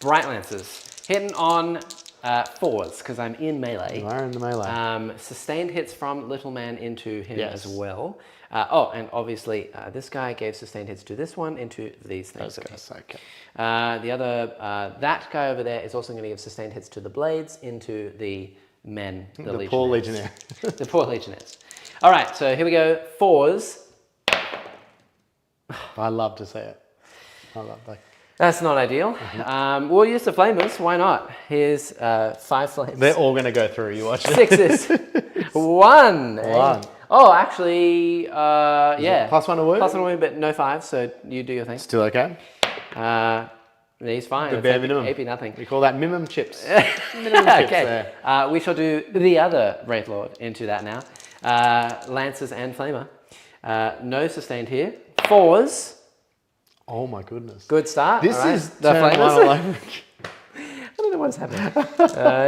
[SPEAKER 3] Bright Lancers. Hitting on 4s because I'm in melee.
[SPEAKER 2] You are in the melee.
[SPEAKER 3] Sustained hits from Little Man into him as well. And obviously this guy gave sustained hits to this one into these things.
[SPEAKER 2] Those guys, okay.
[SPEAKER 3] The other, that guy over there is also going to give sustained hits to the blades into the men, the
[SPEAKER 2] poor legionnaire.
[SPEAKER 3] The poor legionnaires. All right, so here we go. 4s.
[SPEAKER 2] I love to see it. I love that.
[SPEAKER 3] That's not ideal. We'll use the flamers. Why not? Here's 5 flames.
[SPEAKER 2] They're all going to go through. You watch it.
[SPEAKER 3] 6s. 1. Eh? Oh, actually, yeah.
[SPEAKER 2] +1 to wound?
[SPEAKER 3] +1 to wound, but no 5s, so you do your thing.
[SPEAKER 2] Still okay?
[SPEAKER 3] He's fine.
[SPEAKER 2] The bare minimum.
[SPEAKER 3] AP nothing.
[SPEAKER 2] We call that minimum chips. Minimum chips
[SPEAKER 3] Okay. We shall do the other Wraith Lord into that now. Lancers and Flamer. No sustained here. 4s.
[SPEAKER 2] Oh my goodness.
[SPEAKER 3] Good start.
[SPEAKER 2] This
[SPEAKER 3] right.
[SPEAKER 2] is
[SPEAKER 3] the
[SPEAKER 2] turn
[SPEAKER 3] Flamers.
[SPEAKER 2] one all over.
[SPEAKER 3] I don't know what's happening.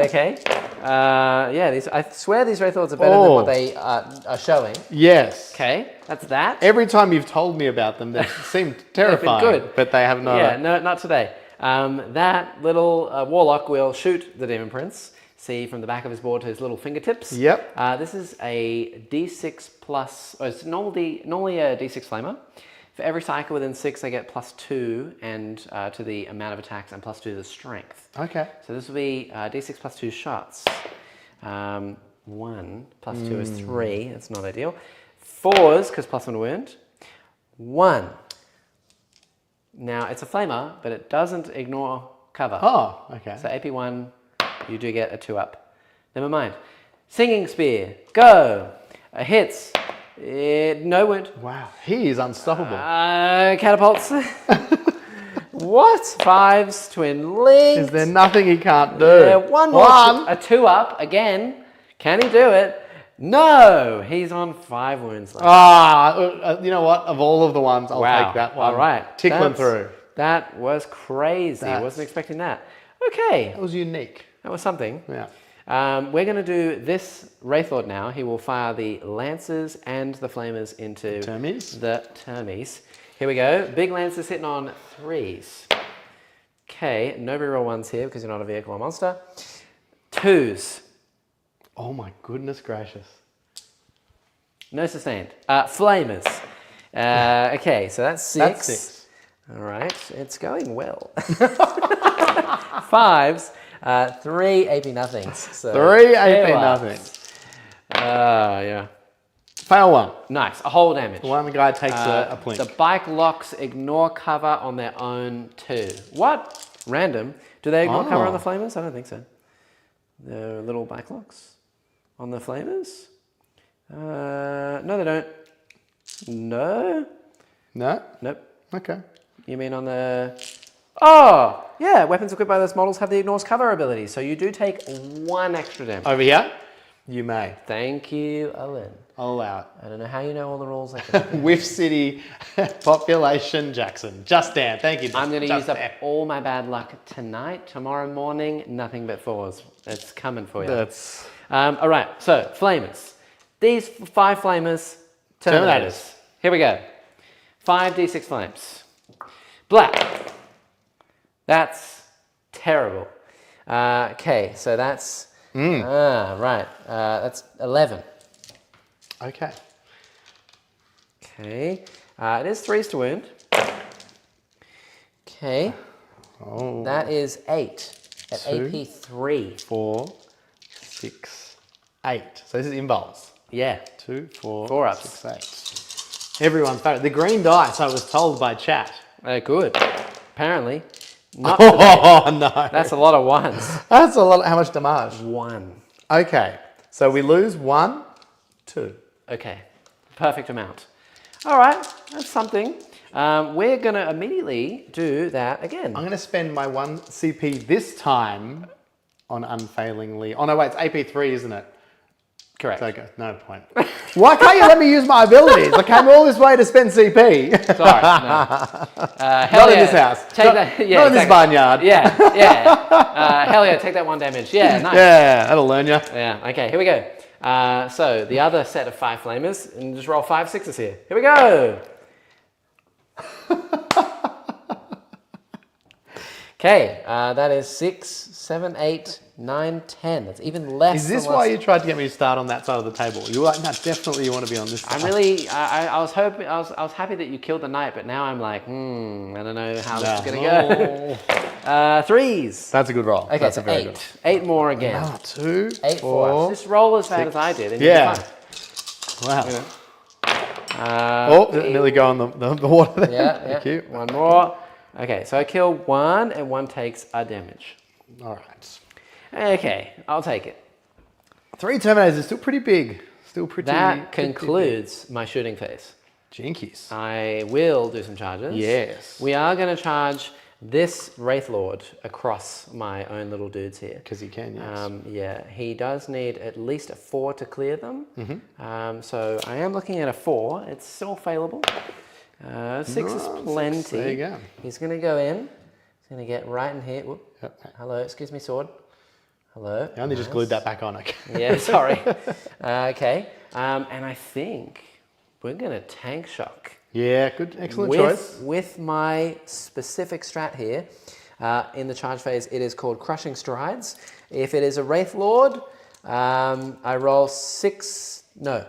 [SPEAKER 3] Okay. Yeah, I swear these Wraith Lords are better than what they are showing.
[SPEAKER 2] Yes.
[SPEAKER 3] Okay, that's that.
[SPEAKER 2] Every time you've told me about them, they seem terrifying.
[SPEAKER 3] good.
[SPEAKER 2] But they have not.
[SPEAKER 3] Yeah, no, not today. That little warlock will shoot the Demon Prince. See from the back of his board to his little fingertips.
[SPEAKER 2] Yep.
[SPEAKER 3] This is a D6 plus. Oh, it's normally a D6 flamer. For every cycle within 6, I get +2 and to the amount of attacks and +2 to the strength.
[SPEAKER 2] Okay.
[SPEAKER 3] So this will be D6 +2 shots. 1 +2 is 3. That's not ideal. 4s because +1 wound. 1. Now it's a flamer, but it doesn't ignore cover.
[SPEAKER 2] Oh, okay.
[SPEAKER 3] So AP 1, you do get a 2 up. Never mind. Singing Spear, go. Hits. No wound.
[SPEAKER 2] Wow, he is unstoppable.
[SPEAKER 3] Catapults. What? 5s, twin links.
[SPEAKER 2] Is there nothing he can't do?
[SPEAKER 3] Yeah, one more. A 2 up again. Can he do it? No. He's on 5 wounds left.
[SPEAKER 2] You know what? Of all of the ones, I'll take that one.
[SPEAKER 3] All right.
[SPEAKER 2] Tickling through.
[SPEAKER 3] That was crazy. Wasn't expecting that. Okay.
[SPEAKER 2] That was unique.
[SPEAKER 3] That was something.
[SPEAKER 2] Yeah.
[SPEAKER 3] We're going to do this Wraith Lord now. He will fire the Lancers and the Flamers into the Termies. Here we go. Big Lancers hitting on 3s. Okay, no reroll 1s here because you're not a vehicle or monster. 2s.
[SPEAKER 2] Oh my goodness gracious.
[SPEAKER 3] No sustained. Flamers. Okay, so that's 6.
[SPEAKER 2] That's 6.
[SPEAKER 3] All right, it's going well. 5s, 3 AP nothings. So
[SPEAKER 2] 3 AP
[SPEAKER 3] two ups.
[SPEAKER 2] nothings.
[SPEAKER 3] Yeah.
[SPEAKER 2] Fail 1.
[SPEAKER 3] Nice, a whole damage.
[SPEAKER 2] One guy takes a plink.
[SPEAKER 3] The bike locks ignore cover on their own too. What? Random. Do they ignore cover on the flamers? I don't think so. The little bike locks on the flamers? No, they don't. No?
[SPEAKER 2] No?
[SPEAKER 3] Nope.
[SPEAKER 2] Okay.
[SPEAKER 3] You mean on the... Oh, yeah. Weapons equipped by those models have the ignores cover ability, so you do take 1 extra damage.
[SPEAKER 2] Over here, you may.
[SPEAKER 3] Thank you, Owen.
[SPEAKER 2] I'll allow it.
[SPEAKER 3] I don't know how you know all the rules.
[SPEAKER 2] Whiff City, population, Jackson. Just Dan. Thank you.
[SPEAKER 3] I'm going to
[SPEAKER 2] Just
[SPEAKER 3] use up
[SPEAKER 2] Dan.
[SPEAKER 3] all my bad luck tonight. Tomorrow morning, nothing but 4s. It's coming for you.
[SPEAKER 2] That's...
[SPEAKER 3] All right, so flamers. These 5 flamers, Terminators. Here we go. 5d6 flames. Black. That's terrible. Okay, so that's... right. That's 11.
[SPEAKER 2] Okay.
[SPEAKER 3] Okay. It is 3s to wound. Okay.
[SPEAKER 2] Oh.
[SPEAKER 3] That is 8 at
[SPEAKER 2] 2,
[SPEAKER 3] AP 3.
[SPEAKER 2] 4, 6, 8. So this is involves.
[SPEAKER 3] Yeah.
[SPEAKER 2] 2, 4,
[SPEAKER 3] 4 ups.
[SPEAKER 2] 6, 8. Everyone's favorite. The green dice, I was told by chat.
[SPEAKER 3] Good. Apparently. Not today.
[SPEAKER 2] Oh, no.
[SPEAKER 3] That's a lot of 1s.
[SPEAKER 2] That's a lot. How much damage?
[SPEAKER 3] 1.
[SPEAKER 2] Okay. So we lose 1, 2.
[SPEAKER 3] Okay. Perfect amount. All right. That's something. We're going to immediately do that again.
[SPEAKER 2] I'm going to spend my 1 CP this time on unfailingly. Oh, no, wait. It's AP3, isn't it?
[SPEAKER 3] Correct.
[SPEAKER 2] Okay. No point. Why can't you let me use my abilities? I came all this way to spend CP.
[SPEAKER 3] Sorry. No.
[SPEAKER 2] Not in this house.
[SPEAKER 3] Take that. Yeah,
[SPEAKER 2] not in this barnyard.
[SPEAKER 3] Yeah. Yeah. Hell yeah. Take that 1 damage. Yeah. Nice.
[SPEAKER 2] Yeah, that'll learn you.
[SPEAKER 3] Yeah. Okay. Here we go. So the other set of 5 flamers, and just roll 5 6s here. Here we go. Okay. That is 6, 7, 8, 9, 10. That's even less.
[SPEAKER 2] Is this
[SPEAKER 3] than
[SPEAKER 2] why
[SPEAKER 3] last-
[SPEAKER 2] you tried to get me to start on that side of the table? You were like, no, definitely you want to be on this side.
[SPEAKER 3] I'm really. I was hoping. I was happy that you killed the knight, but now I'm like, I don't know how this is gonna go. 3s.
[SPEAKER 2] That's a good roll.
[SPEAKER 3] Okay,
[SPEAKER 2] That's
[SPEAKER 3] so
[SPEAKER 2] a very
[SPEAKER 3] 8.
[SPEAKER 2] good.
[SPEAKER 3] 8 more again.
[SPEAKER 2] Ah, 2,
[SPEAKER 3] 8
[SPEAKER 2] 4.
[SPEAKER 3] Just roll as bad as I did. And you'll
[SPEAKER 2] Yeah.
[SPEAKER 3] be fine.
[SPEAKER 2] Wow.
[SPEAKER 3] Uh,
[SPEAKER 2] Nearly go on the water there.
[SPEAKER 3] Yeah,
[SPEAKER 2] Thank you.
[SPEAKER 3] 1 more. Okay, so I kill 1 and 1 takes a damage.
[SPEAKER 2] All right.
[SPEAKER 3] Okay, I'll take it.
[SPEAKER 2] 3 Terminators is still pretty big. Still pretty
[SPEAKER 3] That
[SPEAKER 2] pretty
[SPEAKER 3] concludes my shooting phase.
[SPEAKER 2] big. Jinkies.
[SPEAKER 3] I will do some charges.
[SPEAKER 2] Yes.
[SPEAKER 3] We are going to charge this Wraith Lord across my own little dudes here.
[SPEAKER 2] Because you can, yes.
[SPEAKER 3] Yeah, he does need at least a 4 to clear them.
[SPEAKER 2] Mm-hmm.
[SPEAKER 3] So I am looking at a 4. It's still failable. 6 is plenty.
[SPEAKER 2] There you go.
[SPEAKER 3] He's going to go in. He's going to get right in here. Whoop.
[SPEAKER 2] Yep.
[SPEAKER 3] Hello, excuse me, sword. Hello.
[SPEAKER 2] I only just glued that back on. Okay.
[SPEAKER 3] Yeah, sorry. Okay. And I think we're going to tank shock.
[SPEAKER 2] Yeah, good. Excellent choice.
[SPEAKER 3] With my specific strat here, in the charge phase, it is called Crushing Strides. If it is a Wraith Lord, I roll 6... No.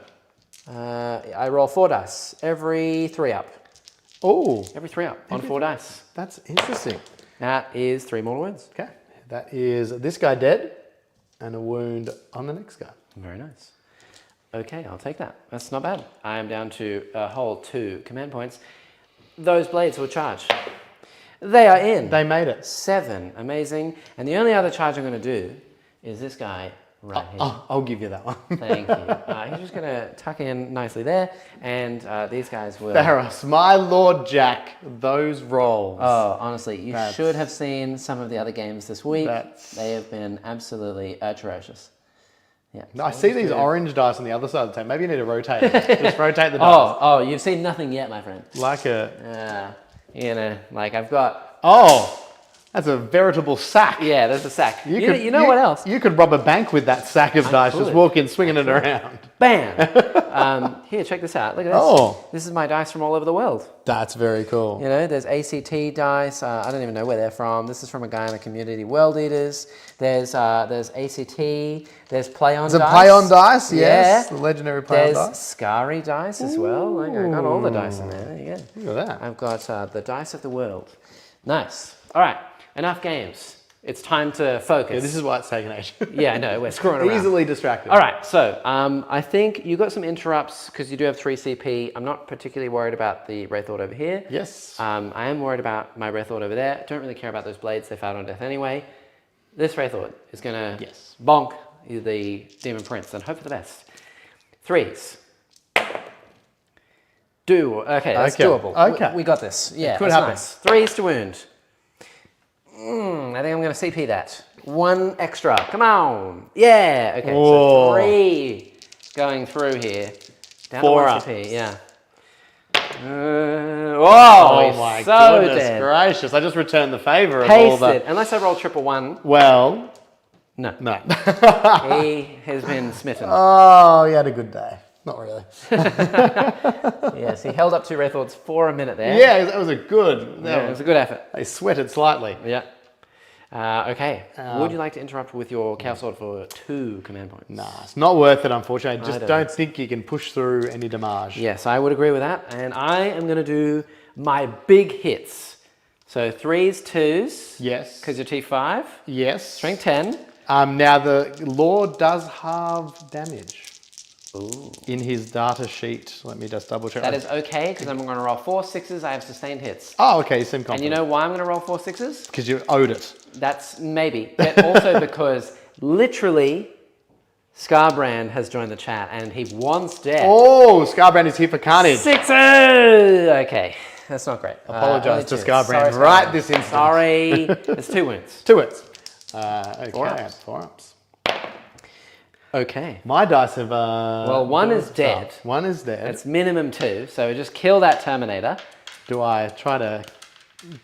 [SPEAKER 3] I roll 4 dice every 3 up.
[SPEAKER 2] Oh,
[SPEAKER 3] Every 3 up on 4 dice.
[SPEAKER 2] that's interesting.
[SPEAKER 3] That is 3 mortal wounds.
[SPEAKER 2] Okay. That is this guy dead and a wound on the next guy.
[SPEAKER 3] Very nice. Okay, I'll take that. That's not bad. I am down to a whole 2 command points. Those blades will charge. They are in.
[SPEAKER 2] They made it.
[SPEAKER 3] 7. Amazing. And the only other charge I'm going to do is this guy right here.
[SPEAKER 2] Oh, I'll give you that one.
[SPEAKER 3] Thank you. He's just going to tuck in nicely there. And these guys will...
[SPEAKER 2] Barros, my Lord Jack, those rolls.
[SPEAKER 3] Oh, honestly, you
[SPEAKER 2] That's-
[SPEAKER 3] should have seen some of the other games this week.
[SPEAKER 2] That's-
[SPEAKER 3] They have been absolutely atrocious. Yeah.
[SPEAKER 2] I see these orange dice on the other side of the table. Maybe you need to rotate them. Just rotate the dice.
[SPEAKER 3] Oh, you've seen nothing yet, my friend.
[SPEAKER 2] Like a...
[SPEAKER 3] Like I've got...
[SPEAKER 2] Oh! That's a veritable sack.
[SPEAKER 3] Yeah, there's a sack. You know what else?
[SPEAKER 2] You could rob a bank with that sack of dice. Just
[SPEAKER 3] could.
[SPEAKER 2] walk in, swinging it around.
[SPEAKER 3] Bam! Here, check this out. Look at this.
[SPEAKER 2] Oh.
[SPEAKER 3] This is my dice from all over the world.
[SPEAKER 2] That's very cool.
[SPEAKER 3] You know, there's ACT dice. I don't even know where they're from. This is from a guy in the community, World Eaters. There's ACT. There's Play On
[SPEAKER 2] There's
[SPEAKER 3] dice.
[SPEAKER 2] a Play On dice, yes.
[SPEAKER 3] Yeah.
[SPEAKER 2] The legendary Play On
[SPEAKER 3] There's
[SPEAKER 2] dice.
[SPEAKER 3] Scary dice as well. Like, I got all the dice in there. There you go.
[SPEAKER 2] Look at that.
[SPEAKER 3] I've got the dice of the world. Nice. All right, enough games. It's time to focus.
[SPEAKER 2] Yeah, this is why it's taken age.
[SPEAKER 3] Yeah, I know, we're screwing around.
[SPEAKER 2] Easily distracted.
[SPEAKER 3] All right, so I think you got some interrupts because you do have 3 CP. I'm not particularly worried about the Wraith Lord over here.
[SPEAKER 2] Yes.
[SPEAKER 3] I am worried about my Wraith Lord over there. Don't really care about those blades. They fight on death anyway. This Wraith Lord is going to bonk the Demon Prince and hope for the best. 3s. Okay, that's doable.
[SPEAKER 2] Okay.
[SPEAKER 3] We got this. Yeah,
[SPEAKER 2] could
[SPEAKER 3] that's
[SPEAKER 2] happen.
[SPEAKER 3] nice. 3s to wound. I think I'm going to CP that. 1 extra. Come on. Yeah. Okay,
[SPEAKER 2] Whoa.
[SPEAKER 3] so 3 going through here. Down
[SPEAKER 2] 4
[SPEAKER 3] to 1
[SPEAKER 2] up.
[SPEAKER 3] CP, yeah. Whoa,
[SPEAKER 2] Oh
[SPEAKER 3] he's
[SPEAKER 2] my
[SPEAKER 3] so
[SPEAKER 2] goodness
[SPEAKER 3] dead.
[SPEAKER 2] gracious. I just returned the favour of all
[SPEAKER 3] Paste
[SPEAKER 2] the...
[SPEAKER 3] it. Unless I roll 111.
[SPEAKER 2] Well,
[SPEAKER 3] No.
[SPEAKER 2] no.
[SPEAKER 3] He has been smitten.
[SPEAKER 2] Oh, he had a good day. Not really.
[SPEAKER 3] Yes, he held up 2 Wraith Lords for a minute there.
[SPEAKER 2] Yeah, that was a good...
[SPEAKER 3] Yeah, it was a good effort.
[SPEAKER 2] They sweated slightly.
[SPEAKER 3] Yeah. Okay. Would you like to interrupt with your Chaos Sword for 2 command points?
[SPEAKER 2] Nah, it's not worth it, unfortunately. I just
[SPEAKER 3] don't.
[SPEAKER 2] don't think you can push through any damage.
[SPEAKER 3] Yes, I would agree with that. And I am going to do my big hits. So 3s, 2s.
[SPEAKER 2] Yes.
[SPEAKER 3] Because you're T5.
[SPEAKER 2] Yes.
[SPEAKER 3] Strength 10.
[SPEAKER 2] Now, the Lord does halve damage.
[SPEAKER 3] Ooh.
[SPEAKER 2] In his data sheet. Let me just double check.
[SPEAKER 3] That is okay, because I'm going to roll 4 6s. I have sustained hits.
[SPEAKER 2] Oh, okay, you seem confident.
[SPEAKER 3] And you know why I'm going to roll 4 6s?
[SPEAKER 2] Because you owed it.
[SPEAKER 3] That's maybe. But also because literally Scarbrand has joined the chat and he wants death.
[SPEAKER 2] Oh, Scarbrand is here for carnage.
[SPEAKER 3] 6s! Okay, that's not great.
[SPEAKER 2] Apologise to
[SPEAKER 3] only 2s.
[SPEAKER 2] Scarbrand
[SPEAKER 3] Sorry,
[SPEAKER 2] right
[SPEAKER 3] Scarbrand.
[SPEAKER 2] this instant.
[SPEAKER 3] Sorry. It's 2 wounds.
[SPEAKER 2] 2 hits. Okay,
[SPEAKER 3] 4 ups.
[SPEAKER 2] 4 ups.
[SPEAKER 3] Okay.
[SPEAKER 2] My dice have...
[SPEAKER 3] Well, 1 is dead.
[SPEAKER 2] 1 is dead.
[SPEAKER 3] It's minimum 2, so just kill that Terminator.
[SPEAKER 2] Do I try to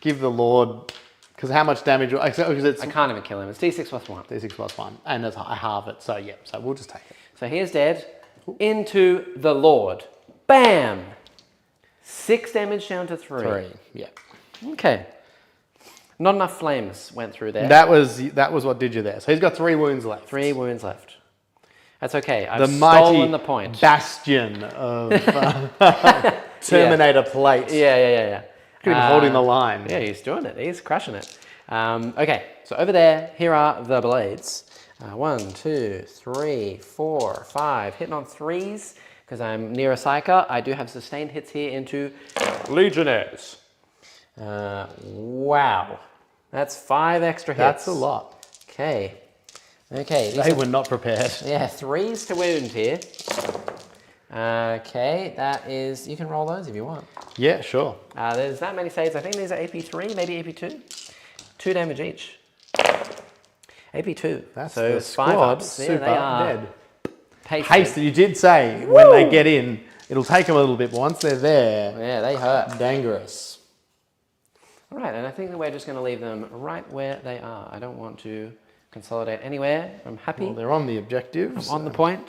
[SPEAKER 2] give the Lord... Because how much damage... Because it's
[SPEAKER 3] I can't even kill him. It's D6 plus 1.
[SPEAKER 2] D6 plus 1. And I halve it. So, yeah. So, we'll just take it.
[SPEAKER 3] So he is dead. Into the Lord. Bam! 6 damage down to 3.
[SPEAKER 2] 3. Yeah.
[SPEAKER 3] Okay. Not enough flames went through there.
[SPEAKER 2] That was what did you there. So, he's got 3 wounds left.
[SPEAKER 3] 3 wounds left. That's okay. I've
[SPEAKER 2] The mighty
[SPEAKER 3] stolen the point.
[SPEAKER 2] bastion of Terminator plate.
[SPEAKER 3] Yeah.
[SPEAKER 2] Could be holding the line.
[SPEAKER 3] Yeah, he's doing it. He's crushing it. Okay, so over there, here are the blades. 1, 2, 3, 4, 5. Hitting on 3s because I'm near a psyker. I do have sustained hits here into Legionnaires. Wow. That's 5 extra hits.
[SPEAKER 2] That's a lot.
[SPEAKER 3] Okay. Okay.
[SPEAKER 2] They were not prepared.
[SPEAKER 3] Yeah, 3s to wound here. Okay, that is... You can roll those if you want.
[SPEAKER 2] Yeah, sure.
[SPEAKER 3] There's that many saves. I think these are AP3, maybe AP2. 2 damage each. AP2.
[SPEAKER 2] That's
[SPEAKER 3] so
[SPEAKER 2] the
[SPEAKER 3] 5
[SPEAKER 2] squad
[SPEAKER 3] ups.
[SPEAKER 2] super
[SPEAKER 3] There they are.
[SPEAKER 2] dead.
[SPEAKER 3] Pasted.
[SPEAKER 2] Hasted, you did say when they get in, it'll take them a little bit, but once they're there,
[SPEAKER 3] Yeah, they hurt.
[SPEAKER 2] dangerous.
[SPEAKER 3] All right, and I think that we're just going to leave them right where they are. I don't want to consolidate anywhere. I'm happy.
[SPEAKER 2] Well, they're on the objectives.
[SPEAKER 3] I'm on the point.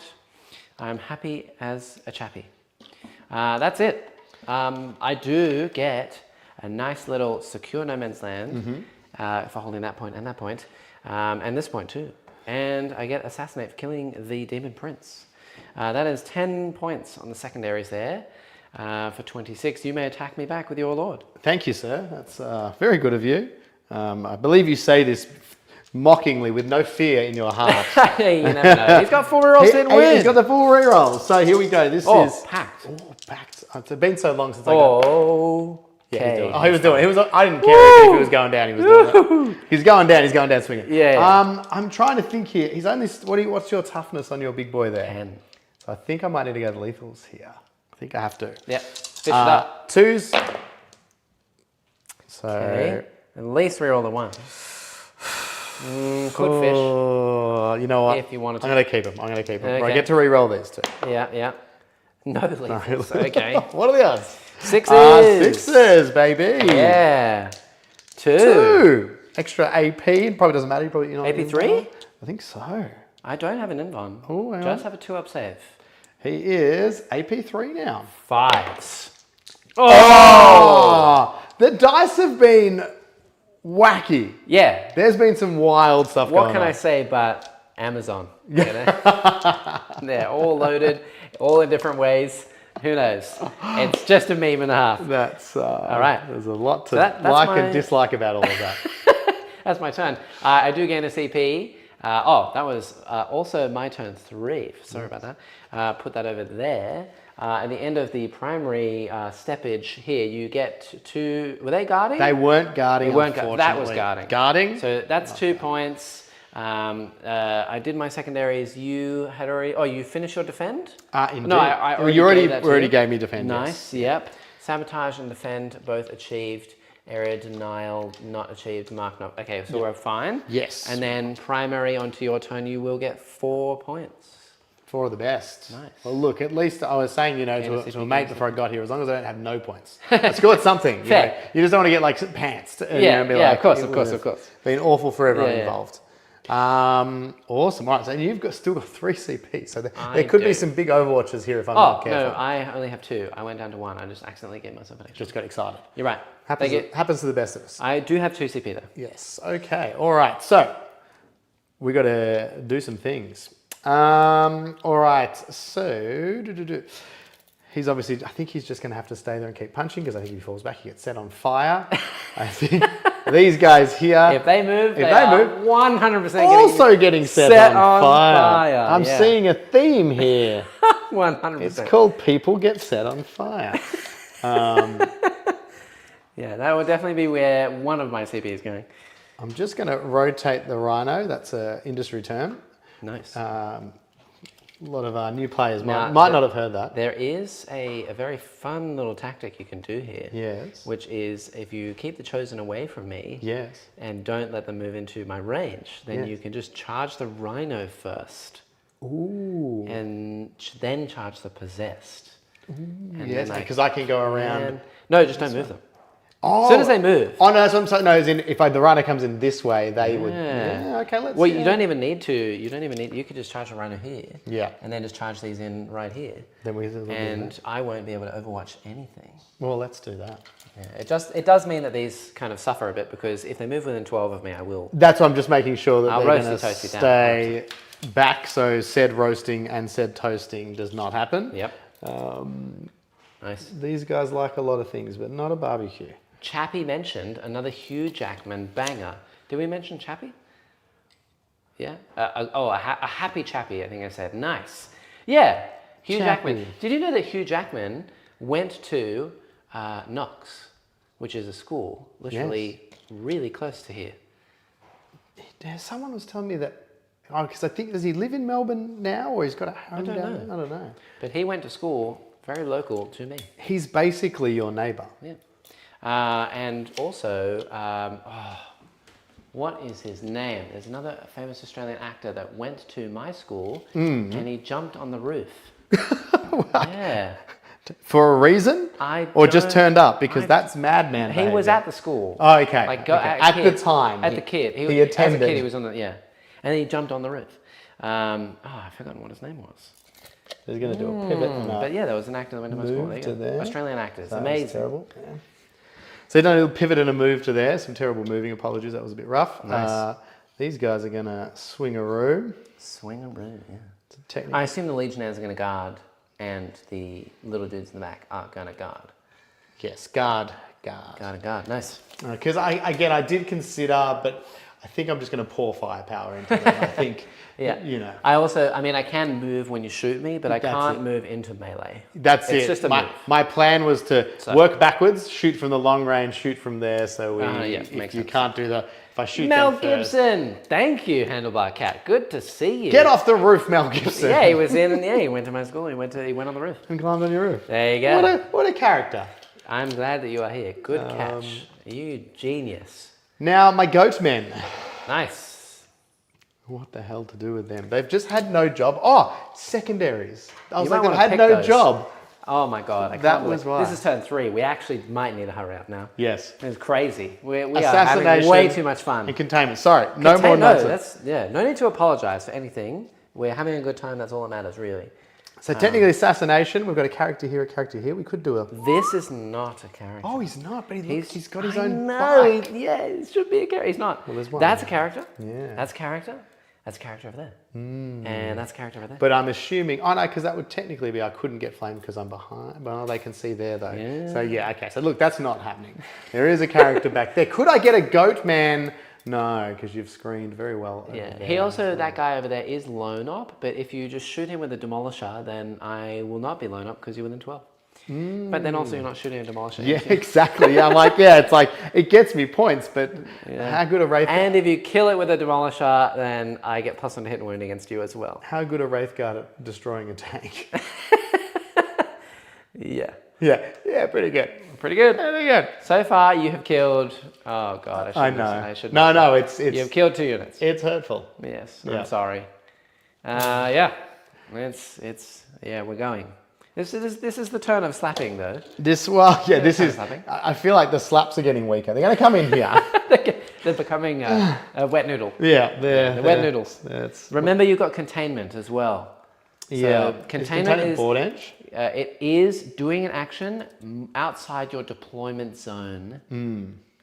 [SPEAKER 3] I'm happy as a chappy. That's it. I do get a nice little secure no man's land for holding that point and that point, and this point too. And I get assassinate for killing the demon prince. That is 10 points on the secondaries there. For 26, you may attack me back with your lord.
[SPEAKER 2] Thank you, sir. That's very good of you. I believe you say this mockingly with no fear in your heart.
[SPEAKER 3] You never know. He's got 4 rerolls, didn't win.
[SPEAKER 2] He's got the full rerolls. So here we go. This is
[SPEAKER 3] packed.
[SPEAKER 2] Oh, packed. It's been so long since I got.
[SPEAKER 3] Oh.
[SPEAKER 2] Yeah, he was doing it. I didn't care if he was going down. He was doing it. He's going down. He's going down swinging.
[SPEAKER 3] Yeah.
[SPEAKER 2] I'm trying to think here. He's only. What's your toughness on your big boy there?
[SPEAKER 3] 10.
[SPEAKER 2] So I think I might need to go to lethals here. I think I have to.
[SPEAKER 3] Yep. Fish it up.
[SPEAKER 2] 2s. So.
[SPEAKER 3] Okay. At least reroll the 1. Could fish.
[SPEAKER 2] Oh, you know what?
[SPEAKER 3] If you wanted to.
[SPEAKER 2] I'm going to keep him.
[SPEAKER 3] Okay.
[SPEAKER 2] I get to re-roll these two.
[SPEAKER 3] Yeah. No lethals. Okay.
[SPEAKER 2] What are the odds?
[SPEAKER 3] 6s.
[SPEAKER 2] 6s, baby.
[SPEAKER 3] Yeah. 2.
[SPEAKER 2] 2. extra AP. It probably doesn't matter. You're not
[SPEAKER 3] AP3?
[SPEAKER 2] I think so.
[SPEAKER 3] I don't have an invuln.
[SPEAKER 2] Oh, hang
[SPEAKER 3] Just
[SPEAKER 2] on.
[SPEAKER 3] have a 2-up save.
[SPEAKER 2] He is AP3 now.
[SPEAKER 3] 5s.
[SPEAKER 2] Oh! The dice have been wacky.
[SPEAKER 3] Yeah.
[SPEAKER 2] There's been some wild stuff going on.
[SPEAKER 3] What can I say but Amazon? You know? They're all loaded, all in different ways. Who knows? It's just a meme and a half.
[SPEAKER 2] That's
[SPEAKER 3] all right.
[SPEAKER 2] There's a lot to
[SPEAKER 3] that's
[SPEAKER 2] like
[SPEAKER 3] my-
[SPEAKER 2] and dislike about all of that.
[SPEAKER 3] That's my turn. I do gain a CP. That was also my turn 3. Sorry about that. Put that over there. At the end of the primary steppage here, you get 2. Were they guarding?
[SPEAKER 2] They weren't guarding.
[SPEAKER 3] They weren't
[SPEAKER 2] unfortunately.
[SPEAKER 3] that was guarding.
[SPEAKER 2] Guarding.
[SPEAKER 3] So that's 2 points. I did my secondaries. You had already. Oh, you finished your defend?
[SPEAKER 2] Indeed.
[SPEAKER 3] No, I already.
[SPEAKER 2] You
[SPEAKER 3] gave that to
[SPEAKER 2] already
[SPEAKER 3] you.
[SPEAKER 2] gave me defend.
[SPEAKER 3] Nice. Yep. Sabotage and defend both achieved. Area denial not achieved. Mark not. Okay, so we're fine.
[SPEAKER 2] Yes.
[SPEAKER 3] And then primary onto your turn, you will get 4 points.
[SPEAKER 2] 4 of the best.
[SPEAKER 3] Nice.
[SPEAKER 2] Well, look, at least I was saying,
[SPEAKER 3] Yeah,
[SPEAKER 2] to a mate before I got here, as long as I don't have no points, I scored something.
[SPEAKER 3] Fair.
[SPEAKER 2] You just don't want to get like pantsed. And,
[SPEAKER 3] Yeah,
[SPEAKER 2] be
[SPEAKER 3] yeah,
[SPEAKER 2] like,
[SPEAKER 3] of course,
[SPEAKER 2] it
[SPEAKER 3] of course,
[SPEAKER 2] would
[SPEAKER 3] of course.
[SPEAKER 2] have Been awful for everyone
[SPEAKER 3] Yeah, yeah.
[SPEAKER 2] involved. Awesome. All right, so you've still got 3 CP. So
[SPEAKER 3] I
[SPEAKER 2] there could
[SPEAKER 3] do.
[SPEAKER 2] be some big Overwatches here if I'm not careful.
[SPEAKER 3] No, I only have 2. I went down to 1. I just accidentally gave myself an extra.
[SPEAKER 2] Just got excited.
[SPEAKER 3] You're right.
[SPEAKER 2] Happens,
[SPEAKER 3] Thank you.
[SPEAKER 2] happens to the best of us.
[SPEAKER 3] I do have 2 CP though.
[SPEAKER 2] Yes. Okay. All right. So we got to do some things. All right. So he's obviously. I think he's just going to have to stay there and keep punching because I think if he falls back, he gets set on fire. I think these guys here.
[SPEAKER 3] If they move,
[SPEAKER 2] If
[SPEAKER 3] they
[SPEAKER 2] they
[SPEAKER 3] are
[SPEAKER 2] move,
[SPEAKER 3] 100%
[SPEAKER 2] also getting set on fire. I'm
[SPEAKER 3] yeah.
[SPEAKER 2] seeing a theme here.
[SPEAKER 3] 100%.
[SPEAKER 2] It's called People Get Set on Fire.
[SPEAKER 3] Yeah, that would definitely be where one of my CP is going.
[SPEAKER 2] I'm just going to rotate the Rhino. That's an industry term.
[SPEAKER 3] Nice.
[SPEAKER 2] A lot of new players
[SPEAKER 3] Now,
[SPEAKER 2] might not have heard that.
[SPEAKER 3] There is a very fun little tactic you can do here.
[SPEAKER 2] Yes.
[SPEAKER 3] Which is if you keep the Chosen away from me
[SPEAKER 2] Yes.
[SPEAKER 3] and don't let them move into my range, then
[SPEAKER 2] Yes.
[SPEAKER 3] you can just charge the Rhino first
[SPEAKER 2] Ooh.
[SPEAKER 3] and then charge the Possessed. And
[SPEAKER 2] Yes,
[SPEAKER 3] then
[SPEAKER 2] because I can go around.
[SPEAKER 3] And, no, just don't move them.
[SPEAKER 2] Oh.
[SPEAKER 3] As soon as they move.
[SPEAKER 2] Oh, no, that's what I'm saying. No, as in, if the Rhino comes in this way, they would.
[SPEAKER 3] Yeah.
[SPEAKER 2] Yeah, okay, let's
[SPEAKER 3] Well,
[SPEAKER 2] see.
[SPEAKER 3] you don't even need to. You could just charge a Rhino here.
[SPEAKER 2] Yeah.
[SPEAKER 3] And then just charge these in right here.
[SPEAKER 2] Then we'll do
[SPEAKER 3] And
[SPEAKER 2] that.
[SPEAKER 3] I won't be able to overwatch anything.
[SPEAKER 2] Well, let's do that.
[SPEAKER 3] Yeah, it does mean that these kind of suffer a bit because if they move within 12 of me, I will.
[SPEAKER 2] That's why I'm just making sure that
[SPEAKER 3] I'll
[SPEAKER 2] they're
[SPEAKER 3] roast
[SPEAKER 2] going
[SPEAKER 3] you,
[SPEAKER 2] to
[SPEAKER 3] toast you down.
[SPEAKER 2] stay back, so said roasting and said toasting does not happen.
[SPEAKER 3] Yep. Nice.
[SPEAKER 2] These guys like a lot of things, but not a barbecue.
[SPEAKER 3] Chappie mentioned another Hugh Jackman banger. Did we mention Chappie? Yeah. A happy Chappie, I think I said. Nice. Yeah. Hugh
[SPEAKER 2] Chappie.
[SPEAKER 3] Jackman. Did you know that Hugh Jackman went to Knox, which is a school literally really close to here?
[SPEAKER 2] Yeah, someone was telling me that. Oh, because I think, does he live in Melbourne now, or he's got a home
[SPEAKER 3] don't
[SPEAKER 2] down
[SPEAKER 3] know.
[SPEAKER 2] there? I don't know.
[SPEAKER 3] But he went to school very local to me.
[SPEAKER 2] He's basically your neighbour.
[SPEAKER 3] Yeah. And also, what is his name? There's another famous Australian actor that went to my school and he jumped on the roof. Yeah.
[SPEAKER 2] For a reason? Or just turned up? Because that's madman
[SPEAKER 3] He was
[SPEAKER 2] behaviour.
[SPEAKER 3] at the school.
[SPEAKER 2] Oh, okay.
[SPEAKER 3] Like
[SPEAKER 2] Okay. At the
[SPEAKER 3] kid.
[SPEAKER 2] time.
[SPEAKER 3] At the kid.
[SPEAKER 2] He attended.
[SPEAKER 3] As a kid, he was on the, yeah. And then he jumped on the roof. I've forgotten what his name was.
[SPEAKER 2] He's going to do a pivot. And
[SPEAKER 3] But yeah, there was an actor that went to my school.
[SPEAKER 2] Move
[SPEAKER 3] There you
[SPEAKER 2] to
[SPEAKER 3] go.
[SPEAKER 2] there.
[SPEAKER 3] Australian actors.
[SPEAKER 2] That was
[SPEAKER 3] Amazing.
[SPEAKER 2] terrible. Yeah. So he done a little pivot and a move to there. Some terrible moving. Apologies, that was a bit rough.
[SPEAKER 3] Nice.
[SPEAKER 2] These guys are going to swing a room.
[SPEAKER 3] Swingaroo, yeah.
[SPEAKER 2] Technically.
[SPEAKER 3] I assume the Legionnaires are going to guard and the little dudes in the back aren't going to guard.
[SPEAKER 2] Yes, guard.
[SPEAKER 3] Guard. Nice.
[SPEAKER 2] Because I did consider, but I think I'm just going to pour firepower into them. I think,
[SPEAKER 3] Yeah.
[SPEAKER 2] you know.
[SPEAKER 3] I can move when you shoot me, but I
[SPEAKER 2] That's
[SPEAKER 3] can't
[SPEAKER 2] it.
[SPEAKER 3] move into melee.
[SPEAKER 2] That's
[SPEAKER 3] It's
[SPEAKER 2] it.
[SPEAKER 3] just a
[SPEAKER 2] my,
[SPEAKER 3] move.
[SPEAKER 2] my plan was to work backwards, shoot from the long range, shoot from there. So
[SPEAKER 3] makes
[SPEAKER 2] you
[SPEAKER 3] sense.
[SPEAKER 2] can't do the. If I shoot
[SPEAKER 3] Mel
[SPEAKER 2] them first,
[SPEAKER 3] Gibson. Thank you, Handlebar Cat. Good to see you.
[SPEAKER 2] get off the roof, Mel Gibson.
[SPEAKER 3] Yeah, he was in. Yeah, he went to my school. He went on the roof.
[SPEAKER 2] And climbed on your roof.
[SPEAKER 3] There you go.
[SPEAKER 2] What a character.
[SPEAKER 3] I'm glad that you are here. Good catch. You genius.
[SPEAKER 2] Now my goat men.
[SPEAKER 3] Nice.
[SPEAKER 2] What the hell to do with them? They've just had no job. Oh, secondaries. I was
[SPEAKER 3] You
[SPEAKER 2] like,
[SPEAKER 3] might
[SPEAKER 2] they've
[SPEAKER 3] wanna
[SPEAKER 2] had
[SPEAKER 3] pick
[SPEAKER 2] no
[SPEAKER 3] those.
[SPEAKER 2] job.
[SPEAKER 3] Oh my god, I can't
[SPEAKER 2] That
[SPEAKER 3] believe
[SPEAKER 2] was why.
[SPEAKER 3] this is turn 3. We actually might need to hurry up now.
[SPEAKER 2] Yes.
[SPEAKER 3] It's crazy. We are having
[SPEAKER 2] Assassination
[SPEAKER 3] way too much fun.
[SPEAKER 2] and containment. Sorry, no more nonsense.
[SPEAKER 3] No need to apologize for anything. We're having a good time. That's all that matters, really.
[SPEAKER 2] So technically, assassination. We've got a character here, a character here. We could do a.
[SPEAKER 3] This is not a character.
[SPEAKER 2] Oh, he's not. But he's got his own.
[SPEAKER 3] No,
[SPEAKER 2] bike.
[SPEAKER 3] yeah, it should be a character. He's not.
[SPEAKER 2] Well, there's one.
[SPEAKER 3] That's a character.
[SPEAKER 2] Yeah.
[SPEAKER 3] That's a character. That's a character over there. And that's a character over there.
[SPEAKER 2] But I'm assuming. Oh no, because that would technically be I couldn't get flamed because I'm behind. Well, they can see there though.
[SPEAKER 3] Yeah.
[SPEAKER 2] So yeah, okay. So look, that's not happening. There is a character back there. Could I get a goat man? No, because you've screened very well.
[SPEAKER 3] Yeah, he also, that guy over there is lone op, but if you just shoot him with a demolisher, then I will not be lone op because you're within 12. But then also you're not shooting a demolisher.
[SPEAKER 2] Yeah, exactly. Yeah, I'm like, yeah, it's like, it gets me points, but how good a Wraith...
[SPEAKER 3] And if you kill it with a demolisher, then I get +1 to hit and wound against you as well.
[SPEAKER 2] How good a Wraith Guard at destroying a tank?
[SPEAKER 3] Yeah.
[SPEAKER 2] Yeah, pretty good.
[SPEAKER 3] Pretty good.
[SPEAKER 2] Pretty good.
[SPEAKER 3] So far, you have killed... Oh, God,
[SPEAKER 2] I know. No, it's...
[SPEAKER 3] You've killed 2 units.
[SPEAKER 2] It's hurtful.
[SPEAKER 3] Yes,
[SPEAKER 2] Yeah.
[SPEAKER 3] I'm sorry. Yeah, yeah, we're going. This is the turn of slapping, though.
[SPEAKER 2] This is...
[SPEAKER 3] Slapping.
[SPEAKER 2] I feel like the slaps are getting weaker. They're going to come in here.
[SPEAKER 3] They're becoming a wet noodle.
[SPEAKER 2] Yeah,
[SPEAKER 3] The wet noodles.
[SPEAKER 2] That's...
[SPEAKER 3] Remember, you've got containment as well.
[SPEAKER 2] Yeah.
[SPEAKER 3] Containment is
[SPEAKER 2] board edge.
[SPEAKER 3] It is doing an action outside your deployment zone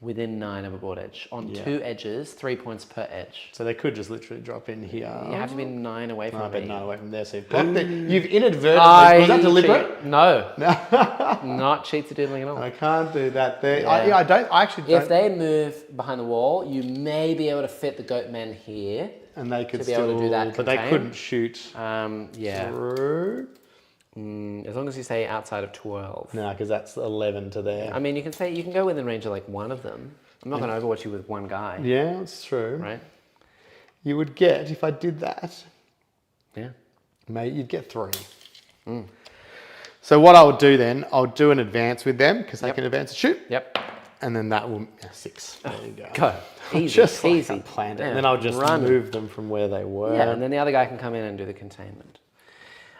[SPEAKER 3] within 9 of a board edge on 2 edges, 3 points per edge.
[SPEAKER 2] So they could just literally drop in here.
[SPEAKER 3] You have to be 9 away from me.
[SPEAKER 2] 9 away from there. So you've inadvertently... Was that deliberate?
[SPEAKER 3] No. Not cheats are doodling at all.
[SPEAKER 2] I can't do that there.
[SPEAKER 3] Yeah.
[SPEAKER 2] I actually don't.
[SPEAKER 3] If they move behind the wall, you may be able to fit the goat men here.
[SPEAKER 2] And they could
[SPEAKER 3] to be able to do that
[SPEAKER 2] but they
[SPEAKER 3] contain.
[SPEAKER 2] couldn't shoot
[SPEAKER 3] Yeah.
[SPEAKER 2] through.
[SPEAKER 3] As long as you stay outside of 12.
[SPEAKER 2] No, because that's 11 to there.
[SPEAKER 3] I mean, you can go within range of like one of them. I'm not going to overwatch you with one guy.
[SPEAKER 2] Yeah, that's true.
[SPEAKER 3] Right?
[SPEAKER 2] You would get, if I did that,
[SPEAKER 3] Yeah.
[SPEAKER 2] mate, you'd get 3. So what I would do then, I'll do an advance with them because they can advance and shoot.
[SPEAKER 3] Yep.
[SPEAKER 2] And then that will 6. There you go.
[SPEAKER 3] Go. Easy.
[SPEAKER 2] Just like
[SPEAKER 3] easy.
[SPEAKER 2] I planned it.
[SPEAKER 3] Yeah.
[SPEAKER 2] And then I'll just
[SPEAKER 3] Run.
[SPEAKER 2] move them from where they were.
[SPEAKER 3] Yeah, and then the other guy can come in and do the containment.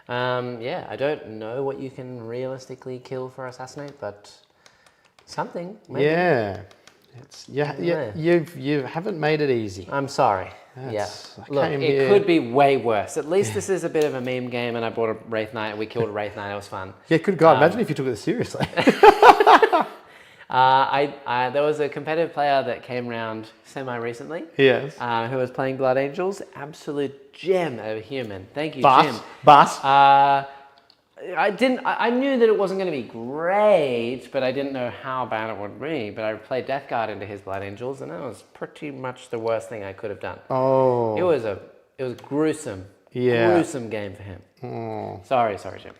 [SPEAKER 3] Yeah, I don't know what you can realistically kill for assassinate, but something. Maybe.
[SPEAKER 2] Yeah. You haven't made it easy.
[SPEAKER 3] I'm sorry.
[SPEAKER 2] That's-
[SPEAKER 3] Yeah.
[SPEAKER 2] I
[SPEAKER 3] Look,
[SPEAKER 2] came
[SPEAKER 3] it
[SPEAKER 2] here-
[SPEAKER 3] could be way worse. At least this is a bit of a meme game, and I bought a Wraith Knight, and we killed a Wraith Knight. It was fun.
[SPEAKER 2] Yeah, good God. Imagine if you took it seriously.
[SPEAKER 3] There was a competitive player that came around semi-recently.
[SPEAKER 2] Yes.
[SPEAKER 3] Who was playing Blood Angels. Absolute gem of a human. Thank you, Jim.
[SPEAKER 2] But
[SPEAKER 3] I knew that it wasn't going to be great, but I didn't know how bad it would be. But I played Death Guard into his Blood Angels, and that was pretty much the worst thing I could have done.
[SPEAKER 2] oh,
[SPEAKER 3] It was gruesome, gruesome game for him.
[SPEAKER 2] oh.
[SPEAKER 3] Sorry, Jim.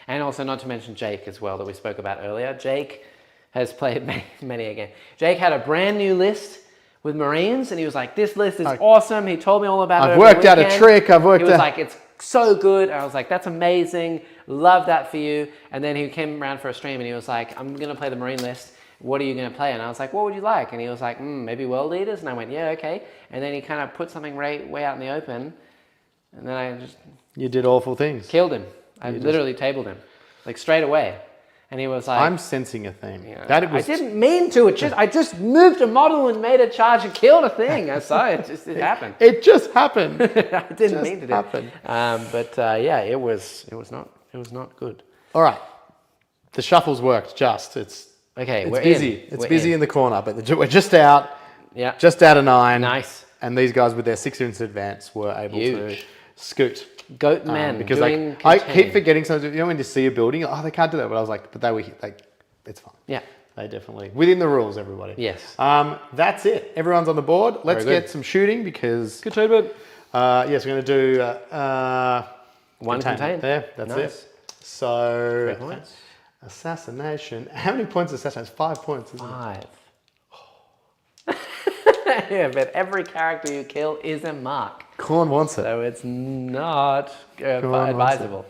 [SPEAKER 3] And also not to mention Jake as well that we spoke about earlier. Jake has played many a game. Jake had a brand new list with Marines, and he was like, "This list is awesome." He told me all about it.
[SPEAKER 2] I've worked out a trick. He
[SPEAKER 3] was like, "It's so good." And I was like, "That's amazing. Love that for you." And then he came around for a stream, and he was like, "I'm gonna play the Marine list. What are you gonna play?" And I was like, "What would you like?" And he was like, "Maybe World Eaters." And I went, "Yeah, okay." And then he kind of put something way out in the open, and then I just
[SPEAKER 2] You did awful things.
[SPEAKER 3] killed him. I literally tabled him, like straight away. And he was like,
[SPEAKER 2] I'm sensing a theme.
[SPEAKER 3] you know,
[SPEAKER 2] That it was.
[SPEAKER 3] I didn't mean to. I just moved a model and made a charge and killed a thing. I saw it. It happened.
[SPEAKER 2] It just happened.
[SPEAKER 3] I didn't
[SPEAKER 2] just
[SPEAKER 3] mean to do
[SPEAKER 2] happened.
[SPEAKER 3] it. Yeah, it was not good.
[SPEAKER 2] All right. The shuffles worked. It's
[SPEAKER 3] Okay,
[SPEAKER 2] it's
[SPEAKER 3] we're
[SPEAKER 2] busy.
[SPEAKER 3] in.
[SPEAKER 2] It's
[SPEAKER 3] We're
[SPEAKER 2] busy in the corner, but we're just out.
[SPEAKER 3] Yeah.
[SPEAKER 2] Just out of 9.
[SPEAKER 3] Nice.
[SPEAKER 2] And these guys with their 6 units advance were able to
[SPEAKER 3] Huge.
[SPEAKER 2] scoot.
[SPEAKER 3] Goat man
[SPEAKER 2] Because
[SPEAKER 3] doing
[SPEAKER 2] I
[SPEAKER 3] contain.
[SPEAKER 2] keep forgetting sometimes, you know, when you see a building, oh, they can't do that. But I was like, but they were like, it's fine.
[SPEAKER 3] Yeah.
[SPEAKER 2] They definitely, within the rules, everybody.
[SPEAKER 3] Yes.
[SPEAKER 2] That's it. Everyone's on the board. Let's
[SPEAKER 3] Very good.
[SPEAKER 2] get some shooting because,
[SPEAKER 3] Containment.
[SPEAKER 2] yes, we're going to do
[SPEAKER 3] One contain.
[SPEAKER 2] There, that's
[SPEAKER 3] Nice.
[SPEAKER 2] it. So,
[SPEAKER 3] 3 points.
[SPEAKER 2] assassination. How many points is assassination? 5 points, isn't it?
[SPEAKER 3] 5. Yeah, but every character you kill is a mark.
[SPEAKER 2] Corn wants it.
[SPEAKER 3] So it's not
[SPEAKER 2] wants
[SPEAKER 3] advisable.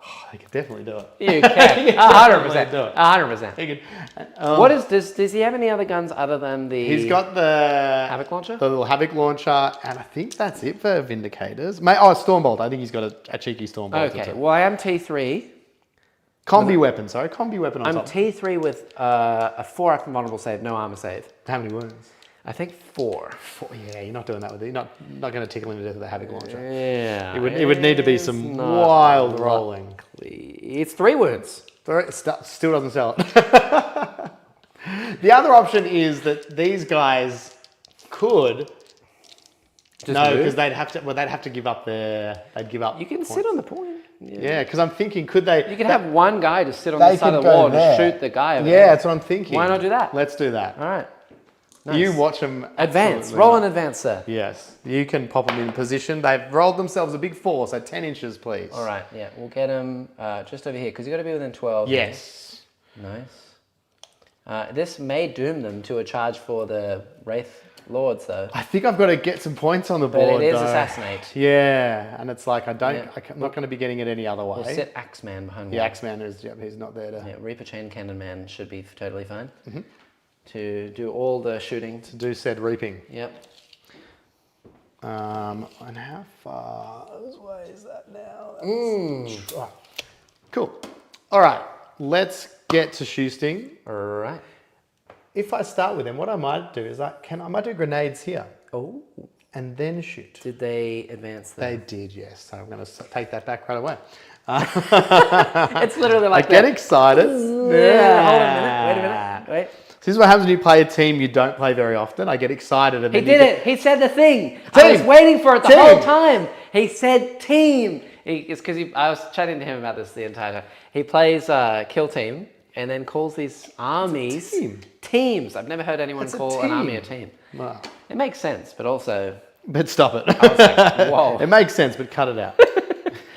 [SPEAKER 2] Oh, they could definitely do it.
[SPEAKER 3] You can.
[SPEAKER 2] definitely do
[SPEAKER 3] 100%.
[SPEAKER 2] it.
[SPEAKER 3] 100%.
[SPEAKER 2] They could,
[SPEAKER 3] What does he have any other guns other than the
[SPEAKER 2] he's got the
[SPEAKER 3] Havoc launcher?
[SPEAKER 2] the little Havoc launcher, and I think that's it for Vindicators. Stormbolt. I think he's got a cheeky Stormbolt.
[SPEAKER 3] Okay, well I am T3,
[SPEAKER 2] Combi weapon, sorry. Combi weapon on
[SPEAKER 3] I'm
[SPEAKER 2] top.
[SPEAKER 3] T3 with a 4 up and vulnerable save, no armor save.
[SPEAKER 2] How many wounds?
[SPEAKER 3] I think 4.
[SPEAKER 2] Yeah, you're not doing that with it. You're not going to tickle him to death with a Havoc Launcher.
[SPEAKER 3] Yeah.
[SPEAKER 2] It would need to be some
[SPEAKER 3] it's not
[SPEAKER 2] wild rolling.
[SPEAKER 3] It's 3 wounds.
[SPEAKER 2] Still doesn't sell it. The other option is that these guys could... because they'd have to give up they'd give up
[SPEAKER 3] You can
[SPEAKER 2] points.
[SPEAKER 3] sit on the point.
[SPEAKER 2] Yeah, because I'm thinking, could they...
[SPEAKER 3] You could have one guy just sit on the side of the wall and shoot the guy over
[SPEAKER 2] Yeah,
[SPEAKER 3] there.
[SPEAKER 2] that's what I'm thinking.
[SPEAKER 3] Why not do that?
[SPEAKER 2] Let's do that.
[SPEAKER 3] All right. Nice.
[SPEAKER 2] You watch them...
[SPEAKER 3] Advance. Roll an advance, sir.
[SPEAKER 2] Yes. You can pop them in position. They've rolled themselves a big 4, so 10 inches, please.
[SPEAKER 3] All right, yeah. We'll get them just over here, because you've got to be within 12.
[SPEAKER 2] Yes.
[SPEAKER 3] Nice. This may doom them to a charge for the Wraith Lords, though.
[SPEAKER 2] I think I've got to get some points on the board,
[SPEAKER 3] But it is
[SPEAKER 2] though.
[SPEAKER 3] Assassinate.
[SPEAKER 2] Yeah, and it's like, I'm
[SPEAKER 3] Yeah.
[SPEAKER 2] not going to be getting it any other way.
[SPEAKER 3] We'll sit Axeman behind
[SPEAKER 2] The
[SPEAKER 3] one.
[SPEAKER 2] Axeman he's not there to...
[SPEAKER 3] Yeah, Reaper Chain Cannon Man should be totally fine. To do all the shooting.
[SPEAKER 2] to do said reaping.
[SPEAKER 3] Yep.
[SPEAKER 2] And how far away is that now? Oh, cool. All right, let's get to shooting.
[SPEAKER 3] All right.
[SPEAKER 2] If I start with them, what I might do is I might do grenades here
[SPEAKER 3] Oh.
[SPEAKER 2] and then shoot.
[SPEAKER 3] Did they advance them?
[SPEAKER 2] They did, yes. So I'm going to take that back right away.
[SPEAKER 3] It's literally like
[SPEAKER 2] I get
[SPEAKER 3] that.
[SPEAKER 2] excited.
[SPEAKER 3] Yeah. Hold on a minute. Wait a minute. Wait.
[SPEAKER 2] This is what happens when you play a team you don't play very often. I get excited and
[SPEAKER 3] He
[SPEAKER 2] then you
[SPEAKER 3] did
[SPEAKER 2] get-
[SPEAKER 3] it. He said the thing. I was
[SPEAKER 2] Team.
[SPEAKER 3] waiting for it the
[SPEAKER 2] Team.
[SPEAKER 3] whole time. He said team. It's because I was chatting to him about this the entire time. He plays Kill Team and then calls these armies
[SPEAKER 2] team.
[SPEAKER 3] teams. I've never heard anyone
[SPEAKER 2] It's a
[SPEAKER 3] call an army a
[SPEAKER 2] team.
[SPEAKER 3] team.
[SPEAKER 2] Wow.
[SPEAKER 3] It makes sense, but also
[SPEAKER 2] But stop it.
[SPEAKER 3] I was like, whoa.
[SPEAKER 2] It makes sense, but cut it out.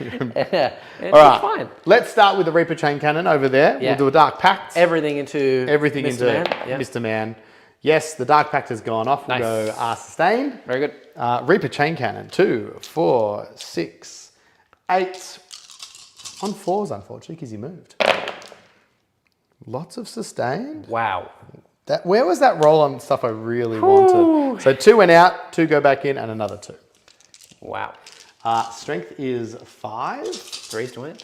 [SPEAKER 3] Yeah, it's
[SPEAKER 2] All right.
[SPEAKER 3] fine.
[SPEAKER 2] Let's start with the Reaper Chain Cannon over there.
[SPEAKER 3] Yeah.
[SPEAKER 2] We'll do a Dark Pact.
[SPEAKER 3] Everything into
[SPEAKER 2] Everything
[SPEAKER 3] Mr.
[SPEAKER 2] into
[SPEAKER 3] Man. Yep.
[SPEAKER 2] Mr. Man. Yes, the Dark Pact has gone off. We'll
[SPEAKER 3] Nice.
[SPEAKER 2] go R sustained.
[SPEAKER 3] Very good.
[SPEAKER 2] Reaper Chain Cannon. 2, 4, 6, 8. On 4s, unfortunately, because he moved. Lots of sustained.
[SPEAKER 3] Wow.
[SPEAKER 2] Where was that roll on stuff I really wanted? So 2 went out, 2 go back in, and another 2.
[SPEAKER 3] Wow.
[SPEAKER 2] Strength is 5.
[SPEAKER 3] 3's to win.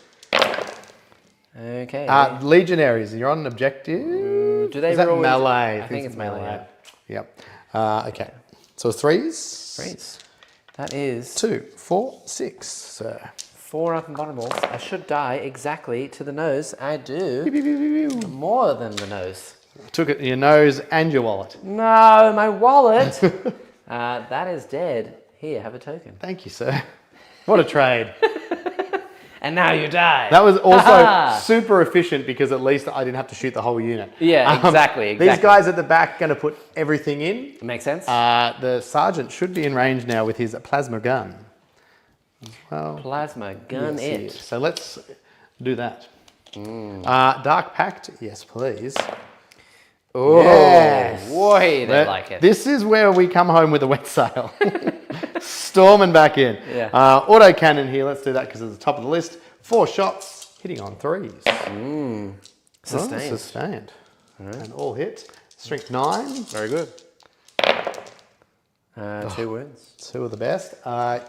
[SPEAKER 3] Okay.
[SPEAKER 2] Legionaries, you're on an objective.
[SPEAKER 3] Do they
[SPEAKER 2] Is that
[SPEAKER 3] roll with-
[SPEAKER 2] melee?
[SPEAKER 3] I think it's melee.
[SPEAKER 2] Yep. Okay. So 3s.
[SPEAKER 3] Threes. That is
[SPEAKER 2] 2, 4, 6. So
[SPEAKER 3] 4 up and vulnerables. I should die exactly to the nose. I do.
[SPEAKER 2] pew, pew, pew, pew, pew.
[SPEAKER 3] More than the nose.
[SPEAKER 2] Took it in your nose and your wallet.
[SPEAKER 3] No, my wallet. That is dead. Here, have a token.
[SPEAKER 2] Thank you, sir. What a trade.
[SPEAKER 3] And now you die.
[SPEAKER 2] That was also super efficient because at least I didn't have to shoot the whole unit.
[SPEAKER 3] Yeah, exactly.
[SPEAKER 2] These guys at the back going to put everything in.
[SPEAKER 3] Makes sense.
[SPEAKER 2] The sergeant should be in range now with his plasma gun. Well,
[SPEAKER 3] Plasma gun
[SPEAKER 2] yes, he
[SPEAKER 3] it.
[SPEAKER 2] is. So let's do that. Dark Pact, yes, please.
[SPEAKER 3] Oh,
[SPEAKER 2] Yes.
[SPEAKER 3] boy, they like it.
[SPEAKER 2] This is where we come home with a wet sail. Storming back in.
[SPEAKER 3] Yeah.
[SPEAKER 2] Auto cannon here, let's do that because it's the top of the list. 4 shots, hitting on 3s.
[SPEAKER 3] Sustained.
[SPEAKER 2] Oh, sustained. And all hit. Strength 9.
[SPEAKER 3] Very good. 2 wounds.
[SPEAKER 2] 2 are the best.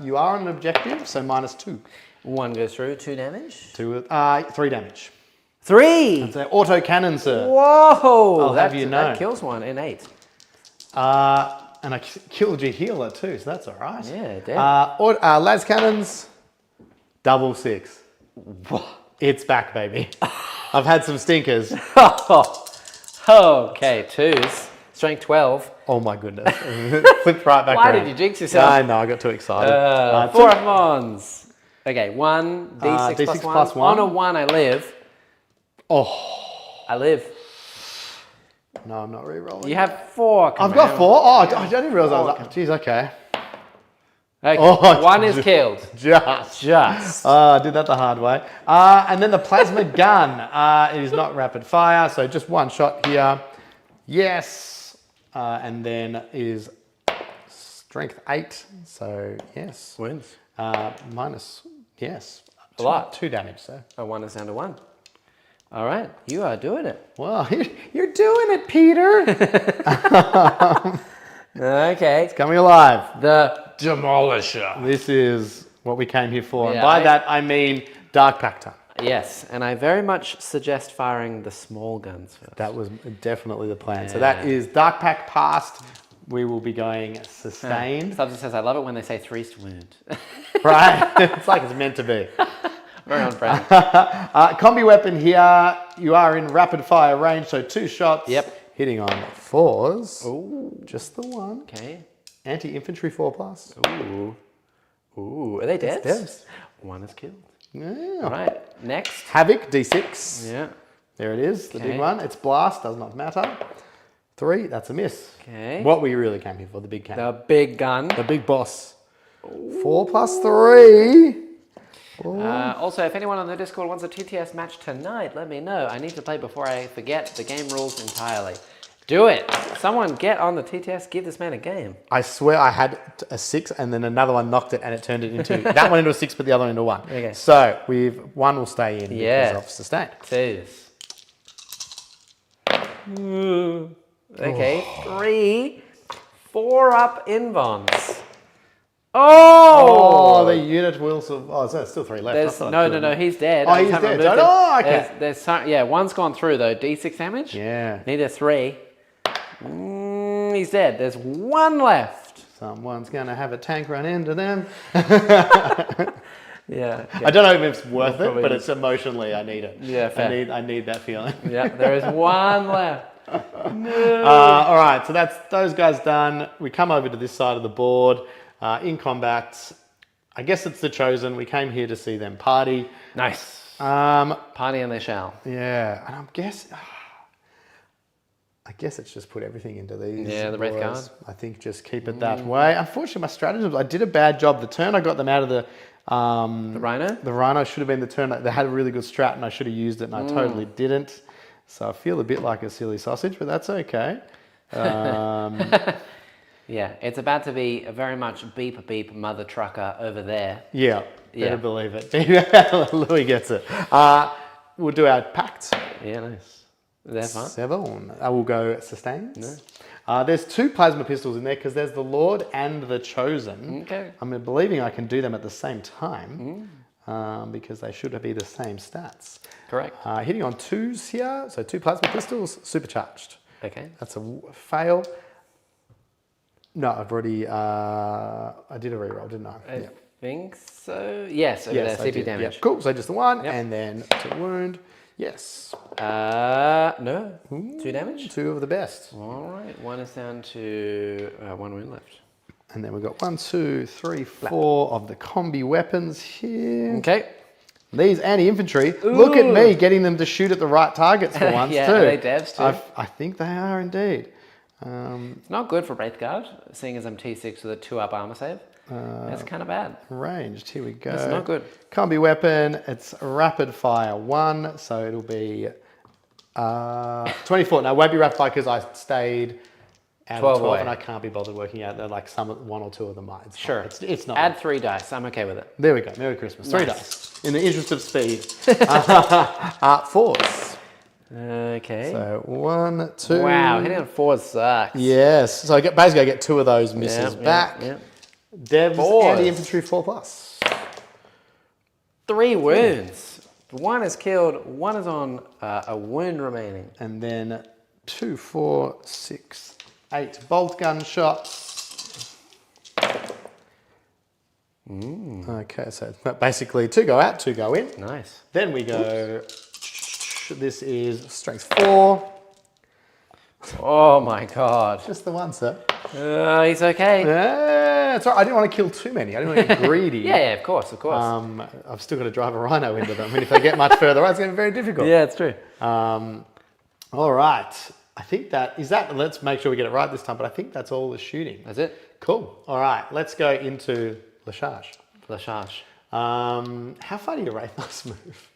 [SPEAKER 2] You are on an objective, so -2.
[SPEAKER 3] 1 goes through, 2 damage.
[SPEAKER 2] 3 damage.
[SPEAKER 3] 3!
[SPEAKER 2] It's an auto cannon, sir.
[SPEAKER 3] Whoa!
[SPEAKER 2] have you know.
[SPEAKER 3] That kills one in 8.
[SPEAKER 2] And I killed your healer too, so that's all right.
[SPEAKER 3] Yeah, dead.
[SPEAKER 2] Las cannons, 6. It's back, baby. I've had some stinkers.
[SPEAKER 3] Okay, 2s. Strength 12.
[SPEAKER 2] Oh my goodness. Flipped right back
[SPEAKER 3] Why
[SPEAKER 2] around.
[SPEAKER 3] did you jinx yourself?
[SPEAKER 2] I know, I got too excited.
[SPEAKER 3] 4 up mons. Okay, 1, D6,
[SPEAKER 2] D6
[SPEAKER 3] plus 1. On a 1, I live.
[SPEAKER 2] Oh,
[SPEAKER 3] I live.
[SPEAKER 2] no, I'm not re-rolling.
[SPEAKER 3] You have 4.
[SPEAKER 2] I've got 4. Oh, I didn't realize I was like, geez, okay.
[SPEAKER 3] Okay,
[SPEAKER 2] Oh,
[SPEAKER 3] 1 is killed.
[SPEAKER 2] Just. I did that the hard way. And then the plasma gun. It is not rapid fire, so just 1 shot here. Yes. And then is strength 8. So yes.
[SPEAKER 3] Wins.
[SPEAKER 2] Minus, yes.
[SPEAKER 3] A lot.
[SPEAKER 2] 2 damage, so.
[SPEAKER 3] A 1 is down to 1. All right, you are doing it.
[SPEAKER 2] Well, you're doing it, Peter.
[SPEAKER 3] Okay.
[SPEAKER 2] Coming alive.
[SPEAKER 3] The Demolisher.
[SPEAKER 2] This is what we came here for. And
[SPEAKER 3] Yeah,
[SPEAKER 2] by that, I mean Dark Pacta.
[SPEAKER 3] Yes, and I very much suggest firing the small guns first.
[SPEAKER 2] That was definitely the plan. So that is Dark Pact passed. We will be going sustained.
[SPEAKER 3] Substance says, I love it when they say 3's to wound.
[SPEAKER 2] Right? It's like it's meant to be.
[SPEAKER 3] Very on brand.
[SPEAKER 2] Combi weapon here. You are in rapid fire range, so 2 shots.
[SPEAKER 3] Yep.
[SPEAKER 2] Hitting on 4s.
[SPEAKER 3] Ooh.
[SPEAKER 2] Just the one.
[SPEAKER 3] Okay.
[SPEAKER 2] Anti-infantry 4+.
[SPEAKER 3] Ooh. Ooh. Are they dead?
[SPEAKER 2] Devs.
[SPEAKER 3] One is killed.
[SPEAKER 2] Yeah.
[SPEAKER 3] All right. Next.
[SPEAKER 2] Havoc, D6.
[SPEAKER 3] Yeah.
[SPEAKER 2] There it is, the big
[SPEAKER 3] Okay.
[SPEAKER 2] one. It's blast, does not matter. 3, that's a miss.
[SPEAKER 3] Okay.
[SPEAKER 2] What we really came here for, the big cannon.
[SPEAKER 3] The big gun.
[SPEAKER 2] The big boss. 4+3.
[SPEAKER 3] Also, if anyone on the Discord wants a TTS match tonight, let me know. I need to play before I forget the game rules entirely. Do it. Someone get on the TTS, give this man a game.
[SPEAKER 2] I swear I had a 6 and then another one knocked it and it turned it into, that one into a 6 but the other one into 1.
[SPEAKER 3] Okay.
[SPEAKER 2] So, one will stay in
[SPEAKER 3] Yes.
[SPEAKER 2] because of sustained.
[SPEAKER 3] Twos. Okay, 3. 4 up invons.
[SPEAKER 2] Oh, the unit will survive. Oh, so there's still 3 left. I
[SPEAKER 3] There's,
[SPEAKER 2] thought
[SPEAKER 3] no,
[SPEAKER 2] I'd
[SPEAKER 3] no,
[SPEAKER 2] killed
[SPEAKER 3] no, he's dead.
[SPEAKER 2] Oh,
[SPEAKER 3] I
[SPEAKER 2] he's
[SPEAKER 3] haven't
[SPEAKER 2] dead.
[SPEAKER 3] removed him.
[SPEAKER 2] Oh, okay.
[SPEAKER 3] There's some, yeah, one's gone through though. D6 damage.
[SPEAKER 2] Yeah.
[SPEAKER 3] Need a 3. He's dead. There's 1 left.
[SPEAKER 2] Someone's going to have a tank run into them.
[SPEAKER 3] Yeah.
[SPEAKER 2] I don't know if it's worth it,
[SPEAKER 3] Probably
[SPEAKER 2] but
[SPEAKER 3] is.
[SPEAKER 2] it's emotionally, I need it.
[SPEAKER 3] Yeah, fair.
[SPEAKER 2] I need that feeling.
[SPEAKER 3] Yeah, there is 1 left.
[SPEAKER 2] All right, so that's those guys done. We come over to this side of the board. In combat, I guess it's the Chosen. We came here to see them party.
[SPEAKER 3] Nice.
[SPEAKER 2] Um,
[SPEAKER 3] Party and they shall.
[SPEAKER 2] yeah, and I guess it's just put everything into these.
[SPEAKER 3] Yeah, the Wraith
[SPEAKER 2] boys.
[SPEAKER 3] card.
[SPEAKER 2] I think just keep it that way. Unfortunately, my strategy, I did a bad job. The turn I got them out of the
[SPEAKER 3] The Rhino?
[SPEAKER 2] The Rhino should have been the turn. They had a really good strat and I should have used it and I totally didn't. So I feel a bit like a silly sausage, but that's okay.
[SPEAKER 3] Yeah, it's about to be a very much beep beep mother trucker over there.
[SPEAKER 2] Yeah,
[SPEAKER 3] Yeah.
[SPEAKER 2] better believe it. Louis gets it. We'll do our pact.
[SPEAKER 3] Yeah, nice. They're fun.
[SPEAKER 2] 7. I will go sustained. There's 2 plasma pistols in there because there's the Lord and the Chosen.
[SPEAKER 3] Okay.
[SPEAKER 2] I'm believing I can do them at the same time because they should be the same stats.
[SPEAKER 3] Correct.
[SPEAKER 2] Hitting on 2s here, so 2 plasma pistols, supercharged.
[SPEAKER 3] Okay.
[SPEAKER 2] That's a fail. No, I've already, I did a reroll, didn't I?
[SPEAKER 3] I think so. Yes, over
[SPEAKER 2] Yes,
[SPEAKER 3] there,
[SPEAKER 2] I
[SPEAKER 3] CP
[SPEAKER 2] did.
[SPEAKER 3] damage.
[SPEAKER 2] Yep. Cool, so just the 1
[SPEAKER 3] Yep.
[SPEAKER 2] and then to wound. Yes.
[SPEAKER 3] No. 2 damage.
[SPEAKER 2] 2 of the best.
[SPEAKER 3] All right. 1 is down to 1 wound left.
[SPEAKER 2] And then we've got 1, 2, 3, 4 of the combi weapons here.
[SPEAKER 3] Okay.
[SPEAKER 2] These anti-infantry, look at me getting them to shoot at the right targets for once
[SPEAKER 3] Yeah,
[SPEAKER 2] too.
[SPEAKER 3] are they devs too?
[SPEAKER 2] I think they are indeed.
[SPEAKER 3] It's not good for Wraith Guard, seeing as I'm T6 with a 2 up armor save. That's kind of bad.
[SPEAKER 2] Ranged, here we go.
[SPEAKER 3] That's not good.
[SPEAKER 2] Combi weapon, it's rapid fire 1, so it'll be 24. No, it won't be rapid fire because I stayed out
[SPEAKER 3] 12
[SPEAKER 2] of 12
[SPEAKER 3] away.
[SPEAKER 2] and I can't be bothered working out. They're like 1 or 2 of them might. It's
[SPEAKER 3] Sure.
[SPEAKER 2] fine. It's not.
[SPEAKER 3] Add 3 dice. I'm okay with it.
[SPEAKER 2] There we go. Merry Christmas. 3
[SPEAKER 3] Nice.
[SPEAKER 2] dice. In the interest of speed. 4s.
[SPEAKER 3] Okay.
[SPEAKER 2] So 1, 2.
[SPEAKER 3] Wow, hitting on 4 sucks.
[SPEAKER 2] Yes. So basically I get 2 of those misses
[SPEAKER 3] Yep,
[SPEAKER 2] back.
[SPEAKER 3] yep.
[SPEAKER 2] Devs,
[SPEAKER 3] 4s.
[SPEAKER 2] anti-infantry 4+.
[SPEAKER 3] 3 wounds. 1 is killed, 1 is on a wound remaining.
[SPEAKER 2] And then 2, 4, 6, 8 bolt gun shots. Okay, so basically 2 go out, 2 go in.
[SPEAKER 3] Nice.
[SPEAKER 2] Then we go, this is strength 4.
[SPEAKER 3] Oh my god.
[SPEAKER 2] Just the 1, sir.
[SPEAKER 3] He's okay.
[SPEAKER 2] Yeah, that's right. I didn't want to kill too many. I didn't want to get greedy.
[SPEAKER 3] Yeah, of course, of course.
[SPEAKER 2] I've still got to drive a rhino into them. I mean, if they get much further out, it's going to be very difficult.
[SPEAKER 3] Yeah, it's true.
[SPEAKER 2] All right. I think let's make sure we get it right this time, but I think that's all the shooting.
[SPEAKER 3] That's it.
[SPEAKER 2] Cool. All right. Let's go into La Charge.
[SPEAKER 3] La Charge.
[SPEAKER 2] How far do your Wraith Knights move?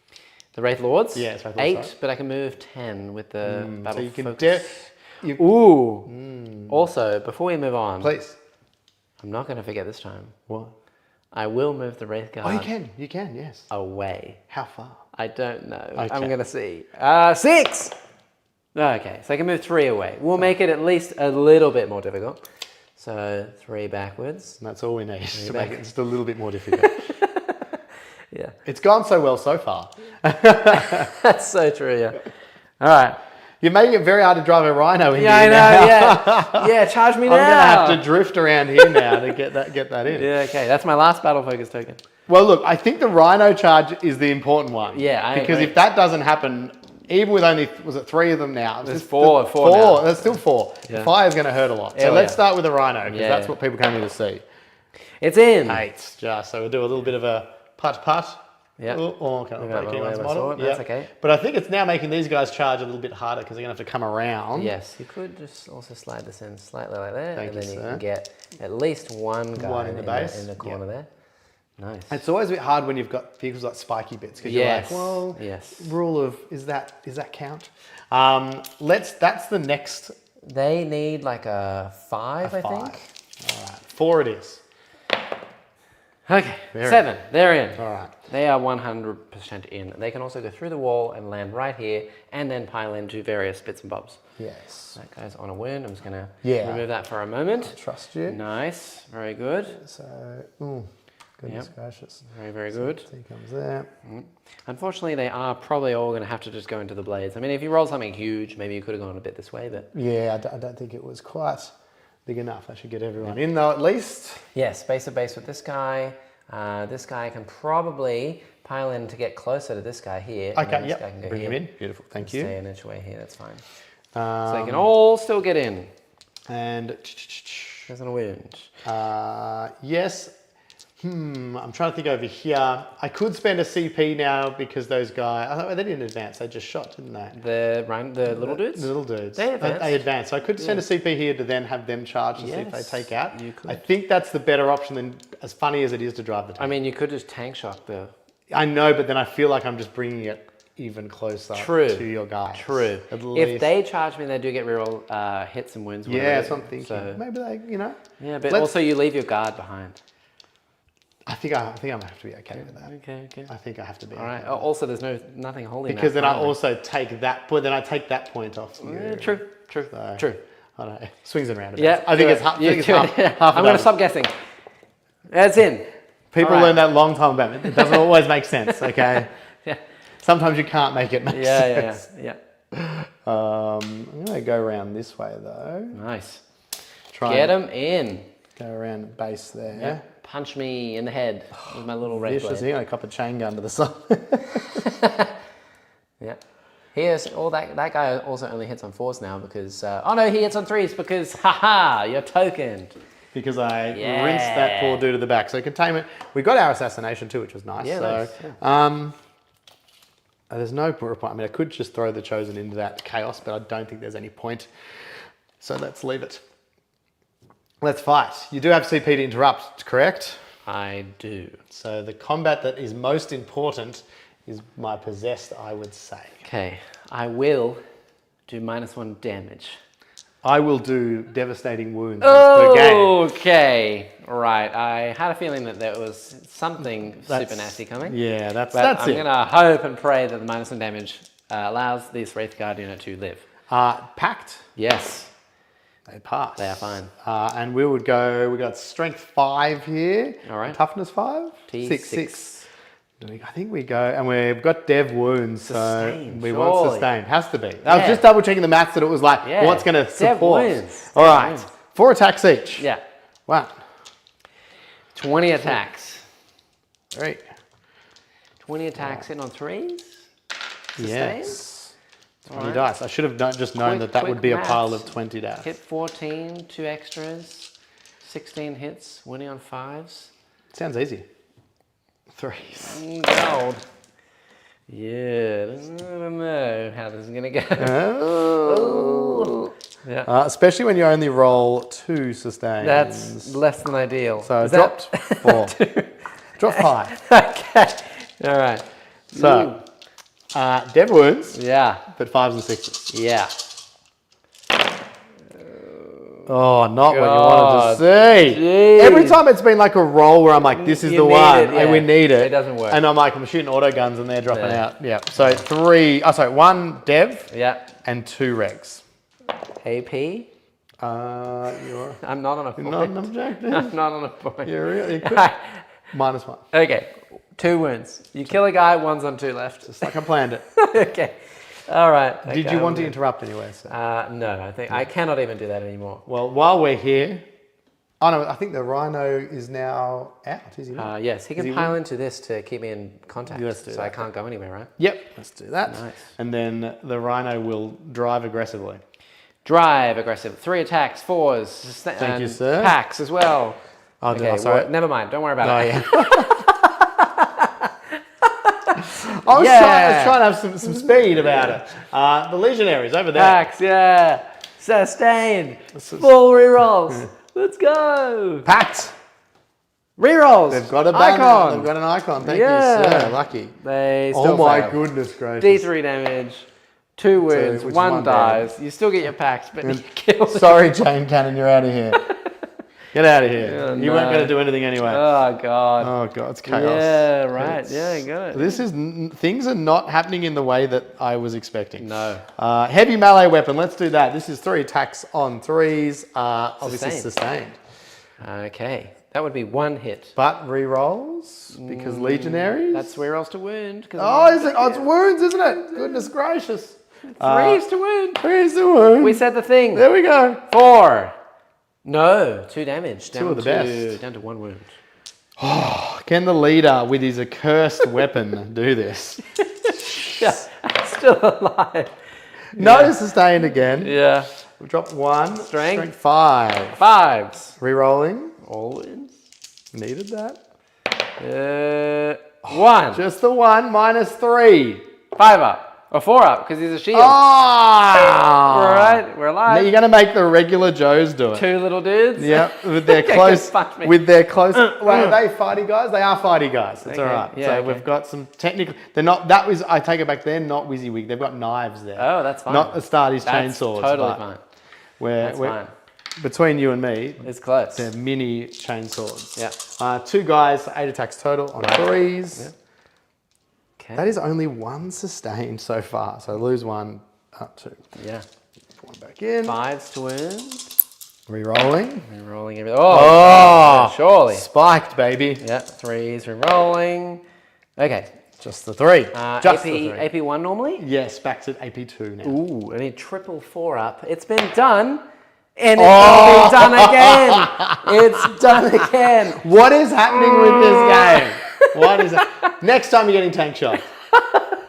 [SPEAKER 3] The Wraith Lords?
[SPEAKER 2] Yeah, it's Wraith Lords,
[SPEAKER 3] 8,
[SPEAKER 2] sorry.
[SPEAKER 3] but I can move 10 with the battle
[SPEAKER 2] So you can
[SPEAKER 3] focus. Ooh. Also, before we move on,
[SPEAKER 2] Please.
[SPEAKER 3] I'm not going to forget this time.
[SPEAKER 2] What?
[SPEAKER 3] I will move the Wraith Guard
[SPEAKER 2] Oh, you can. You can, yes.
[SPEAKER 3] away.
[SPEAKER 2] How far?
[SPEAKER 3] I don't know.
[SPEAKER 2] Okay.
[SPEAKER 3] I'm going to see. 6! Okay, so I can move 3 away. We'll make it at least a little bit more difficult. So 3 backwards.
[SPEAKER 2] And that's all we need to
[SPEAKER 3] back.
[SPEAKER 2] make it just a little bit more difficult.
[SPEAKER 3] Yeah.
[SPEAKER 2] It's gone so well so far.
[SPEAKER 3] That's so true, yeah. All right.
[SPEAKER 2] You're making it very hard to drive a Rhino in
[SPEAKER 3] Yeah, I
[SPEAKER 2] here
[SPEAKER 3] know,
[SPEAKER 2] now.
[SPEAKER 3] yeah. Yeah, charge me now.
[SPEAKER 2] I'm going to have to drift around here now to get that in.
[SPEAKER 3] Yeah, okay. That's my last battle focus token.
[SPEAKER 2] Well, look, I think the Rhino charge is the important one.
[SPEAKER 3] Yeah, I
[SPEAKER 2] Because
[SPEAKER 3] agree.
[SPEAKER 2] if that doesn't happen, even with only, was it 3 of them now?
[SPEAKER 3] There's four now.
[SPEAKER 2] There's still 4.
[SPEAKER 3] Yeah.
[SPEAKER 2] The fire's going to hurt a lot.
[SPEAKER 3] Yeah,
[SPEAKER 2] So let's
[SPEAKER 3] yeah.
[SPEAKER 2] start with the Rhino, because
[SPEAKER 3] Yeah,
[SPEAKER 2] that's
[SPEAKER 3] yeah.
[SPEAKER 2] what people came here to see.
[SPEAKER 3] It's in.
[SPEAKER 2] 8, just. So we'll do a little bit of a putt.
[SPEAKER 3] Yeah.
[SPEAKER 2] Oh, okay.
[SPEAKER 3] got
[SPEAKER 2] Breaking
[SPEAKER 3] away
[SPEAKER 2] one's
[SPEAKER 3] with my
[SPEAKER 2] model.
[SPEAKER 3] sword, that's okay.
[SPEAKER 2] But I think it's now making these guys charge a little bit harder because they're going to have to come around.
[SPEAKER 3] Yes, you could just also slide this in slightly like that,
[SPEAKER 2] Thank
[SPEAKER 3] and
[SPEAKER 2] you,
[SPEAKER 3] then you
[SPEAKER 2] sir.
[SPEAKER 3] can get at least one guy
[SPEAKER 2] One in the base.
[SPEAKER 3] in the corner there. Nice.
[SPEAKER 2] It's always a bit hard when you've got vehicles like spiky bits because
[SPEAKER 3] Yes.
[SPEAKER 2] you're like, well,
[SPEAKER 3] Yes.
[SPEAKER 2] rule of is that count? That's the next
[SPEAKER 3] They need like a 5, I
[SPEAKER 2] 5.
[SPEAKER 3] think.
[SPEAKER 2] All right, 4 it is.
[SPEAKER 3] Okay,
[SPEAKER 2] Very
[SPEAKER 3] 7. They're in.
[SPEAKER 2] All right.
[SPEAKER 3] They are 100% in. They can also go through the wall and land right here, and then pile into various bits and bobs.
[SPEAKER 2] Yes.
[SPEAKER 3] That goes on a wound. I'm just going to
[SPEAKER 2] Yeah.
[SPEAKER 3] remove that for a moment.
[SPEAKER 2] Trust you.
[SPEAKER 3] Nice. Very good.
[SPEAKER 2] So, goodness gracious.
[SPEAKER 3] Very, very good.
[SPEAKER 2] He comes there.
[SPEAKER 3] Unfortunately, they are probably all going to have to just go into the blades. I mean, if you roll something huge, maybe you could have gone a bit this way, but...
[SPEAKER 2] Yeah, I don't think it was quite big enough. I should get everyone in though at least.
[SPEAKER 3] Yes, base to base with this guy. This guy can probably pile in to get closer to this guy here. and then
[SPEAKER 2] Okay,
[SPEAKER 3] this guy can
[SPEAKER 2] yep.
[SPEAKER 3] go
[SPEAKER 2] Bring
[SPEAKER 3] here.
[SPEAKER 2] him in. Beautiful. Thank you.
[SPEAKER 3] Stay an inch away here, that's fine. So they
[SPEAKER 2] Um,
[SPEAKER 3] can all still get in.
[SPEAKER 2] and
[SPEAKER 3] There's a wound.
[SPEAKER 2] yes. I'm trying to think over here. I could spend a CP now because those guys. Oh, they didn't advance. They just shot, didn't they?
[SPEAKER 3] The little dudes?
[SPEAKER 2] The little dudes.
[SPEAKER 3] They advanced.
[SPEAKER 2] They advanced. So I could send a CP here to then have them charge to see if they
[SPEAKER 3] Yes,
[SPEAKER 2] take out.
[SPEAKER 3] you could.
[SPEAKER 2] I think that's the better option than as funny as it is to drive the tank.
[SPEAKER 3] I mean, you could just tank shock the...
[SPEAKER 2] I know, but then I feel like I'm just bringing it even closer
[SPEAKER 3] True.
[SPEAKER 2] to your guys.
[SPEAKER 3] True.
[SPEAKER 2] At
[SPEAKER 3] If
[SPEAKER 2] least.
[SPEAKER 3] they charge me, they do get reroll hits and wounds. whatever
[SPEAKER 2] Yeah,
[SPEAKER 3] it
[SPEAKER 2] that's
[SPEAKER 3] is.
[SPEAKER 2] what I'm thinking.
[SPEAKER 3] So,
[SPEAKER 2] Maybe they,
[SPEAKER 3] yeah, but
[SPEAKER 2] Let's-
[SPEAKER 3] also you leave your guard behind.
[SPEAKER 2] I think I'm gonna have to be okay with that.
[SPEAKER 3] Okay.
[SPEAKER 2] I think I have to be.
[SPEAKER 3] All right.
[SPEAKER 2] Okay.
[SPEAKER 3] Also, there's nothing holding
[SPEAKER 2] Because
[SPEAKER 3] that
[SPEAKER 2] then I
[SPEAKER 3] primary.
[SPEAKER 2] also take that point. Then I take that point off.
[SPEAKER 3] Yeah, true.
[SPEAKER 2] So,
[SPEAKER 3] True.
[SPEAKER 2] I don't know. Swings and roundabouts.
[SPEAKER 3] Yeah.
[SPEAKER 2] I think
[SPEAKER 3] do
[SPEAKER 2] it's
[SPEAKER 3] it.
[SPEAKER 2] half. I
[SPEAKER 3] You
[SPEAKER 2] think it's
[SPEAKER 3] do
[SPEAKER 2] half.
[SPEAKER 3] it.
[SPEAKER 2] half
[SPEAKER 3] I'm going to stop guessing. That's in.
[SPEAKER 2] People
[SPEAKER 3] All right.
[SPEAKER 2] learn that long time about it. It doesn't always make sense. Okay.
[SPEAKER 3] Yeah.
[SPEAKER 2] Sometimes you can't make it make
[SPEAKER 3] Yeah.
[SPEAKER 2] sense. I'm gonna go around this way though.
[SPEAKER 3] Nice.
[SPEAKER 2] Try
[SPEAKER 3] Get
[SPEAKER 2] and
[SPEAKER 3] them in.
[SPEAKER 2] go around the base there.
[SPEAKER 3] Yeah. Punch me in the head with my little red
[SPEAKER 2] Vicious.
[SPEAKER 3] blade.
[SPEAKER 2] Here, I cop a chain gun to the side.
[SPEAKER 3] Yeah. Here's all that guy also only hits on 4s now because oh no, he hits on 3s because haha, you're tokened.
[SPEAKER 2] Because I
[SPEAKER 3] Yeah.
[SPEAKER 2] rinsed that poor dude to the back. So containment. We got our assassination too, which was nice.
[SPEAKER 3] Yeah,
[SPEAKER 2] so,
[SPEAKER 3] nice,
[SPEAKER 2] there's no point. I mean, I could just throw the chosen into that chaos, but I don't think there's any point. So let's leave it. Let's fight. You do have CP to interrupt, correct?
[SPEAKER 3] I do.
[SPEAKER 2] So the combat that is most important is my possessed, I would say.
[SPEAKER 3] Okay, I will do -1 damage.
[SPEAKER 2] I will do devastating wounds per game.
[SPEAKER 3] Okay, right. I had a feeling that there was something super nasty coming.
[SPEAKER 2] Yeah,
[SPEAKER 3] But
[SPEAKER 2] that's
[SPEAKER 3] I'm
[SPEAKER 2] it.
[SPEAKER 3] gonna hope and pray that the -1 damage allows this Wraith Guard unit to live.
[SPEAKER 2] Packed.
[SPEAKER 3] Yes,
[SPEAKER 2] They pass.
[SPEAKER 3] they are fine.
[SPEAKER 2] And we got strength 5 here.
[SPEAKER 3] All right.
[SPEAKER 2] Toughness 5?
[SPEAKER 3] T6.
[SPEAKER 2] 6. I think we go, and we've got dev wounds,
[SPEAKER 3] Sustain,
[SPEAKER 2] so we want
[SPEAKER 3] surely.
[SPEAKER 2] sustain. Has to be. I was
[SPEAKER 3] Yeah.
[SPEAKER 2] just double checking the maths that it was like,
[SPEAKER 3] Yeah.
[SPEAKER 2] what's going to
[SPEAKER 3] Dev
[SPEAKER 2] support?
[SPEAKER 3] wounds.
[SPEAKER 2] All
[SPEAKER 3] Dev
[SPEAKER 2] right.
[SPEAKER 3] wounds.
[SPEAKER 2] 4 attacks each.
[SPEAKER 3] Yeah,
[SPEAKER 2] 1,
[SPEAKER 3] 20 attacks.
[SPEAKER 2] 3.
[SPEAKER 3] 20 attacks in on 3s?
[SPEAKER 2] Yes. 20
[SPEAKER 3] Alright.
[SPEAKER 2] dice. I should have just known
[SPEAKER 3] Quick-
[SPEAKER 2] that would
[SPEAKER 3] quick
[SPEAKER 2] be a pile
[SPEAKER 3] maths.
[SPEAKER 2] of 20 dice.
[SPEAKER 3] Hit 14, 2 extras, 16 hits, winning on 5s.
[SPEAKER 2] Sounds easy. 3s.
[SPEAKER 3] Gold. Yeah, I don't know how this is gonna go.
[SPEAKER 2] Oh.
[SPEAKER 3] Yeah,
[SPEAKER 2] Especially when you only roll 2 sustains.
[SPEAKER 3] that's less than ideal.
[SPEAKER 2] So
[SPEAKER 3] Is
[SPEAKER 2] dropped
[SPEAKER 3] that-
[SPEAKER 2] 4. Drop 5.
[SPEAKER 3] Okay, all right.
[SPEAKER 2] So, dev wounds,
[SPEAKER 3] Yeah,
[SPEAKER 2] but 5s and 6s.
[SPEAKER 3] yeah.
[SPEAKER 2] Oh, not what you wanted to
[SPEAKER 3] God.
[SPEAKER 2] see.
[SPEAKER 3] Jeez.
[SPEAKER 2] Every time it's been like a roll where I'm like, this is
[SPEAKER 3] You
[SPEAKER 2] the
[SPEAKER 3] need
[SPEAKER 2] one,
[SPEAKER 3] it,
[SPEAKER 2] and we
[SPEAKER 3] yeah.
[SPEAKER 2] need it.
[SPEAKER 3] It doesn't work.
[SPEAKER 2] And I'm like, I'm shooting auto guns and they're dropping
[SPEAKER 3] Yeah.
[SPEAKER 2] out. Yeah. So 1 dev
[SPEAKER 3] Yeah.
[SPEAKER 2] and 2 regs.
[SPEAKER 3] AP.
[SPEAKER 2] You're
[SPEAKER 3] I'm not on a point.
[SPEAKER 2] not an objective.
[SPEAKER 3] I'm not on a point.
[SPEAKER 2] You're really, you could. -1.
[SPEAKER 3] Okay. 2 wounds. You kill a guy, 1's on 2 left.
[SPEAKER 2] Just like I planned it.
[SPEAKER 3] Okay. All right.
[SPEAKER 2] Did
[SPEAKER 3] okay,
[SPEAKER 2] you want to interrupt anyway? So?
[SPEAKER 3] No, I think I cannot even do that anymore.
[SPEAKER 2] Well, while we're here, oh no, I think the rhino is now out. Is he not?
[SPEAKER 3] Yes, he can pile into this to keep me in contact.
[SPEAKER 2] Let's do
[SPEAKER 3] so
[SPEAKER 2] that
[SPEAKER 3] I can't go anywhere, right?
[SPEAKER 2] Yep, let's do that.
[SPEAKER 3] Nice.
[SPEAKER 2] And then the rhino will drive aggressively.
[SPEAKER 3] Drive, aggressive. 3 attacks, 4s.
[SPEAKER 2] Thank you, sir.
[SPEAKER 3] Packs as well.
[SPEAKER 2] Oh,
[SPEAKER 3] Okay,
[SPEAKER 2] sorry.
[SPEAKER 3] well, never mind. Don't worry about
[SPEAKER 2] Oh,
[SPEAKER 3] it.
[SPEAKER 2] yeah. I was trying to have some speed about it. The legionaries over there.
[SPEAKER 3] Packs, yeah. Sustain. Full rerolls. Let's go.
[SPEAKER 2] Packed.
[SPEAKER 3] Rerolls.
[SPEAKER 2] They've got a banner.
[SPEAKER 3] Icon.
[SPEAKER 2] They've got an icon. Thank
[SPEAKER 3] Yeah.
[SPEAKER 2] you, sir. Lucky.
[SPEAKER 3] They still
[SPEAKER 2] Oh my
[SPEAKER 3] fail.
[SPEAKER 2] goodness gracious.
[SPEAKER 3] D3 damage. 2 wounds.
[SPEAKER 2] which is
[SPEAKER 3] 1
[SPEAKER 2] one
[SPEAKER 3] dies. You still get your packs, but you kill them.
[SPEAKER 2] Sorry, Chain Cannon, you're out of here. Get out of here.
[SPEAKER 3] Oh,
[SPEAKER 2] You weren't
[SPEAKER 3] no.
[SPEAKER 2] going to do anything anyway.
[SPEAKER 3] Oh, God.
[SPEAKER 2] Oh god, it's chaos.
[SPEAKER 3] Yeah, right. Yeah, you got it.
[SPEAKER 2] This is things are not happening in the way that I was expecting.
[SPEAKER 3] No.
[SPEAKER 2] Heavy melee weapon. Let's do that. This is 3 attacks on 3s. Obviously sustained.
[SPEAKER 3] Okay. That would be 1 hit.
[SPEAKER 2] But rerolls because legionaries.
[SPEAKER 3] That's rerolls to wound.
[SPEAKER 2] Oh, is it? Oh, it's wounds, isn't it? Goodness gracious.
[SPEAKER 3] 3's to wound.
[SPEAKER 2] 3's the wound.
[SPEAKER 3] We said the thing.
[SPEAKER 2] There we go.
[SPEAKER 3] 4. No, 2 damage. Down
[SPEAKER 2] 2 of the best.
[SPEAKER 3] Down to 1 wound.
[SPEAKER 2] Can the leader with his accursed weapon do this?
[SPEAKER 3] Yeah, still alive.
[SPEAKER 2] No sustained again.
[SPEAKER 3] Yeah.
[SPEAKER 2] We've dropped 1.
[SPEAKER 3] Strength.
[SPEAKER 2] 5.
[SPEAKER 3] 5s.
[SPEAKER 2] Rerolling.
[SPEAKER 3] All wins.
[SPEAKER 2] Needed that.
[SPEAKER 3] 1.
[SPEAKER 2] Just the 1 minus 3.
[SPEAKER 3] 5 up. Or 4 up, because he's a shield.
[SPEAKER 2] Oh!
[SPEAKER 3] All right, we're
[SPEAKER 2] Now
[SPEAKER 3] alive.
[SPEAKER 2] you're going to make the regular Joes do it.
[SPEAKER 3] 2 little dudes.
[SPEAKER 2] Yep, with their
[SPEAKER 3] Okay,
[SPEAKER 2] close.
[SPEAKER 3] punch me.
[SPEAKER 2] With their close. Wait, are they fighty guys? They are fighty guys. It's
[SPEAKER 3] Okay,
[SPEAKER 2] all right.
[SPEAKER 3] yeah,
[SPEAKER 2] So
[SPEAKER 3] okay.
[SPEAKER 2] we've got some technical. They're not. That was. I take it back. They're not WYSIWYG. They've got knives there.
[SPEAKER 3] Oh, that's fine.
[SPEAKER 2] Not Astartes
[SPEAKER 3] That's
[SPEAKER 2] chainsaws.
[SPEAKER 3] totally
[SPEAKER 2] but
[SPEAKER 3] fine.
[SPEAKER 2] We're,
[SPEAKER 3] That's fine.
[SPEAKER 2] Between you and me,
[SPEAKER 3] It's close.
[SPEAKER 2] they're mini chainswords.
[SPEAKER 3] Yeah.
[SPEAKER 2] 2 guys, 8 attacks total on 3s.
[SPEAKER 3] Yeah. Okay.
[SPEAKER 2] That is only 1 sustained so far. So lose 1, up 2.
[SPEAKER 3] Yeah.
[SPEAKER 2] 1 back in.
[SPEAKER 3] 5s to wound.
[SPEAKER 2] Rerolling.
[SPEAKER 3] Rerolling everything. Oh, surely.
[SPEAKER 2] Spiked, baby.
[SPEAKER 3] Yeah, 3s rerolling. Okay.
[SPEAKER 2] Just the 3. Just
[SPEAKER 3] AP,
[SPEAKER 2] the 3.
[SPEAKER 3] AP1 normally?
[SPEAKER 2] Yes, back to AP2 now.
[SPEAKER 3] Ooh, I need triple 4 up. It's been done. And it's going to be done again. It's done again.
[SPEAKER 2] What is happening with this game? What is that? Next time you're getting tank shot.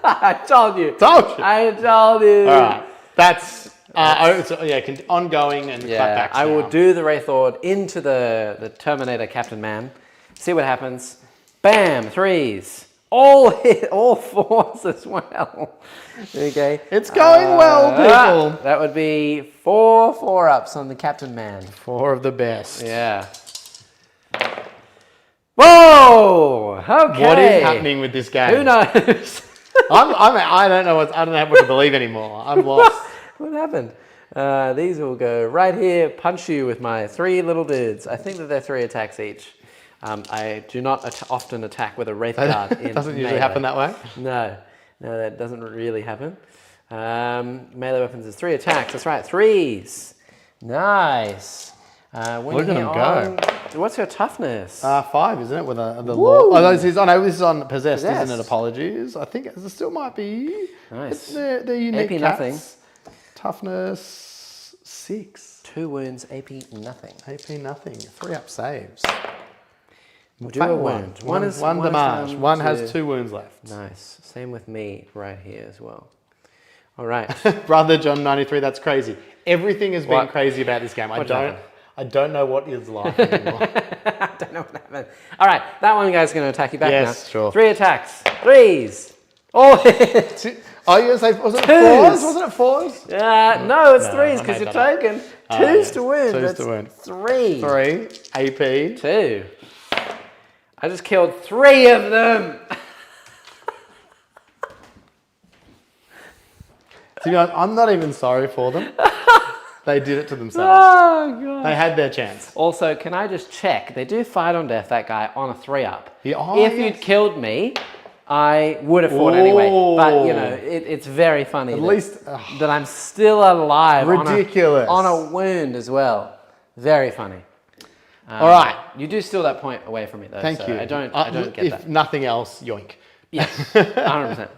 [SPEAKER 3] I told you.
[SPEAKER 2] Told you.
[SPEAKER 3] I told you.
[SPEAKER 2] All right. That's ongoing and
[SPEAKER 3] Yeah,
[SPEAKER 2] cutbacks
[SPEAKER 3] I
[SPEAKER 2] now.
[SPEAKER 3] will do the Wraith Lord into the Terminator Captain Man. See what happens. Bam, 3s. All hit, all 4s as well. Okay.
[SPEAKER 2] It's going well, people.
[SPEAKER 3] That would be 4 4-ups on the Captain Man.
[SPEAKER 2] 4 of the best.
[SPEAKER 3] Yeah. Whoa! Okay.
[SPEAKER 2] What is happening with this game?
[SPEAKER 3] Who knows?
[SPEAKER 2] I don't know what to believe anymore. I'm lost.
[SPEAKER 3] What happened? These will go right here, punch you with my 3 little dudes. I think that they're 3 attacks each. I do not often attack with a Wraith Guard.
[SPEAKER 2] It doesn't usually
[SPEAKER 3] melee.
[SPEAKER 2] happen that way.
[SPEAKER 3] No, that doesn't really happen. Melee weapons is 3 attacks. That's right, 3s. Nice.
[SPEAKER 2] Look at them go.
[SPEAKER 3] What's your toughness?
[SPEAKER 2] 5, isn't it? With the
[SPEAKER 3] Woo!
[SPEAKER 2] law. Oh, this is on possessed, isn't it?
[SPEAKER 3] Possessed.
[SPEAKER 2] Apologies. I think it still might be.
[SPEAKER 3] Nice.
[SPEAKER 2] They're unique.
[SPEAKER 3] AP
[SPEAKER 2] cats.
[SPEAKER 3] nothing.
[SPEAKER 2] Toughness 6.
[SPEAKER 3] 2 wounds, AP nothing.
[SPEAKER 2] AP nothing. 3 up saves.
[SPEAKER 3] We'll do a wound.
[SPEAKER 2] One
[SPEAKER 3] is
[SPEAKER 2] damage.
[SPEAKER 3] down,
[SPEAKER 2] One has 2 wounds left.
[SPEAKER 3] Nice. Same with me right here as well. All right.
[SPEAKER 2] Brother John 93, that's crazy. Everything has been
[SPEAKER 3] What?
[SPEAKER 2] crazy about this game.
[SPEAKER 3] What happened?
[SPEAKER 2] I don't know what is life anymore.
[SPEAKER 3] I don't know what happened. All right, that one guy's going to attack you back now.
[SPEAKER 2] Yes, sure.
[SPEAKER 3] 3 attacks. 3s. All hit.
[SPEAKER 2] Oh, you say wasn't it
[SPEAKER 3] 2s?
[SPEAKER 2] 4s? Wasn't it 4s?
[SPEAKER 3] No, it's
[SPEAKER 2] No,
[SPEAKER 3] 3s
[SPEAKER 2] I
[SPEAKER 3] because
[SPEAKER 2] made
[SPEAKER 3] you're
[SPEAKER 2] that up.
[SPEAKER 3] token. 2s
[SPEAKER 2] yes.
[SPEAKER 3] to win.
[SPEAKER 2] 2s
[SPEAKER 3] That's
[SPEAKER 2] to win.
[SPEAKER 3] 3.
[SPEAKER 2] 3 AP.
[SPEAKER 3] 2. I just killed 3 of them.
[SPEAKER 2] To be honest, I'm not even sorry for them. They did it to themselves.
[SPEAKER 3] Oh, God.
[SPEAKER 2] They had their chance.
[SPEAKER 3] Also, can I just check? They do fight on death, that guy, on a 3-up.
[SPEAKER 2] Yeah, oh,
[SPEAKER 3] If
[SPEAKER 2] yes.
[SPEAKER 3] you'd killed me, I would have fought anyway. But, you know, it's very funny
[SPEAKER 2] At least
[SPEAKER 3] that I'm still alive
[SPEAKER 2] ridiculous
[SPEAKER 3] on a wound as well. Very funny.
[SPEAKER 2] All right.
[SPEAKER 3] You do steal that point away from me, though.
[SPEAKER 2] Thank
[SPEAKER 3] so
[SPEAKER 2] you.
[SPEAKER 3] I don't get
[SPEAKER 2] if
[SPEAKER 3] that.
[SPEAKER 2] nothing else, yoink.
[SPEAKER 3] Yes, 100%.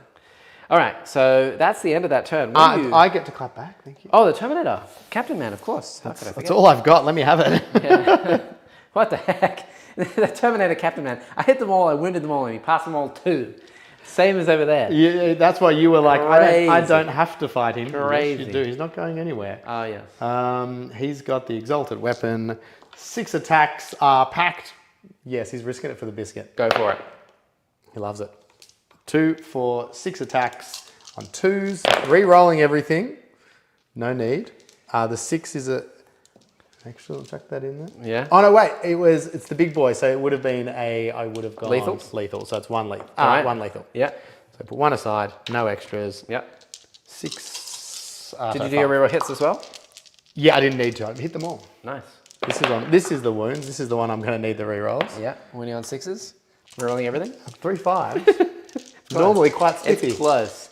[SPEAKER 3] All right, so that's the end of that turn. What do you...
[SPEAKER 2] I get to clap back. Thank you.
[SPEAKER 3] Oh, the Terminator. Captain Man, of course. How could I
[SPEAKER 2] That's
[SPEAKER 3] forget?
[SPEAKER 2] all I've got. Let me have it.
[SPEAKER 3] Yeah. What the heck? The Terminator Captain Man. I hit them all, I wounded them all, and he passed them all too. Same as over there.
[SPEAKER 2] Yeah, that's why you were like,
[SPEAKER 3] Crazy.
[SPEAKER 2] I don't have to fight him.
[SPEAKER 3] Crazy.
[SPEAKER 2] Yes, you do. He's not going anywhere.
[SPEAKER 3] Oh, yes.
[SPEAKER 2] He's got the exalted weapon. 6 attacks are packed. Yes, he's risking it for the biscuit.
[SPEAKER 3] Go for it.
[SPEAKER 2] He loves it. 2 for 6 attacks on 2s. Re-rolling everything. No need. The 6 is a... Actually, chuck that in there.
[SPEAKER 3] Yeah.
[SPEAKER 2] Oh, no, wait. It's the big boy, so it would have been I would have gone...
[SPEAKER 3] Lethal?
[SPEAKER 2] Lethal, so it's 1 lethal.
[SPEAKER 3] All right.
[SPEAKER 2] 1 lethal.
[SPEAKER 3] Yeah.
[SPEAKER 2] So put 1 aside. No extras.
[SPEAKER 3] Yep.
[SPEAKER 2] 6...
[SPEAKER 3] Did you do your reroll hits as well?
[SPEAKER 2] Yeah, I didn't need to. I hit them all.
[SPEAKER 3] Nice.
[SPEAKER 2] This is the wounds. This is the one I'm going to need the re-rolls.
[SPEAKER 3] Yeah. When you're on 6s, rerolling everything.
[SPEAKER 2] 3 5s. Normally quite stiffy.
[SPEAKER 3] It's close.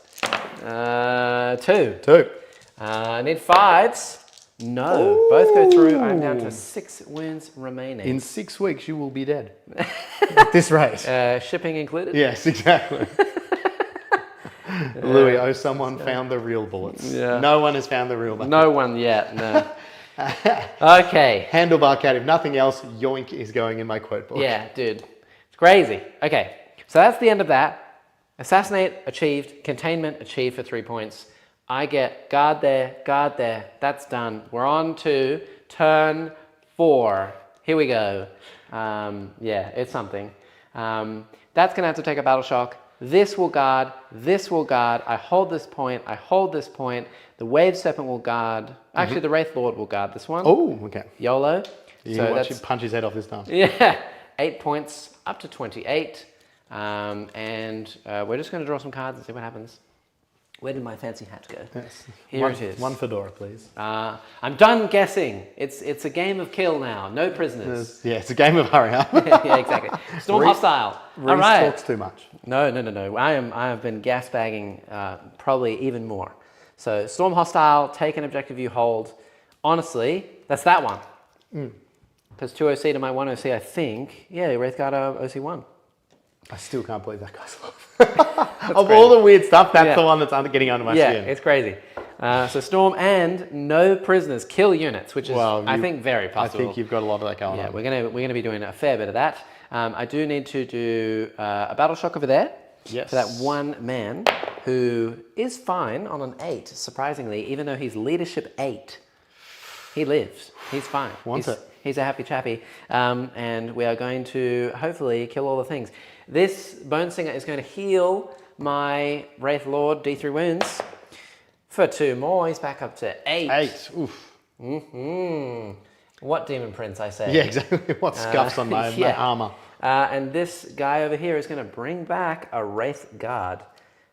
[SPEAKER 3] 2.
[SPEAKER 2] 2.
[SPEAKER 3] I need 5s. No.
[SPEAKER 2] Ooh.
[SPEAKER 3] Both go through. I'm down to 6 wounds remaining.
[SPEAKER 2] In 6 weeks, you will be dead. At this rate.
[SPEAKER 3] Shipping included?
[SPEAKER 2] Yes, exactly. Louis, someone found the real bullets.
[SPEAKER 3] Yeah.
[SPEAKER 2] No one has found the real bullets.
[SPEAKER 3] No one yet, no. Okay.
[SPEAKER 2] Handlebar cat. If nothing else, yoink is going in my quote book.
[SPEAKER 3] Yeah, dude. It's crazy. Okay. So that's the end of that. Assassinate achieved. Containment achieved for 3 points. I get guard there, guard there. That's done. We're on to turn 4. Here we go. Yeah, it's something. That's going to have to take a battle shock. This will guard. This will guard. I hold this point. I hold this point. The Wave Serpent will guard. Actually, the Wraith Lord will guard this one.
[SPEAKER 2] Oh, okay.
[SPEAKER 3] YOLO.
[SPEAKER 2] You
[SPEAKER 3] So
[SPEAKER 2] watch
[SPEAKER 3] that's
[SPEAKER 2] him punch his head off this time.
[SPEAKER 3] yeah, 8 points up to 28. And we're just going to draw some cards and see what happens. Where did my fancy hat go?
[SPEAKER 2] Yes.
[SPEAKER 3] Here it is.
[SPEAKER 2] 1 fedora, please.
[SPEAKER 3] I'm done guessing. It's a game of kill now. No prisoners.
[SPEAKER 2] Yeah, it's a game of hurry up.
[SPEAKER 3] Yeah, exactly. Storm hostile. All
[SPEAKER 2] Reese
[SPEAKER 3] right.
[SPEAKER 2] talks too much.
[SPEAKER 3] No. I have been gas bagging probably even more. So storm hostile, take an objective you hold. Honestly, that's that one. Because 2 OC to my 1 OC, I think. Yeah, Wraithguard OC 1.
[SPEAKER 2] I still can't believe that guy's alive. Of crazy. All the weird stuff, that's the one that's getting under my skin.
[SPEAKER 3] Yeah, it's crazy. So storm and no prisoners, kill units, which is I think very possible.
[SPEAKER 2] I think you've got a lot of that going on.
[SPEAKER 3] Yeah, we're gonna be doing a fair bit of that. I do need to do a battle shock over there.
[SPEAKER 2] Yes.
[SPEAKER 3] For that one man who is fine on an 8, surprisingly, even though he's leadership 8. He lives. He's fine. He's a happy chappy. And we are going to hopefully kill all the things. This Bone Singer is going to heal my Wraith Lord D3 wounds for 2 more. He's back up to 8.
[SPEAKER 2] 8. Oof.
[SPEAKER 3] What Demon Prince, I say.
[SPEAKER 2] Yeah, exactly. What scuffs on my armor.
[SPEAKER 3] And this guy over here is going to bring back a Wraith Guard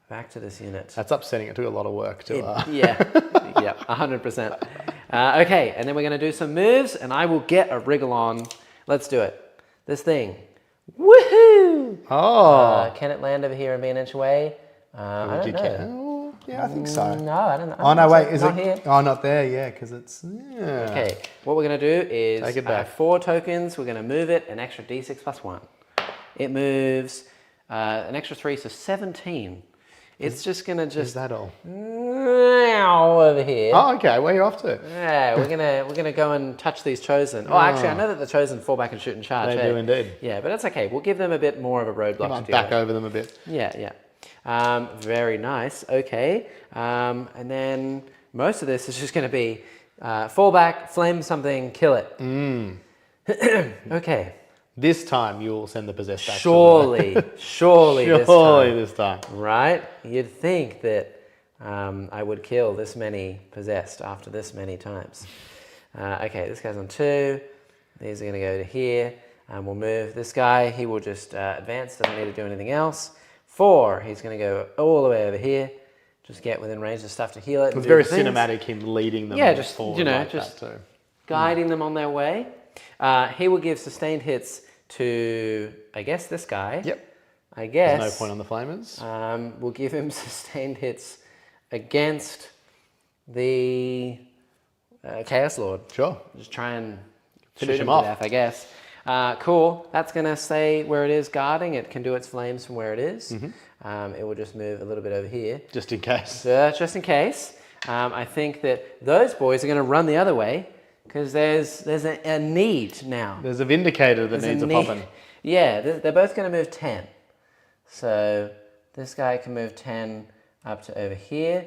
[SPEAKER 3] back to this unit.
[SPEAKER 2] That's upsetting. It took a lot of work to...
[SPEAKER 3] Yeah, 100%. Okay, and then we're going to do some moves, and I will get a wriggle on. Let's do it. This thing. Woohoo!
[SPEAKER 2] Oh.
[SPEAKER 3] Can it land over here and be an inch away? I don't know.
[SPEAKER 2] Yeah, I think so.
[SPEAKER 3] No, I don't know.
[SPEAKER 2] Oh, no, wait. Is
[SPEAKER 3] not
[SPEAKER 2] it?
[SPEAKER 3] Here.
[SPEAKER 2] Oh, not there. Yeah, because it's... Yeah.
[SPEAKER 3] Okay, what we're going to do is...
[SPEAKER 2] Take it back.
[SPEAKER 3] 4 tokens. We're going to move it an extra d6 plus 1. It moves an extra 3, so 17. It's just going to just...
[SPEAKER 2] Is that all?
[SPEAKER 3] Over here.
[SPEAKER 2] Oh, okay. Where are you off to?
[SPEAKER 3] Yeah, we're gonna go and touch these chosen. Oh, actually, I know that the chosen fall back and shoot and charge.
[SPEAKER 2] They do indeed.
[SPEAKER 3] Yeah, but that's okay. We'll give them a bit more of a roadblock to
[SPEAKER 2] Might
[SPEAKER 3] deal
[SPEAKER 2] back
[SPEAKER 3] with.
[SPEAKER 2] over them a bit.
[SPEAKER 3] Yeah. Very nice. Okay, and then most of this is just going to be fall back, flame something, kill it. Okay.
[SPEAKER 2] This time you'll send the possessed back.
[SPEAKER 3] Surely
[SPEAKER 2] this time.
[SPEAKER 3] Right? You'd think that I would kill this many possessed after this many times. Okay, this guy's on 2. These are going to go to here. We'll move this guy. He will just advance. Doesn't need to do anything else. 4. He's going to go all the way over here. Just get within range of stuff to heal it.
[SPEAKER 2] It's very cinematic, him leading them.
[SPEAKER 3] Yeah, just
[SPEAKER 2] forward like
[SPEAKER 3] just
[SPEAKER 2] that too.
[SPEAKER 3] guiding them on their way. He will give sustained hits to, I guess, this guy.
[SPEAKER 2] Yep.
[SPEAKER 3] I guess.
[SPEAKER 2] There's no point on the flamers.
[SPEAKER 3] We'll give him sustained hits against the Chaos Lord.
[SPEAKER 2] Sure.
[SPEAKER 3] Just try and
[SPEAKER 2] Finish
[SPEAKER 3] shoot
[SPEAKER 2] him
[SPEAKER 3] to
[SPEAKER 2] off.
[SPEAKER 3] death, I guess. Cool. That's going to stay where it is guarding. It can do its flames from where it is. It will just move a little bit over here.
[SPEAKER 2] Just in case.
[SPEAKER 3] Just in case. I think that those boys are going to run the other way because there's a need now.
[SPEAKER 2] There's a Vindicator that needs a popping.
[SPEAKER 3] Yeah, they're both going to move 10. So this guy can move 10 up to over here,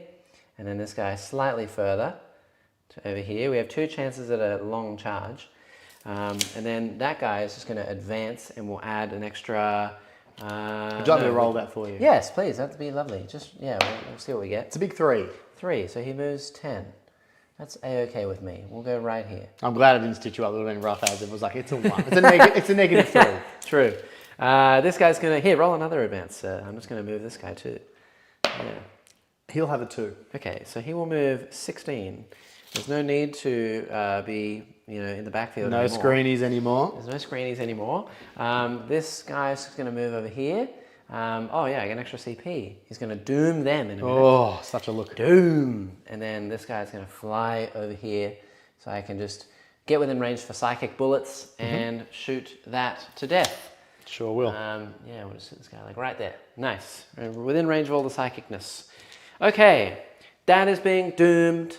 [SPEAKER 3] and then this guy slightly further to over here. We have 2 chances at a long charge. And then that guy is just going to advance, and we'll add an extra...
[SPEAKER 2] Would you like me to roll that for you?
[SPEAKER 3] Yes, please. That'd be lovely. Just, yeah, we'll see what we get.
[SPEAKER 2] It's a big 3.
[SPEAKER 3] 3, so he moves 10. That's a-okay with me. We'll go right here.
[SPEAKER 2] I'm glad I didn't stitch you up. It would have been rough as it was like, it's a 1. It's a negative 3.
[SPEAKER 3] True. This guy's going to... Here, roll another advance. I'm just going to move this guy too. Yeah.
[SPEAKER 2] He'll have a 2.
[SPEAKER 3] Okay, so he will move 16. There's no need to be, in the backfield
[SPEAKER 2] No
[SPEAKER 3] anymore.
[SPEAKER 2] screenies anymore.
[SPEAKER 3] There's no screenies anymore. This guy's going to move over here. Oh yeah, I get an extra CP. He's going to doom them in a minute.
[SPEAKER 2] Oh, such a look.
[SPEAKER 3] Doom! And then this guy's going to fly over here, so I can just get within range for psychic bullets and shoot that to death.
[SPEAKER 2] Sure will.
[SPEAKER 3] Yeah, we'll just hit this guy like right there. Nice. We're within range of all the psychicness. Okay, that is being doomed.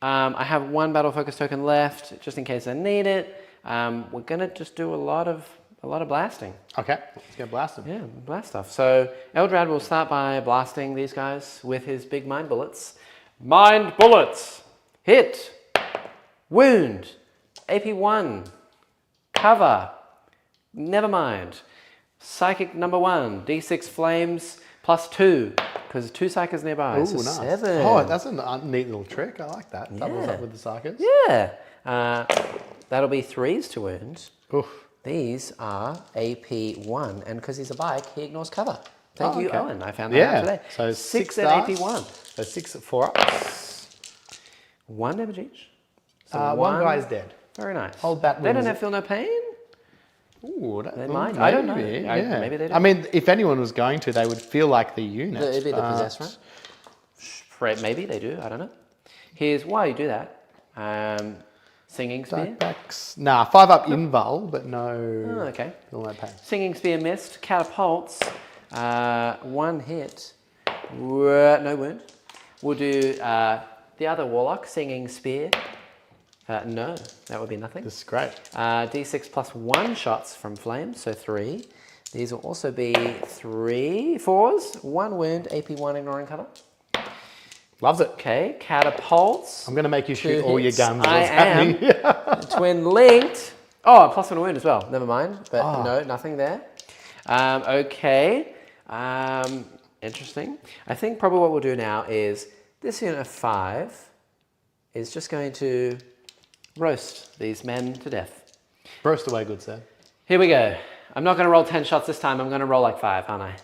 [SPEAKER 3] I have 1 battle focus token left, just in case I need it. We're gonna just do a lot of blasting.
[SPEAKER 2] Okay, let's go blast him.
[SPEAKER 3] Yeah, blast stuff. So Eldrad will start by blasting these guys with his big mind bullets. Mind bullets! Hit! Wound! AP 1. Cover. Never mind. Psychic number 1. D6 flames plus 2. Because 2 psychers nearby.
[SPEAKER 2] Ooh,
[SPEAKER 3] So
[SPEAKER 2] nice.
[SPEAKER 3] 7.
[SPEAKER 2] Oh, that's a neat little trick. I like that. Doubles up with the psychics.
[SPEAKER 3] Yeah. That'll be 3s to wound.
[SPEAKER 2] Oof.
[SPEAKER 3] These are AP 1. And because he's a bike, he ignores cover. Thank you,
[SPEAKER 2] okay.
[SPEAKER 3] Owen. I found that out today.
[SPEAKER 2] So
[SPEAKER 3] 6
[SPEAKER 2] 6
[SPEAKER 3] at
[SPEAKER 2] stars.
[SPEAKER 3] AP 1.
[SPEAKER 2] So 6 at 4 ups.
[SPEAKER 3] 1 damage each. So
[SPEAKER 2] One guy's dead.
[SPEAKER 3] Very nice.
[SPEAKER 2] Hold that
[SPEAKER 3] They don't
[SPEAKER 2] wings.
[SPEAKER 3] feel no pain?
[SPEAKER 2] Ooh,
[SPEAKER 3] They might. I don't know.
[SPEAKER 2] Yeah.
[SPEAKER 3] Maybe they do.
[SPEAKER 2] I mean, if anyone was going to, they would feel like the unit.
[SPEAKER 3] It'd be the possessed, right? Maybe they do. I don't know. Here's why you do that. Singing spear.
[SPEAKER 2] Backs. Nah, 5 up invul, but no.
[SPEAKER 3] Oh, okay.
[SPEAKER 2] Feel no pain.
[SPEAKER 3] Singing spear missed. Catapults. 1 hit. No wound. We'll do the other warlock. Singing spear. No, that would be nothing.
[SPEAKER 2] This is great.
[SPEAKER 3] D6 plus 1 shots from flames, so 3. These will also be 3 4s. 1 wound. AP 1 ignoring cover.
[SPEAKER 2] Loves it.
[SPEAKER 3] Okay, catapults.
[SPEAKER 2] I'm going to make you shoot
[SPEAKER 3] 2
[SPEAKER 2] all your
[SPEAKER 3] hits.
[SPEAKER 2] guns.
[SPEAKER 3] I
[SPEAKER 2] What's
[SPEAKER 3] am.
[SPEAKER 2] happening?
[SPEAKER 3] Twin linked. Oh, plus 1 wound as well. Never mind. But no, nothing there. Okay. Interesting. I think probably what we'll do now is this unit of 5 is just going to roast these men to death.
[SPEAKER 2] Roast away, good sir.
[SPEAKER 3] Here we go. I'm not going to roll 10 shots this time. I'm going to roll like 5, aren't I?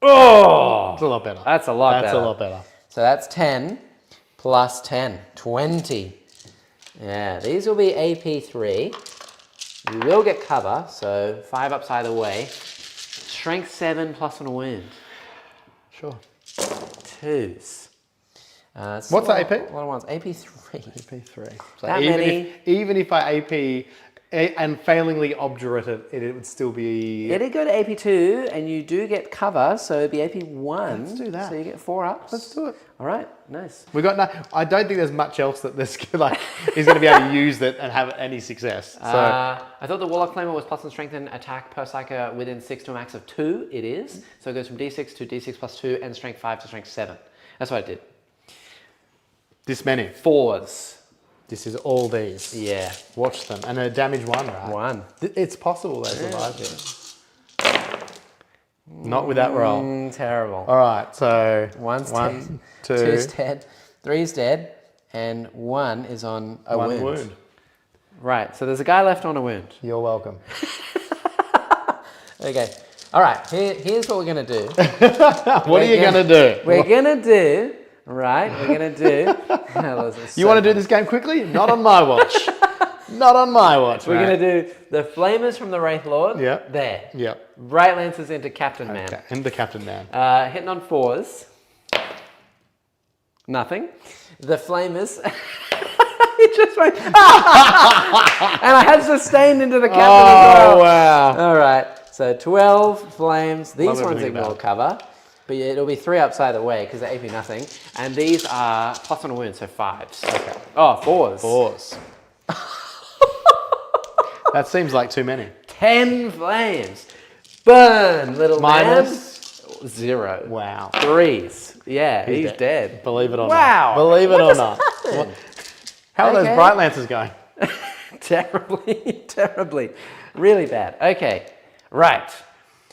[SPEAKER 3] Oh!
[SPEAKER 2] That's a lot better.
[SPEAKER 3] That's a lot better.
[SPEAKER 2] That's a lot better.
[SPEAKER 3] So that's 10 plus 10, 20. Yeah, these will be AP 3. You will get cover, so 5 ups either way. Strength 7 plus 1 wound.
[SPEAKER 2] Sure.
[SPEAKER 3] 2s.
[SPEAKER 2] What's the AP?
[SPEAKER 3] A lot of ones. AP 3.
[SPEAKER 2] AP 3. So
[SPEAKER 3] That many.
[SPEAKER 2] Even if I AP and failingly obdurate it would still be...
[SPEAKER 3] It'd go to AP 2, and you do get cover, so it'd be AP 1.
[SPEAKER 2] Let's do that.
[SPEAKER 3] So you get 4 ups.
[SPEAKER 2] Let's do it.
[SPEAKER 3] All right, nice.
[SPEAKER 2] We got no. I don't think there's much else that this like is going to be able to use that and have any success. So
[SPEAKER 3] I thought the Warlock Flamer was plus 1 strength and attack per psyker within 6 to a max of 2. It is. So it goes from D6 to D6 plus 2 and strength 5 to strength 7. That's what I did.
[SPEAKER 2] this many.
[SPEAKER 3] 4s.
[SPEAKER 2] This is all these.
[SPEAKER 3] Yeah.
[SPEAKER 2] Watch them and a damage 1, right?
[SPEAKER 3] 1.
[SPEAKER 2] It's possible they survive it. Not with that roll.
[SPEAKER 3] Terrible.
[SPEAKER 2] All right, so
[SPEAKER 3] 1's
[SPEAKER 2] 1,
[SPEAKER 3] dead.
[SPEAKER 2] 2,
[SPEAKER 3] 2's dead. 3's dead. And 1 is on a
[SPEAKER 2] 1
[SPEAKER 3] wound. Right, so there's a guy left on a wound.
[SPEAKER 2] You're welcome.
[SPEAKER 3] Okay. All right, here's what we're going to do.
[SPEAKER 2] What are you going to do?
[SPEAKER 3] We're going to do, right, we're going to do...
[SPEAKER 2] You want to do this game quickly? Not on my watch. Not on my watch.
[SPEAKER 3] We're going to do the Flamers from the Wraith Lord.
[SPEAKER 2] Yep.
[SPEAKER 3] There.
[SPEAKER 2] Yep.
[SPEAKER 3] Right Lancers into Captain Man.
[SPEAKER 2] Okay. And the Captain Man.
[SPEAKER 3] Hitting on 4s. Nothing. The Flamers...
[SPEAKER 1] It just went. And I had sustained into the captain as well.
[SPEAKER 2] Oh, wow.
[SPEAKER 1] All right. So 12 flames. These
[SPEAKER 2] Love
[SPEAKER 1] ones
[SPEAKER 2] everything
[SPEAKER 1] ignore
[SPEAKER 2] about it.
[SPEAKER 1] cover. But yeah, it'll be 3 ups either way because they're AP nothing. And these are plus 1 wound, so 5s. Okay. Oh, 4s.
[SPEAKER 2] 4s. That seems like too many.
[SPEAKER 1] 10 flames. Burn, little
[SPEAKER 2] Minus?
[SPEAKER 1] man. 0.
[SPEAKER 2] Wow.
[SPEAKER 1] 3s. Yeah, he's dead.
[SPEAKER 2] Believe it or
[SPEAKER 1] Wow.
[SPEAKER 2] not. Believe it
[SPEAKER 1] What
[SPEAKER 2] or
[SPEAKER 1] just
[SPEAKER 2] not.
[SPEAKER 1] happened?
[SPEAKER 2] How are those
[SPEAKER 1] Okay.
[SPEAKER 2] Bright Lancers going?
[SPEAKER 1] Terribly, terribly. Really bad. Okay, right.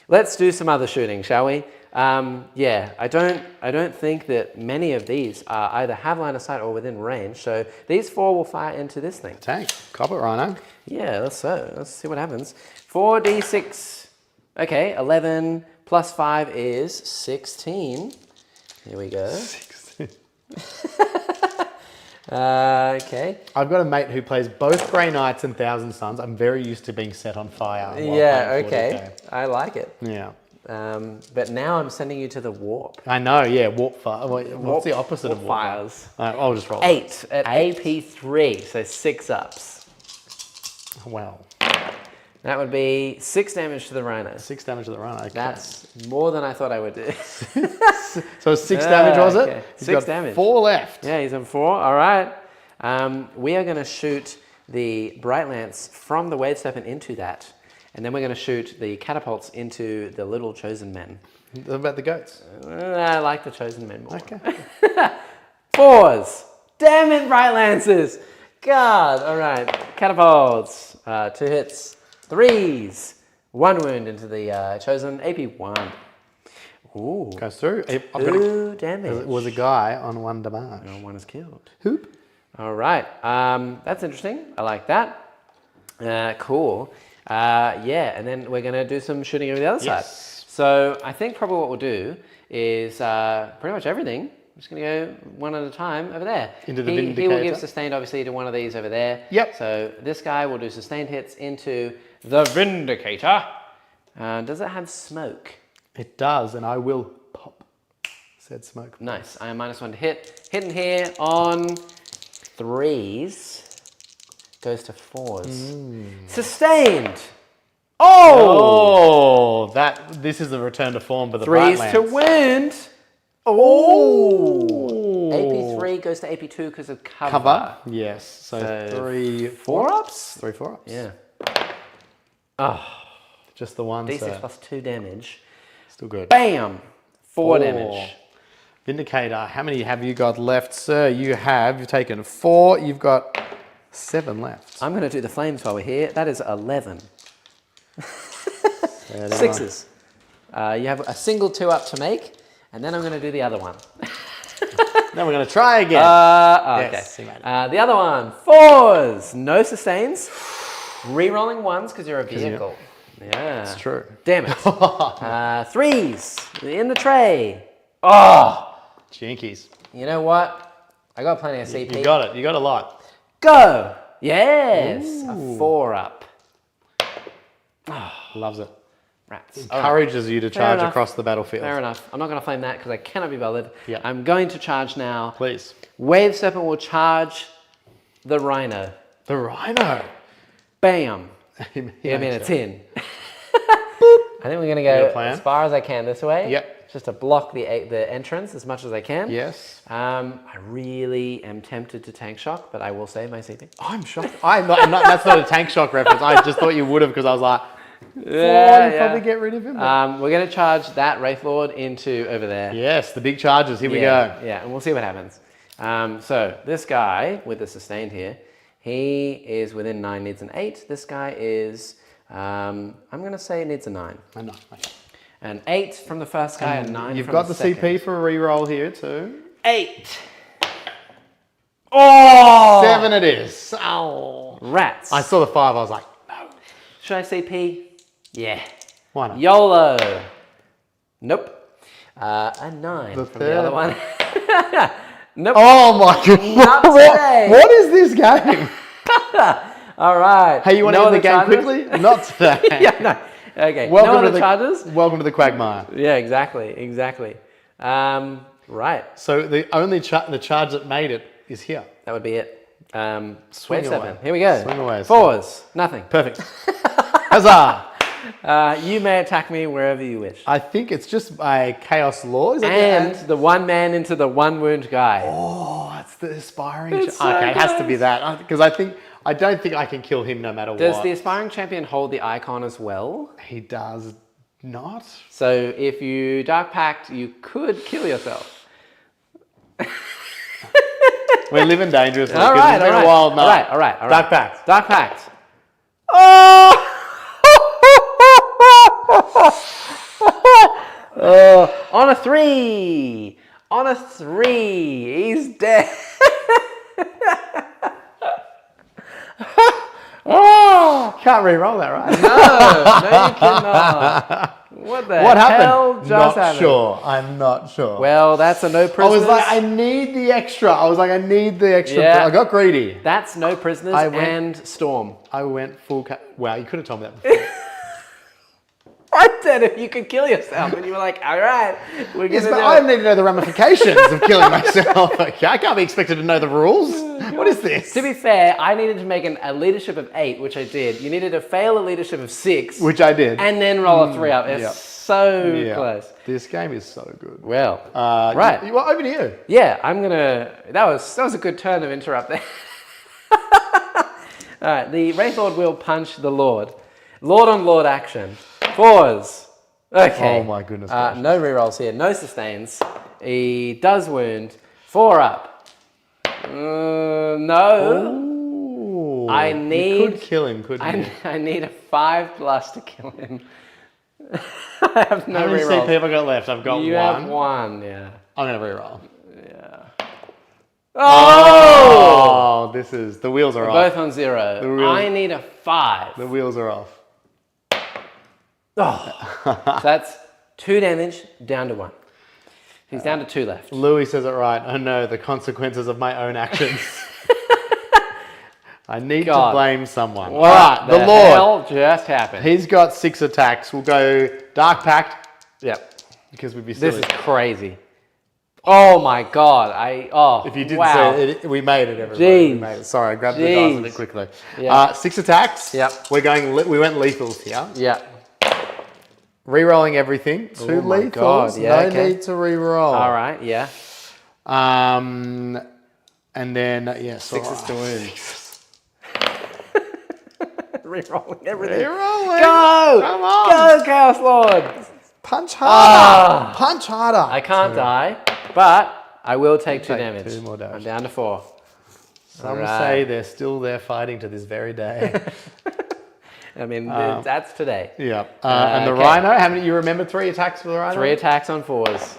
[SPEAKER 1] Let's do some other shooting, shall we? Yeah, I don't think that many of these either have line of sight or within range. So these 4 will fire into this thing.
[SPEAKER 2] Tank. Cop it, Rhino.
[SPEAKER 1] Yeah, let's see what happens. 4d6. Okay, 11 plus 5 is 16. Here we go.
[SPEAKER 2] 16.
[SPEAKER 1] Okay.
[SPEAKER 2] I've got a mate who plays both Grey Knights and Thousand Suns. I'm very used to being set on fire. while
[SPEAKER 1] Yeah,
[SPEAKER 2] playing
[SPEAKER 1] okay.
[SPEAKER 2] 40K.
[SPEAKER 1] I like it.
[SPEAKER 2] Yeah.
[SPEAKER 1] But now I'm sending you to the warp.
[SPEAKER 2] I know, yeah. Warp fire. What's the opposite of
[SPEAKER 1] Warp
[SPEAKER 2] warp
[SPEAKER 1] fires?
[SPEAKER 2] I'll just roll.
[SPEAKER 1] 8 at AP3, so 6 ups.
[SPEAKER 2] Well,
[SPEAKER 1] That would be 6 damage to the rhino.
[SPEAKER 2] 6 damage to the Rhino. Okay.
[SPEAKER 1] That's more than I thought I would do.
[SPEAKER 2] So 6 damage, was it?
[SPEAKER 1] Okay.
[SPEAKER 2] He's
[SPEAKER 1] 6
[SPEAKER 2] got
[SPEAKER 1] damage.
[SPEAKER 2] 4 left.
[SPEAKER 1] Yeah, he's on 4. All right. We are going to shoot the Bright Lance from the Wave Serpent into that. And then we're going to shoot the catapults into the little Chosen Men.
[SPEAKER 2] What about the goats?
[SPEAKER 1] I like the Chosen Men more.
[SPEAKER 2] Okay.
[SPEAKER 1] 4s. Damn it, Bright Lances. God. All right. Catapults. 2 hits. 3s. 1 wound into the Chosen. AP1. Ooh.
[SPEAKER 2] Goes through.
[SPEAKER 1] 2 damage.
[SPEAKER 2] It was a guy on 1 damage.
[SPEAKER 1] No one is killed.
[SPEAKER 2] Hoop.
[SPEAKER 1] All right. That's interesting. I like that. Cool. Yeah, and then we're going to do some shooting over the other side. So I think probably what we'll do is pretty much everything. I'm just going to go one at a time over there.
[SPEAKER 2] Into the
[SPEAKER 1] He will
[SPEAKER 2] Vindicator?
[SPEAKER 1] give sustained, obviously, to one of these over there.
[SPEAKER 2] Yep.
[SPEAKER 1] So this guy will do sustained hits into the Vindicator. Does it have smoke?
[SPEAKER 2] It does, and I will pop said smoke.
[SPEAKER 1] Nice. I am -1 to hit. Hitting here on 3s. Goes to 4s. Sustained. Oh!
[SPEAKER 2] Oh, this is a return to form for the Bright
[SPEAKER 1] 3s
[SPEAKER 2] Lance.
[SPEAKER 1] to wound. Oh! AP3 goes to AP2 because of cover.
[SPEAKER 2] Cover. Yes. So,
[SPEAKER 1] So
[SPEAKER 2] 3,
[SPEAKER 1] 4 ups?
[SPEAKER 2] 3, 4 ups.
[SPEAKER 1] Yeah. Oh,
[SPEAKER 2] Just the one.
[SPEAKER 1] D6
[SPEAKER 2] so
[SPEAKER 1] plus 2 damage.
[SPEAKER 2] still good.
[SPEAKER 1] Bam! 4
[SPEAKER 2] 4.
[SPEAKER 1] damage.
[SPEAKER 2] Vindicator. How many have you got left, sir? You've taken 4. You've got 7 left.
[SPEAKER 1] I'm going to do the flames while we're here. That is 11.
[SPEAKER 2] 39.
[SPEAKER 1] 6s. You have a single 2 up to make, and then I'm going to do the other one.
[SPEAKER 2] Then we're going to try again.
[SPEAKER 1] Okay.
[SPEAKER 2] Yes, you made it.
[SPEAKER 1] The other one, 4s. No sustains. Re-rolling 1s because you're a vehicle. Yeah.
[SPEAKER 2] It's true.
[SPEAKER 1] Damn it. 3s. In the tray. Oh!
[SPEAKER 2] Jinkies.
[SPEAKER 1] You know what? I got plenty of CP.
[SPEAKER 2] You got it. You got a lot.
[SPEAKER 1] Go! Yes! A 4 up.
[SPEAKER 2] Loves it.
[SPEAKER 1] Rats. All right.
[SPEAKER 2] Encourages you to charge
[SPEAKER 1] enough.
[SPEAKER 2] across the battlefield.
[SPEAKER 1] Fair enough. I'm not going to flame that because I cannot be bothered.
[SPEAKER 2] Yeah.
[SPEAKER 1] I'm going to charge now.
[SPEAKER 2] Please.
[SPEAKER 1] Wave Serpent will charge the Rhino.
[SPEAKER 2] The Rhino.
[SPEAKER 1] Bam!
[SPEAKER 2] He
[SPEAKER 1] I mean,
[SPEAKER 2] makes
[SPEAKER 1] it's
[SPEAKER 2] it.
[SPEAKER 1] in. I think we're going to
[SPEAKER 2] Got
[SPEAKER 1] go
[SPEAKER 2] a plan?
[SPEAKER 1] as far as I can this way.
[SPEAKER 2] Yep.
[SPEAKER 1] Just to block the entrance as much as I can.
[SPEAKER 2] Yes.
[SPEAKER 1] I really am tempted to tank shock, but I will save my CP.
[SPEAKER 2] I'm shocked. That's not a tank shock reference. I just thought you would have because I was like,
[SPEAKER 1] Yeah,
[SPEAKER 2] probably get rid of him. but-
[SPEAKER 1] We're going to charge that Wraith Lord into over there.
[SPEAKER 2] Yes, the big charges. Here we go.
[SPEAKER 1] Yeah, and we'll see what happens. So this guy with the sustained here, he is within 9, needs an 8. This guy is, I'm going to say needs a 9.
[SPEAKER 2] I know. Okay.
[SPEAKER 1] An 8 from the first guy, and 9
[SPEAKER 2] You've
[SPEAKER 1] from
[SPEAKER 2] got the
[SPEAKER 1] second.
[SPEAKER 2] CP for a re-roll here too.
[SPEAKER 1] 8. Oh!
[SPEAKER 2] 7 it is. Oh.
[SPEAKER 1] Rats.
[SPEAKER 2] I saw the 5. I was like, no.
[SPEAKER 1] Should I CP? Yeah.
[SPEAKER 2] Why not?
[SPEAKER 1] YOLO. Nope. A 9
[SPEAKER 2] The
[SPEAKER 1] from the other one. Nope.
[SPEAKER 2] Oh my god.
[SPEAKER 1] Not today.
[SPEAKER 2] What is this game?
[SPEAKER 1] All right.
[SPEAKER 2] Hey, you want to
[SPEAKER 1] No
[SPEAKER 2] end the
[SPEAKER 1] other
[SPEAKER 2] game
[SPEAKER 1] charges?
[SPEAKER 2] quickly? Not today.
[SPEAKER 1] Yeah, no. Okay.
[SPEAKER 2] Welcome
[SPEAKER 1] no
[SPEAKER 2] to
[SPEAKER 1] other
[SPEAKER 2] the
[SPEAKER 1] charges?
[SPEAKER 2] Welcome to the quagmire.
[SPEAKER 1] Yeah, exactly. Right.
[SPEAKER 2] So the only the charge that made it is here.
[SPEAKER 1] That would be it.
[SPEAKER 2] Swing
[SPEAKER 3] Wave
[SPEAKER 2] away.
[SPEAKER 3] 7. Here we go.
[SPEAKER 2] Swing away.
[SPEAKER 3] Fours. Nothing.
[SPEAKER 2] Perfect. Huzzah!
[SPEAKER 3] You may attack me wherever you wish.
[SPEAKER 2] I think it's just a Chaos Lord. Is that
[SPEAKER 3] And the one man into the one wound guy.
[SPEAKER 2] Oh, it's the aspiring.
[SPEAKER 3] It's so
[SPEAKER 2] okay, it has to be
[SPEAKER 3] close.
[SPEAKER 2] that because I don't think I can kill him no matter
[SPEAKER 3] Does
[SPEAKER 2] what.
[SPEAKER 3] the aspiring champion hold the icon as well?
[SPEAKER 2] He does not.
[SPEAKER 3] So if you Dark Pact, you could kill yourself.
[SPEAKER 2] We're living dangerously.
[SPEAKER 3] All
[SPEAKER 2] 'cause
[SPEAKER 3] right,
[SPEAKER 2] it's been
[SPEAKER 3] all
[SPEAKER 2] a wild night.
[SPEAKER 3] all right.
[SPEAKER 2] Dark Pact.
[SPEAKER 3] Dark Pact. On a 3. On a 3. He's dead.
[SPEAKER 2] Can't re-roll that, right?
[SPEAKER 3] No, you cannot. What the
[SPEAKER 2] What
[SPEAKER 3] hell
[SPEAKER 2] happened?
[SPEAKER 3] just
[SPEAKER 2] Not
[SPEAKER 3] happened?
[SPEAKER 2] sure. I'm not sure.
[SPEAKER 3] Well, that's a no
[SPEAKER 2] I
[SPEAKER 3] prisoners.
[SPEAKER 2] was like, I need the extra.
[SPEAKER 3] Yeah.
[SPEAKER 2] I got greedy.
[SPEAKER 3] That's no prisoners
[SPEAKER 2] I went-
[SPEAKER 3] and storm.
[SPEAKER 2] I went full. Wow, you could have told me that before.
[SPEAKER 3] I said if you could kill yourself, and you were like, all right, we're
[SPEAKER 2] Yes,
[SPEAKER 3] gonna
[SPEAKER 2] but
[SPEAKER 3] do
[SPEAKER 2] I
[SPEAKER 3] it.
[SPEAKER 2] need to know the ramifications of killing myself. Okay, I can't be expected to know the rules. What is this?
[SPEAKER 3] To be fair, I needed to make a leadership of 8, which I did. You needed to fail a leadership of 6,
[SPEAKER 2] Which I did.
[SPEAKER 3] and then roll a 3 up. It's
[SPEAKER 2] yeah.
[SPEAKER 3] so
[SPEAKER 2] Yeah.
[SPEAKER 3] close.
[SPEAKER 2] This game is so good.
[SPEAKER 3] Well,
[SPEAKER 2] Right. Well, over to you.
[SPEAKER 3] yeah, I'm gonna. That was a good turn of interrupt there. All right, the Wraith Lord will punch the Lord. Lord on Lord action. 4s. Okay.
[SPEAKER 2] Oh my goodness
[SPEAKER 3] No rerolls here. No sustains. He does wound. 4 up. No.
[SPEAKER 2] Ooh,
[SPEAKER 3] I
[SPEAKER 2] you
[SPEAKER 3] need-
[SPEAKER 2] could kill him, couldn't you?
[SPEAKER 3] I need a 5+ to kill him. I have no
[SPEAKER 2] How many
[SPEAKER 3] rerolls.
[SPEAKER 2] CP have I got left? I've got
[SPEAKER 3] You
[SPEAKER 2] one.
[SPEAKER 3] have 1, yeah.
[SPEAKER 2] I'm gonna reroll.
[SPEAKER 3] Oh!
[SPEAKER 2] Oh, this is the wheels are
[SPEAKER 3] We're
[SPEAKER 2] off.
[SPEAKER 3] both on 0.
[SPEAKER 2] The wheels-
[SPEAKER 3] I need a 5.
[SPEAKER 2] The wheels are off.
[SPEAKER 3] So that's 2 damage down to 1. He's down to 2 left.
[SPEAKER 2] Louis says it right. I know the consequences of my own actions. I need
[SPEAKER 3] God.
[SPEAKER 2] to blame someone.
[SPEAKER 3] What
[SPEAKER 2] All right, the Lord.
[SPEAKER 3] hell just happened?
[SPEAKER 2] He's got 6 attacks. We'll go Dark Pact
[SPEAKER 3] Yep.
[SPEAKER 2] because we'd be
[SPEAKER 3] This
[SPEAKER 2] silly.
[SPEAKER 3] is crazy. Oh my God.
[SPEAKER 2] If you didn't
[SPEAKER 3] wow.
[SPEAKER 2] say it, we made it, everybody.
[SPEAKER 3] Jeez.
[SPEAKER 2] We made it. Sorry, I grabbed the dice a
[SPEAKER 3] Jeez.
[SPEAKER 2] bit quickly.
[SPEAKER 3] Yeah.
[SPEAKER 2] 6 attacks.
[SPEAKER 3] Yep.
[SPEAKER 2] We went lethals here.
[SPEAKER 3] Yeah.
[SPEAKER 2] Rerolling everything. 2
[SPEAKER 3] my
[SPEAKER 2] lethals.
[SPEAKER 3] God. Yeah,
[SPEAKER 2] no
[SPEAKER 3] okay.
[SPEAKER 2] need to reroll.
[SPEAKER 3] All right. Yeah.
[SPEAKER 2] And then, yes.
[SPEAKER 3] 6s to wound. Rerolling everything.
[SPEAKER 2] Rerolling.
[SPEAKER 3] Go!
[SPEAKER 2] Come on.
[SPEAKER 3] Go, Chaos Lord!
[SPEAKER 2] Punch harder.
[SPEAKER 3] Ah.
[SPEAKER 2] Punch harder.
[SPEAKER 3] I can't die, but I will take 2
[SPEAKER 2] Take
[SPEAKER 3] damage.
[SPEAKER 2] 2 more damage.
[SPEAKER 3] I'm down to 4.
[SPEAKER 2] Some
[SPEAKER 3] Alright.
[SPEAKER 2] say they're still there fighting to this very day.
[SPEAKER 3] I mean, that's today.
[SPEAKER 2] Yeah. And the
[SPEAKER 3] okay.
[SPEAKER 2] Rhino, how many? You remember 3 attacks for the Rhino?
[SPEAKER 3] 3 attacks on 4s.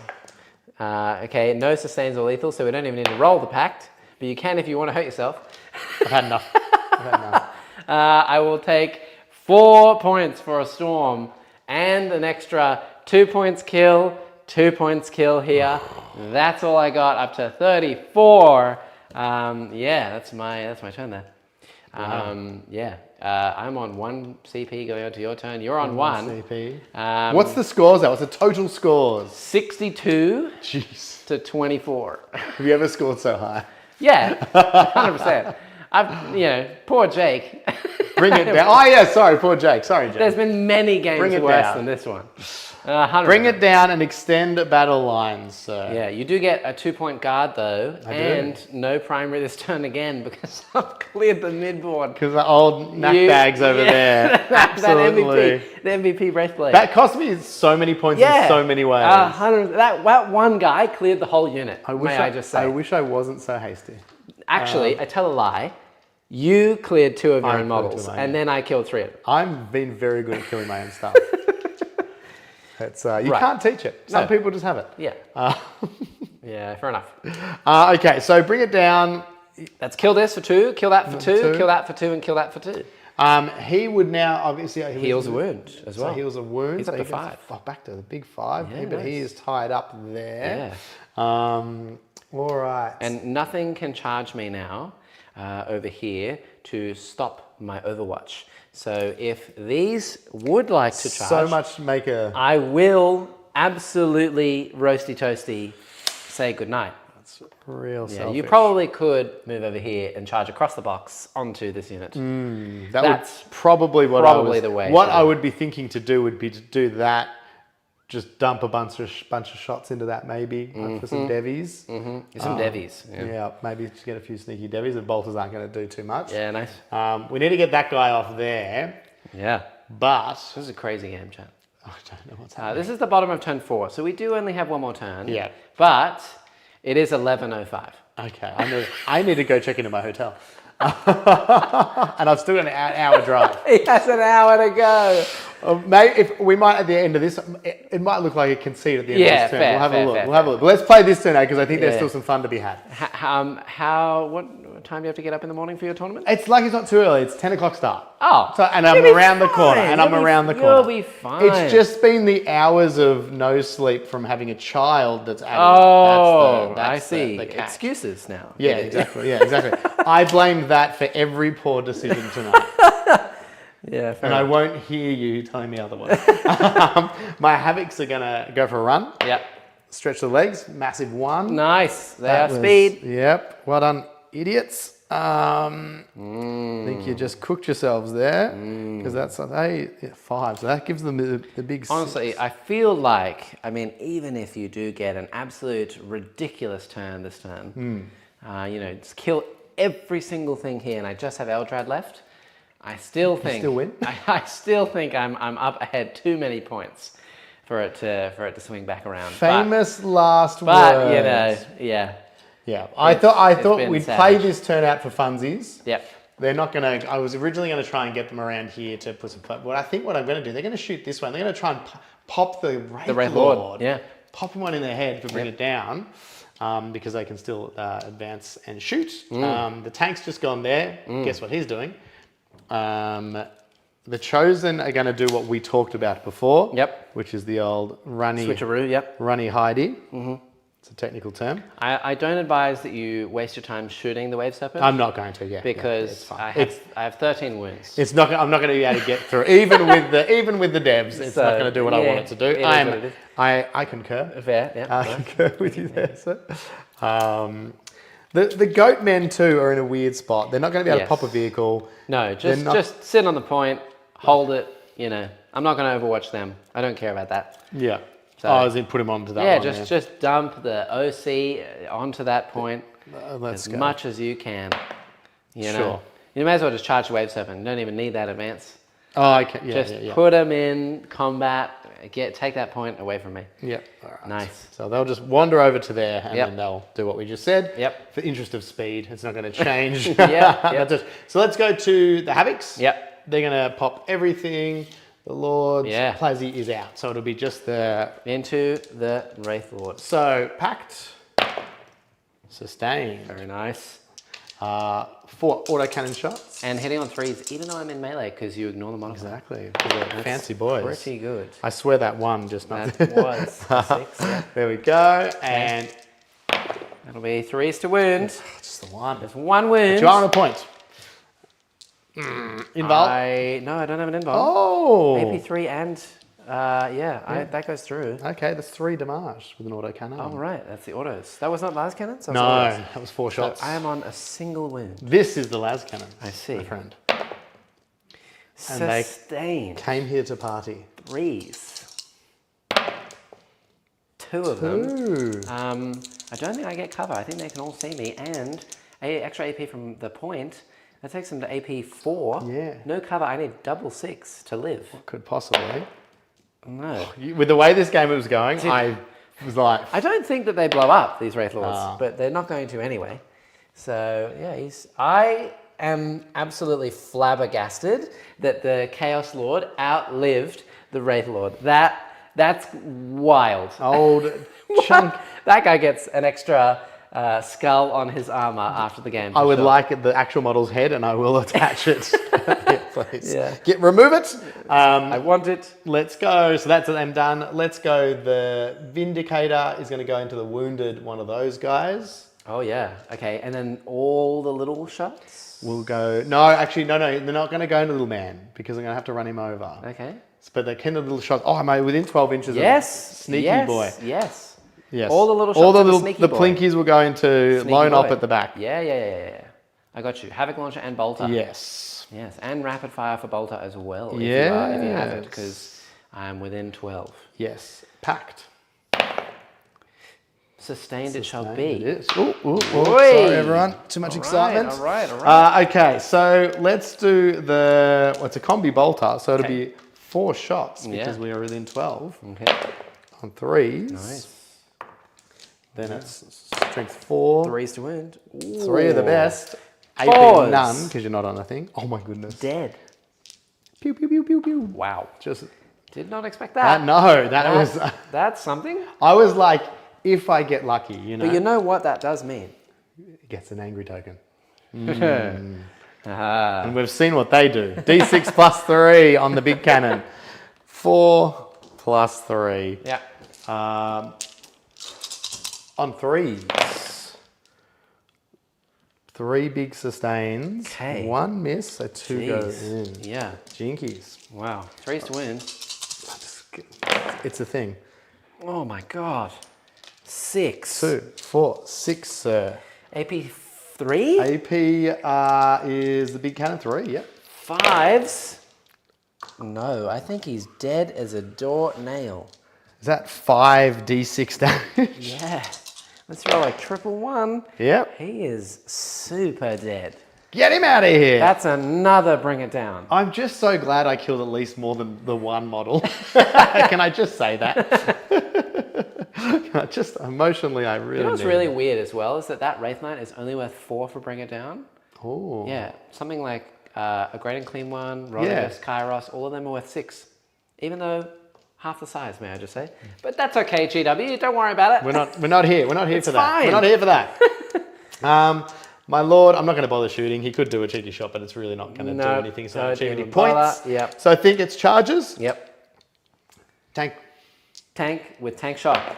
[SPEAKER 3] Okay, no sustains or lethal, so we don't even need to roll the pact, but you can if you want to hurt yourself.
[SPEAKER 2] I've had enough. I've had enough.
[SPEAKER 3] I will take 4 points for a storm and an extra 2 points kill, 2 points kill here. That's all I got, up to 34. Yeah, that's my turn there. Yeah, I'm on 1 CP going on to your turn. You're on 1.
[SPEAKER 2] CP. What's the scores now? What's the total scores?
[SPEAKER 3] 62
[SPEAKER 2] Jeez.
[SPEAKER 3] to 24.
[SPEAKER 2] Have you ever scored so high?
[SPEAKER 3] Yeah, 100%. Poor Jake.
[SPEAKER 2] Bring it down. Oh, yeah, sorry, poor Jake. Sorry, Jake.
[SPEAKER 3] There's been many games
[SPEAKER 2] Bring it
[SPEAKER 3] worse
[SPEAKER 2] down.
[SPEAKER 3] than this one. 100%.
[SPEAKER 2] Bring it down and extend battle lines, sir.
[SPEAKER 3] Yeah, you do get a 2-point guard though,
[SPEAKER 2] I do.
[SPEAKER 3] and no primary this turn again because I've cleared the midboard.
[SPEAKER 2] Because the old knack bags over there. Absolutely.
[SPEAKER 3] The MVP Wraithblade.
[SPEAKER 2] That cost me so many points in so many ways.
[SPEAKER 3] 100. That one guy cleared the whole unit. I just say?
[SPEAKER 2] I wish I wasn't so hasty.
[SPEAKER 3] Actually, I tell a lie. You cleared 2 of your
[SPEAKER 2] I
[SPEAKER 3] own
[SPEAKER 2] cleared 2 of
[SPEAKER 3] models,
[SPEAKER 2] mine,
[SPEAKER 3] and then I killed 3 of them.
[SPEAKER 2] I've been very good at killing my own stuff. It's, you
[SPEAKER 3] Right.
[SPEAKER 2] can't teach it. Some
[SPEAKER 3] No.
[SPEAKER 2] people just have it.
[SPEAKER 3] Yeah. Yeah, fair enough.
[SPEAKER 2] Okay, so bring it down.
[SPEAKER 3] Let's kill this for 2, kill that for 2,
[SPEAKER 2] 2.
[SPEAKER 3] kill that for 2, and kill that for 2.
[SPEAKER 2] He would now obviously
[SPEAKER 3] Heals a wound as well.
[SPEAKER 2] So heals a wound.
[SPEAKER 3] He's up
[SPEAKER 2] so
[SPEAKER 3] to
[SPEAKER 2] he goes
[SPEAKER 3] 5.
[SPEAKER 2] Back to the big 5.
[SPEAKER 3] Yeah,
[SPEAKER 2] but he
[SPEAKER 3] nice.
[SPEAKER 2] is tied up there.
[SPEAKER 3] Yeah.
[SPEAKER 2] All right.
[SPEAKER 3] And nothing can charge me now over here to stop my Overwatch. So if these would like to charge,
[SPEAKER 2] so much make a.
[SPEAKER 3] I will absolutely roasty toasty say goodnight.
[SPEAKER 2] It's real
[SPEAKER 3] Yeah,
[SPEAKER 2] selfish.
[SPEAKER 3] you probably could move over here and charge across the box onto this unit.
[SPEAKER 2] That's probably what
[SPEAKER 3] probably the way
[SPEAKER 2] What
[SPEAKER 3] to
[SPEAKER 2] I
[SPEAKER 3] do it.
[SPEAKER 2] would be thinking to do would be to do that. Just dump a bunch of shots into that, maybe for some devies.
[SPEAKER 3] Some devies. Yeah.
[SPEAKER 2] Yeah, maybe just get a few sneaky devies. The bolters aren't going to do too much.
[SPEAKER 3] Yeah, nice.
[SPEAKER 2] We need to get that guy off there,
[SPEAKER 3] Yeah.
[SPEAKER 2] but
[SPEAKER 3] This is a crazy game, chat.
[SPEAKER 2] I don't know what's happening.
[SPEAKER 3] This is the bottom of turn 4, so we do only have one more turn.
[SPEAKER 2] Yeah.
[SPEAKER 3] But it is 11:05.
[SPEAKER 2] Okay, I need to go check into my hotel. And I've still got an hour drive.
[SPEAKER 3] He has an hour to go.
[SPEAKER 2] Maybe if we might at the end of this, it might look like a concede at the end of this turn.
[SPEAKER 3] fair,
[SPEAKER 2] We'll have
[SPEAKER 3] fair,
[SPEAKER 2] a look.
[SPEAKER 3] fair,
[SPEAKER 2] We'll have a look. But let's play this turn because I think there's
[SPEAKER 3] Yeah.
[SPEAKER 2] still some fun to be had.
[SPEAKER 3] What time do you have to get up in the morning for your tournament?
[SPEAKER 2] It's like it's not too early. It's 10 o'clock start.
[SPEAKER 3] Oh,
[SPEAKER 2] So, and I'm
[SPEAKER 3] you'll be
[SPEAKER 2] around the corner.
[SPEAKER 3] fine.
[SPEAKER 2] And I'm
[SPEAKER 3] You'll be-
[SPEAKER 2] around the corner.
[SPEAKER 3] You'll be fine.
[SPEAKER 2] It's just been the hours of no sleep from having a child that's added.
[SPEAKER 3] Oh,
[SPEAKER 2] that's
[SPEAKER 3] I see.
[SPEAKER 2] The catch.
[SPEAKER 3] Excuses now.
[SPEAKER 2] Yeah, exactly. Yeah, exactly. I blame that for every poor decision tonight.
[SPEAKER 3] Yeah, fair
[SPEAKER 2] And I
[SPEAKER 3] enough.
[SPEAKER 2] won't hear you telling me otherwise. My Havocs are going to go for a run.
[SPEAKER 3] Yep.
[SPEAKER 2] Stretch the legs. Massive one.
[SPEAKER 3] Nice. They
[SPEAKER 2] That
[SPEAKER 3] are
[SPEAKER 2] was-
[SPEAKER 3] speed.
[SPEAKER 2] Yep. Well done, idiots. I think you just cooked yourselves there because that's 5. So that gives them the big.
[SPEAKER 3] Honestly, I feel like, I mean, even if you do get an absolute ridiculous turn this turn, just kill every single thing here and I just have Eldrad left, I still think...
[SPEAKER 2] still win?
[SPEAKER 3] I still think I'm up ahead too many points for it to swing back around.
[SPEAKER 2] Famous last
[SPEAKER 3] But
[SPEAKER 2] words.
[SPEAKER 3] yeah.
[SPEAKER 2] Yeah, I thought
[SPEAKER 3] been
[SPEAKER 2] we'd
[SPEAKER 3] savage.
[SPEAKER 2] play this turn out for funsies.
[SPEAKER 3] Yep.
[SPEAKER 2] They're not going to. I was originally going to try and get them around here to put some. But I think what I'm going to do, they're going to shoot this one. They're going to try and pop the Wraith
[SPEAKER 3] Lord, yeah.
[SPEAKER 2] Pop them one in their head to bring it down, because they can still advance and shoot. The tank's just gone there. Guess what he's doing? The Chosen are going to do what we talked about before.
[SPEAKER 3] Yep.
[SPEAKER 2] Which is the old runny
[SPEAKER 3] Switcheroo, yep.
[SPEAKER 2] hidey. It's a technical term.
[SPEAKER 3] I don't advise that you waste your time shooting the Wave Serpent.
[SPEAKER 2] I'm not going to. Yeah.
[SPEAKER 3] Because
[SPEAKER 2] it's fine.
[SPEAKER 3] I have 13 wounds.
[SPEAKER 2] It's not. I'm not going to be able to get through. Even with the devs, it's not going to do what I want it to do.
[SPEAKER 3] it is what it is.
[SPEAKER 2] I concur.
[SPEAKER 3] Fair, yeah.
[SPEAKER 2] I concur with you there, sir. The goat men too are in a weird spot. They're not going to be able to
[SPEAKER 3] Yes.
[SPEAKER 2] pop a vehicle.
[SPEAKER 3] No,
[SPEAKER 2] They're not-
[SPEAKER 3] just sit on the point, hold it, I'm not going to overwatch them. I don't care about that.
[SPEAKER 2] Yeah.
[SPEAKER 3] So-
[SPEAKER 2] As in put him onto that
[SPEAKER 3] Yeah,
[SPEAKER 2] one.
[SPEAKER 3] just dump the OC onto that point
[SPEAKER 2] Let's
[SPEAKER 3] as
[SPEAKER 2] go.
[SPEAKER 3] much as you can. You know?
[SPEAKER 2] Sure.
[SPEAKER 3] You may as well just charge the Wave Serpent. You don't even need that advance.
[SPEAKER 2] Oh, okay. Yeah,
[SPEAKER 3] Just
[SPEAKER 2] yeah.
[SPEAKER 3] put them in combat, take that point away from me.
[SPEAKER 2] Yep. All right.
[SPEAKER 3] Nice.
[SPEAKER 2] So they'll just wander over to there and
[SPEAKER 3] Yep.
[SPEAKER 2] then they'll do what we just said.
[SPEAKER 3] Yep.
[SPEAKER 2] For interest of speed, it's not going to change.
[SPEAKER 3] Yep.
[SPEAKER 2] So let's go to the Havocs.
[SPEAKER 3] Yep.
[SPEAKER 2] They're going to pop everything. The Lord's
[SPEAKER 3] Yeah.
[SPEAKER 2] Plazzy is out. So it'll be just the...
[SPEAKER 3] Into the Wraith Lord.
[SPEAKER 2] So, packed. Sustained.
[SPEAKER 3] Very nice.
[SPEAKER 2] 4 autocannon shots.
[SPEAKER 3] And hitting on 3s, even though I'm in melee, because you ignore the modifier.
[SPEAKER 2] Exactly. Fancy boys.
[SPEAKER 3] Pretty good.
[SPEAKER 2] I swear that one just not...
[SPEAKER 3] That was a 6. Yeah.
[SPEAKER 2] There we go. And
[SPEAKER 3] That'll be 3s to wound.
[SPEAKER 2] just the one.
[SPEAKER 3] There's 1 wound.
[SPEAKER 2] You are on a point. Involved.
[SPEAKER 3] No, I don't have an involve.
[SPEAKER 2] Oh.
[SPEAKER 3] AP3 and that goes through.
[SPEAKER 2] Okay, that's 3 damage with an autocannon.
[SPEAKER 3] Oh right, that's the autos. That was not las cannons.
[SPEAKER 2] No, that was 4
[SPEAKER 3] So
[SPEAKER 2] shots.
[SPEAKER 3] I am on a single wound.
[SPEAKER 2] This is the las cannon.
[SPEAKER 3] I see.
[SPEAKER 2] My friend. And they
[SPEAKER 3] Sustained.
[SPEAKER 2] came here to party.
[SPEAKER 3] 3s. 2 of them.
[SPEAKER 2] Ooh.
[SPEAKER 3] I don't think I get cover. I think they can all see me, and extra AP from the point. That takes them to AP 4.
[SPEAKER 2] Yeah.
[SPEAKER 3] No cover. I need double 6 to live.
[SPEAKER 2] Could possibly.
[SPEAKER 3] No.
[SPEAKER 2] With the way this game was going, I was like,
[SPEAKER 3] I don't think that they blow up, these Wraith Lords, but they're not going to anyway. So, yeah, I am absolutely flabbergasted that the Chaos Lord outlived the Wraith Lord. That's wild.
[SPEAKER 2] old chunk.
[SPEAKER 3] That guy gets an extra skull on his armor after the game.
[SPEAKER 2] I
[SPEAKER 3] for
[SPEAKER 2] would
[SPEAKER 3] sure.
[SPEAKER 2] like the actual model's head and I will attach it. Yeah, please.
[SPEAKER 3] Yeah.
[SPEAKER 2] Remove it.
[SPEAKER 3] I want it.
[SPEAKER 2] Let's go. So that's them done. Let's go. The Vindicator is going to go into the wounded one of those guys.
[SPEAKER 3] Oh, yeah. Okay, and then all the little shots?
[SPEAKER 2] We'll go. No, actually, no. They're not going to go into little man because I'm going to have to run him over.
[SPEAKER 3] Okay.
[SPEAKER 2] But they can do little shots. Oh, am I within 12 inches
[SPEAKER 3] Yes.
[SPEAKER 2] of sneaky
[SPEAKER 3] yes,
[SPEAKER 2] boy?
[SPEAKER 3] Yes.
[SPEAKER 2] Yes.
[SPEAKER 3] All the little shots
[SPEAKER 2] All the
[SPEAKER 3] of
[SPEAKER 2] little
[SPEAKER 3] sneaky
[SPEAKER 2] the
[SPEAKER 3] boy.
[SPEAKER 2] plinkies will go into
[SPEAKER 3] Sneaky
[SPEAKER 2] lone op
[SPEAKER 3] boy.
[SPEAKER 2] at the back.
[SPEAKER 3] Yeah. I got you. Havoc Launcher and Bolter.
[SPEAKER 2] Yes.
[SPEAKER 3] Yes, and Rapid Fire for Bolter as well, if you have it, because I'm within 12.
[SPEAKER 2] Yes. Packed.
[SPEAKER 3] Sustained it shall
[SPEAKER 2] It
[SPEAKER 3] be.
[SPEAKER 2] is. Ooh,
[SPEAKER 3] Oi.
[SPEAKER 2] sorry, everyone. Too much excitement.
[SPEAKER 3] All right.
[SPEAKER 2] Okay, so let's do it's a combi bolter, so it'll
[SPEAKER 3] Okay.
[SPEAKER 2] be 4 shots because
[SPEAKER 3] Yeah.
[SPEAKER 2] we are within 12
[SPEAKER 3] Okay.
[SPEAKER 2] on 3s.
[SPEAKER 3] Nice.
[SPEAKER 2] Then it's strength 4.
[SPEAKER 3] 3s to wound.
[SPEAKER 2] 3 are the best. AP
[SPEAKER 3] Fours.
[SPEAKER 2] none because you're not on a thing. Oh my goodness.
[SPEAKER 3] Dead.
[SPEAKER 2] Pew pew pew pew pew.
[SPEAKER 3] Wow.
[SPEAKER 2] Just
[SPEAKER 3] Did not expect that.
[SPEAKER 2] that was.
[SPEAKER 3] That's something.
[SPEAKER 2] I was like, if I get lucky, you know.
[SPEAKER 3] But you know what that does mean.
[SPEAKER 2] It gets an angry token.
[SPEAKER 3] Ah.
[SPEAKER 2] And we've seen what they do. D6 plus 3 on the big cannon. 4 plus 3.
[SPEAKER 3] Yeah.
[SPEAKER 2] On 3s. 3 big sustains.
[SPEAKER 3] Okay.
[SPEAKER 2] 1 miss, so 2 go
[SPEAKER 3] Jeez.
[SPEAKER 2] in.
[SPEAKER 3] Yeah.
[SPEAKER 2] Jinkies.
[SPEAKER 3] Wow. 3s to win.
[SPEAKER 2] It's a thing.
[SPEAKER 3] Oh my god. 6.
[SPEAKER 2] 2, 4, 6, sir.
[SPEAKER 3] AP 3?
[SPEAKER 2] AP is the big cannon 3, yep.
[SPEAKER 3] 5s? No, I think he's dead as a doornail.
[SPEAKER 2] Is that 5 D6 damage?
[SPEAKER 3] Yeah. Let's roll like triple 1.
[SPEAKER 2] Yep.
[SPEAKER 3] He is super dead.
[SPEAKER 2] Get him out of here.
[SPEAKER 3] That's another bring it down.
[SPEAKER 2] I'm just so glad I killed at least more than the 1 model. Can I just say that? Just emotionally, I really
[SPEAKER 3] You know what's
[SPEAKER 2] need
[SPEAKER 3] really
[SPEAKER 2] it.
[SPEAKER 3] weird as well is that Wraith Knight is only worth 4 for bring it down.
[SPEAKER 2] Oh.
[SPEAKER 3] Yeah, something like a Great and Clean one, Rodriguez,
[SPEAKER 2] Yeah.
[SPEAKER 3] Kairos, all of them are worth 6. Even though half the size, may I just say. But that's okay, GW, don't worry about it.
[SPEAKER 2] We're not here. We're not here for that.
[SPEAKER 3] fine.
[SPEAKER 2] We're not here for that. My lord, I'm not going to bother shooting. He could do a cheeky shot, but it's really not going to do
[SPEAKER 3] No,
[SPEAKER 2] anything. So
[SPEAKER 3] don't
[SPEAKER 2] not achieve any
[SPEAKER 3] even bother.
[SPEAKER 2] points.
[SPEAKER 3] Yep.
[SPEAKER 2] So I think it's charges.
[SPEAKER 3] Yep.
[SPEAKER 2] Tank.
[SPEAKER 3] Tank with tank shot.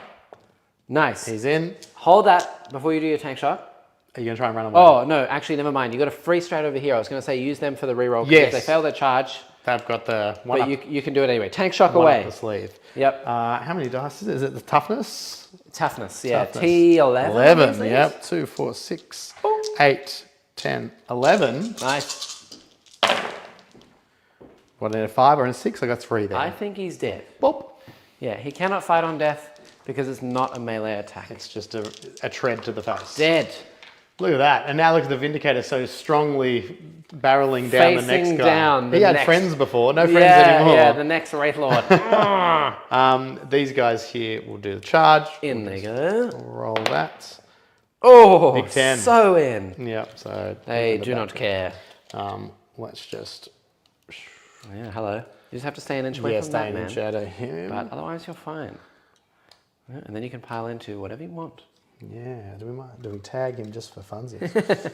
[SPEAKER 3] Nice.
[SPEAKER 2] He's in.
[SPEAKER 3] Hold that before you do your tank shot.
[SPEAKER 2] Are you going to try and run away?
[SPEAKER 3] Oh, no, actually, never mind. You got a free straight over here. I was going to say use them for the reroll. 'Cause
[SPEAKER 2] Yes.
[SPEAKER 3] If they fail their charge,
[SPEAKER 2] They've got the one
[SPEAKER 3] but
[SPEAKER 2] up,
[SPEAKER 3] you can do it anyway. Tank shock
[SPEAKER 2] one
[SPEAKER 3] away.
[SPEAKER 2] up the sleeve.
[SPEAKER 3] Yep.
[SPEAKER 2] How many dice is it? Is it the toughness?
[SPEAKER 3] Toughness, yeah.
[SPEAKER 2] Toughness.
[SPEAKER 3] T11.
[SPEAKER 2] 11, yep. 2, 4, 6, 8, 10, 11.
[SPEAKER 3] Nice.
[SPEAKER 2] What, in a 5 or in a 6? I got 3 there.
[SPEAKER 3] I think he's dead.
[SPEAKER 2] Boop.
[SPEAKER 3] Yeah, he cannot fight on death because it's not a melee attack.
[SPEAKER 2] It's just a tread to the face.
[SPEAKER 3] Dead.
[SPEAKER 2] Look at that. And now look at the Vindicator so strongly barreling down the
[SPEAKER 3] Facing
[SPEAKER 2] next guy.
[SPEAKER 3] down the
[SPEAKER 2] he had
[SPEAKER 3] next-
[SPEAKER 2] friends before, no friends anymore.
[SPEAKER 3] Yeah, the next Wraith Lord.
[SPEAKER 2] These guys here will do the charge.
[SPEAKER 3] In they go.
[SPEAKER 2] Roll that.
[SPEAKER 3] Oh,
[SPEAKER 2] Big 10.
[SPEAKER 3] so in.
[SPEAKER 2] Yep, so...
[SPEAKER 3] They
[SPEAKER 2] remember
[SPEAKER 3] do
[SPEAKER 2] that.
[SPEAKER 3] not care.
[SPEAKER 2] Let's just...
[SPEAKER 3] Yeah, hello. You just have to stay an inch away
[SPEAKER 2] Yeah,
[SPEAKER 3] from
[SPEAKER 2] stay
[SPEAKER 3] that,
[SPEAKER 2] in
[SPEAKER 3] man.
[SPEAKER 2] and shadow him.
[SPEAKER 3] But otherwise, you're fine. Yeah, and then you can pile into whatever you want.
[SPEAKER 2] Yeah, do we tag him just for funsies?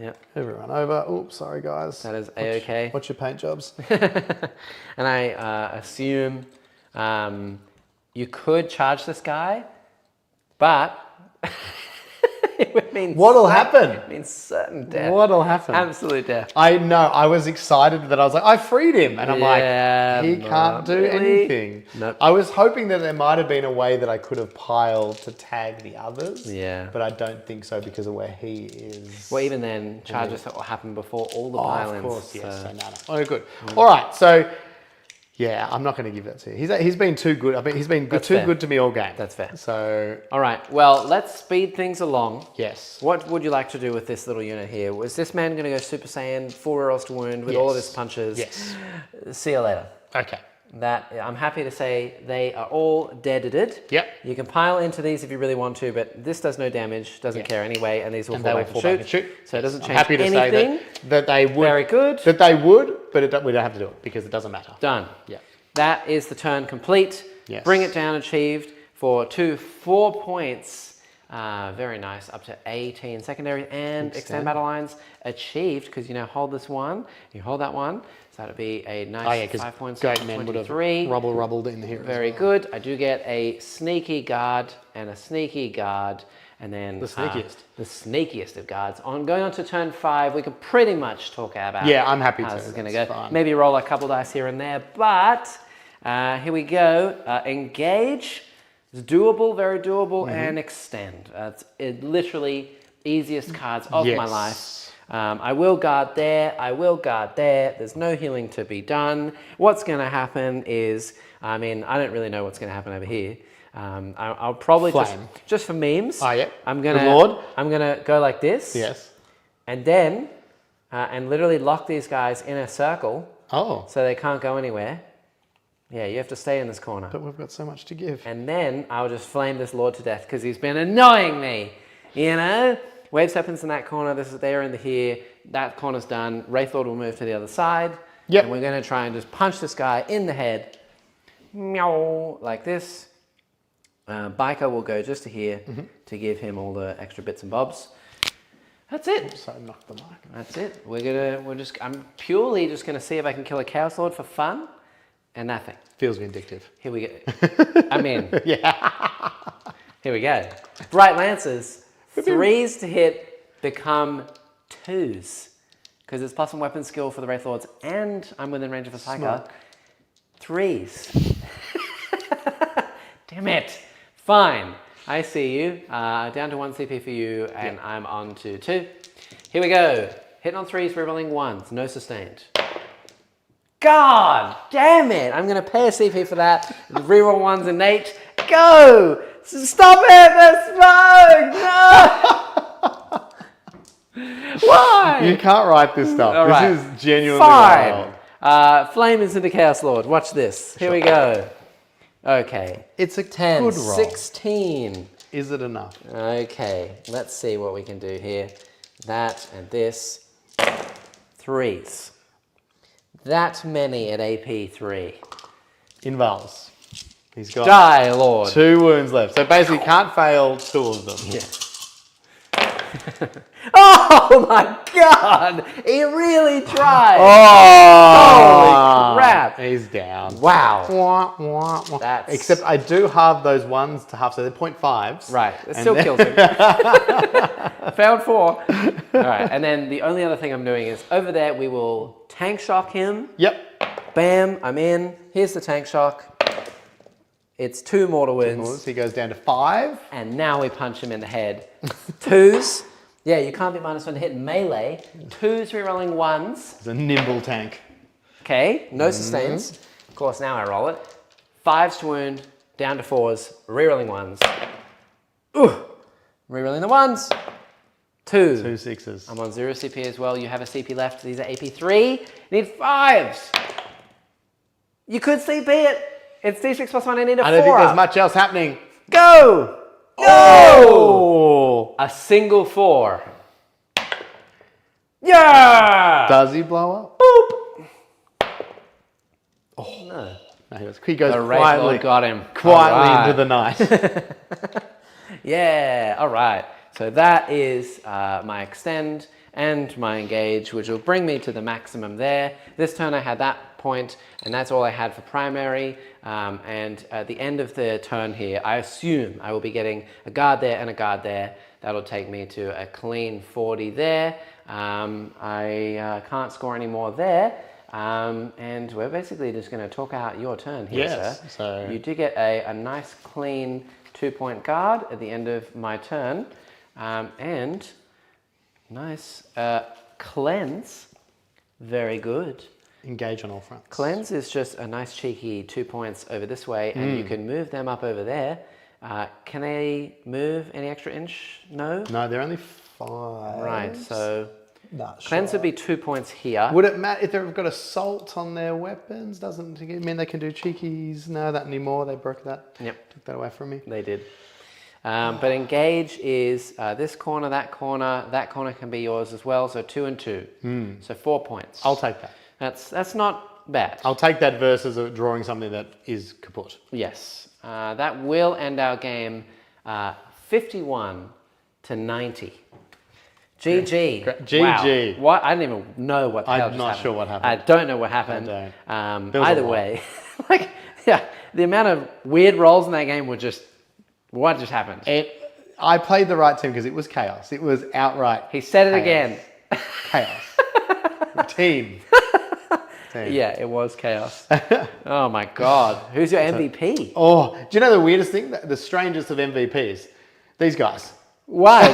[SPEAKER 3] Yep,
[SPEAKER 2] Everyone over. Oops, sorry guys.
[SPEAKER 3] that is A-okay.
[SPEAKER 2] What's your paint jobs?
[SPEAKER 3] And I assume you could charge this guy, but it would mean
[SPEAKER 2] What'll happen?
[SPEAKER 3] It means certain death.
[SPEAKER 2] What'll happen?
[SPEAKER 3] Absolute death.
[SPEAKER 2] I know. I was excited that I was like, I freed him, and I'm
[SPEAKER 3] Yeah,
[SPEAKER 2] like, he
[SPEAKER 3] not
[SPEAKER 2] can't do
[SPEAKER 3] really.
[SPEAKER 2] anything.
[SPEAKER 3] Nope.
[SPEAKER 2] I was hoping that there might have been a way that I could have piled to tag the others.
[SPEAKER 3] Yeah.
[SPEAKER 2] But I don't think so because of where he is.
[SPEAKER 3] Well, even then, charges will happen before all the
[SPEAKER 2] Oh,
[SPEAKER 3] pile-ins.
[SPEAKER 2] of course, yes.
[SPEAKER 3] so-
[SPEAKER 2] So no. Oh, good. All right. So, yeah, I'm not going to give that to you. He's been too good. I mean, he's been
[SPEAKER 3] That's
[SPEAKER 2] too
[SPEAKER 3] fair.
[SPEAKER 2] good to me all game.
[SPEAKER 3] That's fair.
[SPEAKER 2] So,
[SPEAKER 3] All right, well, let's speed things along.
[SPEAKER 2] yes.
[SPEAKER 3] What would you like to do with this little unit here? Was this man going to go Super Saiyan, 4 rolls to wound with all of
[SPEAKER 2] Yes.
[SPEAKER 3] his punches?
[SPEAKER 2] Yes.
[SPEAKER 3] See you later.
[SPEAKER 2] Okay.
[SPEAKER 3] That I'm happy to say they are all deaded.
[SPEAKER 2] Yep.
[SPEAKER 3] You can pile into these if you really want to, but this does no damage, doesn't
[SPEAKER 2] Yeah.
[SPEAKER 3] care anyway, and these will
[SPEAKER 2] And
[SPEAKER 3] fall
[SPEAKER 2] they
[SPEAKER 3] back
[SPEAKER 2] will
[SPEAKER 3] and
[SPEAKER 2] fall
[SPEAKER 3] shoot.
[SPEAKER 2] back and shoot.
[SPEAKER 3] So it doesn't
[SPEAKER 2] I'm
[SPEAKER 3] change
[SPEAKER 2] happy to
[SPEAKER 3] anything.
[SPEAKER 2] say that they would.
[SPEAKER 3] Very good.
[SPEAKER 2] That they would, but we don't have to do it because it doesn't matter.
[SPEAKER 3] Done.
[SPEAKER 2] Yeah.
[SPEAKER 3] That is the turn complete.
[SPEAKER 2] Yes.
[SPEAKER 3] Bring it down achieved for 4 points. Very nice. Up to 18 secondary and extend battle lines achieved because you now hold this one. You hold that one. So that'd be a nice 5 points.
[SPEAKER 2] Great men would have
[SPEAKER 3] 23.
[SPEAKER 2] rubbled in here.
[SPEAKER 3] Very good. I do get a sneaky guard and a sneaky guard. And then
[SPEAKER 2] The sneakiest.
[SPEAKER 3] the sneakiest of guards. Going on to turn 5, we can pretty much talk about
[SPEAKER 2] Yeah, I'm happy
[SPEAKER 3] how
[SPEAKER 2] to.
[SPEAKER 3] this is going to
[SPEAKER 2] That's
[SPEAKER 3] go.
[SPEAKER 2] fine.
[SPEAKER 3] Maybe roll a couple dice here and there, but here we go. Engage. It's doable, very doable, and extend. It's literally easiest cards of my life. I will guard there. I will guard there. There's no healing to be done. What's going to happen is, I mean, I don't really know what's going to happen over here. I'll probably just for memes. I'm gonna go like this.
[SPEAKER 2] Yes.
[SPEAKER 3] And then, and literally lock these guys in a circle.
[SPEAKER 2] Oh.
[SPEAKER 3] So they can't go anywhere. Yeah, you have to stay in this corner.
[SPEAKER 2] But we've got so much to give.
[SPEAKER 3] And then I'll just flame this Lord to death because he's been annoying me. You know? Waves happens in that corner. This is there and here. That corner's done. Wraith Lord will move to the other side.
[SPEAKER 2] Yep.
[SPEAKER 3] And we're going to try and just punch this guy in the head. Meow, like this. Biker will go just to here to give him all the extra bits and bobs. That's it.
[SPEAKER 2] So knock the mic.
[SPEAKER 3] That's it. I'm purely just going to see if I can kill a Chaos Lord for fun. And nothing.
[SPEAKER 2] Feels vindictive.
[SPEAKER 3] Here we go. I'm in. Yeah. Here we go. Bright Lancers. 3s to hit become 2s. Because it's +1 weapon skill for the Wraith Lords and I'm within range of a Psyker. 3s. Damn it. Fine. I see you. Down to 1 CP for you and I'm on to 2. Here we go. Hitting on 3s, rerolling 1s. No sustained. God damn it! I'm gonna pay a CP for that. Reroll 1s innate. Go! Stop it! The smoke! No! Why?
[SPEAKER 2] You can't write this stuff.
[SPEAKER 3] All right.
[SPEAKER 2] This is genuinely
[SPEAKER 3] fine.
[SPEAKER 2] wild.
[SPEAKER 3] Flame is into Chaos Lord. Watch this. Here we go. Okay.
[SPEAKER 2] It's a
[SPEAKER 3] 10,
[SPEAKER 2] good roll.
[SPEAKER 3] 16.
[SPEAKER 2] Is it enough?
[SPEAKER 3] Okay. Let's see what we can do here. That and this. 3s. That many at AP 3.
[SPEAKER 2] Invals. He's got
[SPEAKER 3] Die, Lord.
[SPEAKER 2] 2 wounds left. So basically can't fail 2 of them.
[SPEAKER 3] Yeah. Oh my God! He really tried.
[SPEAKER 2] Oh!
[SPEAKER 3] Holy crap!
[SPEAKER 2] He's down.
[SPEAKER 3] Wow.
[SPEAKER 2] Wah, wah, wah.
[SPEAKER 3] That's...
[SPEAKER 2] Except I do halve those 1s to half, so they're 0.5s.
[SPEAKER 3] Right. It still kills him. Failed 4. All right. And then the only other thing I'm doing is over there we will tank shock him.
[SPEAKER 2] Yep.
[SPEAKER 3] Bam. I'm in. Here's the tank shock. It's 2 mortal wounds.
[SPEAKER 2] He goes down to 5.
[SPEAKER 3] And now we punch him in the head. 2s. Yeah, you can't be -1 to hit melee. 2s rerolling 1s.
[SPEAKER 2] It's a nimble tank.
[SPEAKER 3] Okay, no sustains. Of course, now I roll it. 5s to wound, down to 4s, rerolling 1s. Ooh, rerolling the 1s. 2.
[SPEAKER 2] 2 6s.
[SPEAKER 3] I'm on 0 CP as well. You have a CP left. These are AP 3. Need 5s. You could CP it. It's D6 +1. I need a 4.
[SPEAKER 2] I don't think there's much else happening.
[SPEAKER 3] Go!
[SPEAKER 2] Oh!
[SPEAKER 3] A single 4. Yeah!
[SPEAKER 2] Does he blow up?
[SPEAKER 3] Boop!
[SPEAKER 2] Oh.
[SPEAKER 3] No.
[SPEAKER 2] No, he goes
[SPEAKER 3] The Wraith
[SPEAKER 2] quietly,
[SPEAKER 3] Lord got him.
[SPEAKER 2] quietly
[SPEAKER 3] All right.
[SPEAKER 2] into the night.
[SPEAKER 3] Yeah, all right. So that is my extend and my engage, which will bring me to the maximum there. This turn I had that point, and that's all I had for primary. And at the end of the turn here, I assume I will be getting a guard there and a guard there. That'll take me to a clean 40 there. I can't score any more there. And we're basically just going to talk out your turn here,
[SPEAKER 2] Yes,
[SPEAKER 3] sir.
[SPEAKER 2] so-
[SPEAKER 3] You do get a nice clean 2-point guard at the end of my turn. And nice cleanse. Very good.
[SPEAKER 2] Engage on all fronts.
[SPEAKER 3] Cleanse is just a nice cheeky 2 points over this way, and you can move them up over there. Can they move any extra inch? No?
[SPEAKER 2] No, they're only 5.
[SPEAKER 3] Right, so
[SPEAKER 2] Not
[SPEAKER 3] cleanse
[SPEAKER 2] sure.
[SPEAKER 3] would be 2 points here.
[SPEAKER 2] Would it matter if they've got assault on their weapons? Doesn't it mean they can do cheekies? No, that anymore. They broke that.
[SPEAKER 3] Yep,
[SPEAKER 2] Took that away from me.
[SPEAKER 3] they did. But engage is this corner, that corner can be yours as well. So 2 and 2. So 4 points.
[SPEAKER 2] I'll take that.
[SPEAKER 3] That's not bad.
[SPEAKER 2] I'll take that versus drawing something that is kaput.
[SPEAKER 3] Yes, that will end our game 51 to 90. GG.
[SPEAKER 2] GG.
[SPEAKER 3] Wow. What? I didn't even know what the hell
[SPEAKER 2] I'm
[SPEAKER 3] just
[SPEAKER 2] not
[SPEAKER 3] happened.
[SPEAKER 2] sure what happened.
[SPEAKER 3] I don't know what happened.
[SPEAKER 2] I don't.
[SPEAKER 3] There was either way, like, yeah, the amount of weird rolls in that game were just, what just happened?
[SPEAKER 2] I played the right team because it was chaos. It was outright
[SPEAKER 3] He said it
[SPEAKER 2] chaos.
[SPEAKER 3] again.
[SPEAKER 2] Chaos. Team. team.
[SPEAKER 3] Yeah, it was chaos. Oh my God. Who's your MVP?
[SPEAKER 2] Oh, do you know the weirdest thing? The strangest of MVPs? These guys.
[SPEAKER 3] Why?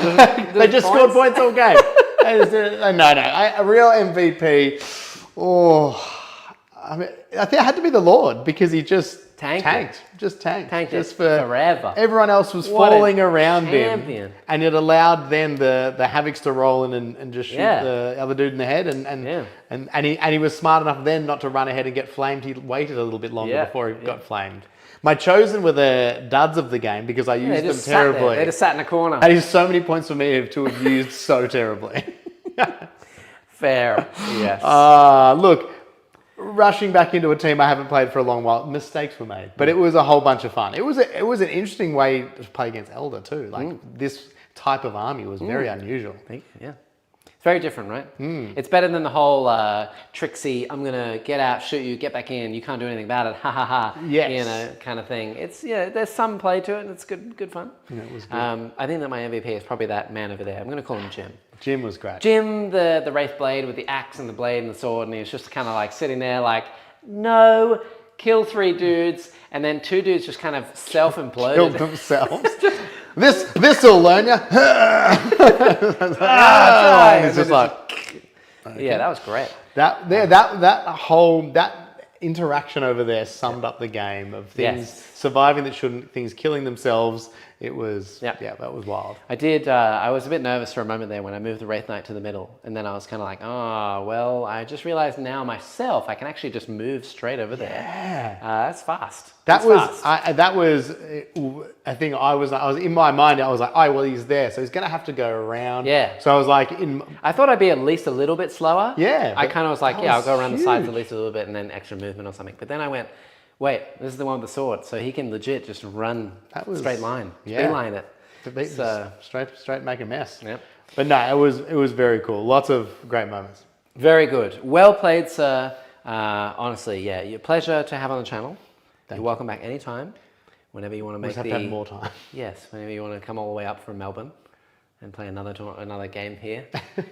[SPEAKER 2] They just scored points all game. A real MVP. Oh, I mean, I think it had to be the Lord because he just tanked.
[SPEAKER 3] Tanked
[SPEAKER 2] just
[SPEAKER 3] it
[SPEAKER 2] for
[SPEAKER 3] forever.
[SPEAKER 2] Everyone else was
[SPEAKER 3] What
[SPEAKER 2] falling
[SPEAKER 3] a
[SPEAKER 2] around
[SPEAKER 3] champion.
[SPEAKER 2] him, and it allowed then the Havocs to roll in and just shoot the other dude in the head, and he was smart enough then not to run ahead and get flamed. He waited a little bit longer before he got flamed. My chosen were the duds of the game because I used them terribly.
[SPEAKER 3] They just sat in a corner.
[SPEAKER 2] That is so many points for me to have used so terribly.
[SPEAKER 3] Fair. Yes.
[SPEAKER 2] Look, rushing back into a team I haven't played for a long while, mistakes were made, but it was a whole bunch of fun. It was an interesting way to play against Elder too. Like this type of army was very unusual.
[SPEAKER 3] Yeah. It's very different, right? It's better than the whole tricksy, I'm going to get out, shoot you, get back in, you can't do anything about it, ha ha ha, kind of thing. It's, there's some play to it and it's good fun.
[SPEAKER 2] Yeah, it was good.
[SPEAKER 3] I think that my MVP is probably that man over there. I'm going to call him Jim.
[SPEAKER 2] Jim was great.
[SPEAKER 3] Jim, the Wraith Blade with the axe and the blade and the sword, and he was just kind of like sitting there like, no, kill 3 dudes, and then 2 dudes just kind of self-imploded.
[SPEAKER 2] Killed themselves. This'll learn you. It's just like,
[SPEAKER 3] yeah, that was great.
[SPEAKER 2] That interaction over there summed up the game of things surviving that shouldn't, things killing themselves. It was, that was wild.
[SPEAKER 3] I was a bit nervous for a moment there when I moved the Wraith Knight to the middle. And then I was kind of like, I just realized now myself, I can actually just move straight over there.
[SPEAKER 2] Yeah.
[SPEAKER 3] That's fast.
[SPEAKER 2] I think I was in my mind, I was like, well, he's there. So he's going to have to go around.
[SPEAKER 3] Yeah.
[SPEAKER 2] So I was like,
[SPEAKER 3] I thought I'd be at least a little bit slower.
[SPEAKER 2] Yeah.
[SPEAKER 3] I kind of was like, I'll go around the sides at least a little bit and then extra movement or something. But then I went, wait, this is the one with the sword. So he can legit just run straight line. Beeline it.
[SPEAKER 2] So, straight make a mess.
[SPEAKER 3] Yep.
[SPEAKER 2] But no, it was very cool. Lots of great moments.
[SPEAKER 3] Very good. Well played, sir. Honestly, your pleasure to have on the channel. You're welcome back anytime. Whenever you want to make
[SPEAKER 2] We just have to have more time.
[SPEAKER 3] Yes, whenever you want to come all the way up from Melbourne and play another game here.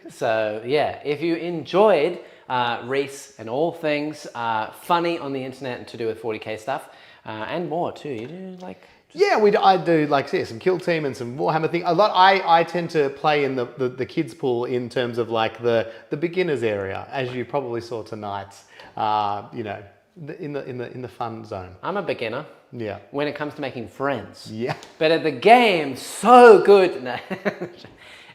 [SPEAKER 3] So if you enjoyed Reese and all things funny on the internet and to do with 40k stuff and more too, you do like.
[SPEAKER 2] I do like some Kill Team and some Warhammer thing. A lot. I tend to play in the kids pool in terms of like the beginners area, as you probably saw tonight. In the fun zone.
[SPEAKER 3] I'm a beginner.
[SPEAKER 2] Yeah.
[SPEAKER 3] When it comes to making friends.
[SPEAKER 2] Yeah.
[SPEAKER 3] But at the game, so good. No.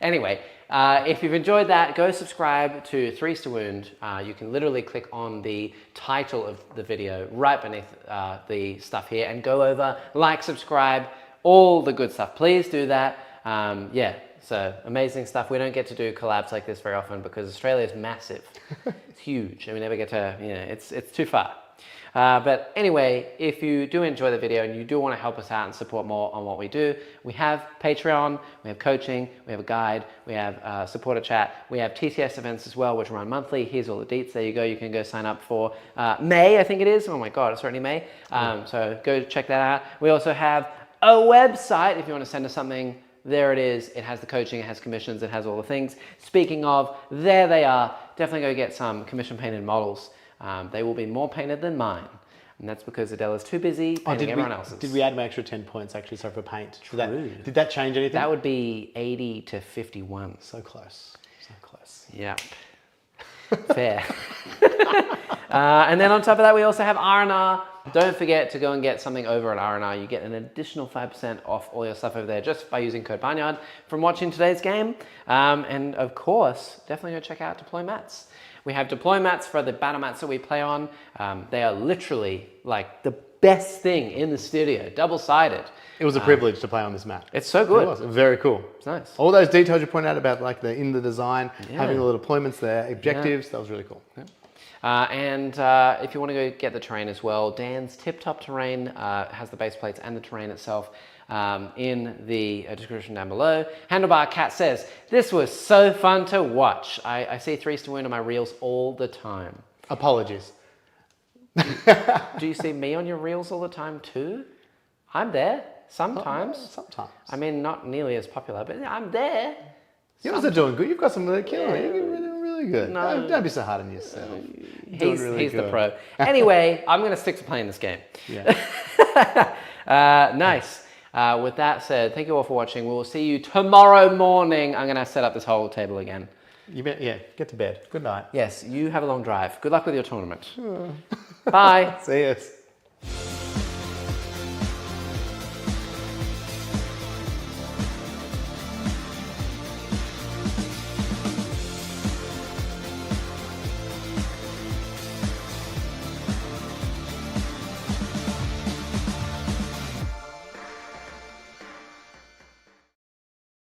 [SPEAKER 3] Anyway, if you've enjoyed that, go subscribe to Threes to Wound. You can literally click on the title of the video right beneath the stuff here and go over, like, subscribe, all the good stuff. Please do that. So amazing stuff. We don't get to do collabs like this very often because Australia is massive. It's huge and we never get to, it's too far. But anyway, if you do enjoy the video and you do want to help us out and support more on what we do, we have Patreon, we have coaching, we have a guide, we have supporter chat, we have TTS events as well, which run monthly. Here's all the deets. There you go. You can go sign up for May, I think it is. Oh my God, it's already May. So go check that out. We also have a website if you want to send us something. There it is. It has the coaching, it has commissions, it has all the things. Speaking of, there they are. Definitely go get some commission painted models. They will be more painted than mine. And that's because Adela's too busy painting everyone else's.
[SPEAKER 2] Did we add an extra 10 points actually for paint? Did that change anything?
[SPEAKER 3] That would be 80 to 51.
[SPEAKER 2] So close.
[SPEAKER 3] Yeah. Fair. And then on top of that, we also have R&R. Don't forget to go and get something over at R&R. You get an additional 5% off all your stuff over there just by using code Barnyard from watching today's game. And of course, definitely go check out Deploy Mats. We have Deploy Mats for the battle mats that we play on. They are literally like the best thing in the studio, double-sided.
[SPEAKER 2] It was a privilege to play on this mat.
[SPEAKER 3] It's so good.
[SPEAKER 2] It was very cool.
[SPEAKER 3] It's nice.
[SPEAKER 2] All those details you pointed out about like the design, having the little deployments there, objectives, that was really cool.
[SPEAKER 3] Yeah. And if you want to go get the terrain as well, Dan's Tip Top Terrain has the base plates and the terrain itself in the description down below. Handlebar Cat says, this was so fun to watch. I see Threes to Wound on my reels all the time.
[SPEAKER 2] Apologies.
[SPEAKER 3] Do you see me on your reels all the time too? I'm there sometimes.
[SPEAKER 2] Sometimes.
[SPEAKER 3] I mean, not nearly as popular, but I'm there.
[SPEAKER 2] Yours are doing good. You've got some really killer. You're really really good.
[SPEAKER 3] No.
[SPEAKER 2] Don't be so hard on yourself.
[SPEAKER 3] He's
[SPEAKER 2] Really
[SPEAKER 3] the
[SPEAKER 2] good.
[SPEAKER 3] pro. Anyway, I'm going to stick to playing this game.
[SPEAKER 2] Yeah.
[SPEAKER 3] Nice. With that said, thank you all for watching. We will see you tomorrow morning. I'm going to set up this whole table again.
[SPEAKER 2] Get to bed. Good night.
[SPEAKER 3] Yes, you have a long drive. Good luck with your tournament. Bye.
[SPEAKER 2] See you.